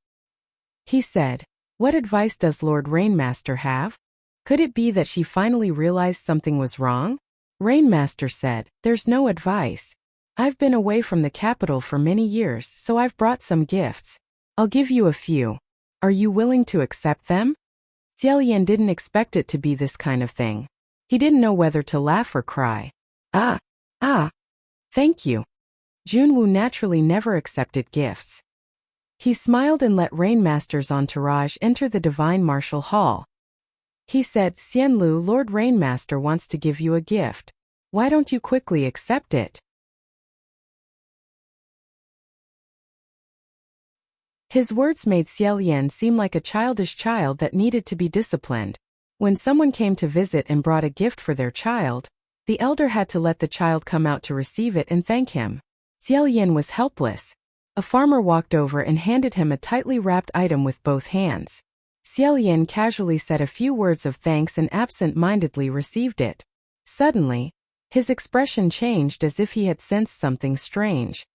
He said, what advice does Lord Rainmaster have? Could it be that she finally realized something was wrong? Rainmaster said, there's no advice. I've been away from the capital for many years, so I've brought some gifts. I'll give you a few. Are you willing to accept them? Xiaolian didn't expect it to be this kind of thing. He didn't know whether to laugh or cry. Thank you. Junwu naturally never accepted gifts. He smiled and let Rainmaster's entourage enter the divine martial hall. He said, Xianlu, Lord Rainmaster wants to give you a gift. Why don't you quickly accept it? His words made Xiaolian seem like a childish child that needed to be disciplined. When someone came to visit and brought a gift for their child, the elder had to let the child come out to receive it and thank him. Xiaolian was helpless. A farmer walked over and handed him a tightly wrapped item with both hands. Xiaolian casually said a few words of thanks and absent-mindedly received it. Suddenly, his expression changed as if he had sensed something strange.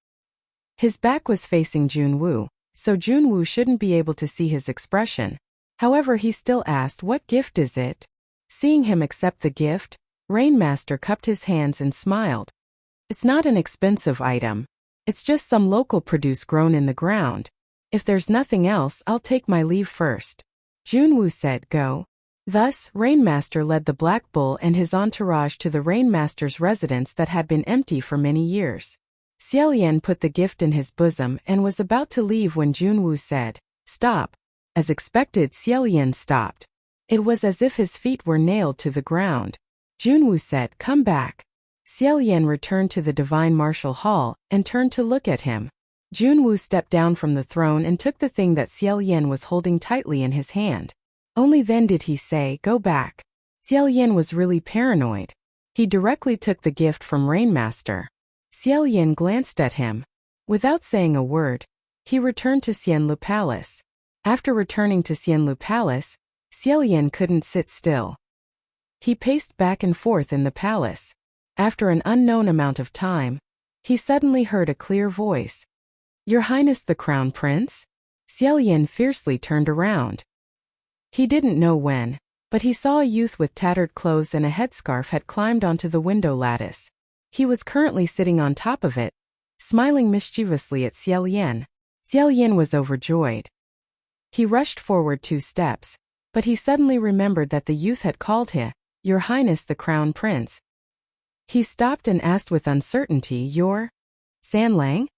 His back was facing Junwu, so Junwu shouldn't be able to see his expression. However, he still asked, what gift is it? Seeing him accept the gift, Rainmaster cupped his hands and smiled. It's not an expensive item. It's just some local produce grown in the ground. If there's nothing else, I'll take my leave first. Junwu said, go. Thus, Rainmaster led the Black Bull and his entourage to the Rainmaster's residence that had been empty for many years. Xiaolian put the gift in his bosom and was about to leave when Junwu said, stop. As expected, Xiaolian stopped. It was as if his feet were nailed to the ground. Junwu said, come back. Xiaolian returned to the divine martial hall and turned to look at him. Junwu stepped down from the throne and took the thing that Xiaolian was holding tightly in his hand. Only then did he say, go back. Xiaolian was really paranoid. He directly took the gift from Rainmaster. Xiaoyan glanced at him. Without saying a word, he returned to Xianlu Palace. After returning to Xianlu Palace, Xiaoyan couldn't sit still. He paced back and forth in the palace. After an unknown amount of time, he suddenly heard a clear voice. "Your Highness the Crown Prince?" Xiaoyan fiercely turned around. He didn't know when, but he saw a youth with tattered clothes and a headscarf had climbed onto the window lattice. He was currently sitting on top of it, smiling mischievously at Xiaoyan. Xiaoyan was overjoyed. He rushed forward 2 steps, but he suddenly remembered that the youth had called him, "Your Highness the Crown Prince." He stopped and asked with uncertainty, "You're San Lang?"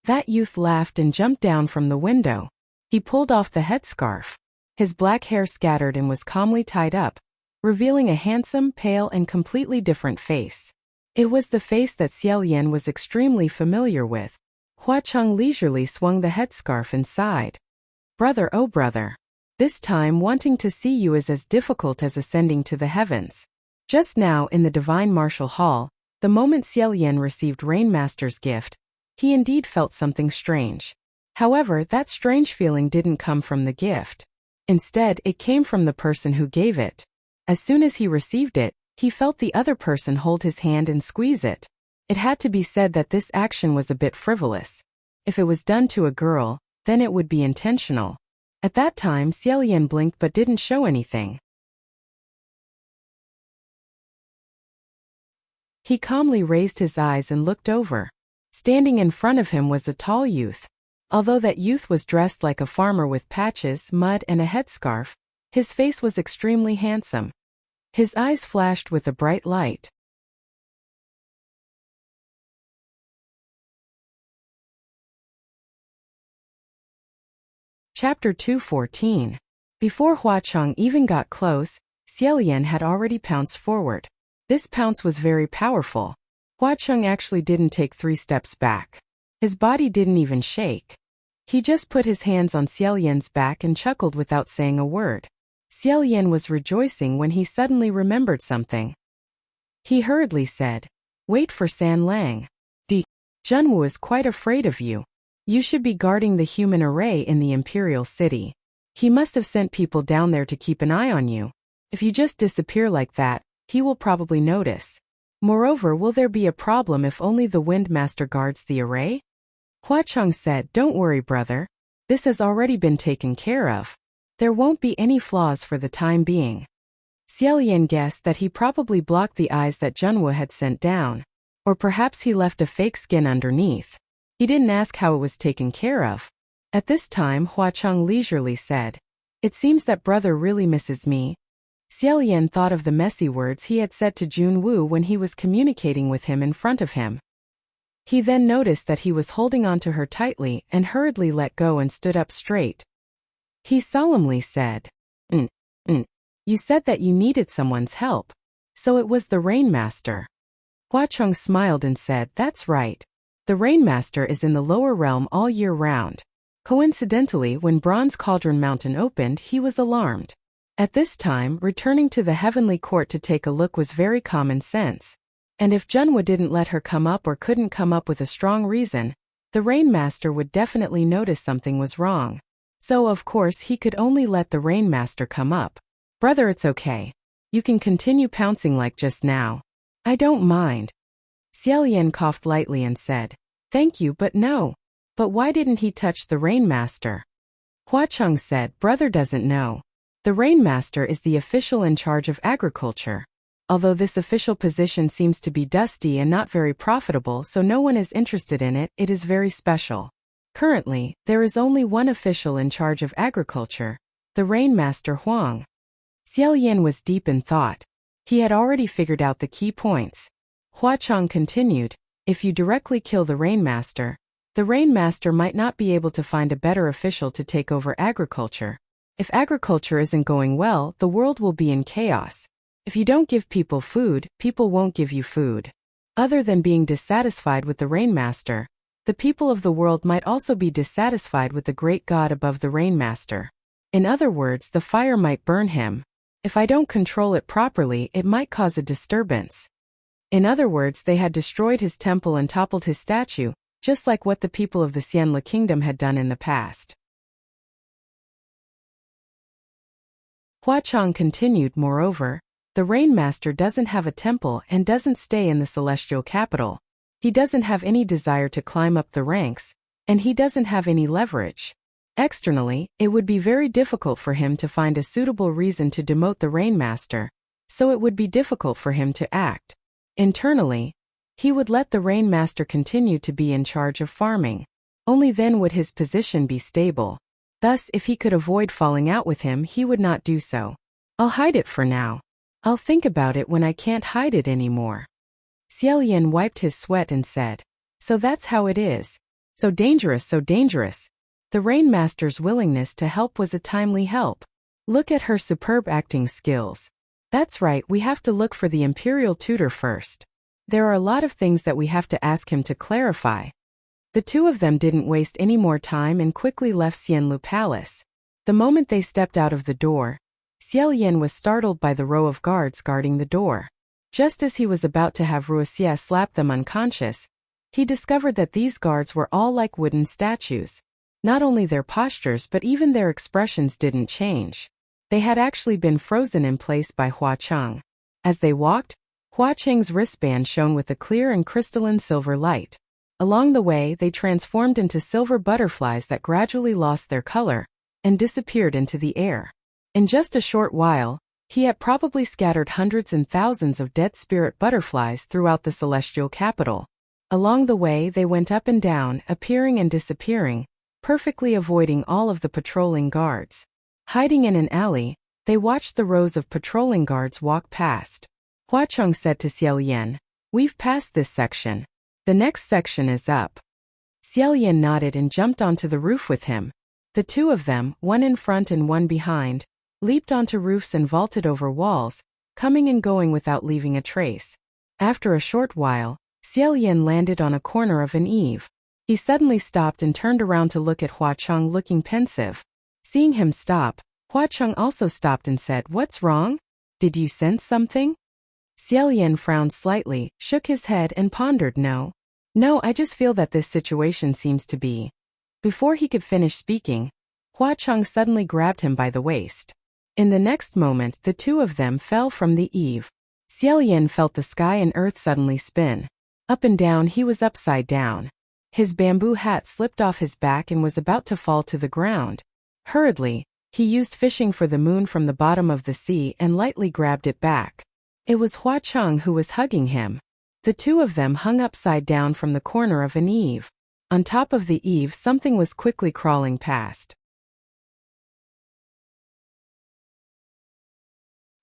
That youth laughed and jumped down from the window. He pulled off the headscarf. His black hair scattered and was calmly tied up, revealing a handsome, pale and completely different face. It was the face that Xiaoyan was extremely familiar with. Hua Cheng leisurely swung the headscarf and sighed. "Brother, oh brother. This time wanting to see you is as difficult as ascending to the heavens." Just now in the Divine Martial Hall, the moment Xiaoyan received Rainmaster's gift, he indeed felt something strange. However, that strange feeling didn't come from the gift. Instead, it came from the person who gave it. As soon as he received it, he felt the other person hold his hand and squeeze it. It had to be said that this action was a bit frivolous. If it was done to a girl, then it would be intentional. At that time, Xiaoyan blinked but didn't show anything. He calmly raised his eyes and looked over. Standing in front of him was a tall youth. Although that youth was dressed like a farmer with patches, mud and a headscarf, his face was extremely handsome. His eyes flashed with a bright light. Chapter 214. Before Hua Cheng even got close, Xiaoyan had already pounced forward. This pounce was very powerful. Hua Cheng actually didn't take 3 steps back. His body didn't even shake. He just put his hands on Xiaoyan's back and chuckled without saying a word. Xiaoyan was rejoicing when he suddenly remembered something. He hurriedly said, "Wait for San Lang. Junwu is quite afraid of you. You should be guarding the human array in the Imperial City. He must have sent people down there to keep an eye on you. If you just disappear like that, he will probably notice. Moreover, will there be a problem if only the Wind Master guards the array?" Hua Cheng said, "Don't worry, brother. This has already been taken care of. There won't be any flaws for the time being." Xiaoyan guessed that he probably blocked the eyes that Junwu had sent down. Or perhaps he left a fake skin underneath. He didn't ask how it was taken care of. At this time, Hua Cheng leisurely said, "It seems that brother really misses me." Xiaoyan thought of the messy words he had said to Junwu when he was communicating with him in front of him. He then noticed that he was holding on to her tightly and hurriedly let go and stood up straight. He solemnly said, You said that you needed someone's help. So it was the Rainmaster." Hua Cheng smiled and said, "That's right. The Rainmaster is in the lower realm all year round." Coincidentally, when Bronze Cauldron Mountain opened, he was alarmed. At this time, returning to the Heavenly Court to take a look was very common sense. And if Junwu didn't let her come up or couldn't come up with a strong reason, the Rainmaster would definitely notice something was wrong. So of course he could only let the Rainmaster come up. "Brother, it's okay. You can continue pouncing like just now. I don't mind." Xiaoyan coughed lightly and said, "Thank you, but no." "But why didn't he touch the Rainmaster?" Hua Cheng said, "Brother doesn't know. The Rainmaster is the official in charge of agriculture. Although this official position seems to be dusty and not very profitable, so no one is interested in it, it is very special. Currently, there is only one official in charge of agriculture, the Rainmaster Huang." Xiaoyan was deep in thought. He had already figured out the key points. Hua Cheng continued, "If you directly kill the Rainmaster might not be able to find a better official to take over agriculture. If agriculture isn't going well, the world will be in chaos. If you don't give people food, people won't give you food. Other than being dissatisfied with the Rainmaster, the people of the world might also be dissatisfied with the great god above the Rainmaster. In other words, the fire might burn him. If I don't control it properly, it might cause a disturbance. In other words, they had destroyed his temple and toppled his statue, just like what the people of the Xianle kingdom had done in the past. Hua Chang continued, moreover, the Rainmaster doesn't have a temple and doesn't stay in the celestial capital. He doesn't have any desire to climb up the ranks, and he doesn't have any leverage. Externally, it would be very difficult for him to find a suitable reason to demote the Rainmaster, so it would be difficult for him to act. Internally, he would let the Rainmaster continue to be in charge of farming. Only then would his position be stable. Thus, if he could avoid falling out with him, he would not do so. I'll hide it for now. I'll think about it when I can't hide it anymore. Xiaolian wiped his sweat and said, so that's how it is. So dangerous, so dangerous. The Rainmaster's willingness to help was a timely help. Look at her superb acting skills. That's right, we have to look for the Imperial Tutor first. There are a lot of things that we have to ask him to clarify. The two of them didn't waste any more time and quickly left Xianlu Palace. The moment they stepped out of the door, Xiaolian was startled by the row of guards guarding the door. Just as he was about to have Wuxia slap them unconscious, he discovered that these guards were all like wooden statues. Not only their postures but even their expressions didn't change. They had actually been frozen in place by Hua Chang. As they walked, Hua Chang's wristband shone with a clear and crystalline silver light. Along the way, they transformed into silver butterflies that gradually lost their color and disappeared into the air. In just a short while, he had probably scattered hundreds and thousands of dead spirit butterflies throughout the celestial capital. Along the way, they went up and down, appearing and disappearing, perfectly avoiding all of the patrolling guards. Hiding in an alley, they watched the rows of patrolling guards walk past. Hua Chang said to Xiaolian, we've passed this section. The next section is up. Xiaolian nodded and jumped onto the roof with him. The two of them, one in front and one behind, leaped onto roofs and vaulted over walls, coming and going without leaving a trace. After a short while, Xiaolian landed on a corner of an eave. He suddenly stopped and turned around to look at Hua Chang looking pensive. Seeing him stop, Hua Chang also stopped and said, what's wrong? Did you sense something? Xiaolian frowned slightly, shook his head and pondered, No, I just feel that this situation seems to be. Before he could finish speaking, Hua Chang suddenly grabbed him by the waist. In the next moment, the two of them fell from the eave. Xiaolian felt the sky and earth suddenly spin. Up and down, he was upside down. His bamboo hat slipped off his back and was about to fall to the ground. Hurriedly, he used fishing for the moon from the bottom of the sea and lightly grabbed it back. It was Hua Chang who was hugging him. The two of them hung upside down from the corner of an eave. On top of the eave, something was quickly crawling past.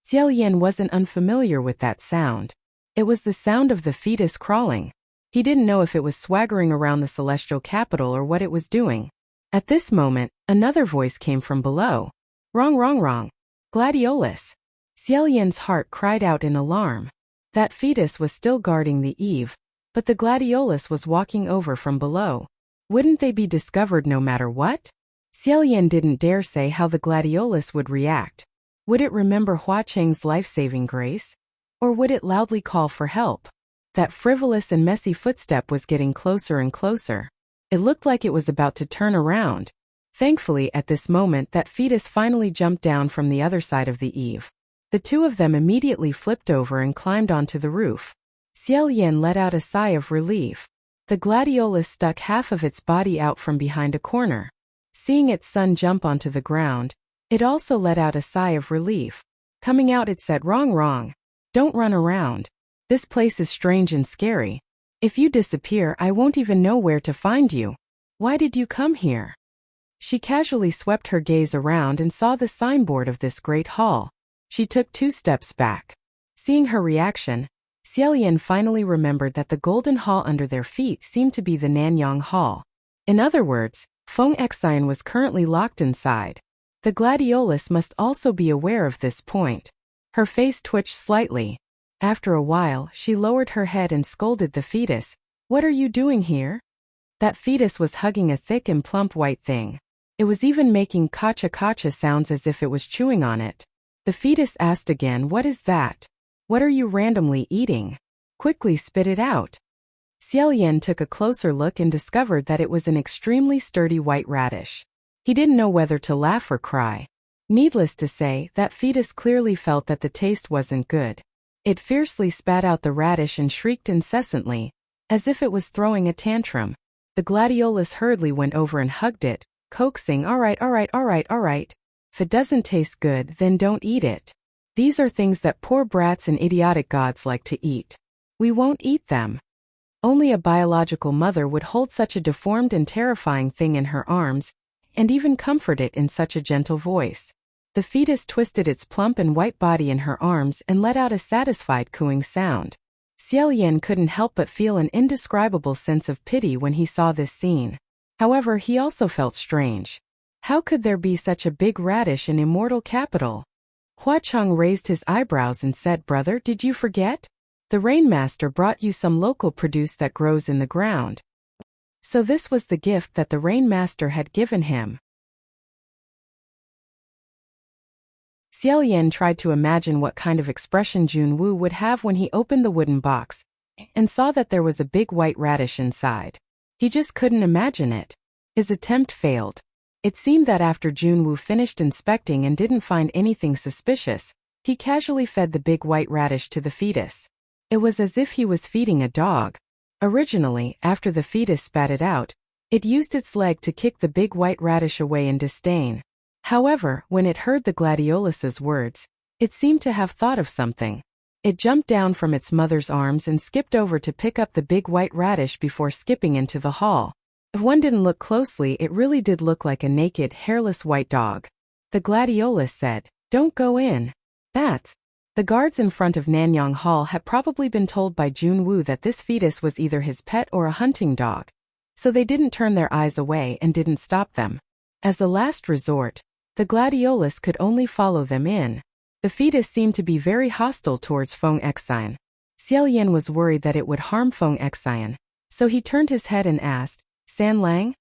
Xiaolian wasn't unfamiliar with that sound. It was the sound of the fetus crawling. He didn't know if it was swaggering around the celestial capital or what it was doing. At this moment, another voice came from below. Wrong. Gladiolus. Xiaolian's heart cried out in alarm. That fetus was still guarding the eave, but the gladiolus was walking over from below. Wouldn't they be discovered no matter what? Xiaolian didn't dare say how the gladiolus would react. Would it remember Hua Chang's life-saving grace? Or would it loudly call for help? That frivolous and messy footstep was getting closer and closer. It looked like it was about to turn around. Thankfully, at this moment, that fetus finally jumped down from the other side of the eave. The two of them immediately flipped over and climbed onto the roof. Xiaolian let out a sigh of relief. The gladiolus stuck half of its body out from behind a corner. Seeing its son jump onto the ground, it also let out a sigh of relief. Coming out, it said, Wrong. Don't run around. This place is strange and scary. If you disappear, I won't even know where to find you. Why did you come here? She casually swept her gaze around and saw the signboard of this great hall. She took 2 steps back. Seeing her reaction, Xiaolian finally remembered that the golden hall under their feet seemed to be the Nanyang Hall. In other words, Feng Xian was currently locked inside. The gladiolus must also be aware of this point. Her face twitched slightly. After a while, she lowered her head and scolded the fetus. What are you doing here? That fetus was hugging a thick and plump white thing. It was even making kacha-kacha sounds as if it was chewing on it. The fetus asked again, What is that? What are you randomly eating? Quickly spit it out. Xiaoyan took a closer look and discovered that it was an extremely sturdy white radish. He didn't know whether to laugh or cry. Needless to say, that fetus clearly felt that the taste wasn't good. It fiercely spat out the radish and shrieked incessantly, as if it was throwing a tantrum. The gladiolus hurriedly went over and hugged it, coaxing, "All right, all right, all right, all right. If it doesn't taste good, then don't eat it. These are things that poor brats and idiotic gods like to eat. We won't eat them." Only a biological mother would hold such a deformed and terrifying thing in her arms, and even comfort it in such a gentle voice. The fetus twisted its plump and white body in her arms and let out a satisfied cooing sound. Xiaoyan couldn't help but feel an indescribable sense of pity when he saw this scene. However, he also felt strange. How could there be such a big radish in immortal capital? Hua Cheng raised his eyebrows and said, "Brother, did you forget? The Rainmaster brought you some local produce that grows in the ground." So this was the gift that the Rainmaster had given him. Xiaoyan tried to imagine what kind of expression Junwu would have when he opened the wooden box and saw that there was a big white radish inside. He just couldn't imagine it. His attempt failed. It seemed that after Junwu finished inspecting and didn't find anything suspicious, he casually fed the big white radish to the fetus. It was as if he was feeding a dog. Originally, after the fetus spat it out, it used its leg to kick the big white radish away in disdain. However, when it heard the gladiolus's words, it seemed to have thought of something. It jumped down from its mother's arms and skipped over to pick up the big white radish before skipping into the hall. If one didn't look closely, it really did look like a naked, hairless white dog. The gladiolus said, "Don't go in." The guards in front of Nanyang Hall had probably been told by Junwu that this fetus was either his pet or a hunting dog, so they didn't turn their eyes away and didn't stop them. As a last resort, the gladiolus could only follow them in. The fetus seemed to be very hostile towards Feng Xian. Xiaoyan was worried that it would harm Feng Xian, so he turned his head and asked, "San Lang?"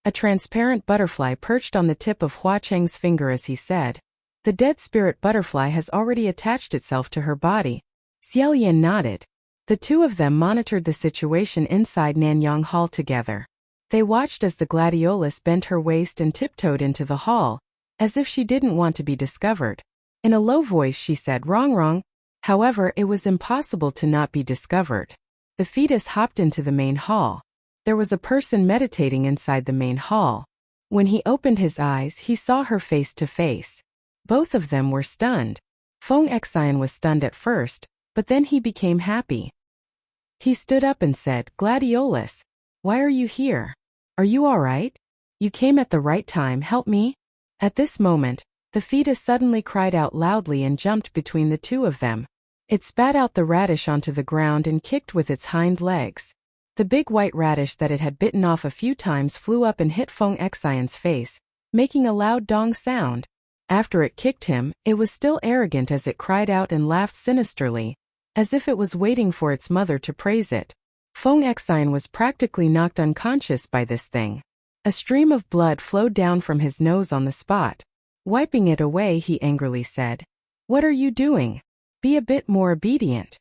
A transparent butterfly perched on the tip of Hua Cheng's finger as he said, "The dead spirit butterfly has already attached itself to her body." Xiaoyan nodded. The two of them monitored the situation inside Nanyang Hall together. They watched as the gladiolus bent her waist and tiptoed into the hall, as if she didn't want to be discovered. In a low voice she said, "Wrong." However, it was impossible to not be discovered. The fetus hopped into the main hall. There was a person meditating inside the main hall. When he opened his eyes, he saw her face to face. Both of them were stunned. Feng Xian was stunned at first, but then he became happy. He stood up and said, "Gladiolus, why are you here? Are you all right? You came at the right time, help me." At this moment, the fetus suddenly cried out loudly and jumped between the two of them. It spat out the radish onto the ground and kicked with its hind legs. The big white radish that it had bitten off a few times flew up and hit Feng Xian's face, making a loud dong sound. After it kicked him, it was still arrogant as it cried out and laughed sinisterly, as if it was waiting for its mother to praise it. Feng Xian was practically knocked unconscious by this thing. A stream of blood flowed down from his nose on the spot. Wiping it away, he angrily said, "What are you doing? Be a bit more obedient."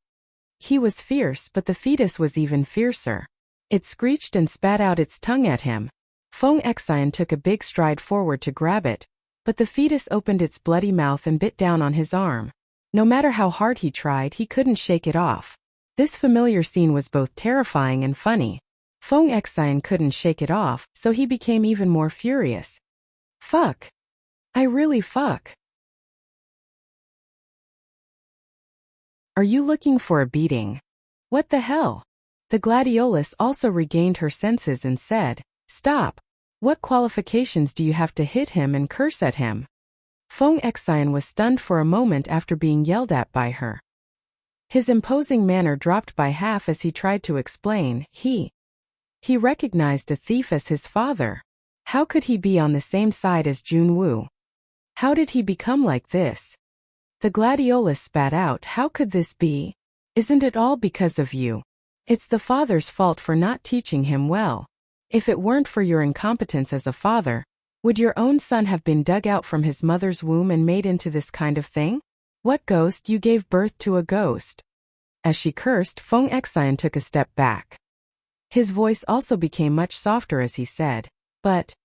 He was fierce, but the fetus was even fiercer. It screeched and spat out its tongue at him. Feng Xian took a big stride forward to grab it, but the fetus opened its bloody mouth and bit down on his arm. No matter how hard he tried, he couldn't shake it off. This familiar scene was both terrifying and funny. Feng Xian couldn't shake it off, so he became even more furious. "Fuck. I really fuck. Are you looking for a beating? What the hell?" The gladiolus also regained her senses and said, "Stop. What qualifications do you have to hit him and curse at him?" Feng Xian was stunned for a moment after being yelled at by her. His imposing manner dropped by half as he tried to explain. He recognized a thief as his father. How could he be on the same side as Junwu? How did he become like this? The gladiolus spat out, "How could this be? Isn't it all because of you? It's the father's fault for not teaching him well. If it weren't for your incompetence as a father, would your own son have been dug out from his mother's womb and made into this kind of thing? What ghost? You gave birth to a ghost." As she cursed, Feng Xian took a step back. His voice also became much softer as he said, But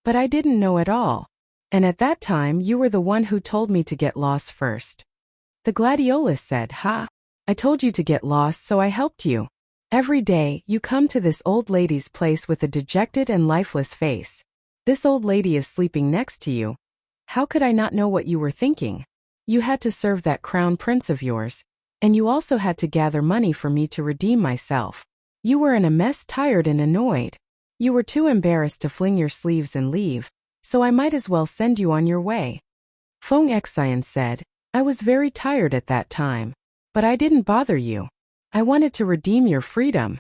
I didn't know at all. And at that time you were the one who told me to get lost first. The gladiolus said, Ha! I told you to get lost, so I helped you. Every day, you come to this old lady's place with a dejected and lifeless face. This old lady is sleeping next to you. How could I not know what you were thinking? You had to serve that crown prince of yours, and you also had to gather money for me to redeem myself. You were in a mess, tired and annoyed. You were too embarrassed to fling your sleeves and leave, so I might as well send you on your way. Feng Xian said, I was very tired at that time, but I didn't bother you. I wanted to redeem your freedom.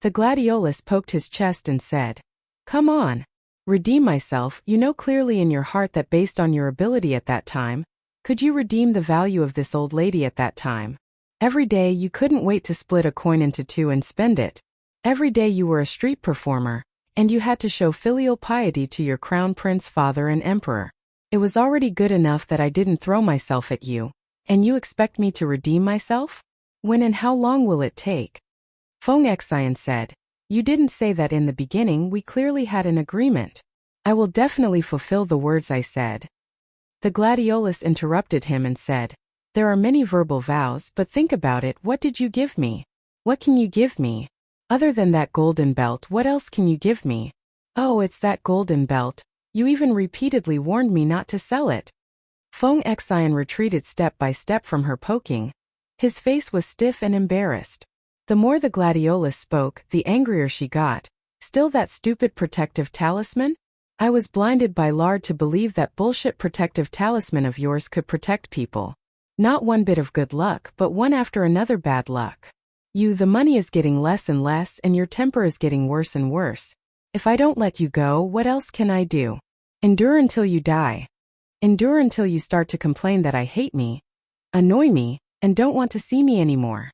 The gladiolus poked his chest and said, Come on. Redeem myself. You know clearly in your heart that based on your ability at that time, could you redeem the value of this old lady at that time? Every day you couldn't wait to split a coin into two and spend it. Every day you were a street performer, and you had to show filial piety to your crown prince father and emperor. It was already good enough that I didn't throw myself at you, and you expect me to redeem myself? When and how long will it take? Feng Xian said, You didn't say that in the beginning. We clearly had an agreement. I will definitely fulfill the words I said. The gladiolus interrupted him and said, There are many verbal vows, but think about it. What did you give me? What can you give me? Other than that golden belt, what else can you give me? Oh, it's that golden belt. You even repeatedly warned me not to sell it. Feng Xian retreated step by step from her, poking. His face was stiff and embarrassed. The more the gladiolus spoke, the angrier she got. Still that stupid protective talisman? I was blinded by lard to believe that bullshit protective talisman of yours could protect people. Not one bit of good luck, but one after another bad luck. The money is getting less and less, and your temper is getting worse and worse. If I don't let you go, what else can I do? Endure until you die. Endure until you start to complain that I hate me, annoy me, and don't want to see me anymore.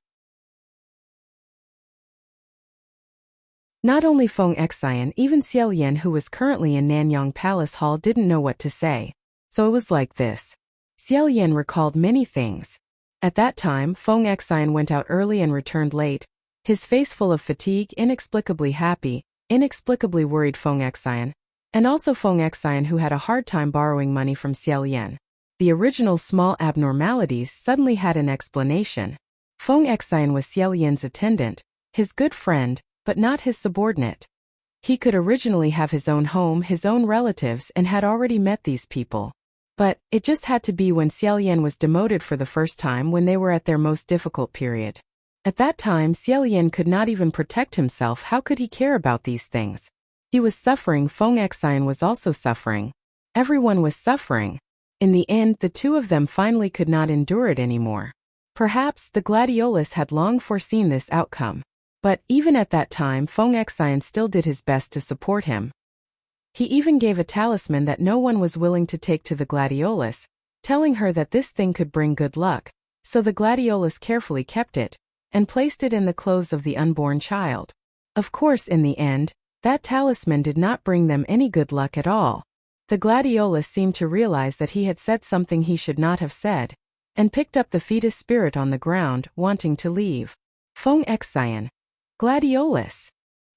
Not only Feng Xian, even Xiao Yan, who was currently in Nanyang Palace Hall, didn't know what to say. So it was like this. Xiao Yan recalled many things. At that time, Feng Xian went out early and returned late, his face full of fatigue, inexplicably happy, inexplicably worried Feng Xian, and also Feng Xian, who had a hard time borrowing money from Xiao Yan. The original small abnormalities suddenly had an explanation. Feng Xian was Xiao Yan's attendant, his good friend, but not his subordinate. He could originally have his own home, his own relatives, and had already met these people. But it just had to be when Xiao Yan was demoted for the first time, when they were at their most difficult period. At that time, Xiao Yan could not even protect himself. How could he care about these things? He was suffering. Feng Xian was also suffering. Everyone was suffering. In the end, the two of them finally could not endure it anymore. Perhaps the gladiolus had long foreseen this outcome. But even at that time, Feng Xian still did his best to support him. He even gave a talisman that no one was willing to take to the gladiolus, telling her that this thing could bring good luck, so the gladiolus carefully kept it, and placed it in the clothes of the unborn child. Of course, in the end, that talisman did not bring them any good luck at all. The gladiolus seemed to realize that he had said something he should not have said, and picked up the fetus spirit on the ground, wanting to leave. Feng Xian. Gladiolus.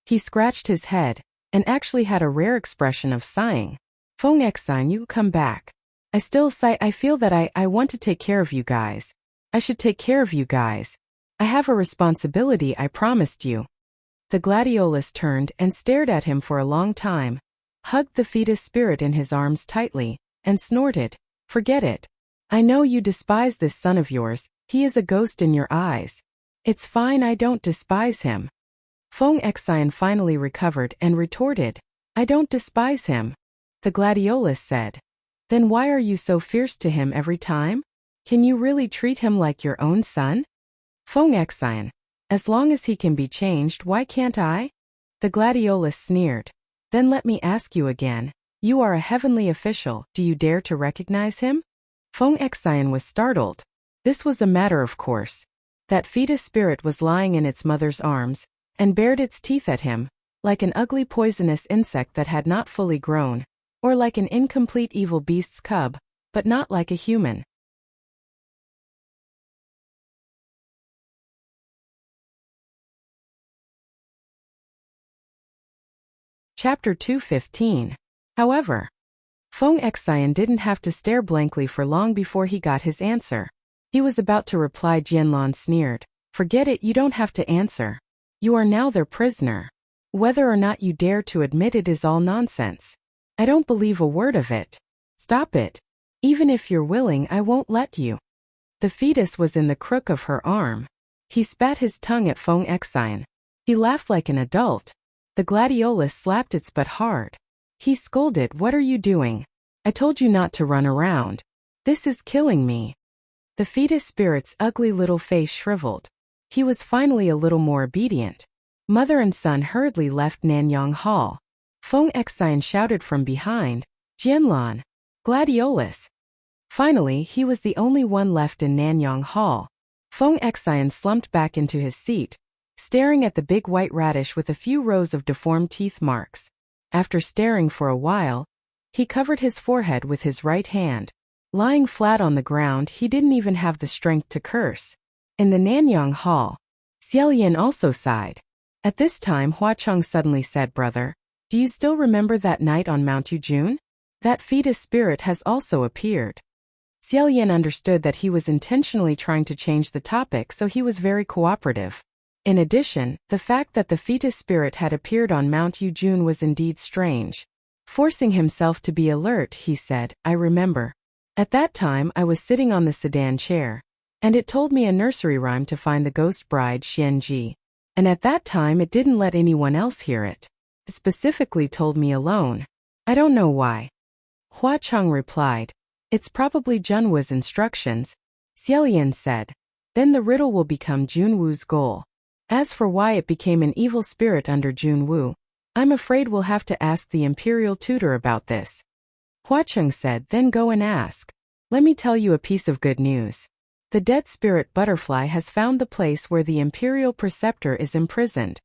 He scratched his head, and actually had a rare expression of sighing. Feng Xian, you come back. I still sigh. I feel that I want to take care of you guys. I should take care of you guys. I have a responsibility I promised you. The gladiolus turned and stared at him for a long time, hugged the fetus spirit in his arms tightly, and snorted, Forget it. I know you despise this son of yours. He is a ghost in your eyes. It's fine, I don't despise him. Feng Xian finally recovered and retorted, I don't despise him. The gladiolus said, Then why are you so fierce to him every time? Can you really treat him like your own son? Feng Xian. As long as he can be changed, why can't I? The gladiolus sneered. Then let me ask you again. You are a heavenly official. Do you dare to recognize him? Feng Xian was startled. This was a matter of course. That fetus spirit was lying in its mother's arms, and bared its teeth at him, like an ugly poisonous insect that had not fully grown, or like an incomplete evil beast's cub, but not like a human. Chapter 215. However, Feng Xian didn't have to stare blankly for long before he got his answer. He was about to reply. Jianlan sneered. Forget it, you don't have to answer. You are now their prisoner. Whether or not you dare to admit it is all nonsense. I don't believe a word of it. Stop it. Even if you're willing, I won't let you. The fetus was in the crook of her arm. He spat his tongue at Feng Xian. He laughed like an adult. The gladiolus slapped its butt hard. He scolded, "What are you doing? I told you not to run around. This is killing me." The fetus spirit's ugly little face shriveled. He was finally a little more obedient. Mother and son hurriedly left Nanyang Hall. Feng Xian shouted from behind, "Jianlan! Gladiolus!" Finally, he was the only one left in Nanyang Hall. Feng Xian slumped back into his seat, staring at the big white radish with a few rows of deformed teeth marks. After staring for a while, he covered his forehead with his right hand. Lying flat on the ground, he didn't even have the strength to curse. In the Nanyang Hall, Xiaolian also sighed. At this time, Hua Cheng suddenly said, "Brother, do you still remember that night on Mount Yujun? That fetus spirit has also appeared." Xiaolian understood that he was intentionally trying to change the topic, so he was very cooperative. In addition, the fact that the fetus spirit had appeared on Mount Yujun was indeed strange. Forcing himself to be alert, he said, "I remember. At that time I was sitting on the sedan chair, and it told me a nursery rhyme to find the ghost bride Xianji. And at that time it didn't let anyone else hear it. It specifically told me alone. I don't know why." Hua Cheng replied, "It's probably Junwu's instructions." Xiaolian said, "Then the riddle will become Junwu's goal. As for why it became an evil spirit under Junwu, I'm afraid we'll have to ask the imperial tutor about this." Hua Cheng said, "Then go and ask. Let me tell you a piece of good news. The dead spirit butterfly has found the place where the imperial preceptor is imprisoned."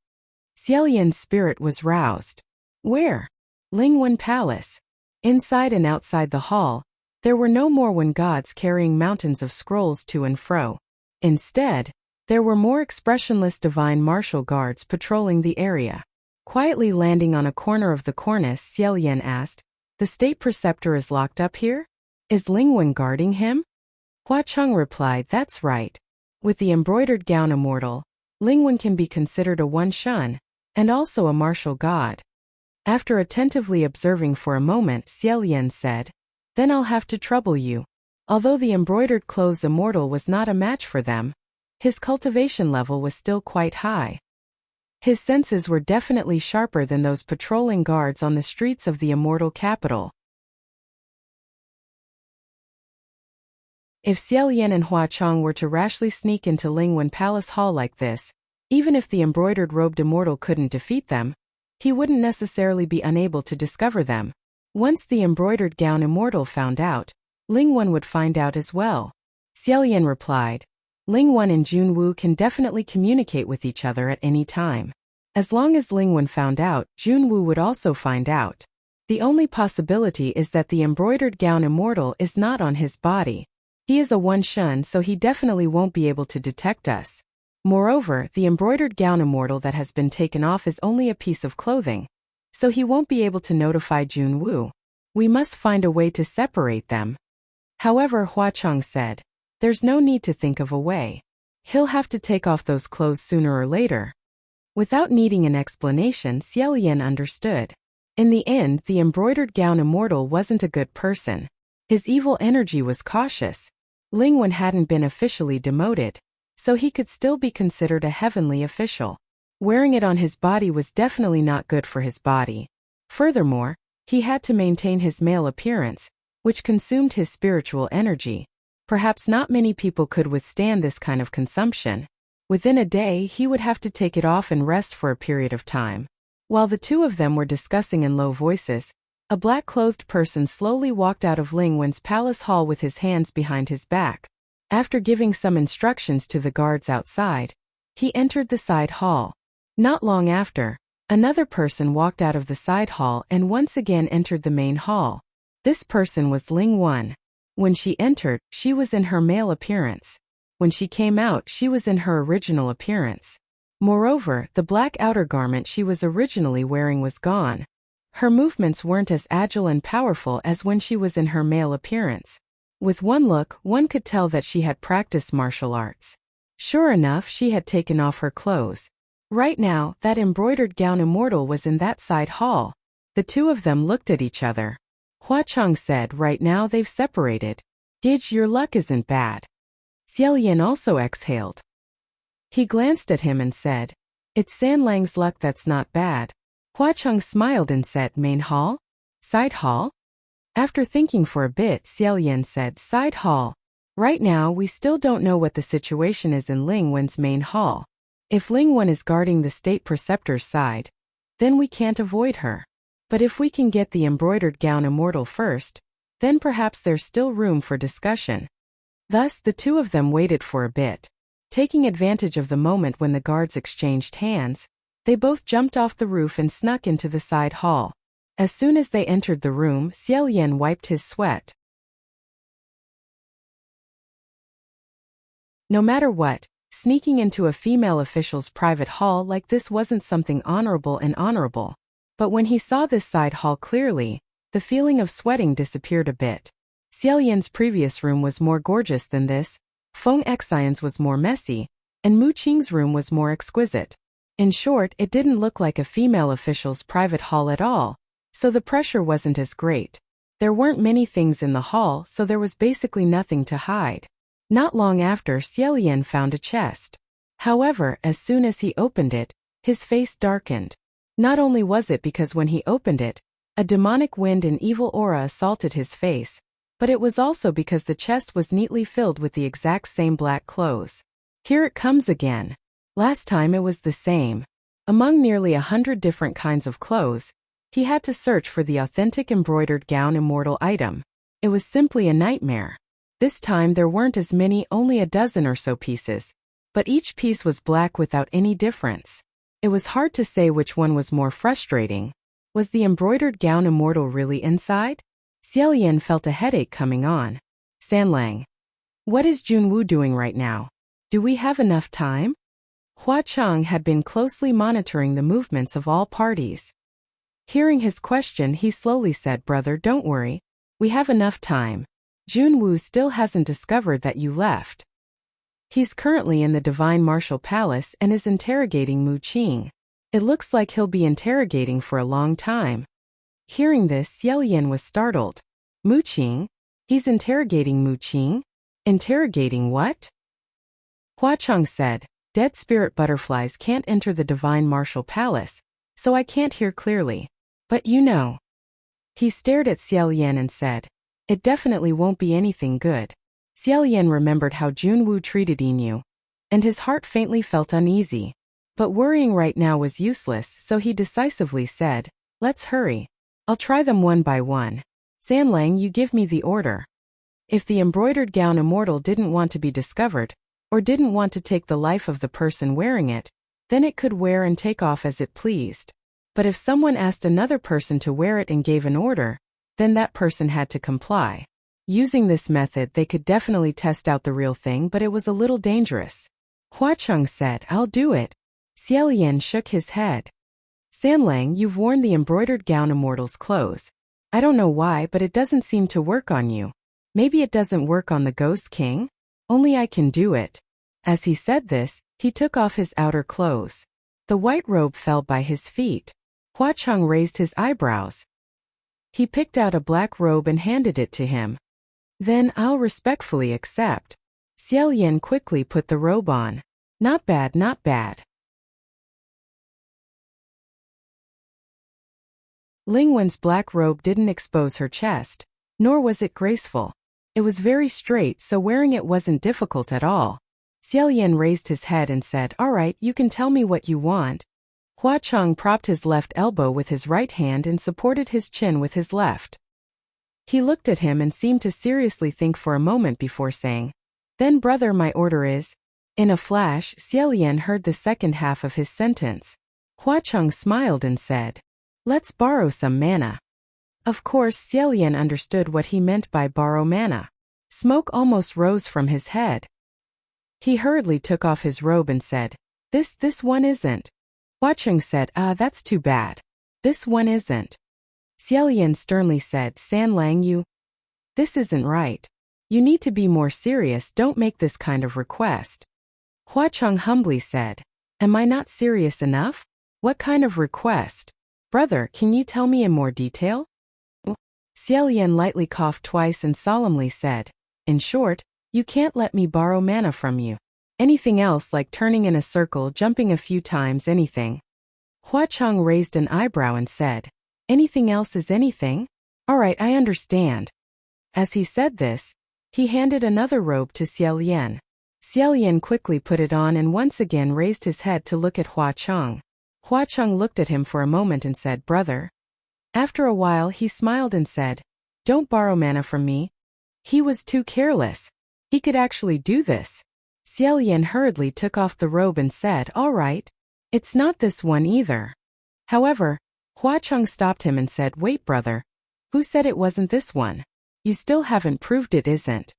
Xiaolian's spirit was roused. Where? Lingwen Palace. Inside and outside the hall, there were no more Wen gods carrying mountains of scrolls to and fro. Instead, there were more expressionless divine martial guards patrolling the area. Quietly landing on a corner of the cornice, Xiaolian asked, "The state preceptor is locked up here? Is Lingwen guarding him?" Hua Cheng replied, "That's right. With the embroidered gown immortal, Lingwen can be considered a one-shun, and also a martial god." After attentively observing for a moment, Xiaolian said, "Then I'll have to trouble you." Although the embroidered clothes immortal was not a match for them, his cultivation level was still quite high. His senses were definitely sharper than those patrolling guards on the streets of the immortal capital. If Xiaolian and Hua Cheng were to rashly sneak into Lingwen Palace Hall like this, even if the embroidered robed immortal couldn't defeat them, he wouldn't necessarily be unable to discover them. Once the embroidered gown immortal found out, Lingwen would find out as well. Xiaolian replied, "Lingwen and Junwu can definitely communicate with each other at any time. As long as Lingwen found out, Junwu would also find out. The only possibility is that the embroidered gown immortal is not on his body. He is a one-shun, so he definitely won't be able to detect us. Moreover, the embroidered gown immortal that has been taken off is only a piece of clothing, so he won't be able to notify Junwu. We must find a way to separate them." However, Hua Cheng said, "There's no need to think of a way. He'll have to take off those clothes sooner or later." Without needing an explanation, Xiaolian understood. In the end, the embroidered gown immortal wasn't a good person. His evil energy was cautious. Lingwen hadn't been officially demoted, so he could still be considered a heavenly official. Wearing it on his body was definitely not good for his body. Furthermore, he had to maintain his male appearance, which consumed his spiritual energy. Perhaps not many people could withstand this kind of consumption. Within a day, he would have to take it off and rest for a period of time. While the two of them were discussing in low voices, a black-clothed person slowly walked out of Lingwen's palace hall with his hands behind his back. After giving some instructions to the guards outside, he entered the side hall. Not long after, another person walked out of the side hall and once again entered the main hall. This person was Lingwen. When she entered, she was in her male appearance. When she came out, she was in her original appearance. Moreover, the black outer garment she was originally wearing was gone. Her movements weren't as agile and powerful as when she was in her male appearance. With one look, one could tell that she had practiced martial arts. Sure enough, she had taken off her clothes. Right now, that embroidered gown immortal was in that side hall. The two of them looked at each other. Hua Cheng said, right now they've separated. Gage, your luck isn't bad. Xiaoyan also exhaled. He glanced at him and said, it's Sanlang's luck that's not bad. Hua Cheng smiled and said, main hall? Side hall? After thinking for a bit, Xiaoyan said, side hall. Right now we still don't know what the situation is in Ling Wen's main hall. If Ling Wen is guarding the state preceptor's side, then we can't avoid her. But if we can get the embroidered gown immortal first, then perhaps there's still room for discussion. Thus the two of them waited for a bit. Taking advantage of the moment when the guards exchanged hands, they both jumped off the roof and snuck into the side hall. As soon as they entered the room, Xiaoyan wiped his sweat. No matter what, sneaking into a female official's private hall like this wasn't something honorable. But when he saw this side hall clearly, the feeling of sweating disappeared a bit. Xiaoyan's previous room was more gorgeous than this, Feng Xian's was more messy, and Mu Qing's room was more exquisite. In short, it didn't look like a female official's private hall at all, so the pressure wasn't as great. There weren't many things in the hall, so there was basically nothing to hide. Not long after, Xiaoyan found a chest. However, as soon as he opened it, his face darkened. Not only was it because when he opened it, a demonic wind and evil aura assaulted his face, but it was also because the chest was neatly filled with the exact same black clothes. Here it comes again. Last time it was the same. Among nearly 100 different kinds of clothes, he had to search for the authentic embroidered gown immortal item. It was simply a nightmare. This time there weren't as many, only a dozen or so pieces, but each piece was black without any difference. It was hard to say which one was more frustrating. Was the embroidered gown immortal really inside? Xiaoyan felt a headache coming on. Sanlang. What is Junwu doing right now? Do we have enough time? Hua Cheng had been closely monitoring the movements of all parties. Hearing his question, he slowly said, brother, don't worry. We have enough time. Junwu still hasn't discovered that you left. He's currently in the Divine Martial Palace and is interrogating Mu Qing. It looks like he'll be interrogating for a long time. Hearing this, Xiaoyan was startled. Mu Qing? He's interrogating Mu Qing? Interrogating what? Hua Cheng said, dead spirit butterflies can't enter the Divine Martial Palace, so I can't hear clearly. But you know. He stared at Xiaoyan and said, it definitely won't be anything good. Xiaoyan remembered how Junwu treated Inu, and his heart faintly felt uneasy. But worrying right now was useless, so he decisively said, let's hurry. I'll try them one by one. Sanlang, you give me the order. If the embroidered gown immortal didn't want to be discovered, or didn't want to take the life of the person wearing it, then it could wear and take off as it pleased. But if someone asked another person to wear it and gave an order, then that person had to comply. Using this method, they could definitely test out the real thing, but it was a little dangerous. Hua Cheng said, I'll do it. Xiaoyan shook his head. Sanlang, you've worn the embroidered gown immortal's clothes. I don't know why, but it doesn't seem to work on you. Maybe it doesn't work on the Ghost King? Only I can do it. As he said this, he took off his outer clothes. The white robe fell by his feet. Hua Cheng raised his eyebrows. He picked out a black robe and handed it to him. Then I'll respectfully accept. Xiaoyan quickly put the robe on. Not bad, not bad. Ling Wen's black robe didn't expose her chest, nor was it graceful. It was very straight, so wearing it wasn't difficult at all. Xiaoyan raised his head and said, all right, you can tell me what you want. Hua Cheng propped his left elbow with his right hand and supported his chin with his left. He looked at him and seemed to seriously think for a moment before saying, then brother, my order is. In a flash, Xiaoyan heard the second half of his sentence. Hua Cheng smiled and said, let's borrow some mana. Of course, Xiaoyan understood what he meant by borrow mana. Smoke almost rose from his head. He hurriedly took off his robe and said, this one isn't. Hua Cheng said, that's too bad. This one isn't. Xiaolian sternly said, San Lang, this isn't right. You need to be more serious, don't make this kind of request. Hua Cheng humbly said, am I not serious enough? What kind of request? Brother, can you tell me in more detail? Xiaolian lightly coughed twice and solemnly said, in short, you can't let me borrow mana from you. Anything else like turning in a circle, jumping a few times, anything. Hua Cheng raised an eyebrow and said, anything else is anything? All right, I understand. As he said this, he handed another robe to Xiaolian. Xiaolian quickly put it on and once again raised his head to look at Hua Cheng. Hua Cheng looked at him for a moment and said, brother. After a while he smiled and said, don't borrow mana from me. He was too careless. He could actually do this. Xiaolian hurriedly took off the robe and said, all right. It's not this one either. However, Hua Cheng stopped him and said, wait brother. Who said it wasn't this one? You still haven't proved it isn't.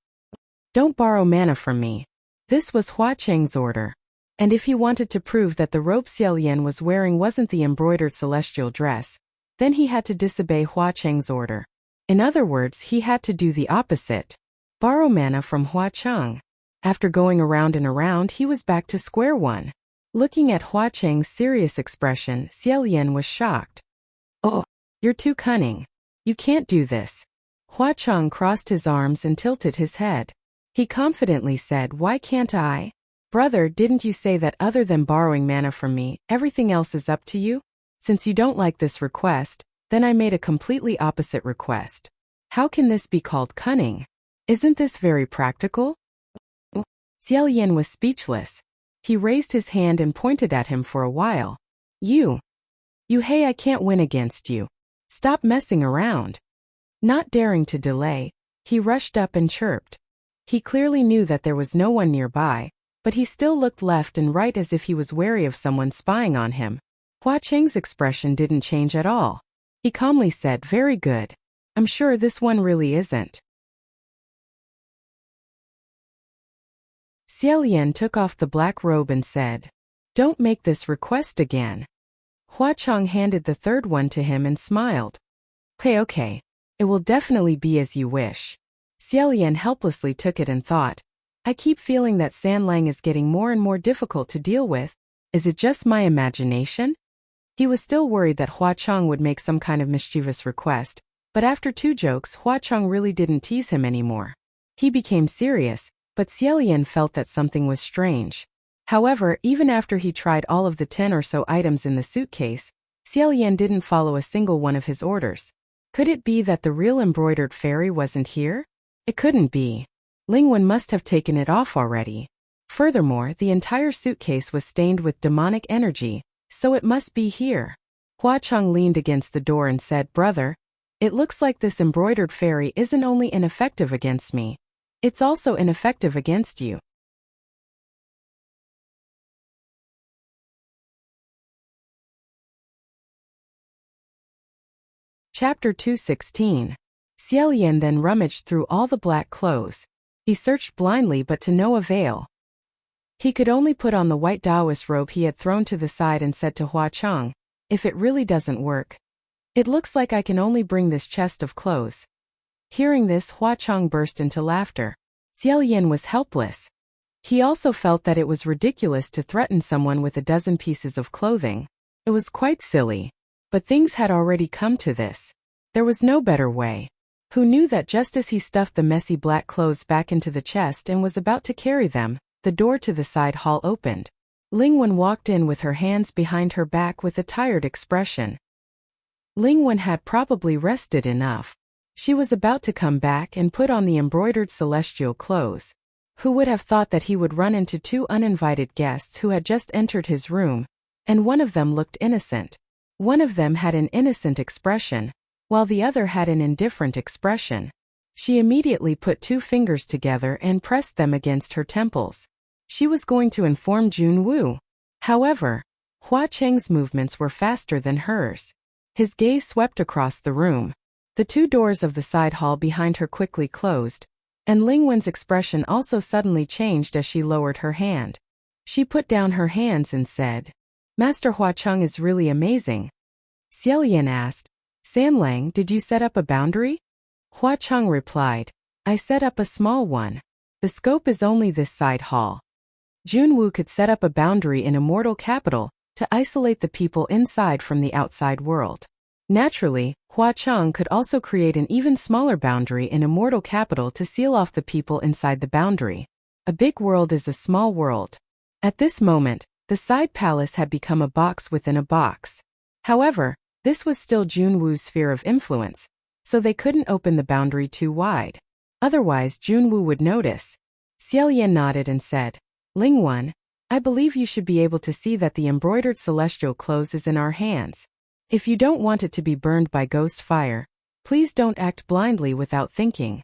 Don't borrow mana from me. This was Hua Cheng's order. And if he wanted to prove that the robe Xiaolian was wearing wasn't the embroidered celestial dress, then he had to disobey Hua Cheng's order. In other words, he had to do the opposite. Borrow mana from Hua Cheng. After going around and around, he was back to square one. Looking at Hua Cheng's serious expression, Xiaolian was shocked. Oh, you're too cunning. You can't do this. Hua Cheng crossed his arms and tilted his head. He confidently said, why can't I? Brother, didn't you say that other than borrowing mana from me, everything else is up to you? Since you don't like this request, then I made a completely opposite request. How can this be called cunning? Isn't this very practical? Xiaolian was speechless. He raised his hand and pointed at him for a while. You hey, I can't win against you. Stop messing around. Not daring to delay, he rushed up and chirped. He clearly knew that there was no one nearby, but he still looked left and right as if he was wary of someone spying on him. Hua Cheng's expression didn't change at all. He calmly said, very good. I'm sure this one really isn't. Xiaolian took off the black robe and said, don't make this request again. Hua Cheng handed the third one to him and smiled. Okay. It will definitely be as you wish. Xiaolian helplessly took it and thought, I keep feeling that San Lang is getting more and more difficult to deal with. Is it just my imagination? He was still worried that Hua Cheng would make some kind of mischievous request, but after 2 jokes Hua Cheng really didn't tease him anymore. He became serious, but Xiaolian felt that something was strange. However, even after he tried all of the 10 or so items in the suitcase, Xiaolian didn't follow a single one of his orders. Could it be that the real embroidered fairy wasn't here? It couldn't be. Lingwen must have taken it off already. Furthermore, the entire suitcase was stained with demonic energy, so it must be here. Hua Cheng leaned against the door and said, brother, it looks like this embroidered fairy isn't only ineffective against me. It's also ineffective against you. Chapter 216. Xiaolian then rummaged through all the black clothes. He searched blindly but to no avail. He could only put on the white Taoist robe he had thrown to the side and said to Hua Cheng, if it really doesn't work, it looks like I can only bring this chest of clothes. Hearing this, Hua Cheng burst into laughter. Xiaolian was helpless. He also felt that it was ridiculous to threaten someone with a dozen pieces of clothing. It was quite silly. But things had already come to this. There was no better way. Who knew that just as he stuffed the messy black clothes back into the chest and was about to carry them, the door to the side hall opened. Lingwen walked in with her hands behind her back with a tired expression. Lingwen had probably rested enough. She was about to come back and put on the embroidered celestial clothes. Who would have thought that he would run into 2 uninvited guests who had just entered his room, and one of them looked innocent. One of them had an innocent expression, while the other had an indifferent expression. She immediately put 2 fingers together and pressed them against her temples. She was going to inform Jun Wu. However, Hua Cheng's movements were faster than hers. His gaze swept across the room. The 2 doors of the side hall behind her quickly closed, and Lingwen's expression also suddenly changed as she lowered her hand. She put down her hands and said, Master Hua Cheng is really amazing. Xiaolian asked, Sanlang, did you set up a boundary? Hua Cheng replied, I set up a small one. The scope is only this side hall. Junwu could set up a boundary in Immortal Capital to isolate the people inside from the outside world. Naturally, Hua Cheng could also create an even smaller boundary in Immortal Capital to seal off the people inside the boundary. A big world is a small world. At this moment, the side palace had become a box within a box. However, this was still Junwu's sphere of influence, so they couldn't open the boundary too wide. Otherwise Junwu would notice. Xiaolian nodded and said, Lingwen, I believe you should be able to see that the embroidered celestial clothes is in our hands. If you don't want it to be burned by ghost fire, please don't act blindly without thinking.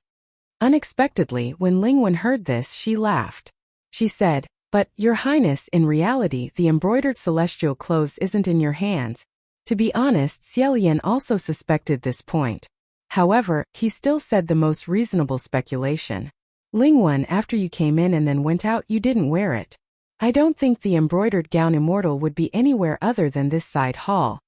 Unexpectedly, when Lingwen heard this, she laughed. She said, But, Your Highness, in reality the embroidered celestial clothes isn't in your hands. To be honest, Xiaolian also suspected this point. However, he still said the most reasonable speculation. Lingwen, after you came in and then went out, you didn't wear it. I don't think the embroidered gown immortal would be anywhere other than this side hall.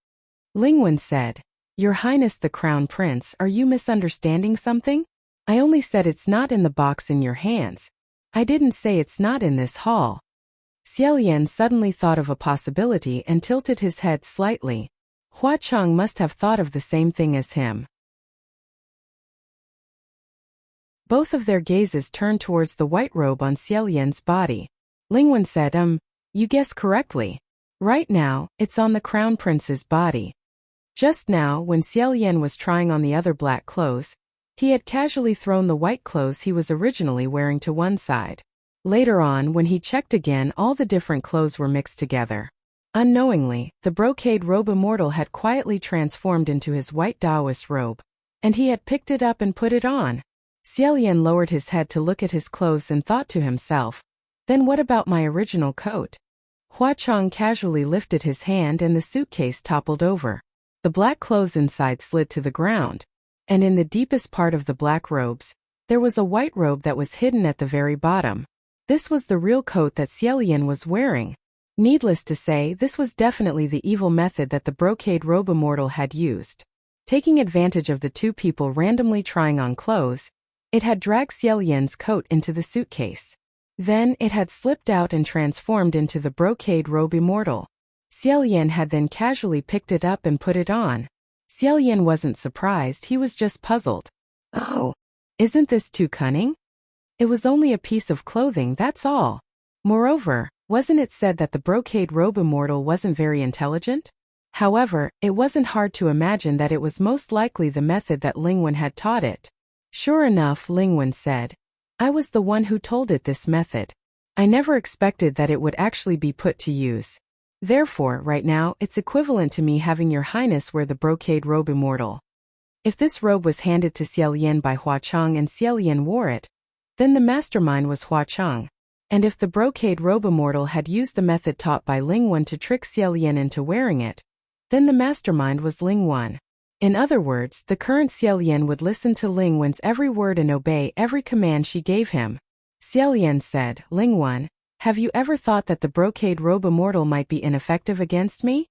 Lingwen said, Your Highness the Crown Prince, are you misunderstanding something? I only said it's not in the box in your hands. I didn't say it's not in this hall. Xiaolian suddenly thought of a possibility and tilted his head slightly. Hua Cheng must have thought of the same thing as him. Both of their gazes turned towards the white robe on Xiaolian's body. Lingwen said, You guessed correctly. Right now, it's on the Crown Prince's body. Just now, when Xiaolian was trying on the other black clothes, he had casually thrown the white clothes he was originally wearing to one side. Later on, when he checked again, all the different clothes were mixed together. Unknowingly, the brocade robe immortal had quietly transformed into his white Taoist robe, and he had picked it up and put it on. Xiaolian lowered his head to look at his clothes and thought to himself, Then what about my original coat? Hua Cheng casually lifted his hand and the suitcase toppled over. The black clothes inside slid to the ground, and in the deepest part of the black robes, there was a white robe that was hidden at the very bottom. This was the real coat that Xiaolian was wearing. Needless to say, this was definitely the evil method that the brocade robe immortal had used. Taking advantage of the two people randomly trying on clothes, it had dragged Xiaolian's coat into the suitcase. Then it had slipped out and transformed into the brocade robe immortal. Xiaolian had then casually picked it up and put it on. Xiaolian wasn't surprised, he was just puzzled. Oh, isn't this too cunning? It was only a piece of clothing, that's all. Moreover, wasn't it said that the brocade robe immortal wasn't very intelligent? However, it wasn't hard to imagine that it was most likely the method that Lingwen had taught it. Sure enough, Lingwen said, I was the one who told it this method. I never expected that it would actually be put to use. Therefore, right now, it's equivalent to me having Your Highness wear the brocade robe immortal. If this robe was handed to Xiaolian by Hua Cheng and Xiaolian wore it, then the mastermind was Hua Cheng. And if the brocade robe immortal had used the method taught by Lingwen to trick Xiaolian into wearing it, then the mastermind was Lingwen. In other words, the current Xiaolian would listen to Lingwen's every word and obey every command she gave him. Xiaolian said, Lingwen, have you ever thought that the brocade robe immortal might be ineffective against me?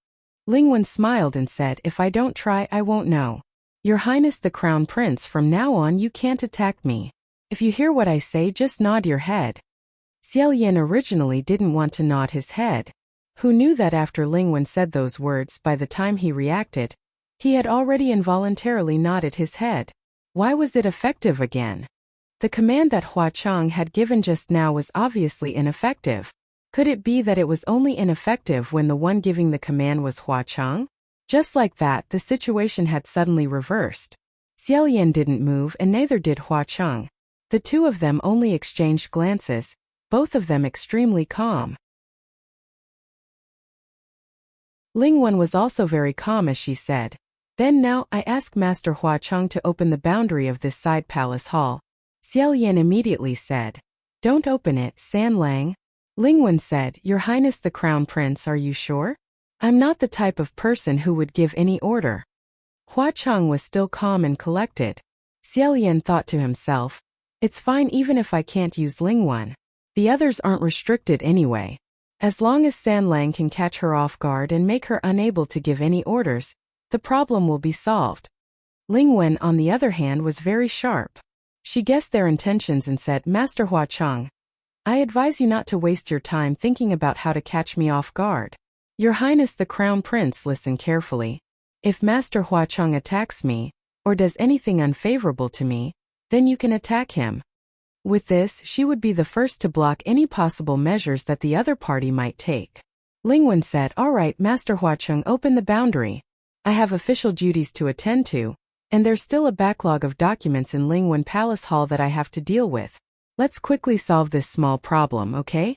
Lingwen smiled and said, If I don't try, I won't know. Your Highness the Crown Prince, from now on you can't attack me. If you hear what I say, just nod your head. Xiaolian originally didn't want to nod his head. Who knew that after Lingwen said those words, by the time he reacted, he had already involuntarily nodded his head. Why was it effective again? The command that Hua Cheng had given just now was obviously ineffective. Could it be that it was only ineffective when the one giving the command was Hua Cheng? Just like that, the situation had suddenly reversed. Xiaolian didn't move and neither did Hua Cheng. The two of them only exchanged glances, both of them extremely calm. Lingwen was also very calm as she said, Then now I ask Master Hua Cheng to open the boundary of this side palace hall. Xiaolian immediately said, Don't open it, Sanlang. Lingwen said, Your Highness the Crown Prince, are you sure? I'm not the type of person who would give any order. Hua Cheng was still calm and collected. Xiaolian thought to himself, It's fine even if I can't use Lingwen. The others aren't restricted anyway. As long as Sanlang can catch her off guard and make her unable to give any orders, the problem will be solved. Ling Wen, on the other hand, was very sharp. She guessed their intentions and said, Master Huacheng, I advise you not to waste your time thinking about how to catch me off guard. Your Highness the Crown Prince, listen carefully. If Master Huacheng attacks me, or does anything unfavorable to me, then you can attack him. With this, she would be the first to block any possible measures that the other party might take. Ling Wen said, All right, Master Huacheng, open the boundary. I have official duties to attend to, and there's still a backlog of documents in Ling Wen Palace Hall that I have to deal with. Let's quickly solve this small problem, okay?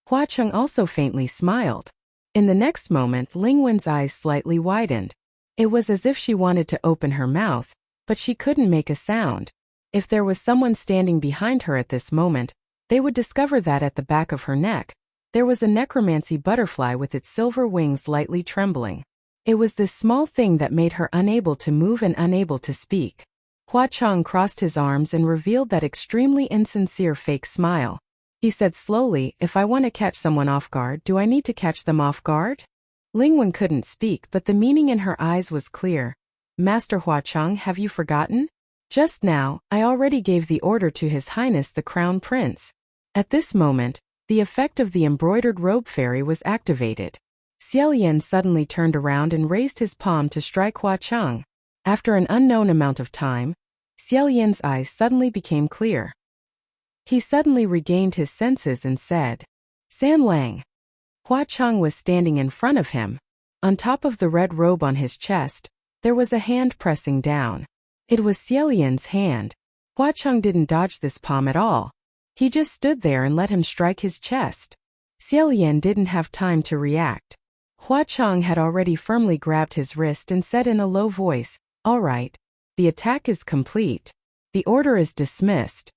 Huacheng also faintly smiled. In the next moment, Ling Wen's eyes slightly widened. It was as if she wanted to open her mouth, but she couldn't make a sound. If there was someone standing behind her at this moment, they would discover that at the back of her neck, there was a necromancy butterfly with its silver wings lightly trembling. It was this small thing that made her unable to move and unable to speak. Huacheng crossed his arms and revealed that extremely insincere fake smile. He said slowly, If I want to catch someone off guard, do I need to catch them off guard? Ling Wen couldn't speak, but the meaning in her eyes was clear. Master Huacheng, have you forgotten? Just now, I already gave the order to His Highness the Crown Prince. At this moment, the effect of the embroidered robe fairy was activated. Xiaolian suddenly turned around and raised his palm to strike Huacheng. After an unknown amount of time, Xiaolian's eyes suddenly became clear. He suddenly regained his senses and said, San Lang. Huacheng was standing in front of him. On top of the red robe on his chest, there was a hand pressing down. It was Xiaolian's hand. Huacheng didn't dodge this palm at all. He just stood there and let him strike his chest. Xiaolian didn't have time to react. Huacheng had already firmly grabbed his wrist and said in a low voice, All right. The attack is complete. The order is dismissed.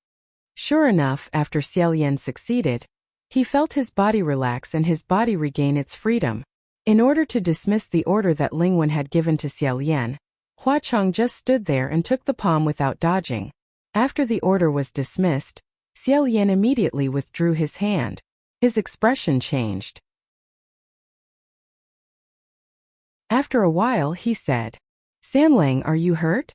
Sure enough, after Xiaolian succeeded, he felt his body relax and his body regain its freedom. In order to dismiss the order that Ling Wen had given to Xiaolian, Huacheng just stood there and took the palm without dodging. After the order was dismissed, Xiaolian immediately withdrew his hand. His expression changed. After a while, he said, San Lang, are you hurt?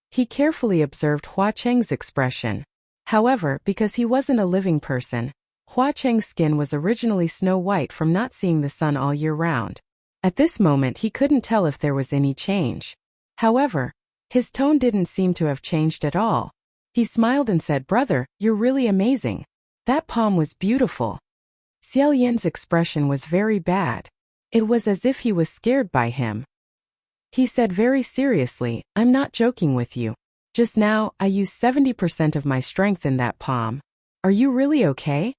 He carefully observed Huacheng's expression. However, because he wasn't a living person, Huacheng's skin was originally snow white from not seeing the sun all year round. At this moment, he couldn't tell if there was any change. However, his tone didn't seem to have changed at all. He smiled and said, Brother, you're really amazing. That palm was beautiful. Xiaolian's expression was very bad. It was as if he was scared by him. He said very seriously, I'm not joking with you. Just now, I used 70% of my strength in that palm. Are you really okay?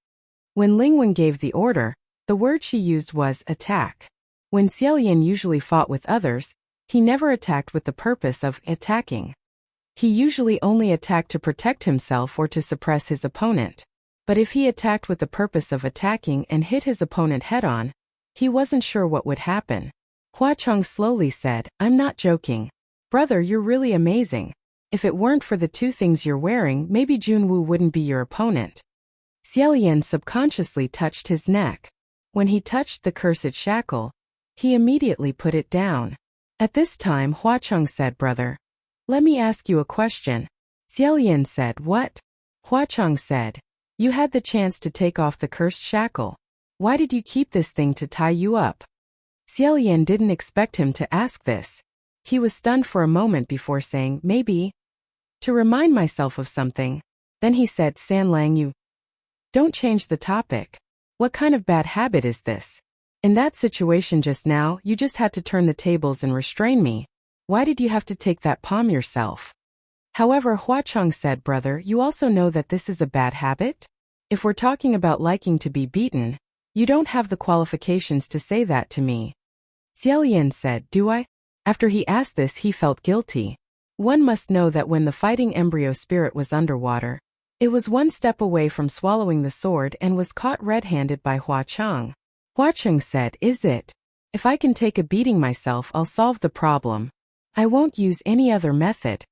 When Ling Wen gave the order, the word she used was attack. When Xiaolian usually fought with others, he never attacked with the purpose of attacking. He usually only attacked to protect himself or to suppress his opponent. But if he attacked with the purpose of attacking and hit his opponent head-on, he wasn't sure what would happen. Huacheng slowly said, I'm not joking. Brother, you're really amazing. If it weren't for the two things you're wearing, maybe Junwu wouldn't be your opponent. Xiaolian subconsciously touched his neck. When he touched the cursed shackle, he immediately put it down. At this time, Huacheng said, Brother, let me ask you a question. Xiaolian said, What? Huacheng said, You had the chance to take off the cursed shackle. Why did you keep this thing to tie you up? Xiaolian didn't expect him to ask this. He was stunned for a moment before saying, Maybe. To remind myself of something. Then he said, San Lang, you don't change the topic. What kind of bad habit is this? In that situation just now, you just had to turn the tables and restrain me. Why did you have to take that palm yourself? However, Huacheng said, Brother, you also know that this is a bad habit? If we're talking about liking to be beaten, you don't have the qualifications to say that to me. Xiaolian said, Do I? After he asked this, he felt guilty. One must know that when the fighting embryo spirit was underwater, it was one step away from swallowing the sword and was caught red-handed by Huacheng. Huacheng said, Is it? If I can take a beating myself, I'll solve the problem. I won't use any other method.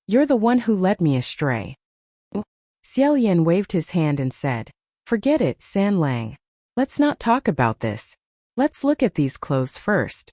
You're the one who led me astray. Xiaolian waved his hand and said, Forget it, San Lang. Let's not talk about this. Let's look at these clothes first.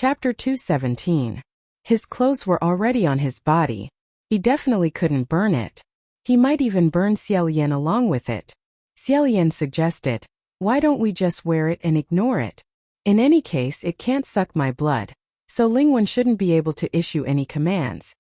Chapter 217. His clothes were already on his body. He definitely couldn't burn it. He might even burn Xiaolian along with it. Xiaolian suggested, "Why don't we just wear it and ignore it? In any case, it can't suck my blood, so Lingwen shouldn't be able to issue any commands."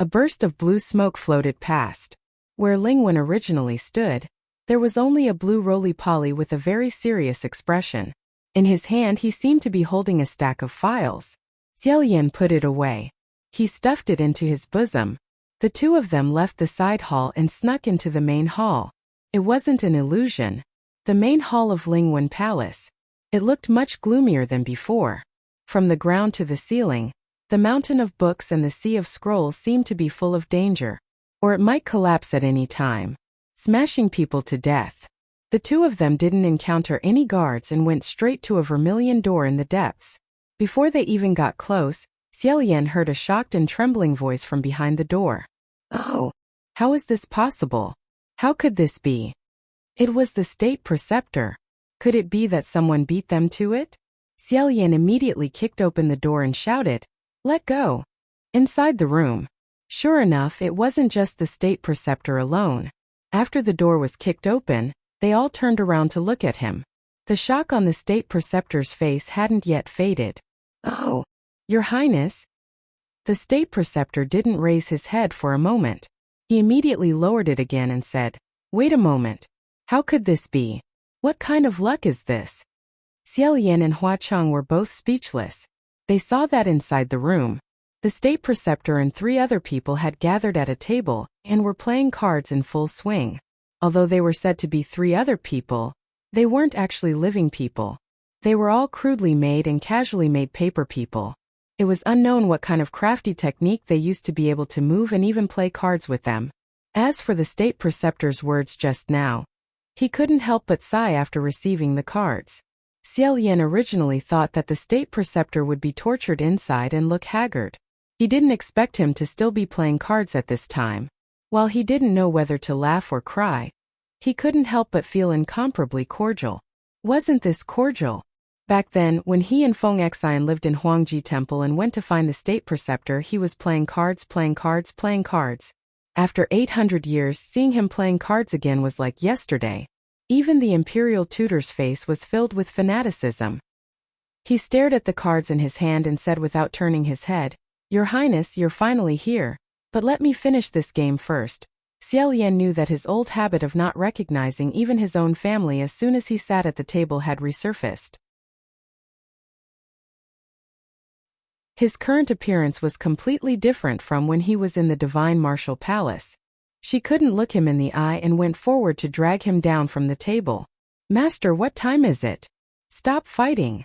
A burst of blue smoke floated past. Where Lingwen originally stood, there was only a blue roly-poly with a very serious expression. In his hand he seemed to be holding a stack of files. Xiaolian put it away. He stuffed it into his bosom. The two of them left the side hall and snuck into the main hall. It wasn't an illusion. The main hall of Lingwen Palace. It looked much gloomier than before. From the ground to the ceiling, the mountain of books and the sea of scrolls seemed to be full of danger. Or it might collapse at any time, smashing people to death. The two of them didn't encounter any guards and went straight to a vermilion door in the depths. Before they even got close, Xiaolian heard a shocked and trembling voice from behind the door. "Oh, how is this possible? How could this be?" It was the state preceptor. Could it be that someone beat them to it? Xiaolian immediately kicked open the door and shouted, "Let go!" Inside the room. Sure enough, it wasn't just the state preceptor alone. After the door was kicked open, they all turned around to look at him. The shock on the state preceptor's face hadn't yet faded. "Oh, Your Highness." The state preceptor didn't raise his head for a moment. He immediately lowered it again and said, "Wait a moment. How could this be? What kind of luck is this?" Xiaolian and Hua Cheng were both speechless. They saw that inside the room, the state preceptor and 3 other people had gathered at a table and were playing cards in full swing. Although they were said to be 3 other people, they weren't actually living people. They were all crudely made and casually made paper people. It was unknown what kind of crafty technique they used to be able to move and even play cards with them. As for the state preceptor's words just now, he couldn't help but sigh after receiving the cards. Xiaolian originally thought that the state preceptor would be tortured inside and look haggard. He didn't expect him to still be playing cards at this time. While he didn't know whether to laugh or cry, he couldn't help but feel incomparably cordial. Wasn't this cordial? Back then, when he and Feng Xian lived in Huangji Temple and went to find the state preceptor, he was playing cards. After 800 years, seeing him playing cards again was like yesterday. Even the imperial tutor's face was filled with fanaticism. He stared at the cards in his hand and said without turning his head, "Your Highness, you're finally here. But let me finish this game first." Xiaolian knew that his old habit of not recognizing even his own family as soon as he sat at the table had resurfaced. His current appearance was completely different from when he was in the Divine Martial Palace. She couldn't look him in the eye and went forward to drag him down from the table. "Master, what time is it? Stop fighting."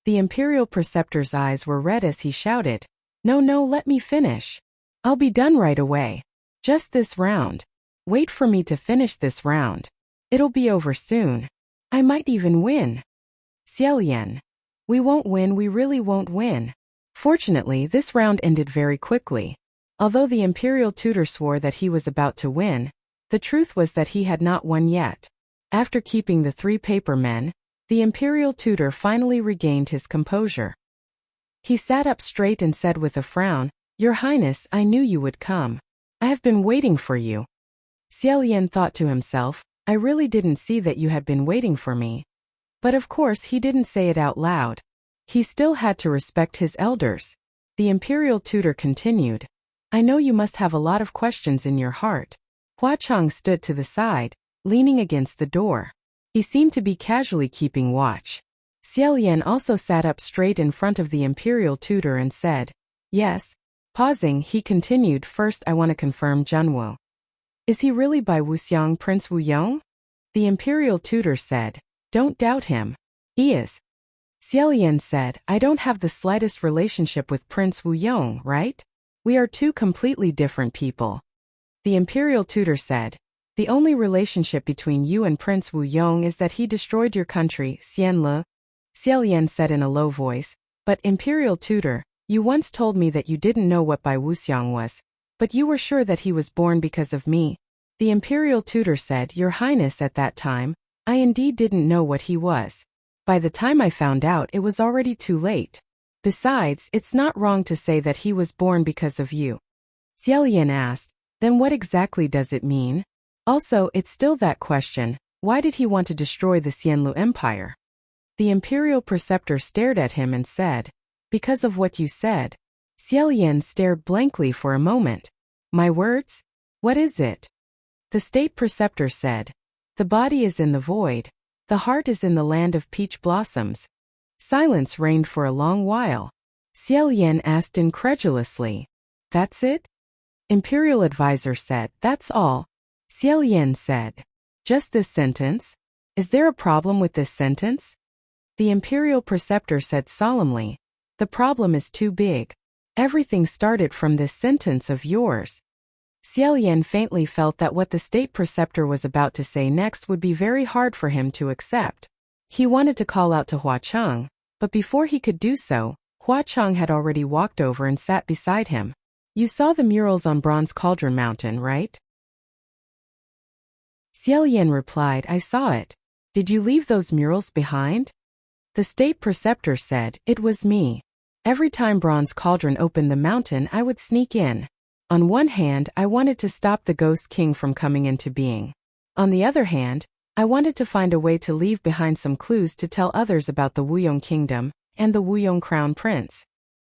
The imperial preceptor's eyes were red as he shouted, No, let me finish. I'll be done right away. Just this round. Wait for me to finish this round. It'll be over soon. I might even win." "Xiaolian. We won't win, we really won't win." Fortunately, this round ended very quickly. Although the imperial tutor swore that he was about to win, the truth was that he had not won yet. After keeping the 3 paper men, the imperial tutor finally regained his composure. He sat up straight and said with a frown, "Your Highness, I knew you would come. I have been waiting for you." Xiaolian thought to himself, "I really didn't see that you had been waiting for me." But of course he didn't say it out loud. He still had to respect his elders. The imperial tutor continued, "I know you must have a lot of questions in your heart." Hua Cheng stood to the side, leaning against the door. He seemed to be casually keeping watch. Xiaolian also sat up straight in front of the imperial tutor and said, "Yes." Pausing, he continued, "First I want to confirm Junwo. Is he really by Wuxiang Prince Wuyong?" The imperial tutor said, "Don't doubt him. He is." Xiaolian said, "I don't have the slightest relationship with Prince Wuyong, right? We are 2 completely different people." The imperial tutor said, "The only relationship between you and Prince Wuyong is that he destroyed your country, Xianle." Xiaolian said in a low voice, "But imperial tutor, you once told me that you didn't know what Bai Wuxiang was, but you were sure that he was born because of me." The imperial tutor said, "Your Highness, at that time, I indeed didn't know what he was. By the time I found out, it was already too late." Besides, it's not wrong to say that he was born because of you. Xiaolian asked, then what exactly does it mean? Also, it's still that question, why did he want to destroy the Xianlu Empire? The imperial preceptor stared at him and said, because of what you said. Xiaolian stared blankly for a moment. My words? What is it? The state preceptor said, the body is in the void, the heart is in the land of peach blossoms. Silence reigned for a long while. Xiaolian asked incredulously, that's it? Imperial advisor said, that's all. Xiaolian said, just this sentence? Is there a problem with this sentence? The imperial preceptor said solemnly, the problem is too big. Everything started from this sentence of yours. Xiaolian faintly felt that what the state preceptor was about to say next would be very hard for him to accept. He wanted to call out to Hua Cheng, but before he could do so, Hua Cheng had already walked over and sat beside him. You saw the murals on Bronze Cauldron Mountain, right? Xiaolian replied, I saw it. Did you leave those murals behind? The state preceptor said, it was me. Every time Bronze Cauldron opened the mountain, I would sneak in. On one hand, I wanted to stop the Ghost King from coming into being. On the other hand, I wanted to find a way to leave behind some clues to tell others about the Wuyong Kingdom and the Wuyong Crown Prince.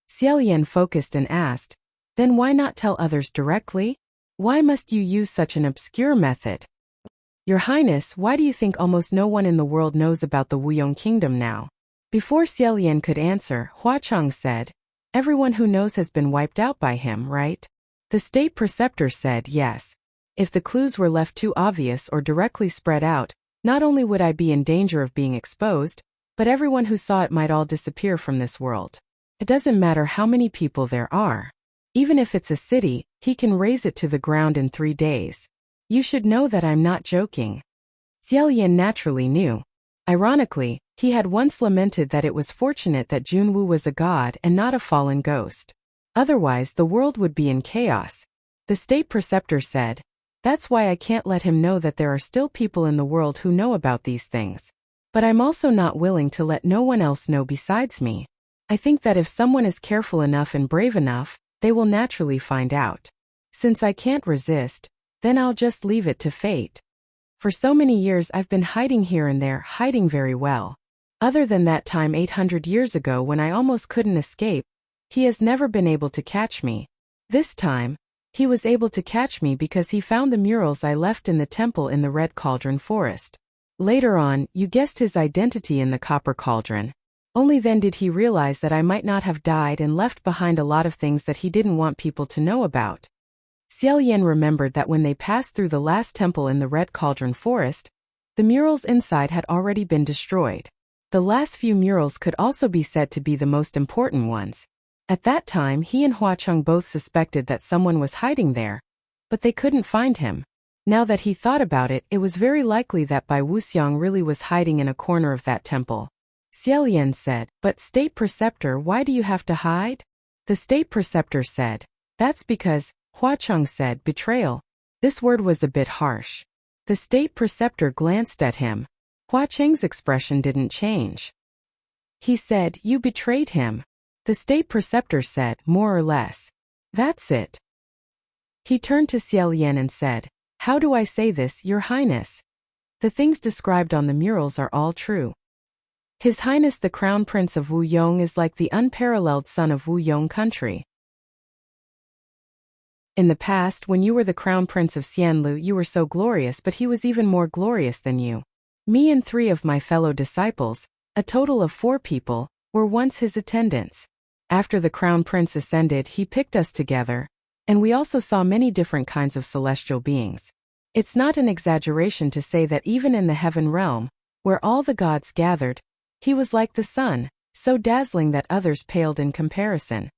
Xiaolian focused and asked, then why not tell others directly? Why must you use such an obscure method? Your Highness, why do you think almost no one in the world knows about the Wuyong Kingdom now? Before Xiaolian could answer, Hua Cheng said, everyone who knows has been wiped out by him, right? The state preceptor said, yes. If the clues were left too obvious or directly spread out, not only would I be in danger of being exposed, but everyone who saw it might all disappear from this world. It doesn't matter how many people there are. Even if it's a city, he can raze it to the ground in 3 days. You should know that I'm not joking. Xiaolian naturally knew. Ironically, he had once lamented that it was fortunate that Junwu was a god and not a fallen ghost. Otherwise, the world would be in chaos. The state preceptor said, that's why I can't let him know that there are still people in the world who know about these things. But I'm also not willing to let no one else know besides me. I think that if someone is careful enough and brave enough, they will naturally find out. Since I can't resist, then I'll just leave it to fate. For so many years I've been hiding here and there, hiding very well. Other than that time 800 years ago when I almost couldn't escape, he has never been able to catch me. This time, he was able to catch me because he found the murals I left in the temple in the Red Cauldron Forest. Later on, you guessed his identity in the Copper Cauldron. Only then did he realize that I might not have died and left behind a lot of things that he didn't want people to know about. Xiaolian remembered that when they passed through the last temple in the Red Cauldron Forest, the murals inside had already been destroyed. The last few murals could also be said to be the most important ones. At that time, he and Hua Cheng both suspected that someone was hiding there, but they couldn't find him. Now that he thought about it, it was very likely that Bai Wuxiang really was hiding in a corner of that temple. Xiaolian said, but state preceptor, why do you have to hide? The state preceptor said, that's because, Hua Cheng said, betrayal. This word was a bit harsh. The state preceptor glanced at him. Hua Cheng's expression didn't change. He said, you betrayed him. The state preceptor said, more or less. That's it. He turned to Xiaolian and said, how do I say this, Your Highness? The things described on the murals are all true. His Highness the Crown Prince of Wuyong is like the unparalleled son of Wuyong country. In the past, when you were the Crown Prince of Xianlu, you were so glorious, but he was even more glorious than you. Me and 3 of my fellow disciples, a total of 4 people, were once his attendants. After the Crown Prince ascended, he picked us together, and we also saw many different kinds of celestial beings. It's not an exaggeration to say that even in the heaven realm, where all the gods gathered, he was like the sun, so dazzling that others paled in comparison.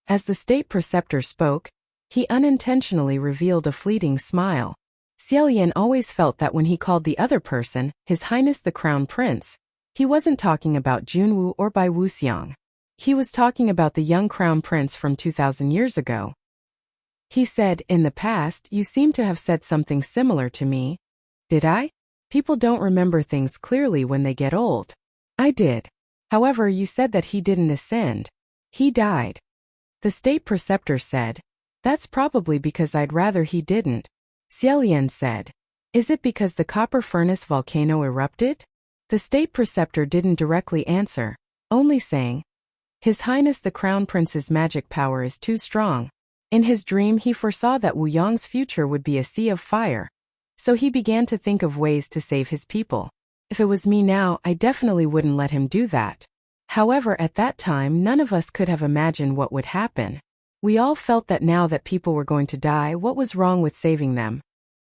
As the state preceptor spoke, he unintentionally revealed a fleeting smile. Xiaolian always felt that when he called the other person, His Highness the Crown Prince, he wasn't talking about Junwu or Bai Wuxiang. He was talking about the young Crown Prince from 2,000 years ago. He said, in the past, you seem to have said something similar to me. Did I? People don't remember things clearly when they get old. I did. However, you said that he didn't ascend. He died. The state preceptor said. That's probably because I'd rather he didn't. Xiaolian said. Is it because the copper furnace volcano erupted? The state preceptor didn't directly answer, only saying, His Highness the Crown Prince's magic power is too strong. In his dream he foresaw that Wu Yong's future would be a sea of fire. So he began to think of ways to save his people. If it was me now, I definitely wouldn't let him do that. However, at that time none of us could have imagined what would happen. We all felt that now that people were going to die, what was wrong with saving them?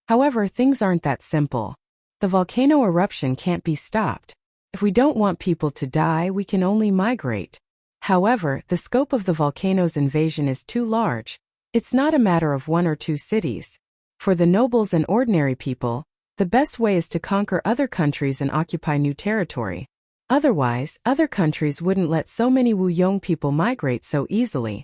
However, things aren't that simple. The volcano eruption can't be stopped. If we don't want people to die, we can only migrate. However, the scope of the volcano's invasion is too large. It's not a matter of 1 or 2 cities. For the nobles and ordinary people, the best way is to conquer other countries and occupy new territory. Otherwise, other countries wouldn't let so many Wu Yong people migrate so easily.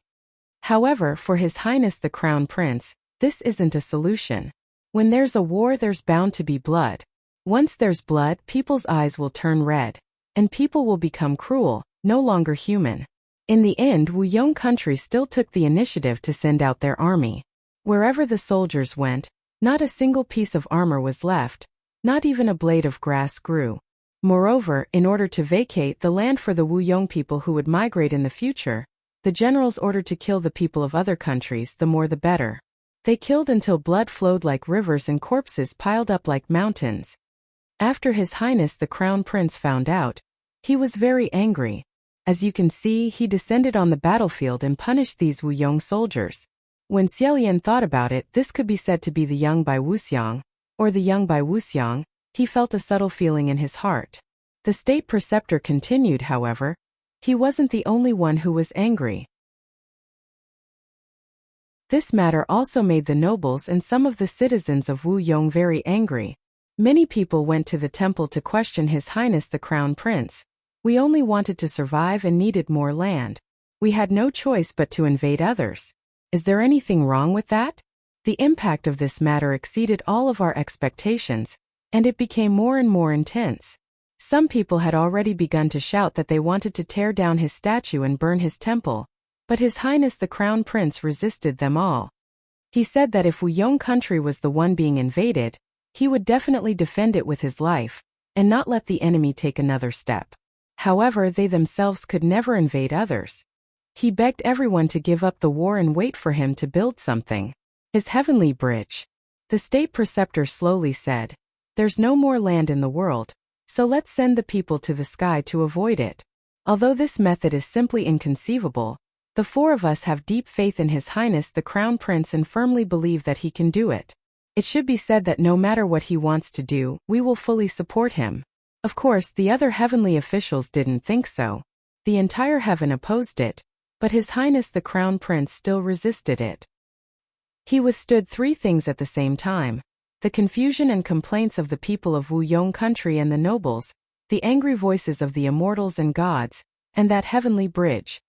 However, for His Highness the Crown Prince, this isn't a solution. When there's a war, there's bound to be blood. Once there's blood, people's eyes will turn red, and people will become cruel, no longer human. In the end, Wu Yong country still took the initiative to send out their army. Wherever the soldiers went, not a single piece of armor was left, not even a blade of grass grew. Moreover, in order to vacate the land for the Wu Yong people who would migrate in the future, the generals ordered to kill the people of other countries, the more the better. They killed until blood flowed like rivers and corpses piled up like mountains. After His Highness the Crown Prince found out, he was very angry. As you can see, he descended on the battlefield and punished these Wu Yong soldiers. When Xiaolian thought about it, this could be said to be the young Bai Wuxiang, or the young Bai Wuxiang. He felt a subtle feeling in his heart. The state preceptor continued, however. He wasn't the only one who was angry. This matter also made the nobles and some of the citizens of Wu Yong very angry. Many people went to the temple to question His Highness the Crown Prince. We only wanted to survive and needed more land. We had no choice but to invade others. Is there anything wrong with that? The impact of this matter exceeded all of our expectations, and it became more and more intense. Some people had already begun to shout that they wanted to tear down his statue and burn his temple, but His Highness the Crown Prince resisted them all. He said that if Wu Yong country was the one being invaded, he would definitely defend it with his life, and not let the enemy take another step. However, they themselves could never invade others. He begged everyone to give up the war and wait for him to build something. His heavenly bridge. The state preceptor slowly said, There's no more land in the world, so let's send the people to the sky to avoid it. Although this method is simply inconceivable, the 4 of us have deep faith in His Highness the Crown Prince and firmly believe that he can do it. It should be said that no matter what he wants to do, we will fully support him. Of course, the other heavenly officials didn't think so. The entire heaven opposed it, but His Highness the Crown Prince still resisted it. He withstood 3 things at the same time: the confusion and complaints of the people of Wu Yong country and the nobles, the angry voices of the immortals and gods, and that heavenly bridge.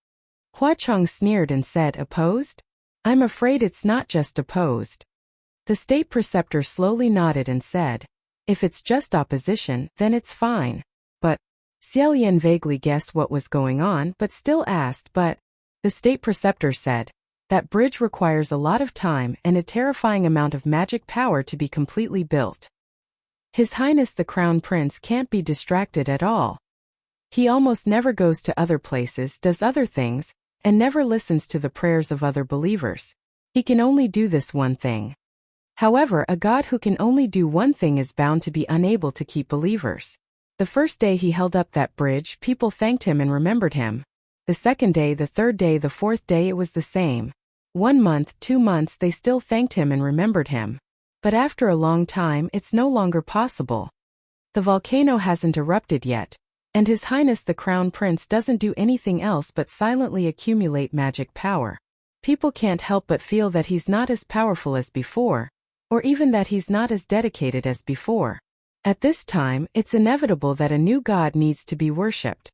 Hua Chong sneered and said, Opposed? I'm afraid it's not just opposed. The state preceptor slowly nodded and said, If it's just opposition, then it's fine. But Xiaolian vaguely guessed what was going on but still asked, But the state preceptor said, That bridge requires a lot of time and a terrifying amount of magic power to be completely built. His Highness the Crown Prince can't be distracted at all. He almost never goes to other places, does other things, and never listens to the prayers of other believers. He can only do this one thing. However, a god who can only do one thing is bound to be unable to keep believers. The first day he held up that bridge, people thanked him and remembered him. The second day, the third day, the fourth day, it was the same. 1 month, 2 months, they still thanked him and remembered him. But after a long time, it's no longer possible. The volcano hasn't erupted yet, and His Highness the Crown Prince doesn't do anything else but silently accumulate magic power. People can't help but feel that he's not as powerful as before, or even that he's not as dedicated as before. At this time, it's inevitable that a new god needs to be worshipped.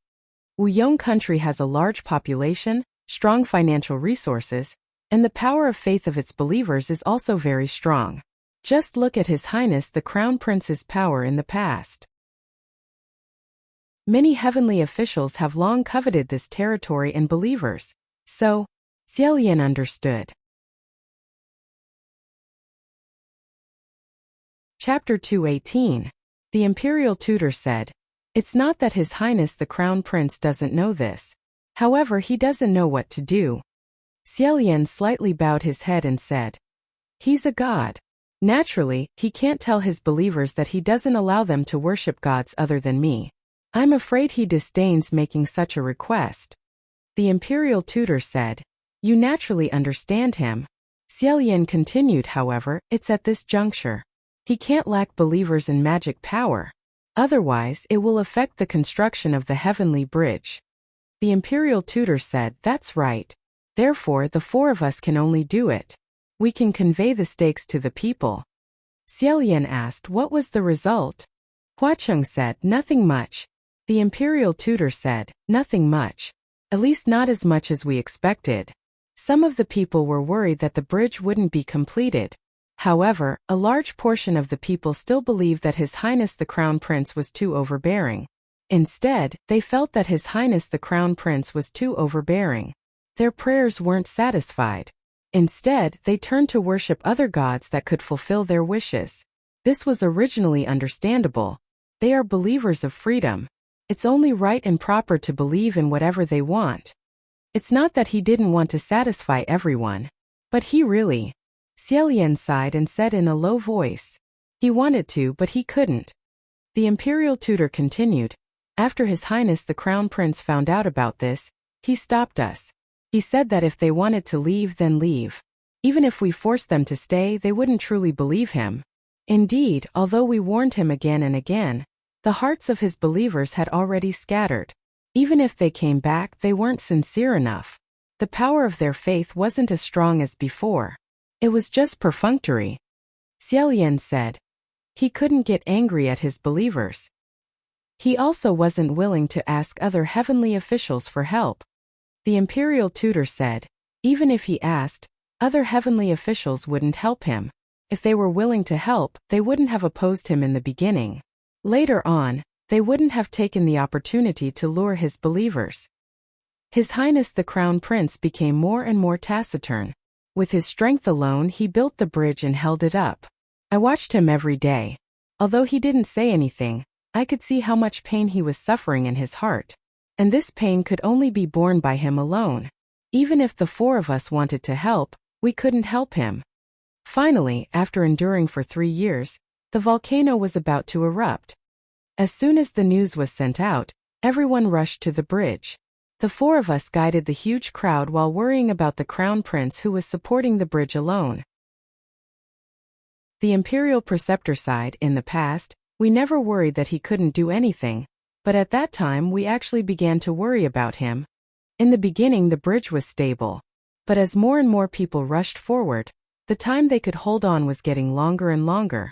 Wu Yong country has a large population, strong financial resources, and the power of faith of its believers is also very strong. Just look at His Highness the Crown Prince's power in the past. Many heavenly officials have long coveted this territory and believers. So, Xiaolian understood. Chapter 218. The imperial tutor said, "It's not that His Highness the Crown Prince doesn't know this. However, he doesn't know what to do." Xiaolian slightly bowed his head and said, "He's a god. Naturally, he can't tell his believers that he doesn't allow them to worship gods other than me. I'm afraid he disdains making such a request." The imperial tutor said, "You naturally understand him." Xiaolian continued, "However, it's at this juncture. He can't lack believers in magic power. Otherwise, it will affect the construction of the heavenly bridge." The imperial tutor said, "That's right. Therefore, the four of us can only do it. We can convey the stakes to the people." Xiaolian asked, "What was the result?" Huacheng said, "Nothing much." The imperial tutor said, "Nothing much. At least not as much as we expected. Some of the people were worried that the bridge wouldn't be completed. However, a large portion of the people still believed that His Highness the Crown Prince was too overbearing. Instead, they felt that His Highness the Crown Prince was too overbearing. Their prayers weren't satisfied. Instead, they turned to worship other gods that could fulfill their wishes. This was originally understandable. They are believers of freedom. It's only right and proper to believe in whatever they want. It's not that he didn't want to satisfy everyone. But he really... Xiaolian sighed and said in a low voice. He wanted to, but he couldn't. The imperial tutor continued, "After His Highness the Crown Prince found out about this, he stopped us. He said that if they wanted to leave, then leave. Even if we forced them to stay, they wouldn't truly believe him. Indeed, although we warned him again and again, the hearts of his believers had already scattered. Even if they came back, they weren't sincere enough. The power of their faith wasn't as strong as before. It was just perfunctory." Xiaolian said. He couldn't get angry at his believers. He also wasn't willing to ask other heavenly officials for help. The imperial tutor said, even if he asked, other heavenly officials wouldn't help him. If they were willing to help, they wouldn't have opposed him in the beginning. Later on, they wouldn't have taken the opportunity to lure his believers. His Highness the Crown Prince became more and more taciturn. With his strength alone, he built the bridge and held it up. I watched him every day. Although he didn't say anything, I could see how much pain he was suffering in his heart. And this pain could only be borne by him alone. Even if the four of us wanted to help, we couldn't help him. Finally, after enduring for 3 years, the volcano was about to erupt. As soon as the news was sent out, everyone rushed to the bridge. The four of us guided the huge crowd while worrying about the Crown Prince who was supporting the bridge alone. The imperial preceptor sighed. In the past, we never worried that he couldn't do anything, but at that time we actually began to worry about him. In the beginning the bridge was stable, but as more and more people rushed forward, the time they could hold on was getting longer and longer.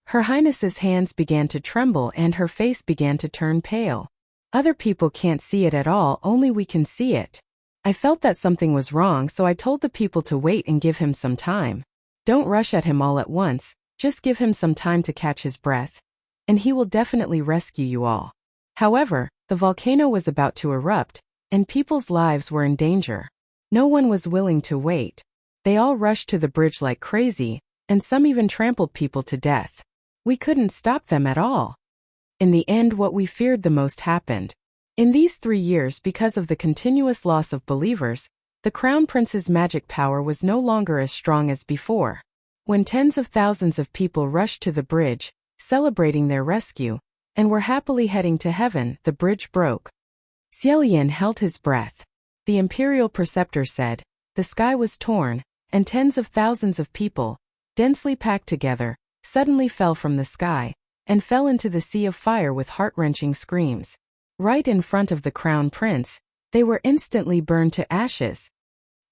Her Highness's hands began to tremble and her face began to turn pale. Other people can't see it at all, only we can see it. I felt that something was wrong, so I told the people to wait and give him some time. Don't rush at him all at once, just give him some time to catch his breath, and he will definitely rescue you all. However, the volcano was about to erupt, and people's lives were in danger. No one was willing to wait. They all rushed to the bridge like crazy, and some even trampled people to death. We couldn't stop them at all. In the end, what we feared the most happened. In these 3 years, because of the continuous loss of believers, the Crown Prince's magic power was no longer as strong as before. When tens of thousands of people rushed to the bridge, celebrating their rescue, and were happily heading to heaven, the bridge broke. Xiaolian held his breath. The imperial preceptor said, the sky was torn, and tens of thousands of people, densely packed together, suddenly fell from the sky, and fell into the sea of fire with heart-wrenching screams. Right in front of the Crown Prince, they were instantly burned to ashes.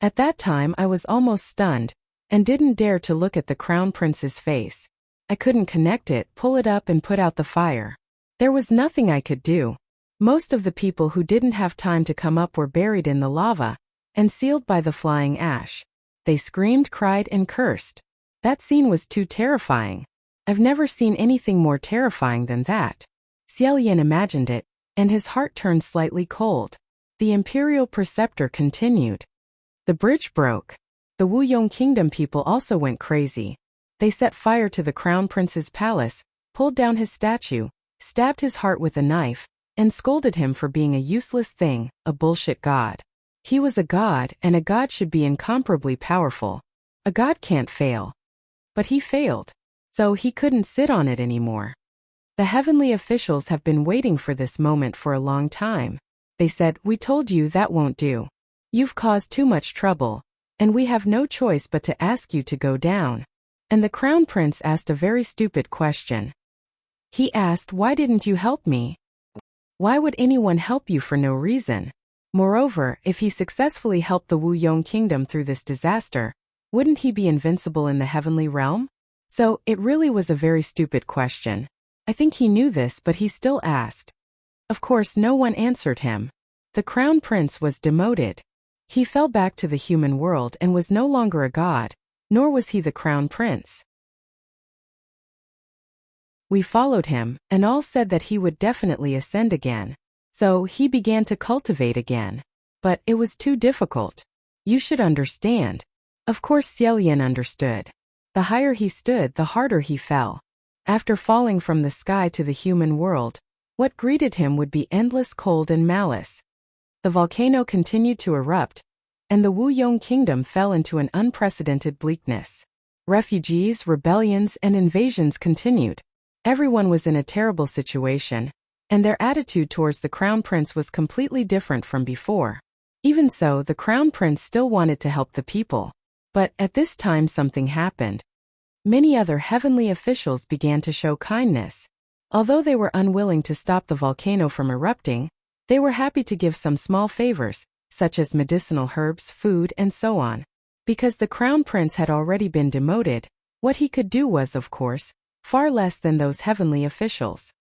At that time I was almost stunned, and didn't dare to look at the Crown Prince's face. I couldn't connect it, pull it up and put out the fire. There was nothing I could do. Most of the people who didn't have time to come up were buried in the lava, and sealed by the flying ash. They screamed, cried, and cursed. That scene was too terrifying. I've never seen anything more terrifying than that. Xiaolian imagined it, and his heart turned slightly cold. The imperial preceptor continued. The bridge broke. The Wuyong kingdom people also went crazy. They set fire to the crown prince's palace, pulled down his statue, stabbed his heart with a knife, and scolded him for being a useless thing, a bullshit god. He was a god, and a god should be incomparably powerful. A god can't fail. But he failed. So he couldn't sit on it anymore. The heavenly officials have been waiting for this moment for a long time. They said, "We told you that won't do. You've caused too much trouble, and we have no choice but to ask you to go down." And the crown prince asked a very stupid question. He asked, "Why didn't you help me? Why would anyone help you for no reason?" Moreover, if he successfully helped the Wuyong kingdom through this disaster, wouldn't he be invincible in the heavenly realm? So, it really was a very stupid question. I think he knew this, but he still asked. Of course, no one answered him. The crown prince was demoted. He fell back to the human world and was no longer a god, nor was he the crown prince. We followed him, and all said that he would definitely ascend again. So, he began to cultivate again. But it was too difficult. You should understand. Of course Xiaolian understood. The higher he stood, the harder he fell. After falling from the sky to the human world, what greeted him would be endless cold and malice. The volcano continued to erupt, and the Wuyong kingdom fell into an unprecedented bleakness. Refugees, rebellions, and invasions continued. Everyone was in a terrible situation, and their attitude towards the crown prince was completely different from before. Even so, the crown prince still wanted to help the people. But at this time something happened. Many other heavenly officials began to show kindness. Although they were unwilling to stop the volcano from erupting, they were happy to give some small favors, such as medicinal herbs, food, and so on. Because the crown prince had already been demoted, what he could do was, of course, far less than those heavenly officials.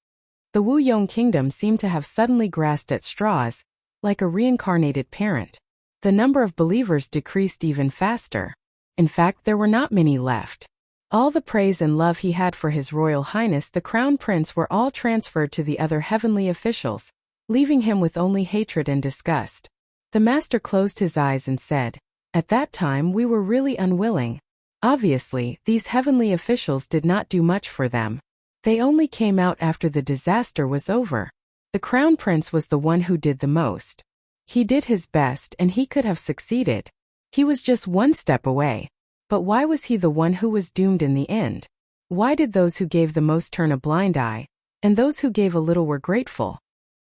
The Wuyong kingdom seemed to have suddenly grasped at straws, like a reincarnated parent. The number of believers decreased even faster. In fact, there were not many left. All the praise and love he had for His Royal Highness the Crown Prince were all transferred to the other heavenly officials, leaving him with only hatred and disgust. The master closed his eyes and said, "At that time we were really unwilling. Obviously, these heavenly officials did not do much for them. They only came out after the disaster was over. The Crown Prince was the one who did the most. He did his best and he could have succeeded. He was just one step away. But why was he the one who was doomed in the end? Why did those who gave the most turn a blind eye, and those who gave a little were grateful?"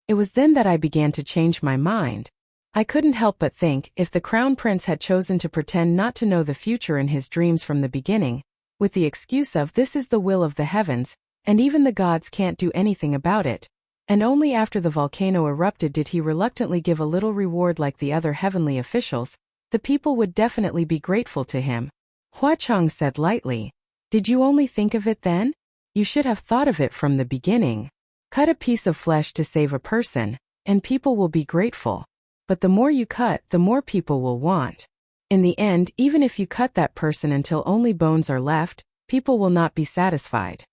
It was then that I began to change my mind. I couldn't help but think, if the Crown Prince had chosen to pretend not to know the future in his dreams from the beginning, with the excuse of "this is the will of the heavens, and even the gods can't do anything about it," and only after the volcano erupted did he reluctantly give a little reward like the other heavenly officials, the people would definitely be grateful to him. Hua Chang said lightly, "Did you only think of it then? You should have thought of it from the beginning. Cut a piece of flesh to save a person, and people will be grateful. But the more you cut, the more people will want. In the end, even if you cut that person until only bones are left, people will not be satisfied."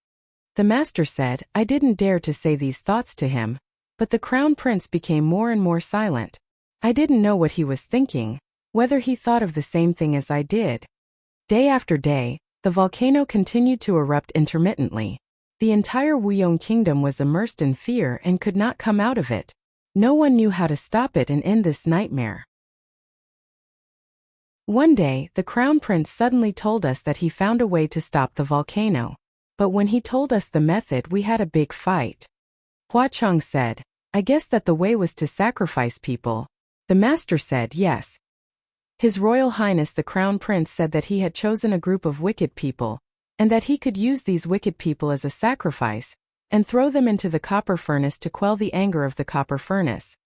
The master said, I didn't dare to say these thoughts to him, but the Crown Prince became more and more silent. I didn't know what he was thinking, whether he thought of the same thing as I did. Day after day, the volcano continued to erupt intermittently. The entire Wuyong kingdom was immersed in fear and could not come out of it. No one knew how to stop it and end this nightmare. One day, the Crown Prince suddenly told us that he found a way to stop the volcano. But when he told us the method, we had a big fight. Hua Chang said, "I guess that the way was to sacrifice people." The master said yes. His Royal Highness the Crown Prince said that he had chosen a group of wicked people, and that he could use these wicked people as a sacrifice, and throw them into the copper furnace to quell the anger of the copper furnace.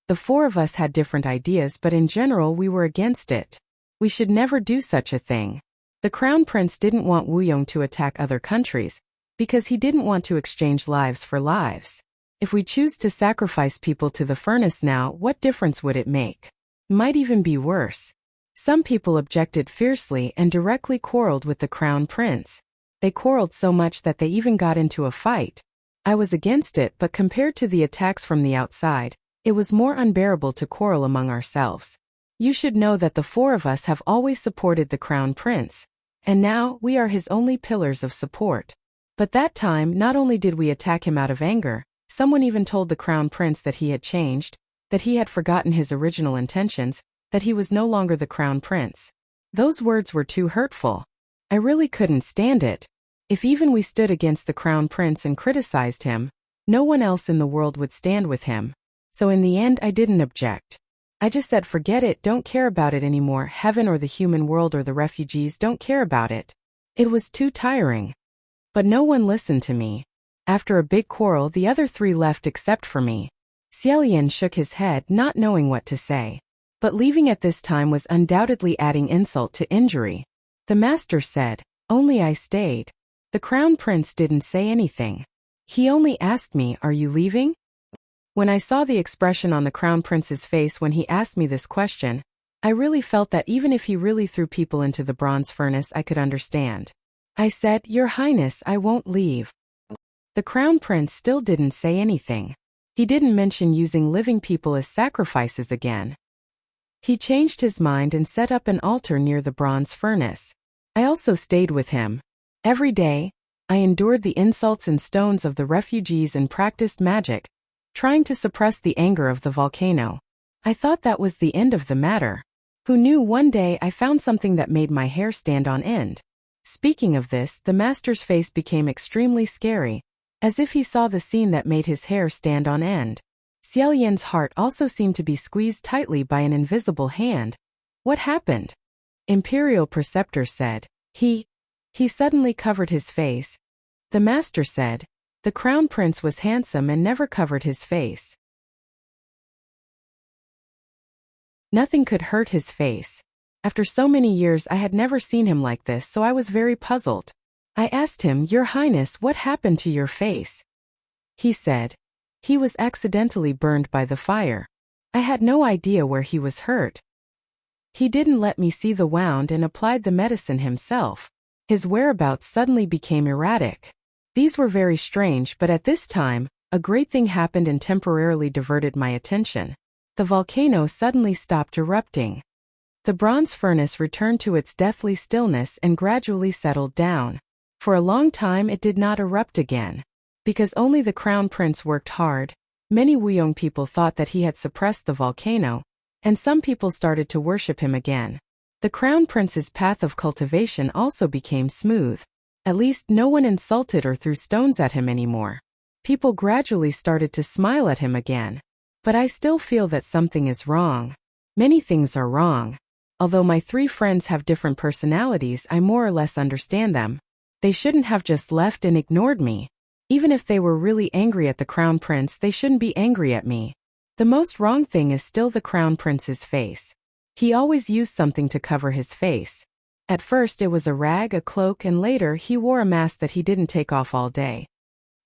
The four of us had different ideas, but in general we were against it. We should never do such a thing. The Crown Prince didn't want Wuyong to attack other countries, because he didn't want to exchange lives for lives. If we choose to sacrifice people to the furnace now, what difference would it make? Might even be worse. Some people objected fiercely and directly quarreled with the Crown Prince. They quarreled so much that they even got into a fight. I was against it, but compared to the attacks from the outside, it was more unbearable to quarrel among ourselves. You should know that the four of us have always supported the Crown Prince, and now we are his only pillars of support. But that time, not only did we attack him out of anger, someone even told the Crown Prince that he had changed, that he had forgotten his original intentions, that he was no longer the Crown Prince. Those words were too hurtful. I really couldn't stand it. If even we stood against the Crown Prince and criticized him, no one else in the world would stand with him. So in the end I didn't object. I just said forget it, don't care about it anymore, heaven or the human world or the refugees, don't care about it. It was too tiring. But no one listened to me. After a big quarrel, the other three left except for me. Xiaolian shook his head, not knowing what to say. But leaving at this time was undoubtedly adding insult to injury. The master said, only I stayed. The Crown Prince didn't say anything. He only asked me, are you leaving? When I saw the expression on the Crown Prince's face when he asked me this question, I really felt that even if he really threw people into the bronze furnace, I could understand. I said, Your Highness, I won't leave. The Crown Prince still didn't say anything. He didn't mention using living people as sacrifices again. He changed his mind and set up an altar near the bronze furnace. I also stayed with him. Every day, I endured the insults and stones of the refugees and practiced magic, trying to suppress the anger of the volcano. I thought that was the end of the matter. Who knew one day I found something that made my hair stand on end. Speaking of this, the master's face became extremely scary, as if he saw the scene that made his hair stand on end. Xiaolian's heart also seemed to be squeezed tightly by an invisible hand. What happened? Imperial Preceptor said. He suddenly covered his face. The master said, the Crown Prince was handsome and never covered his face. Nothing could hurt his face. After so many years I had never seen him like this, so I was very puzzled. I asked him, Your Highness, what happened to your face? He said, he was accidentally burned by the fire. I had no idea where he was hurt. He didn't let me see the wound and applied the medicine himself. His whereabouts suddenly became erratic. These were very strange, but at this time, a great thing happened and temporarily diverted my attention. The volcano suddenly stopped erupting. The bronze furnace returned to its deathly stillness and gradually settled down. For a long time it did not erupt again. Because only the Crown Prince worked hard, many Wuyong people thought that he had suppressed the volcano, and some people started to worship him again. The Crown Prince's path of cultivation also became smooth. At least no one insulted or threw stones at him anymore. People gradually started to smile at him again. But I still feel that something is wrong. Many things are wrong. Although my three friends have different personalities, I more or less understand them. They shouldn't have just left and ignored me. Even if they were really angry at the Crown Prince, they shouldn't be angry at me. The most wrong thing is still the Crown Prince's face. He always used something to cover his face. At first it was a rag, a cloak, and later he wore a mask that he didn't take off all day.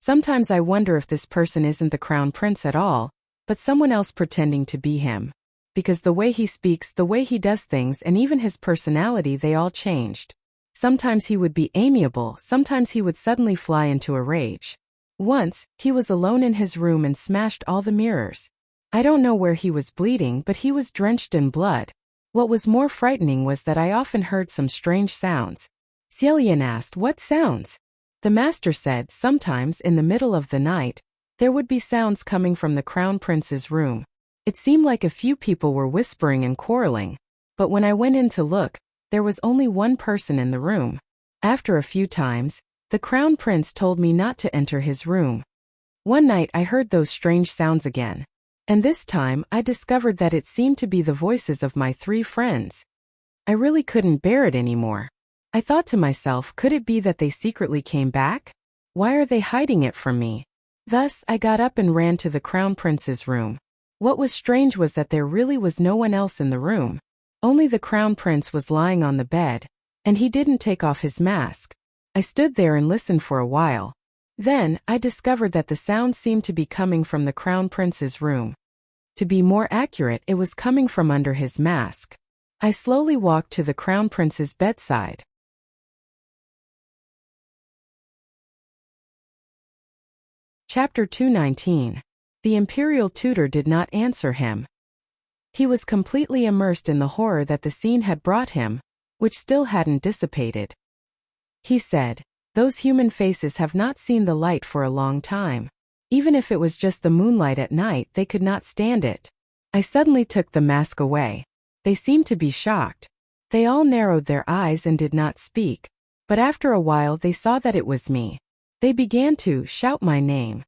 Sometimes I wonder if this person isn't the Crown Prince at all, but someone else pretending to be him. Because the way he speaks, the way he does things, and even his personality, they all changed. Sometimes he would be amiable, sometimes he would suddenly fly into a rage. Once, he was alone in his room and smashed all the mirrors. I don't know where he was bleeding, but he was drenched in blood. What was more frightening was that I often heard some strange sounds. Xiaolian asked, what sounds? The master said, sometimes, in the middle of the night, there would be sounds coming from the Crown Prince's room. It seemed like a few people were whispering and quarreling. But when I went in to look, there was only one person in the room. After a few times, the Crown Prince told me not to enter his room. One night I heard those strange sounds again. And this time, I discovered that it seemed to be the voices of my three friends. I really couldn't bear it anymore. I thought to myself, could it be that they secretly came back? Why are they hiding it from me? Thus, I got up and ran to the Crown Prince's room. What was strange was that there really was no one else in the room. Only the Crown Prince was lying on the bed, and he didn't take off his mask. I stood there and listened for a while. Then, I discovered that the sound seemed to be coming from the Crown Prince's room. To be more accurate, it was coming from under his mask. I slowly walked to the Crown Prince's bedside. Chapter 219. The imperial tutor did not answer him. He was completely immersed in the horror that the scene had brought him, which still hadn't dissipated. He said, "Those human faces have not seen the light for a long time. Even if it was just the moonlight at night, they could not stand it." I suddenly took the mask away. They seemed to be shocked. They all narrowed their eyes and did not speak, but after a while they saw that it was me. They began to shout my name.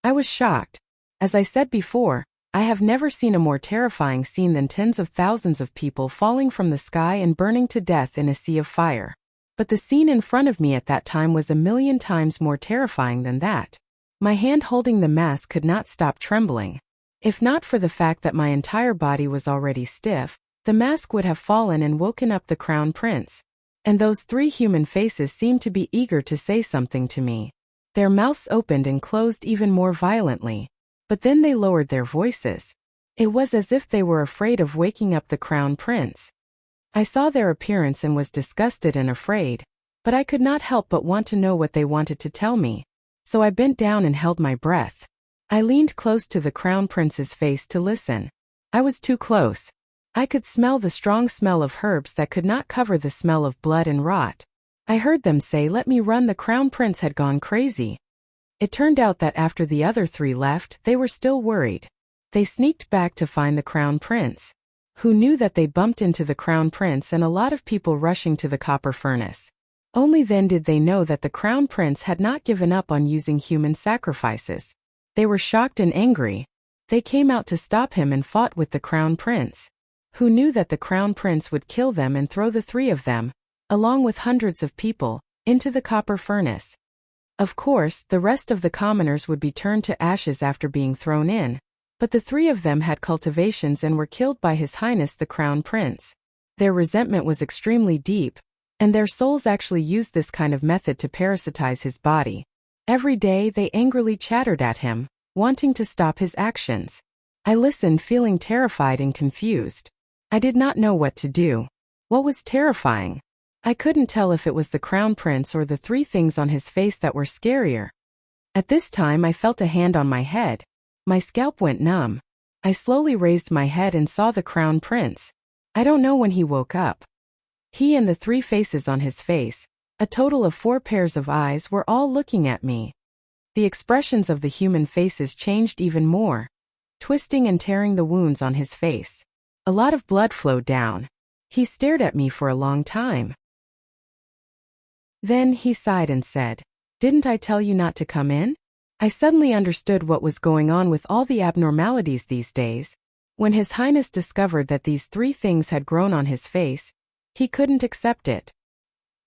I was shocked. As I said before, I have never seen a more terrifying scene than tens of thousands of people falling from the sky and burning to death in a sea of fire. But the scene in front of me at that time was a million times more terrifying than that. My hand holding the mask could not stop trembling. If not for the fact that my entire body was already stiff, the mask would have fallen and woken up the crown prince. And those three human faces seemed to be eager to say something to me. Their mouths opened and closed even more violently. But then they lowered their voices. It was as if they were afraid of waking up the crown prince. I saw their appearance and was disgusted and afraid, but I could not help but want to know what they wanted to tell me. So I bent down and held my breath. I leaned close to the crown prince's face to listen. I was too close. I could smell the strong smell of herbs that could not cover the smell of blood and rot. I heard them say, "Let me run." The crown prince had gone crazy. It turned out that after the other three left, they were still worried. They sneaked back to find the crown prince, who knew that they bumped into the crown prince and a lot of people rushing to the copper furnace. Only then did they know that the crown prince had not given up on using human sacrifices. They were shocked and angry. They came out to stop him and fought with the crown prince, who knew that the crown prince would kill them and throw the three of them, along with hundreds of people, into the copper furnace. Of course, the rest of the commoners would be turned to ashes after being thrown in, but the three of them had cultivations and were killed by His Highness the Crown Prince. Their resentment was extremely deep, and their souls actually used this kind of method to parasitize his body. Every day they angrily chattered at him, wanting to stop his actions. I listened, feeling terrified and confused. I did not know what to do. What was terrifying? I couldn't tell if it was the crown prince or the three things on his face that were scarier. At this time I felt a hand on my head. My scalp went numb. I slowly raised my head and saw the crown prince. I don't know when he woke up. He and the three faces on his face, a total of 4 pairs of eyes, were all looking at me. The expressions of the human faces changed even more, twisting and tearing the wounds on his face. A lot of blood flowed down. He stared at me for a long time. Then he sighed and said, "Didn't I tell you not to come in?" I suddenly understood what was going on with all the abnormalities these days. When His Highness discovered that these 3 things had grown on his face, he couldn't accept it.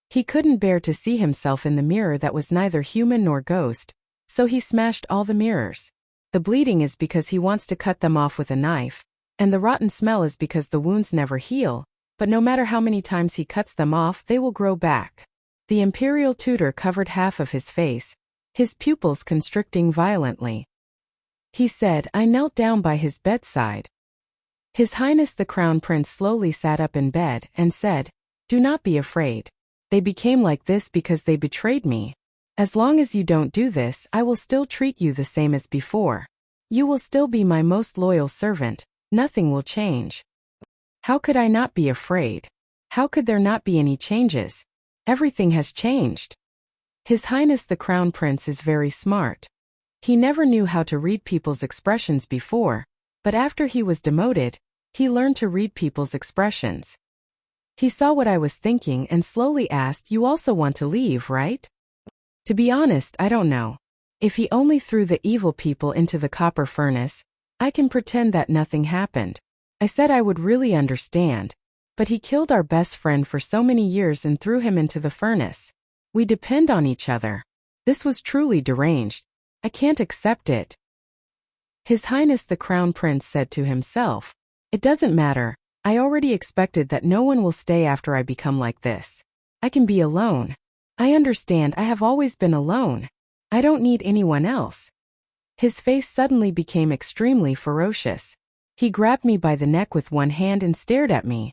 He couldn't bear to see himself in the mirror that was neither human nor ghost, so he smashed all the mirrors. The bleeding is because he wants to cut them off with a knife, and the rotten smell is because the wounds never heal, but no matter how many times he cuts them off, they will grow back. The imperial tutor covered half of his face, his pupils constricting violently. He said. I knelt down by his bedside. His Highness the Crown Prince slowly sat up in bed and said, "Do not be afraid. They became like this because they betrayed me. As long as you don't do this, I will still treat you the same as before. You will still be my most loyal servant. Nothing will change." How could I not be afraid? How could there not be any changes? Everything has changed. His Highness the Crown Prince is very smart. He never knew how to read people's expressions before, but after he was demoted, he learned to read people's expressions. He saw what I was thinking and slowly asked, "You also want to leave, right?" To be honest, I don't know. If he only threw the evil people into the copper furnace, I can pretend that nothing happened. I said I would really understand. But he killed our best friend for so many years and threw him into the furnace. We depend on each other. This was truly deranged. I can't accept it. His Highness the Crown Prince said to himself, "It doesn't matter. I already expected that no one will stay after I become like this. I can be alone. I understand. I have always been alone. I don't need anyone else." His face suddenly became extremely ferocious. He grabbed me by the neck with one hand and stared at me.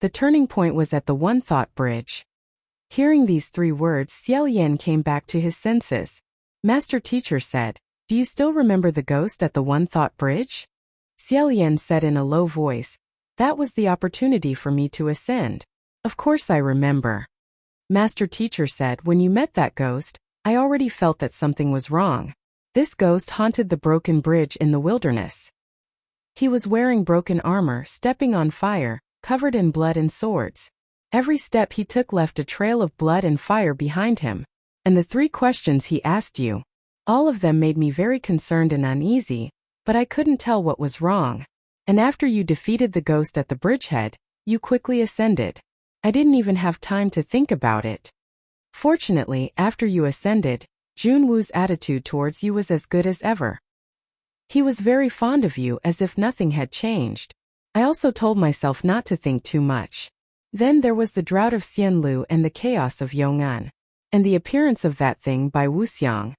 The turning point was at the One Thought Bridge. Hearing these 3 words, Xiao came back to his senses. Master Teacher said, "Do you still remember the ghost at the One Thought Bridge?" Xiao said in a low voice, "That was the opportunity for me to ascend. Of course I remember." Master Teacher said, "When you met that ghost, I already felt that something was wrong. This ghost haunted the broken bridge in the wilderness. He was wearing broken armor, stepping on fire, covered in blood and swords. Every step he took left a trail of blood and fire behind him. And the 3 questions he asked you, all of them made me very concerned and uneasy, but I couldn't tell what was wrong. And after you defeated the ghost at the bridgehead, you quickly ascended. I didn't even have time to think about it. Fortunately, after you ascended, Junwu's attitude towards you was as good as ever. He was very fond of you, as if nothing had changed. I also told myself not to think too much. Then there was the drought of Xianlu and the chaos of Yong'an, and the appearance of that thing by Wuxia."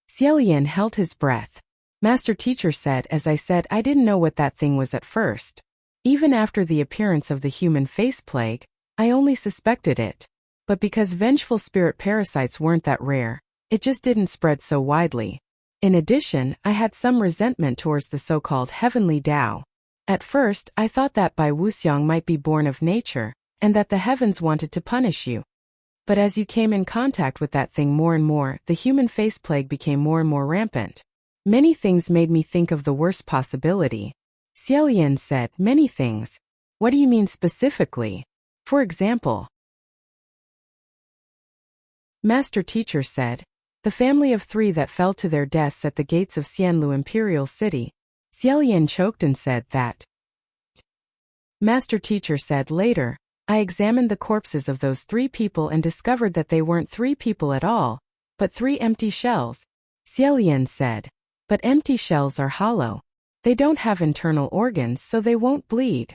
Xiao held his breath. Master Teacher said, "As I said, I didn't know what that thing was at first. Even after the appearance of the human face plague, I only suspected it. But because vengeful spirit parasites weren't that rare, it just didn't spread so widely. In addition, I had some resentment towards the so-called heavenly Tao. At first, I thought that Bai Wuxiang might be born of nature, and that the heavens wanted to punish you. But as you came in contact with that thing more and more, the human face plague became more and more rampant. Many things made me think of the worst possibility." Xiao said, "Many things? What do you mean specifically? For example?" Master Teacher said, "The family of 3 that fell to their deaths at the gates of Xianlu Imperial City." Xiao choked and said that. Master Teacher said later, "I examined the corpses of those 3 people and discovered that they weren't 3 people at all, but 3 empty shells." Xiao said, "But empty shells are hollow. They don't have internal organs, so they won't bleed."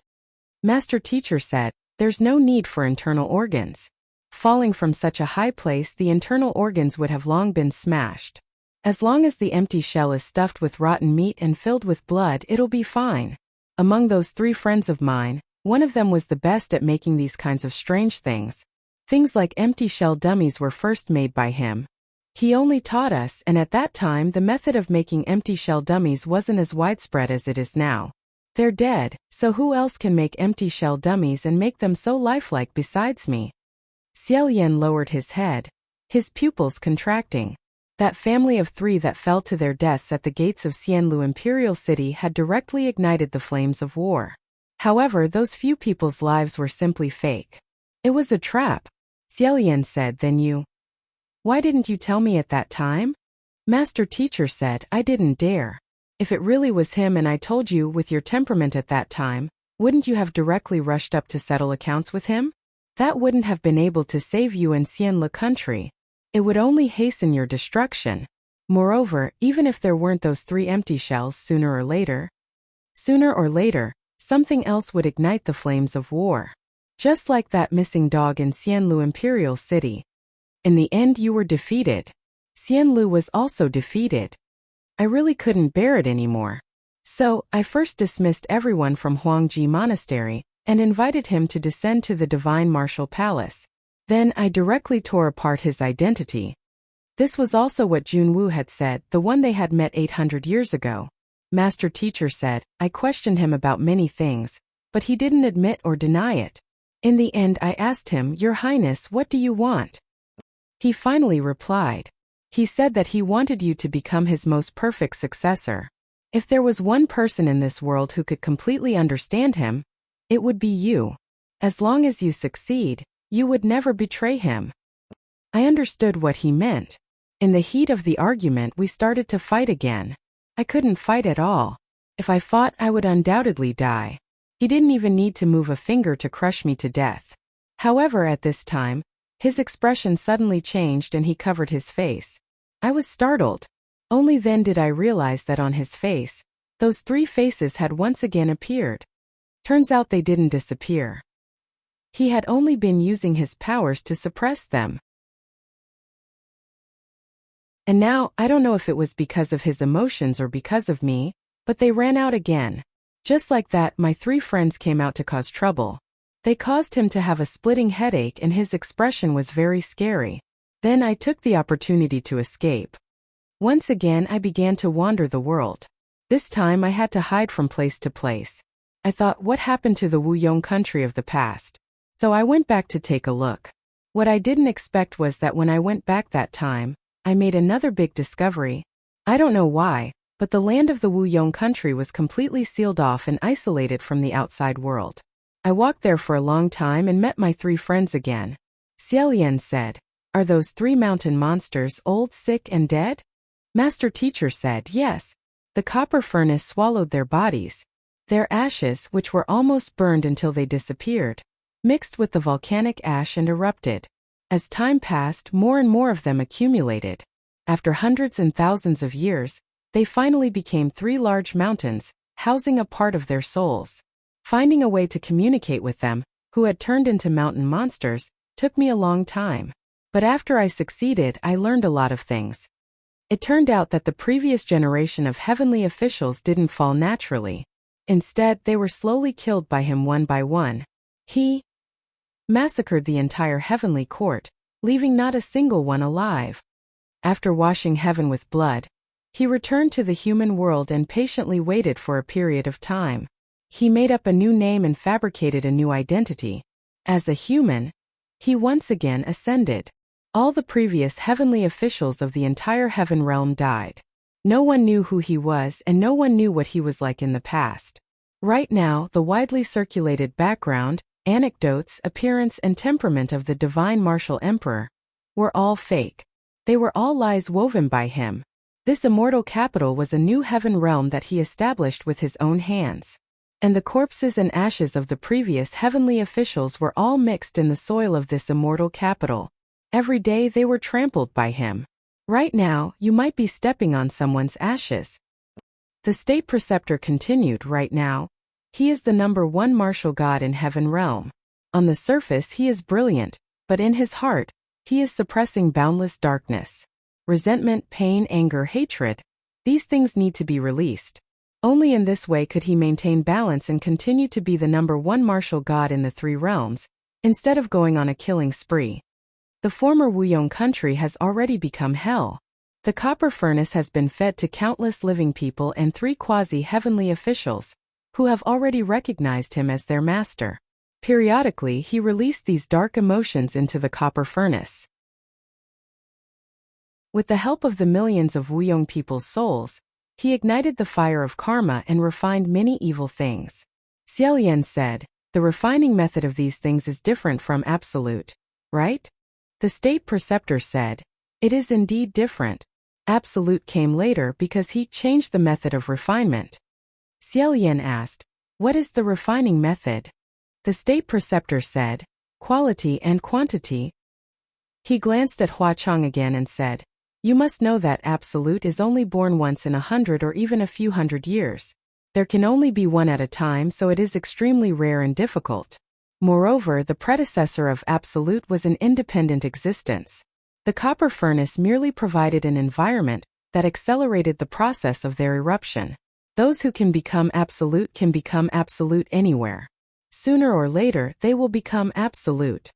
Master Teacher said, "There's no need for internal organs. Falling from such a high place, the internal organs would have long been smashed. As long as the empty shell is stuffed with rotten meat and filled with blood, it'll be fine." Among those 3 friends of mine, one of them was the best at making these kinds of strange things. Things like empty shell dummies were first made by him. He only taught us, and at that time the method of making empty shell dummies wasn't as widespread as it is now. They're dead, so who else can make empty shell dummies and make them so lifelike besides me? Xiao lowered his head, his pupils contracting. That family of 3 that fell to their deaths at the gates of Xianlu Imperial City had directly ignited the flames of war. However, those few people's lives were simply fake. It was a trap. Xiao said, "Then you... Why didn't you tell me at that time?" Master Teacher said, "I didn't dare. If it really was him and I told you with your temperament at that time, wouldn't you have directly rushed up to settle accounts with him? That wouldn't have been able to save you in Xianlu country. It would only hasten your destruction. Moreover, even if there weren't those 3 empty shells sooner or later, something else would ignite the flames of war. Just like that missing dog in Xianlu Imperial City. In the end you were defeated. Xianlu was also defeated. I really couldn't bear it anymore. So, I first dismissed everyone from Huangji Monastery, and invited him to descend to the Divine Martial Palace. Then I directly tore apart his identity. This was also what Junwu had said, the one they had met 800 years ago. Master Teacher said, I questioned him about many things, but he didn't admit or deny it. In the end I asked him, Your Highness, what do you want? He finally replied. He said that he wanted you to become his most perfect successor. If there was one person in this world who could completely understand him, it would be you. As long as you succeed, you would never betray him. I understood what he meant. In the heat of the argument we started to fight again. I couldn't fight at all. If I fought I would undoubtedly die. He didn't even need to move a finger to crush me to death. However, at this time, his expression suddenly changed and he covered his face. I was startled. Only then did I realize that on his face, those 3 faces had once again appeared. Turns out they didn't disappear. He had only been using his powers to suppress them. And now, I don't know if it was because of his emotions or because of me, but they ran out again. Just like that, my 3 friends came out to cause trouble. They caused him to have a splitting headache and his expression was very scary. Then I took the opportunity to escape. Once again I began to wander the world. This time I had to hide from place to place. I thought, what happened to the Wuxian country of the past? So I went back to take a look. What I didn't expect was that when I went back that time, I made another big discovery. I don't know why, but the land of the Wuxian country was completely sealed off and isolated from the outside world. I walked there for a long time and met my 3 friends again. Xiaolian said, "Are those 3 mountain monsters old, sick, and dead?" Master Teacher said, "Yes. The copper furnace swallowed their bodies. Their ashes, which were almost burned until they disappeared, mixed with the volcanic ash and erupted. As time passed, more and more of them accumulated. After hundreds and thousands of years, they finally became 3 large mountains, housing a part of their souls. Finding a way to communicate with them, who had turned into mountain monsters, took me a long time. But after I succeeded, I learned a lot of things. It turned out that the previous generation of heavenly officials didn't fall naturally. Instead, they were slowly killed by him one by one. He massacred the entire heavenly court, leaving not a single one alive. After washing heaven with blood, he returned to the human world and patiently waited for a period of time. He made up a new name and fabricated a new identity. As a human, he once again ascended. All the previous heavenly officials of the entire heaven realm died. No one knew who he was and no one knew what he was like in the past. Right now, the widely circulated background, anecdotes, appearance, and temperament of the divine martial emperor were all fake. They were all lies woven by him. This immortal capital was a new heaven realm that he established with his own hands. And the corpses and ashes of the previous heavenly officials were all mixed in the soil of this immortal capital. Every day they were trampled by him. Right now, you might be stepping on someone's ashes. The state preceptor continued. Right now, he is the #1 martial god in heaven realm. On the surface he is brilliant, but in his heart, he is suppressing boundless darkness. Resentment, pain, anger, hatred. These things need to be released. Only in this way could he maintain balance and continue to be the #1 martial god in the 3 realms, instead of going on a killing spree. The former Wuxian country has already become hell. The copper furnace has been fed to countless living people and 3 quasi-heavenly officials, who have already recognized him as their master. Periodically, he released these dark emotions into the copper furnace. With the help of the millions of Wuxian people's souls, he ignited the fire of karma and refined many evil things. Xiaolian said, "The refining method of these things is different from absolute, right?" The state preceptor said, "It is indeed different. Absolute came later because he changed the method of refinement." Xiaolian asked, "What is the refining method?" The state preceptor said, "Quality and quantity." He glanced at Hua Chang again and said, "You must know that absolute is only born once in 100 or even a few hundred years. There can only be one at a time, so it is extremely rare and difficult. Moreover, the predecessor of absolute was an independent existence. The copper furnace merely provided an environment that accelerated the process of their eruption. Those who can become absolute anywhere. Sooner or later, they will become absolute.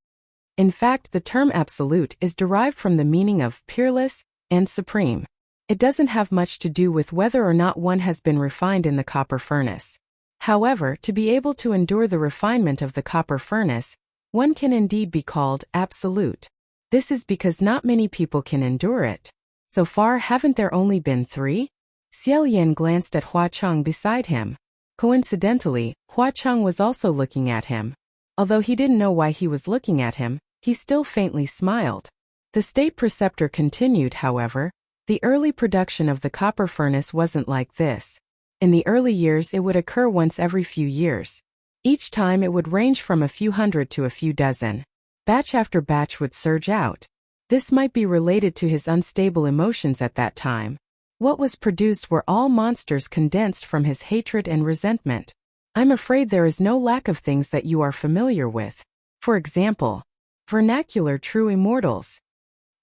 In fact, the term absolute is derived from the meaning of peerless and supreme. It doesn't have much to do with whether or not one has been refined in the copper furnace. However, to be able to endure the refinement of the copper furnace, one can indeed be called absolute. This is because not many people can endure it. So far, haven't there only been 3? Xiaolian glanced at Hua Chang beside him. Coincidentally, Hua Chang was also looking at him. Although he didn't know why he was looking at him, he still faintly smiled. The state preceptor continued, however, the early production of the copper furnace wasn't like this. In the early years it would occur once every few years. Each time it would range from a few hundred to a few dozen. Batch after batch would surge out. This might be related to his unstable emotions at that time. What was produced were all monsters condensed from his hatred and resentment. I'm afraid there is no lack of things that you are familiar with. For example, vernacular true immortals.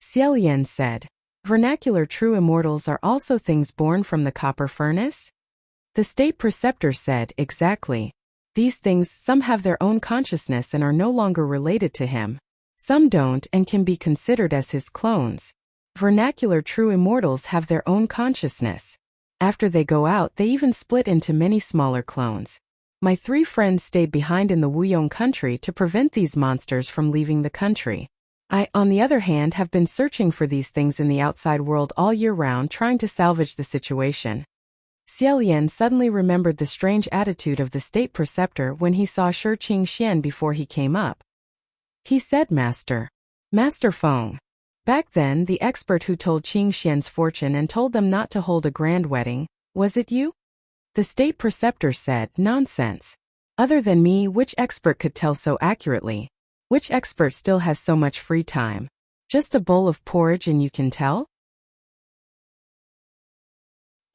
Xiaolian said, "Vernacular true immortals are also things born from the copper furnace?" The state preceptor said, "Exactly. These things, some have their own consciousness and are no longer related to him. Some don't and can be considered as his clones. Vernacular true immortals have their own consciousness. After they go out, they even split into many smaller clones. My 3 friends stayed behind in the Wuyong country to prevent these monsters from leaving the country. I, on the other hand, have been searching for these things in the outside world all year round, trying to salvage the situation. Xiao Yan suddenly remembered the strange attitude of the state preceptor when he saw Shi Qingxian before he came up. He said, Master Feng. Back then, the expert who told Qingxian's fortune and told them not to hold a grand wedding, was it you? The state preceptor said, Nonsense. Other than me, which expert could tell so accurately? Which expert still has so much free time? Just a bowl of porridge and you can tell?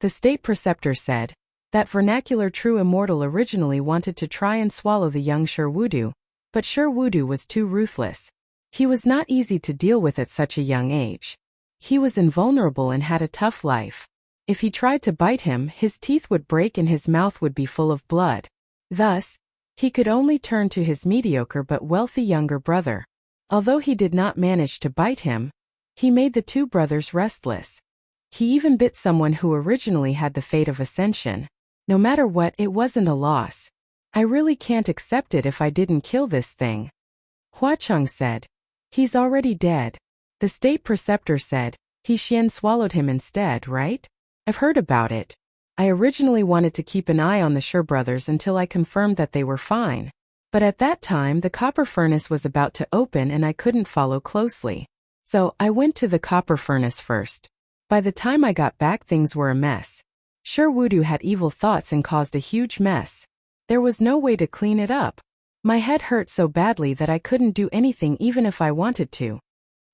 The state preceptor said, that vernacular true immortal originally wanted to try and swallow the young Shi Wudu, but Shi Wudu was too ruthless. He was not easy to deal with at such a young age. He was invulnerable and had a tough life. If he tried to bite him, his teeth would break and his mouth would be full of blood. Thus, he could only turn to his mediocre but wealthy younger brother. Although he did not manage to bite him, he made the 2 brothers restless. He even bit someone who originally had the fate of ascension. No matter what, it wasn't a loss. I really can't accept it if I didn't kill this thing. Hua Cheng said. He's already dead. The state preceptor said, He Xian swallowed him instead, right? I've heard about it. I originally wanted to keep an eye on the Shi brothers until I confirmed that they were fine. But at that time the copper furnace was about to open and I couldn't follow closely. So I went to the copper furnace first. By the time I got back, things were a mess. Shi Wudu had evil thoughts and caused a huge mess. There was no way to clean it up. My head hurt so badly that I couldn't do anything even if I wanted to.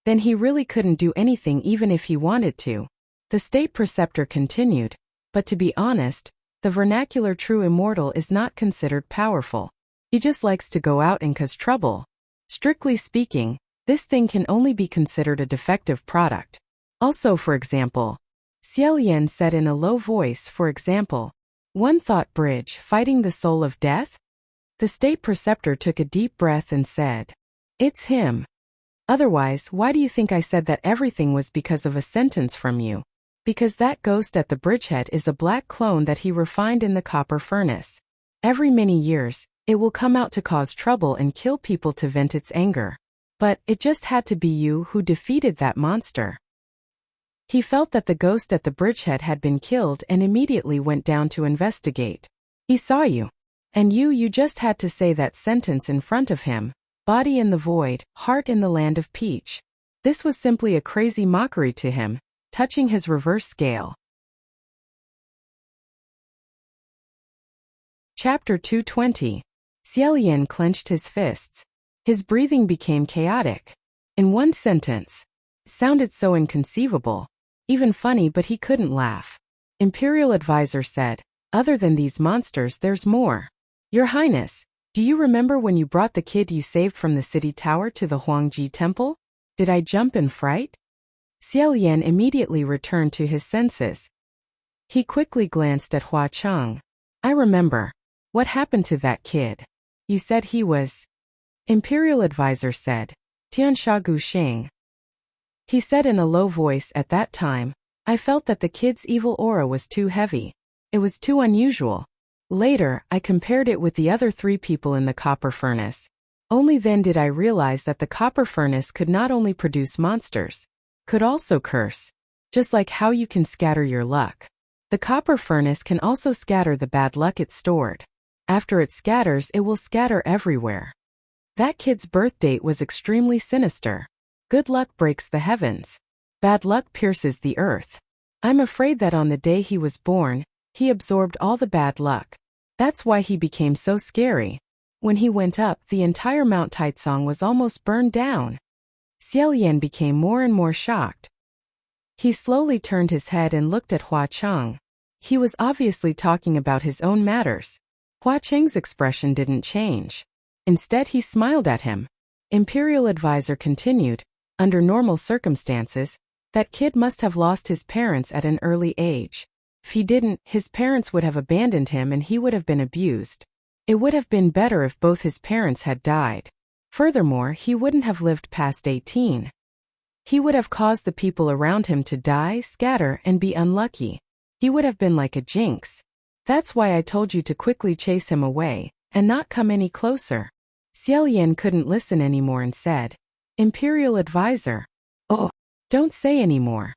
Then he really couldn't do anything even if he wanted to. The state preceptor continued, but to be honest, the vernacular true immortal is not considered powerful. He just likes to go out and cause trouble. Strictly speaking, this thing can only be considered a defective product. Also, for example, Xiao Yan said in a low voice, for example, One thought bridge, fighting the soul of death? The state preceptor took a deep breath and said, It's him. Otherwise, why do you think I said that everything was because of a sentence from you? Because that ghost at the bridgehead is a black clone that he refined in the copper furnace. Every many years, it will come out to cause trouble and kill people to vent its anger. But it just had to be you who defeated that monster. He felt that the ghost at the bridgehead had been killed and immediately went down to investigate. He saw you. And you just had to say that sentence in front of him. Body in the void, heart in the land of peach. This was simply a crazy mockery to him, touching his reverse scale. Chapter 220. Xiao Yan clenched his fists. His breathing became chaotic. In one sentence. Sounded so inconceivable. Even funny, but he couldn't laugh. Imperial advisor said, Other than these monsters, there's more. Your Highness, do you remember when you brought the kid you saved from the city tower to the Huangji temple? Did I jump in fright? Xiao Yan immediately returned to his senses. He quickly glanced at Hua Cheng. I remember. What happened to that kid? You said he was... Imperial advisor said. Tiansha Guxing. He said in a low voice, At that time, I felt that the kid's evil aura was too heavy. It was too unusual. Later, I compared it with the other 3 people in the copper furnace. Only then did I realize that the copper furnace could not only produce monsters, could also curse. Just like how you can scatter your luck. The copper furnace can also scatter the bad luck it stored. After it scatters, it will scatter everywhere. That kid's birth date was extremely sinister. Good luck breaks the heavens. Bad luck pierces the earth. I'm afraid that on the day he was born, he absorbed all the bad luck. That's why he became so scary. When he went up, the entire Mount Taizong was almost burned down. Xiao Yan became more and more shocked. He slowly turned his head and looked at Hua Cheng. He was obviously talking about his own matters. Hua Cheng's expression didn't change. Instead, he smiled at him. Imperial advisor continued, Under normal circumstances, that kid must have lost his parents at an early age. If he didn't, his parents would have abandoned him and he would have been abused. It would have been better if both his parents had died. Furthermore, he wouldn't have lived past 18. He would have caused the people around him to die, scatter, and be unlucky. He would have been like a jinx. That's why I told you to quickly chase him away, and not come any closer. Xiaolian couldn't listen anymore and said, Imperial Advisor. Oh, don't say anymore.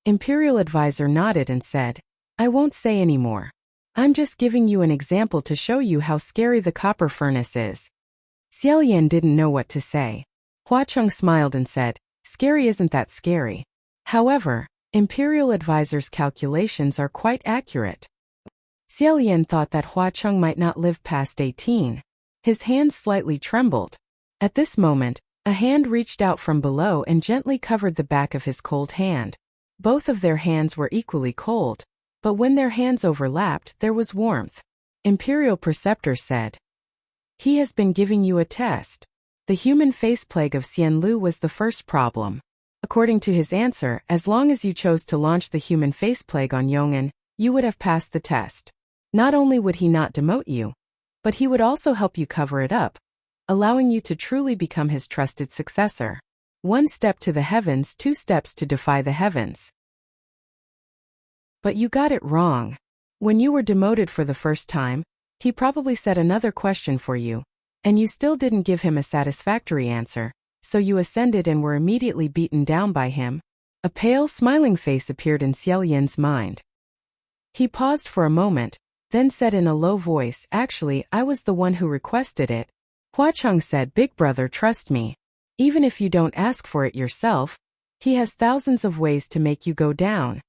Imperial Advisor nodded and said, I won't say anymore. I'm just giving you an example to show you how scary the copper furnace is. Xiaolian didn't know what to say. Huacheng smiled and said, Scary isn't that scary. However, Imperial Advisor's calculations are quite accurate. Xiaolian thought that Huacheng might not live past 18. His hands slightly trembled. At this moment, a hand reached out from below and gently covered the back of his cold hand. Both of their hands were equally cold, but when their hands overlapped, there was warmth. Imperial Preceptor said, He has been giving you a test. The human face plague of Xianlu was the first problem. According to his answer, as long as you chose to launch the human face plague on Yong'an, you would have passed the test. Not only would he not demote you, but he would also help you cover it up, allowing you to truly become his trusted successor. 1 step to the heavens, 2 steps to defy the heavens. But you got it wrong. When you were demoted for the first time, he probably set another question for you, and you still didn't give him a satisfactory answer, so you ascended and were immediately beaten down by him. A pale, smiling face appeared in Xiaolian's mind. He paused for a moment, then said in a low voice, Actually, I was the one who requested it. Huacheng said, Big brother, trust me. Even if you don't ask for it yourself, he has thousands of ways to make you go down.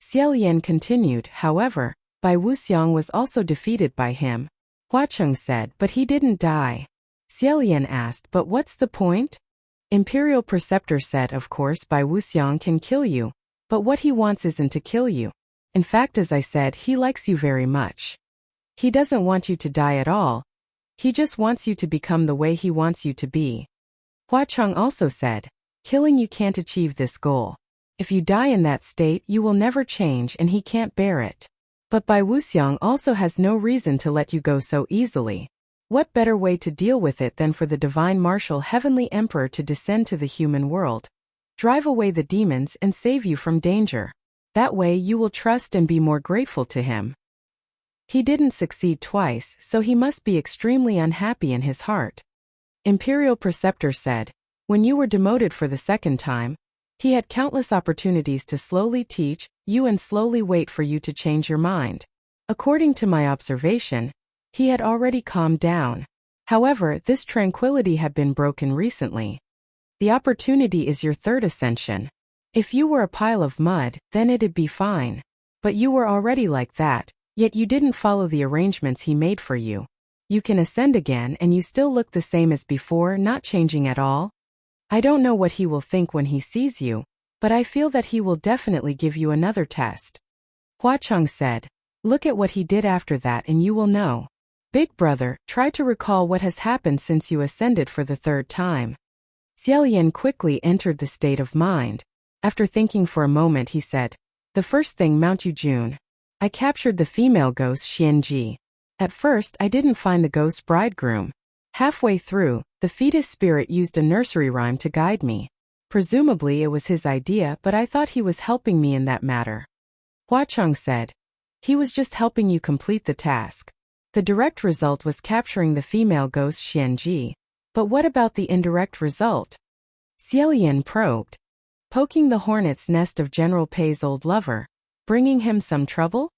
Xiaolian continued, however, Bai Wuxiang was also defeated by him. Huacheng said, But he didn't die. Xiaolian asked, But what's the point? Imperial Preceptor said, Of course Bai Wuxiang can kill you, but what he wants isn't to kill you. In fact, as I said, he likes you very much. He doesn't want you to die at all. He just wants you to become the way he wants you to be. Huacheng also said, Killing you can't achieve this goal. If you die in that state, you will never change and he can't bear it. But Bai Wuxiang also has no reason to let you go so easily. What better way to deal with it than for the Divine Martial Heavenly Emperor to descend to the human world, drive away the demons and save you from danger. That way you will trust and be more grateful to him. He didn't succeed twice, so he must be extremely unhappy in his heart. Imperial Preceptor said, When you were demoted for the second time, he had countless opportunities to slowly teach you and slowly wait for you to change your mind. According to my observation, he had already calmed down. However, this tranquility had been broken recently. The opportunity is your third ascension. If you were a pile of mud, then it'd be fine. But you were already like that, yet you didn't follow the arrangements he made for you. You can ascend again and you still look the same as before, not changing at all. I don't know what he will think when he sees you, but I feel that he will definitely give you another test. Huacheng said, Look at what he did after that and you will know. Big brother, try to recall what has happened since you ascended for the third time. Xiaolian quickly entered the state of mind. After thinking for a moment he said, The first thing, Mount Yujun. I captured the female ghost Xianji. At first I didn't find the ghost bridegroom. Halfway through, the fetus spirit used a nursery rhyme to guide me. Presumably it was his idea, but I thought he was helping me in that matter. Huacheng said, He was just helping you complete the task. The direct result was capturing the female ghost Xianji. But what about the indirect result? Xiaolian probed. Poking the hornet's nest of General Pei's old lover, bringing him some trouble?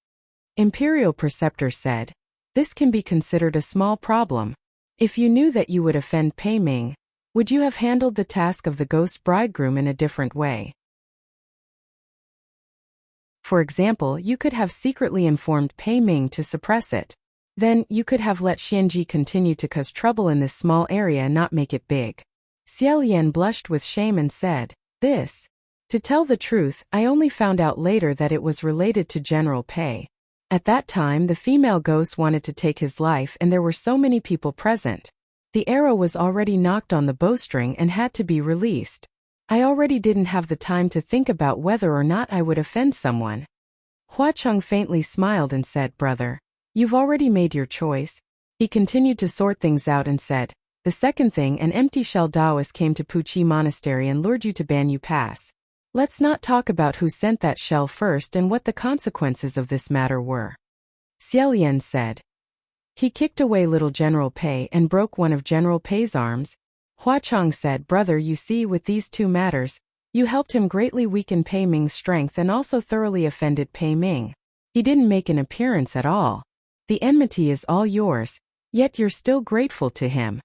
Imperial Preceptor said, This can be considered a small problem. If you knew that you would offend Pei Ming, would you have handled the task of the ghost bridegroom in a different way? For example, you could have secretly informed Pei Ming to suppress it. Then, you could have let Xianji continue to cause trouble in this small area and not make it big. Xiaolian blushed with shame and said, This. To tell the truth, I only found out later that it was related to General Pei. At that time the female ghost wanted to take his life and there were so many people present. The arrow was already knocked on the bowstring and had to be released. I already didn't have the time to think about whether or not I would offend someone. Huacheng faintly smiled and said, Brother, you've already made your choice. He continued to sort things out and said, "The second thing, an empty shell Taoist came to Puqi Monastery and lured you to Banyu Pass. Let's not talk about who sent that shell first and what the consequences of this matter were." Xiaolian said. "He kicked away little General Pei and broke one of General Pei's arms." Hua Chong said, "Brother, you see, with these two matters, you helped him greatly weaken Pei Ming's strength and also thoroughly offended Pei Ming. He didn't make an appearance at all. The enmity is all yours, yet you're still grateful to him."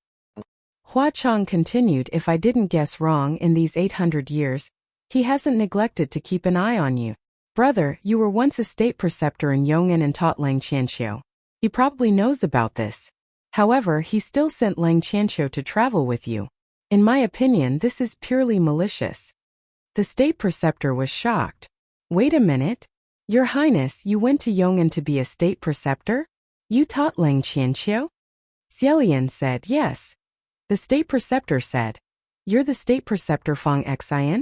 Hua Chong continued, "If I didn't guess wrong, in these 800 years, he hasn't neglected to keep an eye on you. Brother, you were once a state preceptor in Yong'an and taught Lang Qianqiu. He probably knows about this. However, he still sent Lang Qianqiu to travel with you. In my opinion, this is purely malicious." The state preceptor was shocked. "Wait a minute. Your Highness, you went to Yong'an to be a state preceptor? You taught Lang Qianqiu?" Xiaolian said, "Yes." The state preceptor said, "You're the state preceptor Feng Xian?"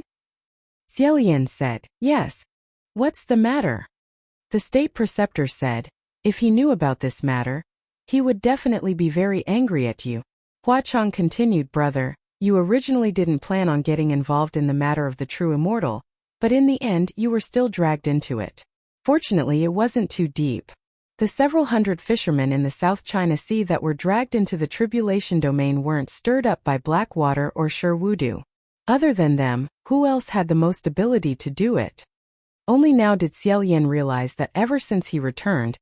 Xiaolian said, "Yes. What's the matter?" The state preceptor said, "If he knew about this matter, he would definitely be very angry at you." Hua Chong continued, "Brother, you originally didn't plan on getting involved in the matter of the true immortal, but in the end you were still dragged into it. Fortunately, it wasn't too deep. The several hundred fishermen in the South China Sea that were dragged into the tribulation domain weren't stirred up by black water or sure voodoo. Other than them, who else had the most ability to do it?" Only now did Xiaolian realize that ever since he returned,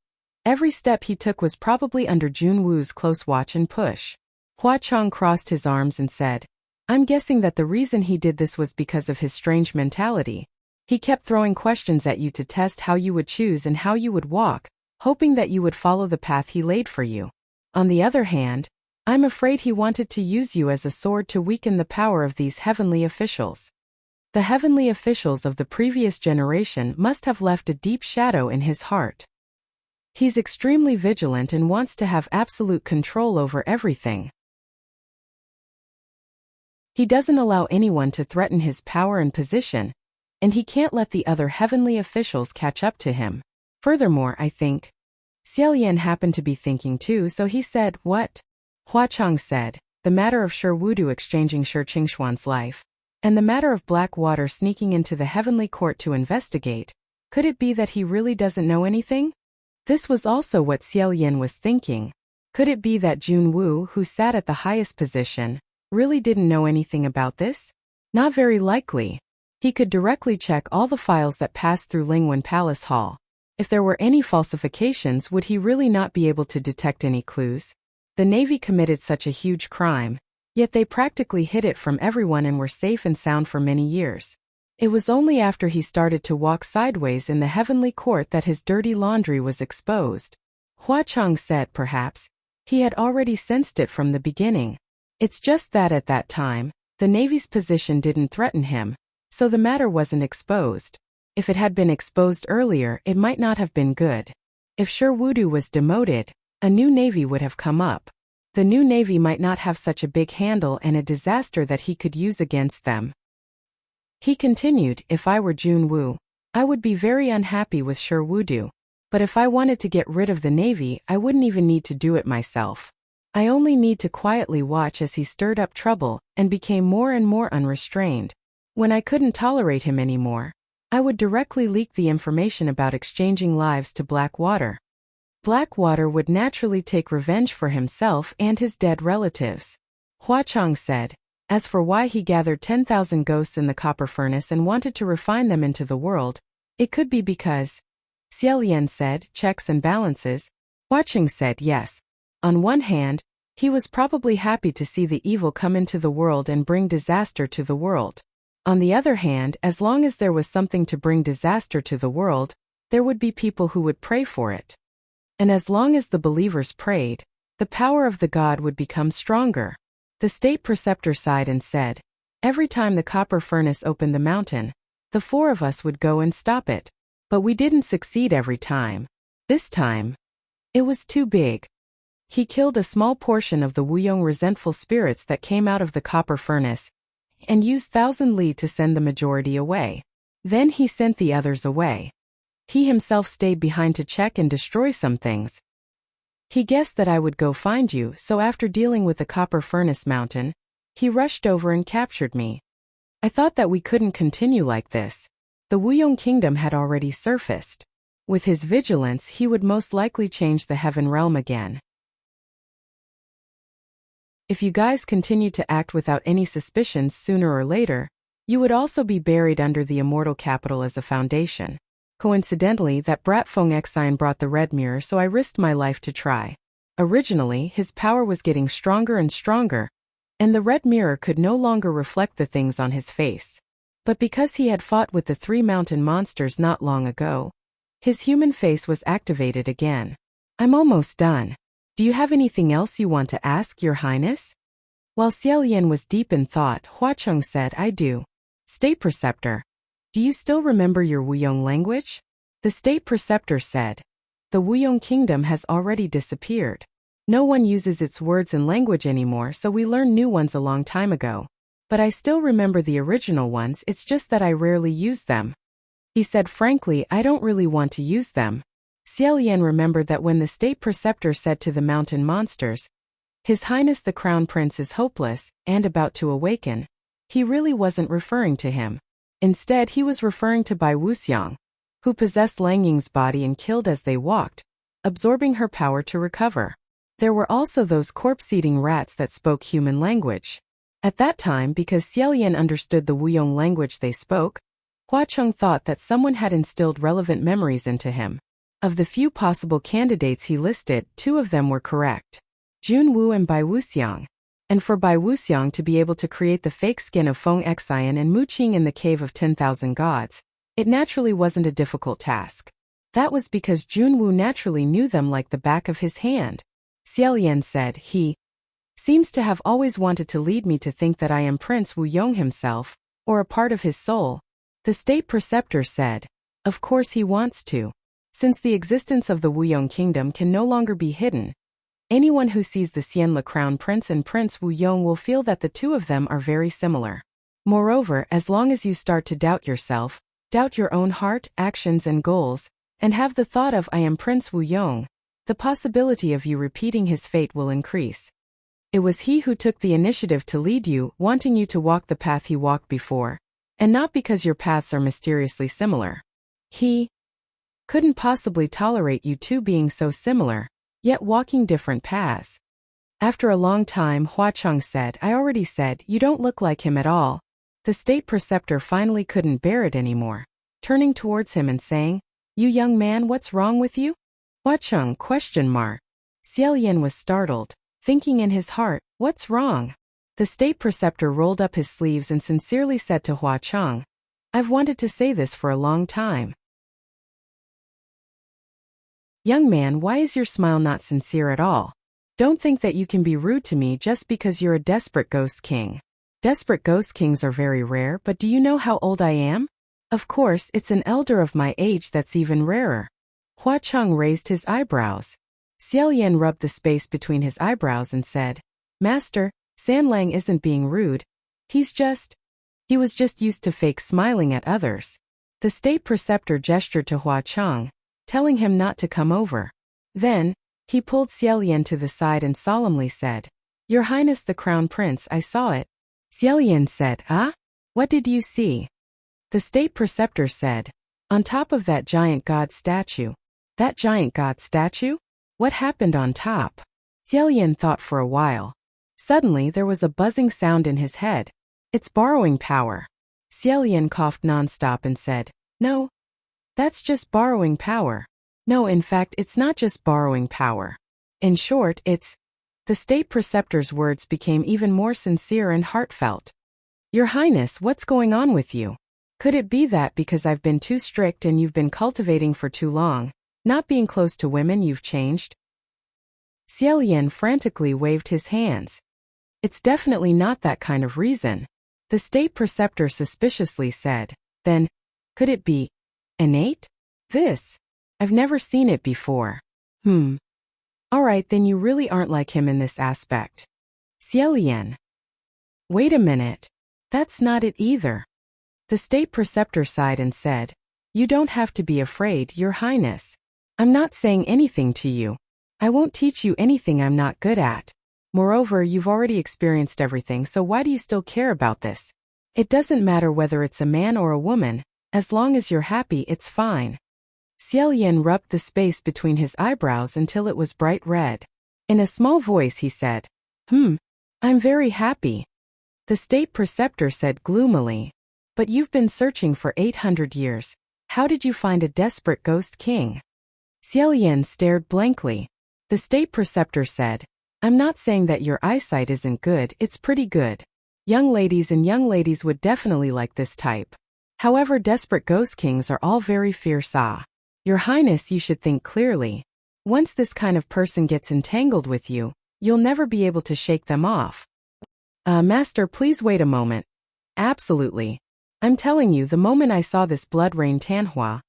every step he took was probably under Jun Wu's close watch and push. Hua Chong crossed his arms and said, "I'm guessing that the reason he did this was because of his strange mentality. He kept throwing questions at you to test how you would choose and how you would walk, hoping that you would follow the path he laid for you. On the other hand, I'm afraid he wanted to use you as a sword to weaken the power of these heavenly officials. The heavenly officials of the previous generation must have left a deep shadow in his heart. He's extremely vigilant and wants to have absolute control over everything. He doesn't allow anyone to threaten his power and position, and he can't let the other heavenly officials catch up to him. Furthermore, I think..." Xiaolian happened to be thinking too, so he said, "What?" Hua Chong said, "The matter of Shi Wudu exchanging Shi Qingshuan's life, and the matter of black water sneaking into the heavenly court to investigate. Could it be that he really doesn't know anything?" This was also what Xiaolian was thinking. Could it be that Jun Wu, who sat at the highest position, really didn't know anything about this? Not very likely. He could directly check all the files that passed through Lingwen Palace Hall. If there were any falsifications, would he really not be able to detect any clues? The Navy committed such a huge crime, yet they practically hid it from everyone and were safe and sound for many years. It was only after he started to walk sideways in the heavenly court that his dirty laundry was exposed. Hua Chong said perhaps he had already sensed it from the beginning. It's just that at that time, the Navy's position didn't threaten him, so the matter wasn't exposed. If it had been exposed earlier, it might not have been good. If Shi Wudu was demoted, a new navy would have come up. The new navy might not have such a big handle and a disaster that he could use against them. He continued, "If I were Jun Wu, I would be very unhappy with Shi Wudu. But if I wanted to get rid of the navy, I wouldn't even need to do it myself. I only need to quietly watch as he stirred up trouble and became more and more unrestrained. When I couldn't tolerate him anymore, I would directly leak the information about exchanging lives to Blackwater. Blackwater would naturally take revenge for himself and his dead relatives." Hua Chong said, "As for why he gathered 10,000 ghosts in the copper furnace and wanted to refine them into the world, it could be because..." Xiaolian said, "Checks and balances." Hua Chong said, "Yes. On one hand, he was probably happy to see the evil come into the world and bring disaster to the world. On the other hand, as long as there was something to bring disaster to the world, there would be people who would pray for it. And as long as the believers prayed, the power of the god would become stronger." The state preceptor sighed and said, "Every time the copper furnace opened the mountain, the four of us would go and stop it. But we didn't succeed every time. This time, it was too big. He killed a small portion of the Wuyong resentful spirits that came out of the copper furnace, and used 1,000 li to send the majority away. Then he sent the others away. He himself stayed behind to check and destroy some things. He guessed that I would go find you, so after dealing with the copper furnace mountain, he rushed over and captured me. I thought that we couldn't continue like this. The Wuyong kingdom had already surfaced. With his vigilance, he would most likely change the heaven realm again. If you guys continued to act without any suspicions sooner or later, you would also be buried under the immortal capital as a foundation. Coincidentally, that brat Feng Xian brought the red mirror, so I risked my life to try. Originally, his power was getting stronger and stronger, and the red mirror could no longer reflect the things on his face. But because he had fought with the 3 mountain monsters not long ago, his human face was activated again. I'm almost done. Do you have anything else you want to ask, Your Highness? While Xiaolian was deep in thought, Huacheng said, I do. State Preceptor. Do you still remember your Wuyong language? The State Preceptor said. The Wuyong kingdom has already disappeared. No one uses its words and language anymore, so we learned new ones a long time ago. But I still remember the original ones, it's just that I rarely use them. He said frankly, I don't really want to use them. Xiaolian remembered that when the State Preceptor said to the mountain monsters, His Highness the Crown Prince is hopeless and about to awaken, he really wasn't referring to him. Instead, he was referring to Bai Wuxiang, who possessed Lang Ying's body and killed as they walked, absorbing her power to recover. There were also those corpse-eating rats that spoke human language. At that time, because Xiaolian understood the Wuyong language they spoke, Huacheng thought that someone had instilled relevant memories into him. Of the few possible candidates he listed, 2 of them were correct. Jun Wu and Bai Wuxiang. And for Bai Wuxiang to be able to create the fake skin of Feng Xian and Mu Qing in the Cave of 10,000 Gods, it naturally wasn't a difficult task. That was because Jun Wu naturally knew them like the back of his hand. Xiaolian said, He seems to have always wanted to lead me to think that I am Prince Wuyong himself, or a part of his soul. The State Preceptor said, Of course he wants to. Since the existence of the Wuyong kingdom can no longer be hidden, anyone who sees the Xianle Crown Prince and Prince Wuyong will feel that the 2 of them are very similar. Moreover, as long as you start to doubt yourself, doubt your own heart, actions and goals, and have the thought of I am Prince Wuyong, the possibility of you repeating his fate will increase. It was he who took the initiative to lead you, wanting you to walk the path he walked before, and not because your paths are mysteriously similar. He couldn't possibly tolerate you 2 being so similar, yet walking different paths. After a long time, Huacheng said, I already said, you don't look like him at all. The State Preceptor finally couldn't bear it anymore, turning towards him and saying, You young man, what's wrong with you? Huacheng ? Xiaolian was startled, thinking in his heart, what's wrong? The State Preceptor rolled up his sleeves and sincerely said to Huacheng, I've wanted to say this for a long time. Young man, why is your smile not sincere at all? Don't think that you can be rude to me just because you're a desperate ghost king. Desperate ghost kings are very rare, but do you know how old I am? Of course, it's an elder of my age that's even rarer. Huacheng raised his eyebrows. Xiaolian rubbed the space between his eyebrows and said, Master, Sanlang isn't being rude. He was just used to fake smiling at others. The State Preceptor gestured to Huacheng, telling him not to come over. Then, he pulled Xiaolian to the side and solemnly said, Your Highness the Crown Prince, I saw it. Xiaolian said, What did you see? The State Preceptor said, On top of that giant god statue. That giant god statue? What happened on top? Xiaolian thought for a while. Suddenly there was a buzzing sound in his head. It's borrowing power. Xiaolian coughed nonstop and said, No. That's just borrowing power. No, in fact, it's not just borrowing power. In short, it's... The State Preceptor's words became even more sincere and heartfelt. Your Highness, what's going on with you? Could it be that because I've been too strict and you've been cultivating for too long, not being close to women, you've changed? Xiaolian frantically waved his hands. It's definitely not that kind of reason. The State Preceptor suspiciously said, Then, could it be innate? I've never seen it before. Alright, then you really aren't like him in this aspect. Xiaolian. Wait a minute. That's not it either. The State Preceptor sighed and said, You don't have to be afraid, Your Highness. I'm not saying anything to you. I won't teach you anything I'm not good at. Moreover, you've already experienced everything, so why do you still care about this? It doesn't matter whether it's a man or a woman, as long as you're happy, it's fine. Xiaoyan rubbed the space between his eyebrows until it was bright red. In a small voice he said, I'm very happy. The state preceptor said gloomily, but you've been searching for 800 years. How did you find a desperate ghost king? Xiaoyan stared blankly. The state preceptor said, I'm not saying that your eyesight isn't good, it's pretty good. Young ladies would definitely like this type. However, desperate ghost kings are all very fierce. Your Highness, you should think clearly. Once this kind of person gets entangled with you, you'll never be able to shake them off. Master, please wait a moment. Absolutely. I'm telling you, the moment I saw this blood rain Tanhua,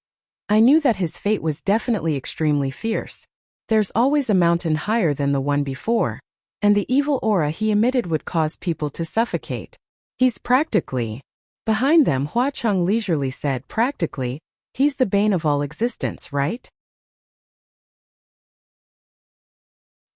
I knew that his fate was definitely extremely fierce. There's always a mountain higher than the one before, and the evil aura he emitted would cause people to suffocate. He's practically... Behind them, Hua Cheng leisurely said, practically, he's the bane of all existence, right?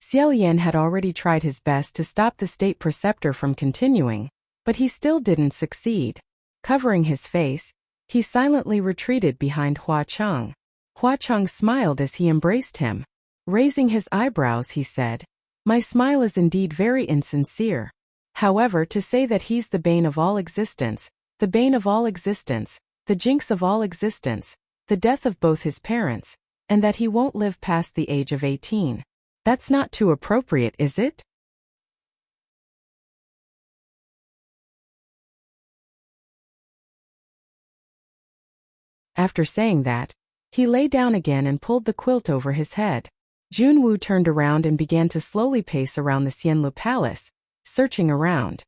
Xiaoyan had already tried his best to stop the state preceptor from continuing, but he still didn't succeed. Covering his face, he silently retreated behind Hua Cheng. Hua Cheng smiled as he embraced him. Raising his eyebrows, he said, my smile is indeed very insincere. However, to say that he's the bane of all existence, the bane of all existence, the jinx of all existence, the death of both his parents, and that he won't live past the age of 18. That's not too appropriate, is it? After saying that, he lay down again and pulled the quilt over his head. Junwu turned around and began to slowly pace around the Xianlu Palace, searching around.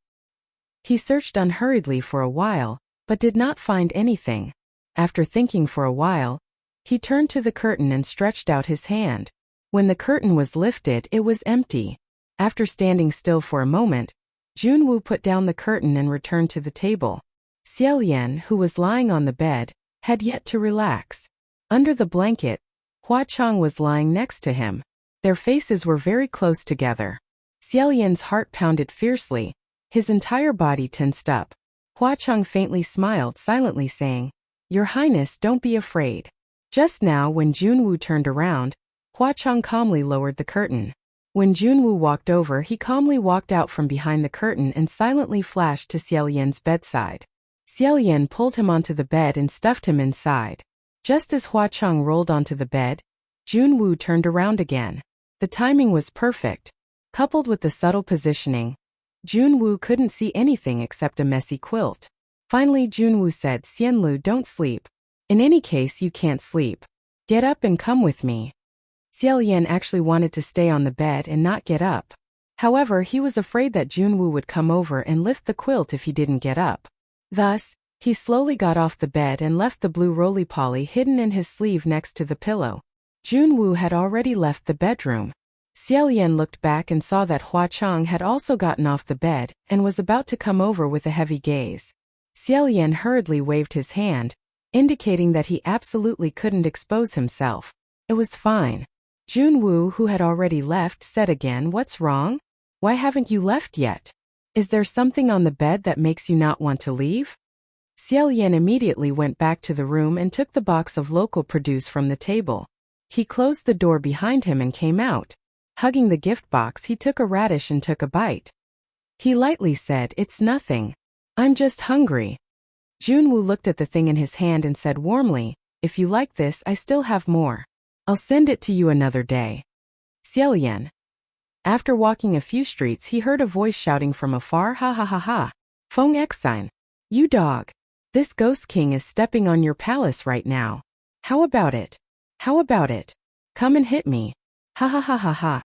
He searched unhurriedly for a while, but did not find anything. After thinking for a while, he turned to the curtain and stretched out his hand. When the curtain was lifted, it was empty. After standing still for a moment, Junwu put down the curtain and returned to the table. Xiaoyan, who was lying on the bed, had yet to relax. Under the blanket, Hua Cheng was lying next to him. Their faces were very close together. Xiaoyan's heart pounded fiercely. His entire body tensed up. Hua Cheng faintly smiled, silently saying, Your Highness, don't be afraid. Just now, when Junwu turned around, Hua Cheng calmly lowered the curtain. When Junwu walked over, he calmly walked out from behind the curtain and silently flashed to Xiaoyan's bedside. Xiaoyan pulled him onto the bed and stuffed him inside. Just as Hua Cheng rolled onto the bed, Junwu turned around again. The timing was perfect. Coupled with the subtle positioning, Junwu couldn't see anything except a messy quilt. Finally, Junwu said, Xianlu, don't sleep. In any case, you can't sleep. Get up and come with me. Xiaoyan actually wanted to stay on the bed and not get up. However, he was afraid that Junwu would come over and lift the quilt if he didn't get up. Thus, he slowly got off the bed and left the blue roly-poly hidden in his sleeve next to the pillow. Junwu had already left the bedroom. Xiaoyan looked back and saw that Hua Cheng had also gotten off the bed and was about to come over with a heavy gaze. Xiaoyan hurriedly waved his hand, indicating that he absolutely couldn't expose himself. It was fine. Junwu, who had already left, said again, What's wrong? Why haven't you left yet? Is there something on the bed that makes you not want to leave? Xiaoyan immediately went back to the room and took the box of local produce from the table. He closed the door behind him and came out. Hugging the gift box, he took a radish and took a bite. He lightly said, It's nothing. I'm just hungry. Junwu looked at the thing in his hand and said warmly, If you like this, I still have more. I'll send it to you another day. Xiaoyan. After walking a few streets, he heard a voice shouting from afar, Ha ha ha ha. Feng Exine. You dog. This ghost king is stepping on your palace right now. How about it? How about it? Come and hit me. Ha ha ha ha ha.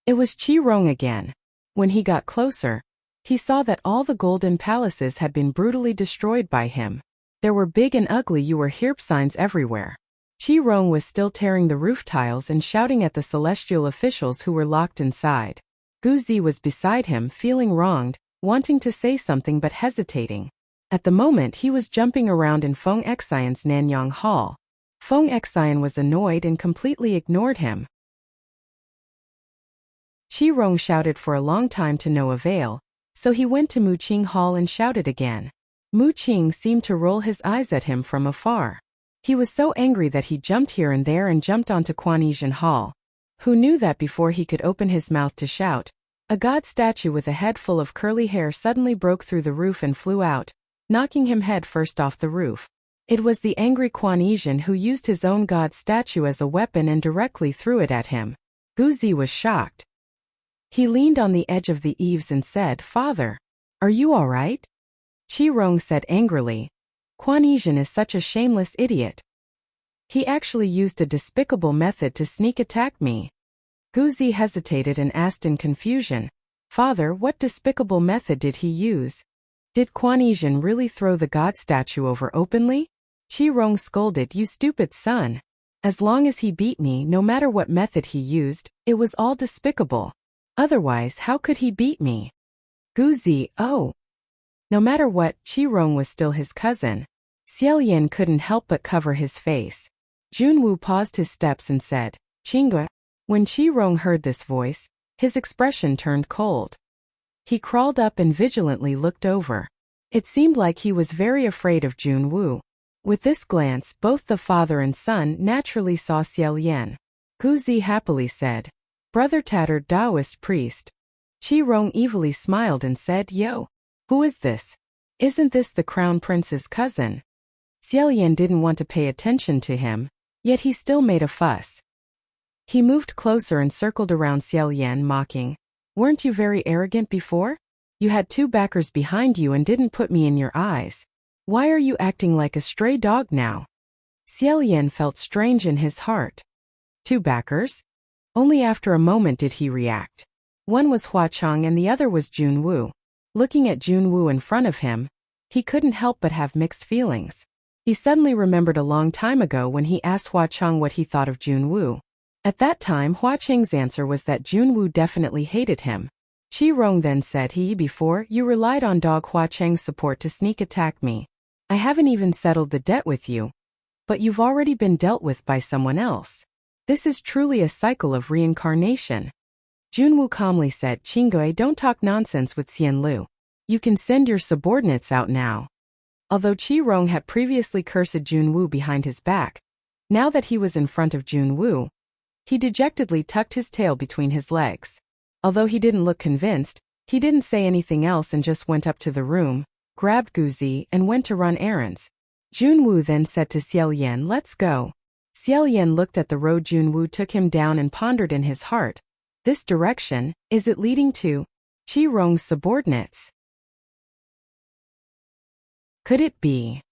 It was Qi Rong again. When he got closer, he saw that all the golden palaces had been brutally destroyed by him. There were big and ugly "You were here" signs everywhere. Qi Rong was still tearing the roof tiles and shouting at the celestial officials who were locked inside. Gu Zi was beside him, feeling wronged, wanting to say something but hesitating. At the moment, he was jumping around in Feng Xian's Nanyang Hall. Feng Xian was annoyed and completely ignored him. Qi Rong shouted for a long time to no avail, so he went to Mu Qing Hall and shouted again. Mu Qing seemed to roll his eyes at him from afar. He was so angry that he jumped here and there and jumped onto Quanesian Hall. Who knew that before he could open his mouth to shout, a god statue with a head full of curly hair suddenly broke through the roof and flew out, knocking him head first off the roof. It was the angry Quanesian who used his own god statue as a weapon and directly threw it at him. Guzi was shocked. He leaned on the edge of the eaves and said, "Father, are you all right?" Qi Rong said angrily, "Quanesian is such a shameless idiot. He actually used a despicable method to sneak attack me." Guzi hesitated and asked in confusion, "Father, what despicable method did he use? Did Quanesian really throw the god statue over openly?" Qi Rong scolded, "You stupid son. As long as he beat me, no matter what method he used, it was all despicable. Otherwise, how could he beat me?" Guzi, "Oh." No matter what, Qi Rong was still his cousin. Xiaoyan couldn't help but cover his face. Junwu paused his steps and said, "Qingge." When Qi Rong heard this voice, his expression turned cold. He crawled up and vigilantly looked over. It seemed like he was very afraid of Junwu. With this glance, both the father and son naturally saw Xiaoyan. Guzi happily said, "Brother tattered Taoist priest." Qi Rong evilly smiled and said, "Yo, who is this? Isn't this the crown prince's cousin?" Xiaoyan didn't want to pay attention to him, yet he still made a fuss. He moved closer and circled around Xiaoyan, mocking, "Weren't you very arrogant before? You had 2 backers behind you and didn't put me in your eyes. Why are you acting like a stray dog now?" Xiaoyan felt strange in his heart. 2 backers? Only after a moment did he react. One was Hua Chang and the other was Junwu. Looking at Junwu in front of him, he couldn't help but have mixed feelings. He suddenly remembered a long time ago when he asked Hua Chang what he thought of Junwu. At that time, Hua Chang's answer was that Junwu definitely hated him. Qi Rong then said, "Before, you relied on dog Hua Chang's support to sneak attack me. I haven't even settled the debt with you. But you've already been dealt with by someone else. This is truly a cycle of reincarnation." Junwu calmly said, "Qingge, don't talk nonsense with Xian Lu. You can send your subordinates out now." Although Qi Rong had previously cursed Junwu behind his back, now that he was in front of Junwu, he dejectedly tucked his tail between his legs. Although he didn't look convinced, he didn't say anything else and just went up to the room, grabbed Guzi, and went to run errands. Junwu then said to Xiaoyan, "Let's go." Xiaoyan looked at the road Junwu took him down and pondered in his heart, "This direction, is it leading to Qi Rong's subordinates? Could it be?"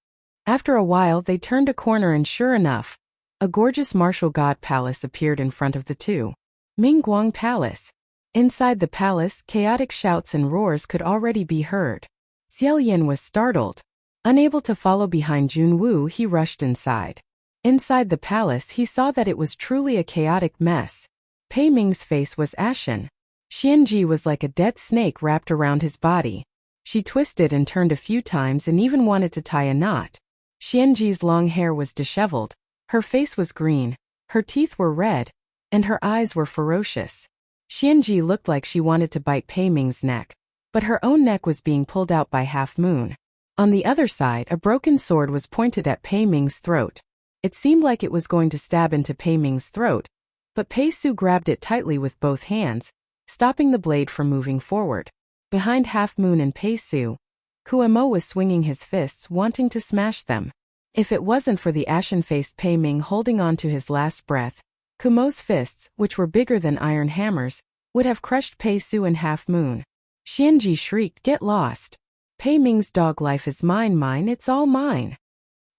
After a while they turned a corner and sure enough, a gorgeous martial god palace appeared in front of the two. Mingguang Palace. Inside the palace, chaotic shouts and roars could already be heard. Xiaoyan was startled. Unable to follow behind Junwu, he rushed inside. Inside the palace, he saw that it was truly a chaotic mess. Pei Ming's face was ashen. Xianji was like a dead snake wrapped around his body. She twisted and turned a few times and even wanted to tie a knot. Xianji's long hair was disheveled. Her face was green, her teeth were red, and her eyes were ferocious. Xianji looked like she wanted to bite Pei Ming's neck, but her own neck was being pulled out by Half Moon. On the other side, a broken sword was pointed at Pei Ming's throat. It seemed like it was going to stab into Pei Ming's throat, but Pei Su grabbed it tightly with both hands, stopping the blade from moving forward. Behind Half Moon and Pei Su, Kuemo was swinging his fists, wanting to smash them. If it wasn't for the ashen-faced Pei Ming holding on to his last breath, Kumo's fists, which were bigger than iron hammers, would have crushed Pei Su and Half Moon. Xianji shrieked, "Get lost! Pei Ming's dog life is mine, it's all mine."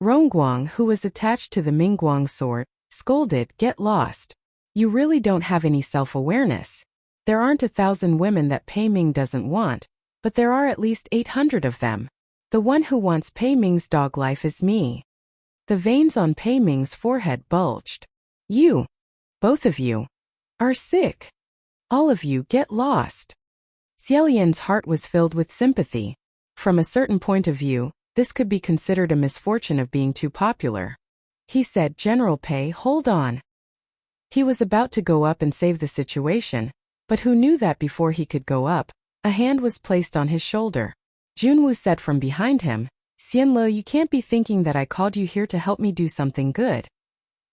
Rongguang, who was attached to the Mingguang sword, scolded, "Get lost! You really don't have any self-awareness. There aren't 1,000 women that Pei Ming doesn't want, but there are at least 800 of them. The one who wants Pei Ming's dog life is me." The veins on Pei Ming's forehead bulged. "You, both of you, are sick. All of you get lost." Xiaoyan's heart was filled with sympathy. From a certain point of view, this could be considered a misfortune of being too popular. He said, "General Pei, hold on." He was about to go up and save the situation, But who knew that before he could go up, a hand was placed on his shoulder. Junwoo said from behind him, "Xianle, you can't be thinking that I called you here to help me do something good,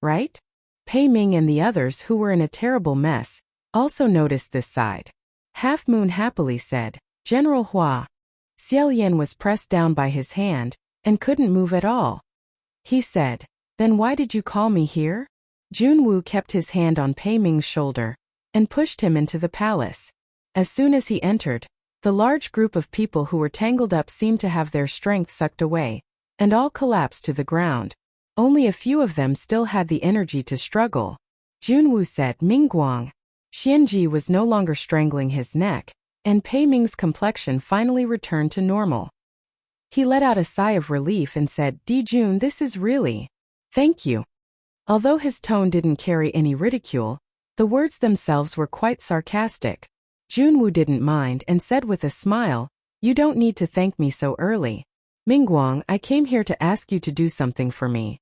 right?" Pei Ming and the others, who were in a terrible mess, also noticed this side. Half Moon happily said, "General Hua." Xiaolian was pressed down by his hand and couldn't move at all. He said, "Then why did you call me here?" Junwoo kept his hand on Pei Ming's shoulder and pushed him into the palace. As soon as he entered, the large group of people who were tangled up seemed to have their strength sucked away, and all collapsed to the ground. Only a few of them still had the energy to struggle. Junwoo said, "Mingguang." Xianji was no longer strangling his neck, and Pei Ming's complexion finally returned to normal. He let out a sigh of relief and said, "Dijun, this is really... thank you." Although his tone didn't carry any ridicule, the words themselves were quite sarcastic. Junwoo didn't mind and said with a smile, "You don't need to thank me so early. Mingguang, I came here to ask you to do something for me."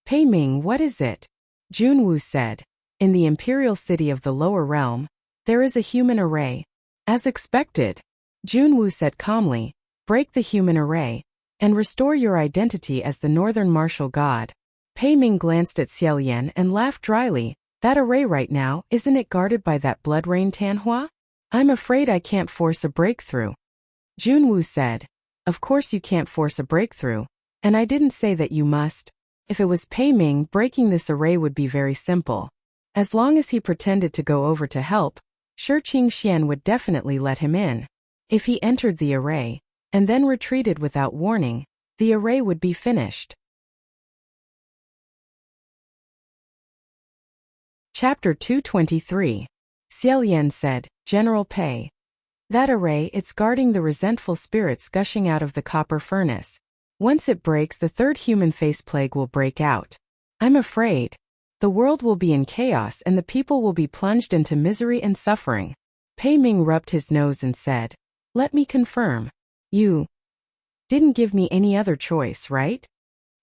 "Pei Ming, what is it?" Junwoo said. "In the imperial city of the lower realm, there is a human array." As expected, Junwoo said calmly, "Break the human array and restore your identity as the northern martial god." Pei Ming glanced at Xiaolian and laughed dryly. "That array right now, isn't it guarded by that blood rain Tanhua? I'm afraid I can't force a breakthrough." Junwoo said, "Of course you can't force a breakthrough, and I didn't say that you must. If it was Pei Ming, breaking this array would be very simple. As long as he pretended to go over to help, Shi Qingxian would definitely let him in. If he entered the array, and then retreated without warning, the array would be finished." Chapter 223. Xiaolian said, "General Pei. That array, it's guarding the resentful spirits gushing out of the copper furnace. Once it breaks, the third human face plague will break out. I'm afraid the world will be in chaos and the people will be plunged into misery and suffering." Pei Ming rubbed his nose and said, "Let me confirm. You didn't give me any other choice, right?"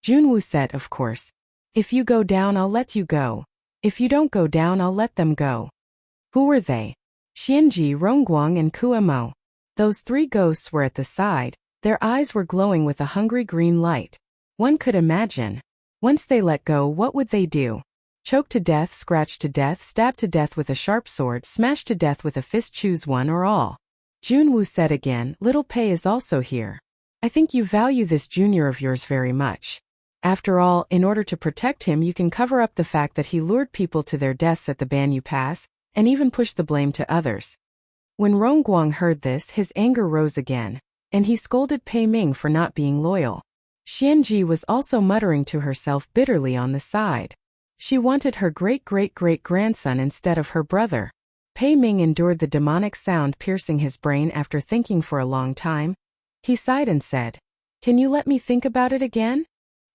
Junwoo said, "Of course. If you go down, I'll let you go. If you don't go down, I'll let them go." Who were they? Xianji, Rongguang, and Kuemo. Those three ghosts were at the side. Their eyes were glowing with a hungry green light. One could imagine, once they let go, what would they do? Choke to death, scratch to death, stab to death with a sharp sword, smash to death with a fist. Choose one or all. Junwoo said again, "Little Pei is also here. I think you value this junior of yours very much. After all, in order to protect him, you can cover up the fact that he lured people to their deaths at the Banyu Pass, and even push the blame to others." When Rongguang heard this, his anger rose again, and he scolded Pei Ming for not being loyal. Xianji was also muttering to herself bitterly on the side. She wanted her great-great-great-grandson instead of her brother. Pei Ming endured the demonic sound piercing his brain after thinking for a long time. He sighed and said, "Can you let me think about it again?"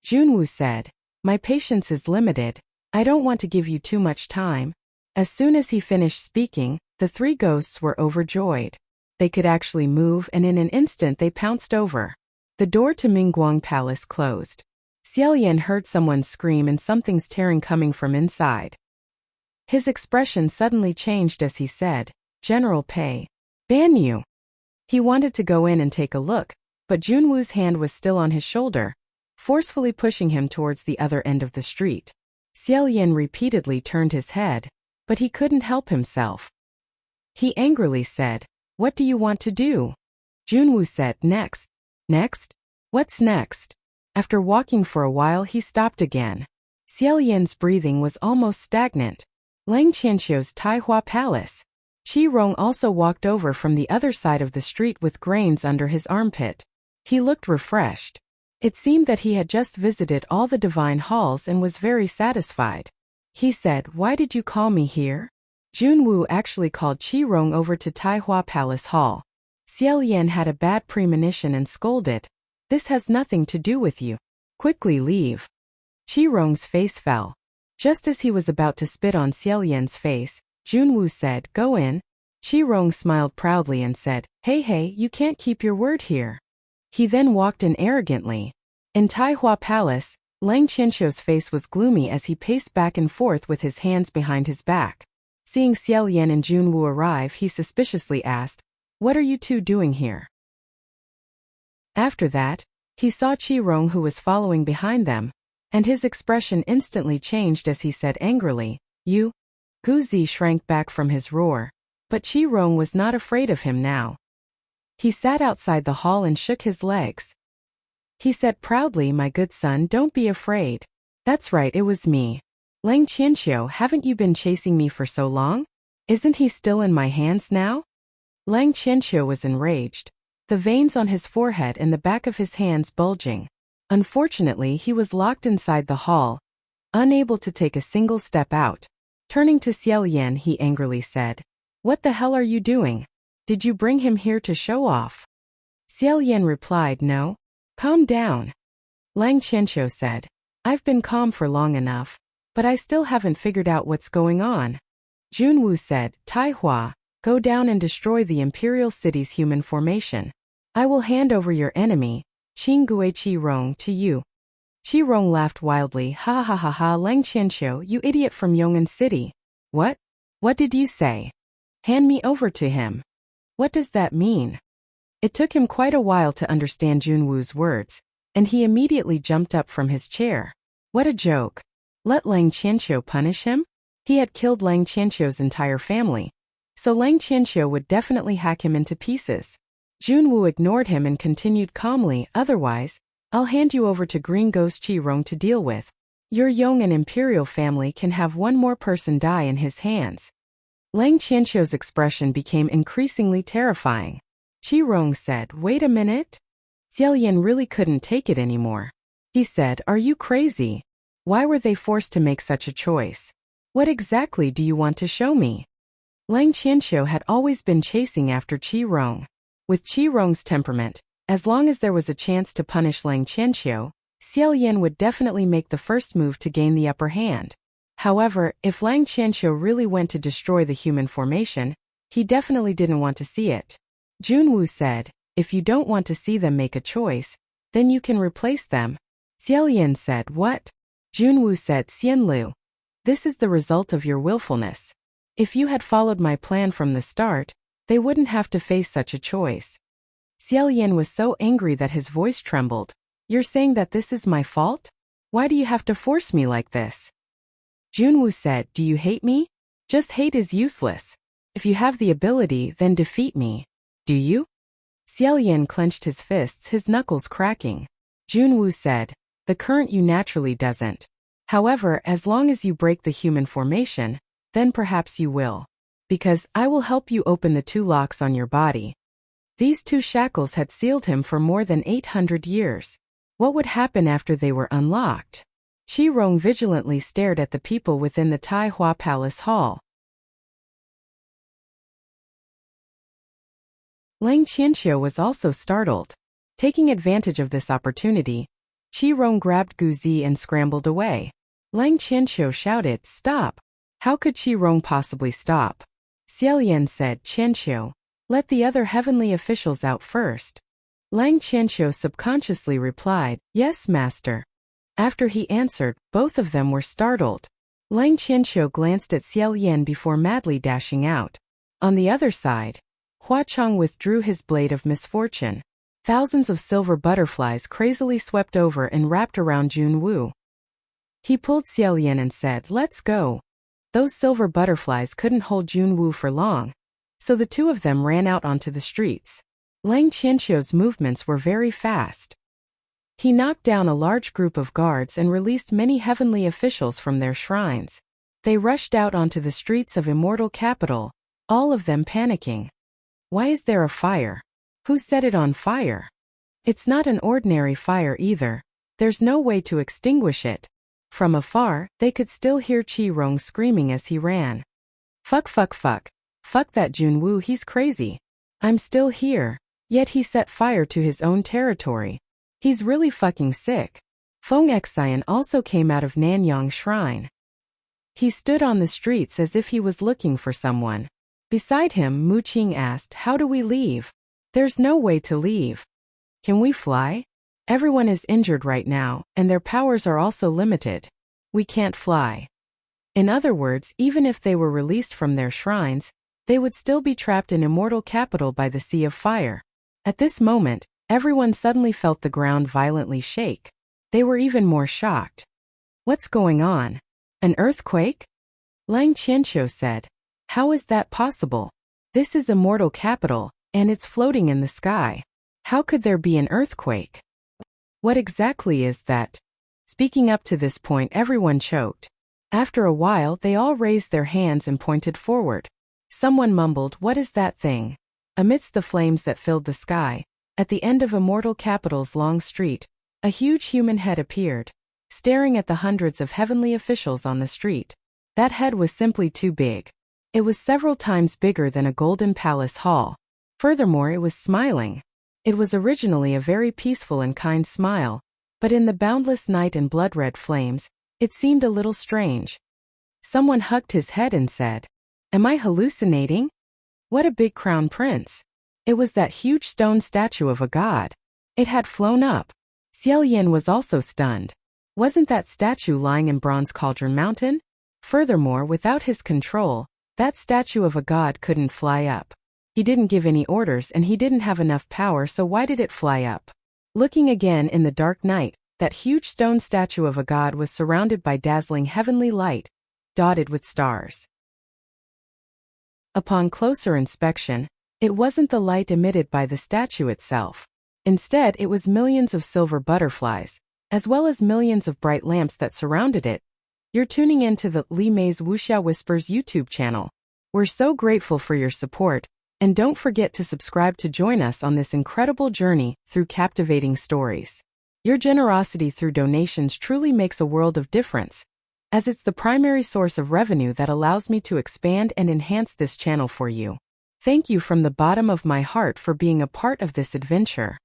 Junwoo said, "My patience is limited. I don't want to give you too much time." As soon as he finished speaking, the three ghosts were overjoyed. They could actually move, and in an instant they pounced over. The door to Mingguang Palace closed. Xiaolian heard someone scream and something's tearing coming from inside. His expression suddenly changed as he said, "General Pei. Banyu." He wanted to go in and take a look, but Junwoo's hand was still on his shoulder, forcefully pushing him towards the other end of the street. Xiaolian repeatedly turned his head, but he couldn't help himself. He angrily said, "What do you want to do?" Junwoo said, "Next." "Next? What's next?" After walking for a while, he stopped again. Xiaolian's breathing was almost stagnant. Lang Qianxiu's Taihua Palace. Qi Rong also walked over from the other side of the street with grains under his armpit. He looked refreshed. It seemed that he had just visited all the divine halls and was very satisfied. He said, "Why did you call me here?" Junwoo actually called Qi Rong over to Taihua Palace Hall. Xiaolian had a bad premonition and scolded, "This has nothing to do with you. Quickly leave." Qi Rong's face fell. Just as he was about to spit on Xiaolian's face, Junwoo said, "Go in." Qi Rong smiled proudly and said, Hey, you can't keep your word here." He then walked in arrogantly. In Taihua Palace, Lang Qianxiu's face was gloomy as he paced back and forth with his hands behind his back. Seeing Xiao Yan and Junwu arrive, he suspiciously asked, "What are you two doing here?" After that, he saw Qi-rong who was following behind them, and his expression instantly changed as he said angrily, "You?" Gu Zi shrank back from his roar, but Qi-rong was not afraid of him now. He sat outside the hall and shook his legs. He said proudly, "My good son, don't be afraid. That's right, it was me. Lang Qianqiu, haven't you been chasing me for so long? Isn't he still in my hands now?" Lang Qianqiu was enraged, the veins on his forehead and the back of his hands bulging. Unfortunately, he was locked inside the hall, unable to take a single step out. Turning to Xiao Yan, he angrily said, "What the hell are you doing? Did you bring him here to show off?" Xiao Yan replied, "No. Calm down." Lang Qianqiu said, "I've been calm for long enough, but I still haven't figured out what's going on." Junwu said, "Tai Hua, go down and destroy the Imperial City's human formation. I will hand over your enemy, Qinggue Qi-rong, to you." Qi-rong laughed wildly, "Ha ha ha ha, Lang Qianqiu, you idiot from Yong'an City. What? What did you say? Hand me over to him. What does that mean?" It took him quite a while to understand Junwu's words, and he immediately jumped up from his chair. What a joke. Let Lang Qianqiu punish him? He had killed Lang Qianqiu's entire family, so Lang Qianqiu would definitely hack him into pieces. Junwu ignored him and continued calmly, "Otherwise, I'll hand you over to Green Ghost Qi-rong to deal with. Your Yong'an Imperial family can have one more person die in his hands." Lang Qianqiu's expression became increasingly terrifying. Qi-rong said, "Wait a minute." Xiao Yan really couldn't take it anymore. He said, "Are you crazy? Why were they forced to make such a choice? What exactly do you want to show me?" Lang Qianqiu had always been chasing after Qi-rong. With Qi-rong's temperament, as long as there was a chance to punish Lang Qianqiu, Xiao Yan would definitely make the first move to gain the upper hand. However, if Lang Qianqiu really went to destroy the human formation, he definitely didn't want to see it. Junwu said, "If you don't want to see them make a choice, then you can replace them." Xiao Yan said, "What?" Junwu said, "Xianlu, this is the result of your willfulness. If you had followed my plan from the start, they wouldn't have to face such a choice." Xiao Yan was so angry that his voice trembled. "You're saying that this is my fault? Why do you have to force me like this?" Junwu said, "Do you hate me? Just hate is useless. If you have the ability, then defeat me. Do you?" Xiao Yan clenched his fists, his knuckles cracking. Junwu said, "The current you naturally doesn't. However, as long as you break the human formation, then perhaps you will. Because I will help you open the two locks on your body." These two shackles had sealed him for more than 800 years. What would happen after they were unlocked? Qi-rong vigilantly stared at the people within the Tai Hua Palace Hall. Lang Qianqiu was also startled. Taking advantage of this opportunity, Qi-rong grabbed Gu Zi and scrambled away. Lang Qianqiu shouted, "Stop!" How could Qi-rong possibly stop? Xiao Yan said, "Qianqiu, let the other heavenly officials out first." Lang Qianqiu subconsciously replied, "Yes, master." After he answered, both of them were startled. Lang Qianqiu glanced at Xiao Yan before madly dashing out. On the other side, Hua Chong withdrew his blade of misfortune. Thousands of silver butterflies crazily swept over and wrapped around Junwu. He pulled Xiao Yan and said, "Let's go." Those silver butterflies couldn't hold Junwu for long, so the two of them ran out onto the streets. Lang Qianqiu's movements were very fast. He knocked down a large group of guards and released many heavenly officials from their shrines. They rushed out onto the streets of Immortal Capital, all of them panicking. Why is there a fire? Who set it on fire? It's not an ordinary fire either. There's no way to extinguish it. From afar, they could still hear Qi-rong screaming as he ran. Fuck fuck fuck. Fuck that Junwu, he's crazy. I'm still here. Yet he set fire to his own territory. He's really fucking sick. Feng Xian also came out of Nanyang Shrine. He stood on the streets as if he was looking for someone. Beside him, Mu Qing asked, "How do we leave?" "There's no way to leave." "Can we fly?" "Everyone is injured right now, and their powers are also limited. We can't fly." In other words, even if they were released from their shrines, they would still be trapped in immortal capital by the Sea of Fire. At this moment, everyone suddenly felt the ground violently shake. They were even more shocked. What's going on? An earthquake? Lang Qianqiu said. How is that possible? This is immortal capital, and it's floating in the sky. How could there be an earthquake? What exactly is that? Speaking up to this point, everyone choked. After a while, they all raised their hands and pointed forward. Someone mumbled, "What is that thing?" Amidst the flames that filled the sky, at the end of Immortal Capital's long street, a huge human head appeared, staring at the hundreds of heavenly officials on the street. That head was simply too big. It was several times bigger than a golden palace hall. Furthermore, it was smiling. It was originally a very peaceful and kind smile, but in the boundless night and blood-red flames, it seemed a little strange. Someone hugged his head and said, "Am I hallucinating? What a big crown prince." It was that huge stone statue of a god. It had flown up. Xiaoyan was also stunned. Wasn't that statue lying in Bronze Cauldron Mountain? Furthermore, without his control, that statue of a god couldn't fly up. He didn't give any orders and he didn't have enough power, so why did it fly up? Looking again in the dark night, that huge stone statue of a god was surrounded by dazzling heavenly light, dotted with stars. Upon closer inspection, it wasn't the light emitted by the statue itself. Instead, it was millions of silver butterflies, as well as millions of bright lamps that surrounded it. You're tuning into the Li Mei's Wuxia Whispers YouTube channel. We're so grateful for your support, and don't forget to subscribe to join us on this incredible journey through captivating stories. Your generosity through donations truly makes a world of difference, as it's the primary source of revenue that allows me to expand and enhance this channel for you. Thank you from the bottom of my heart for being a part of this adventure.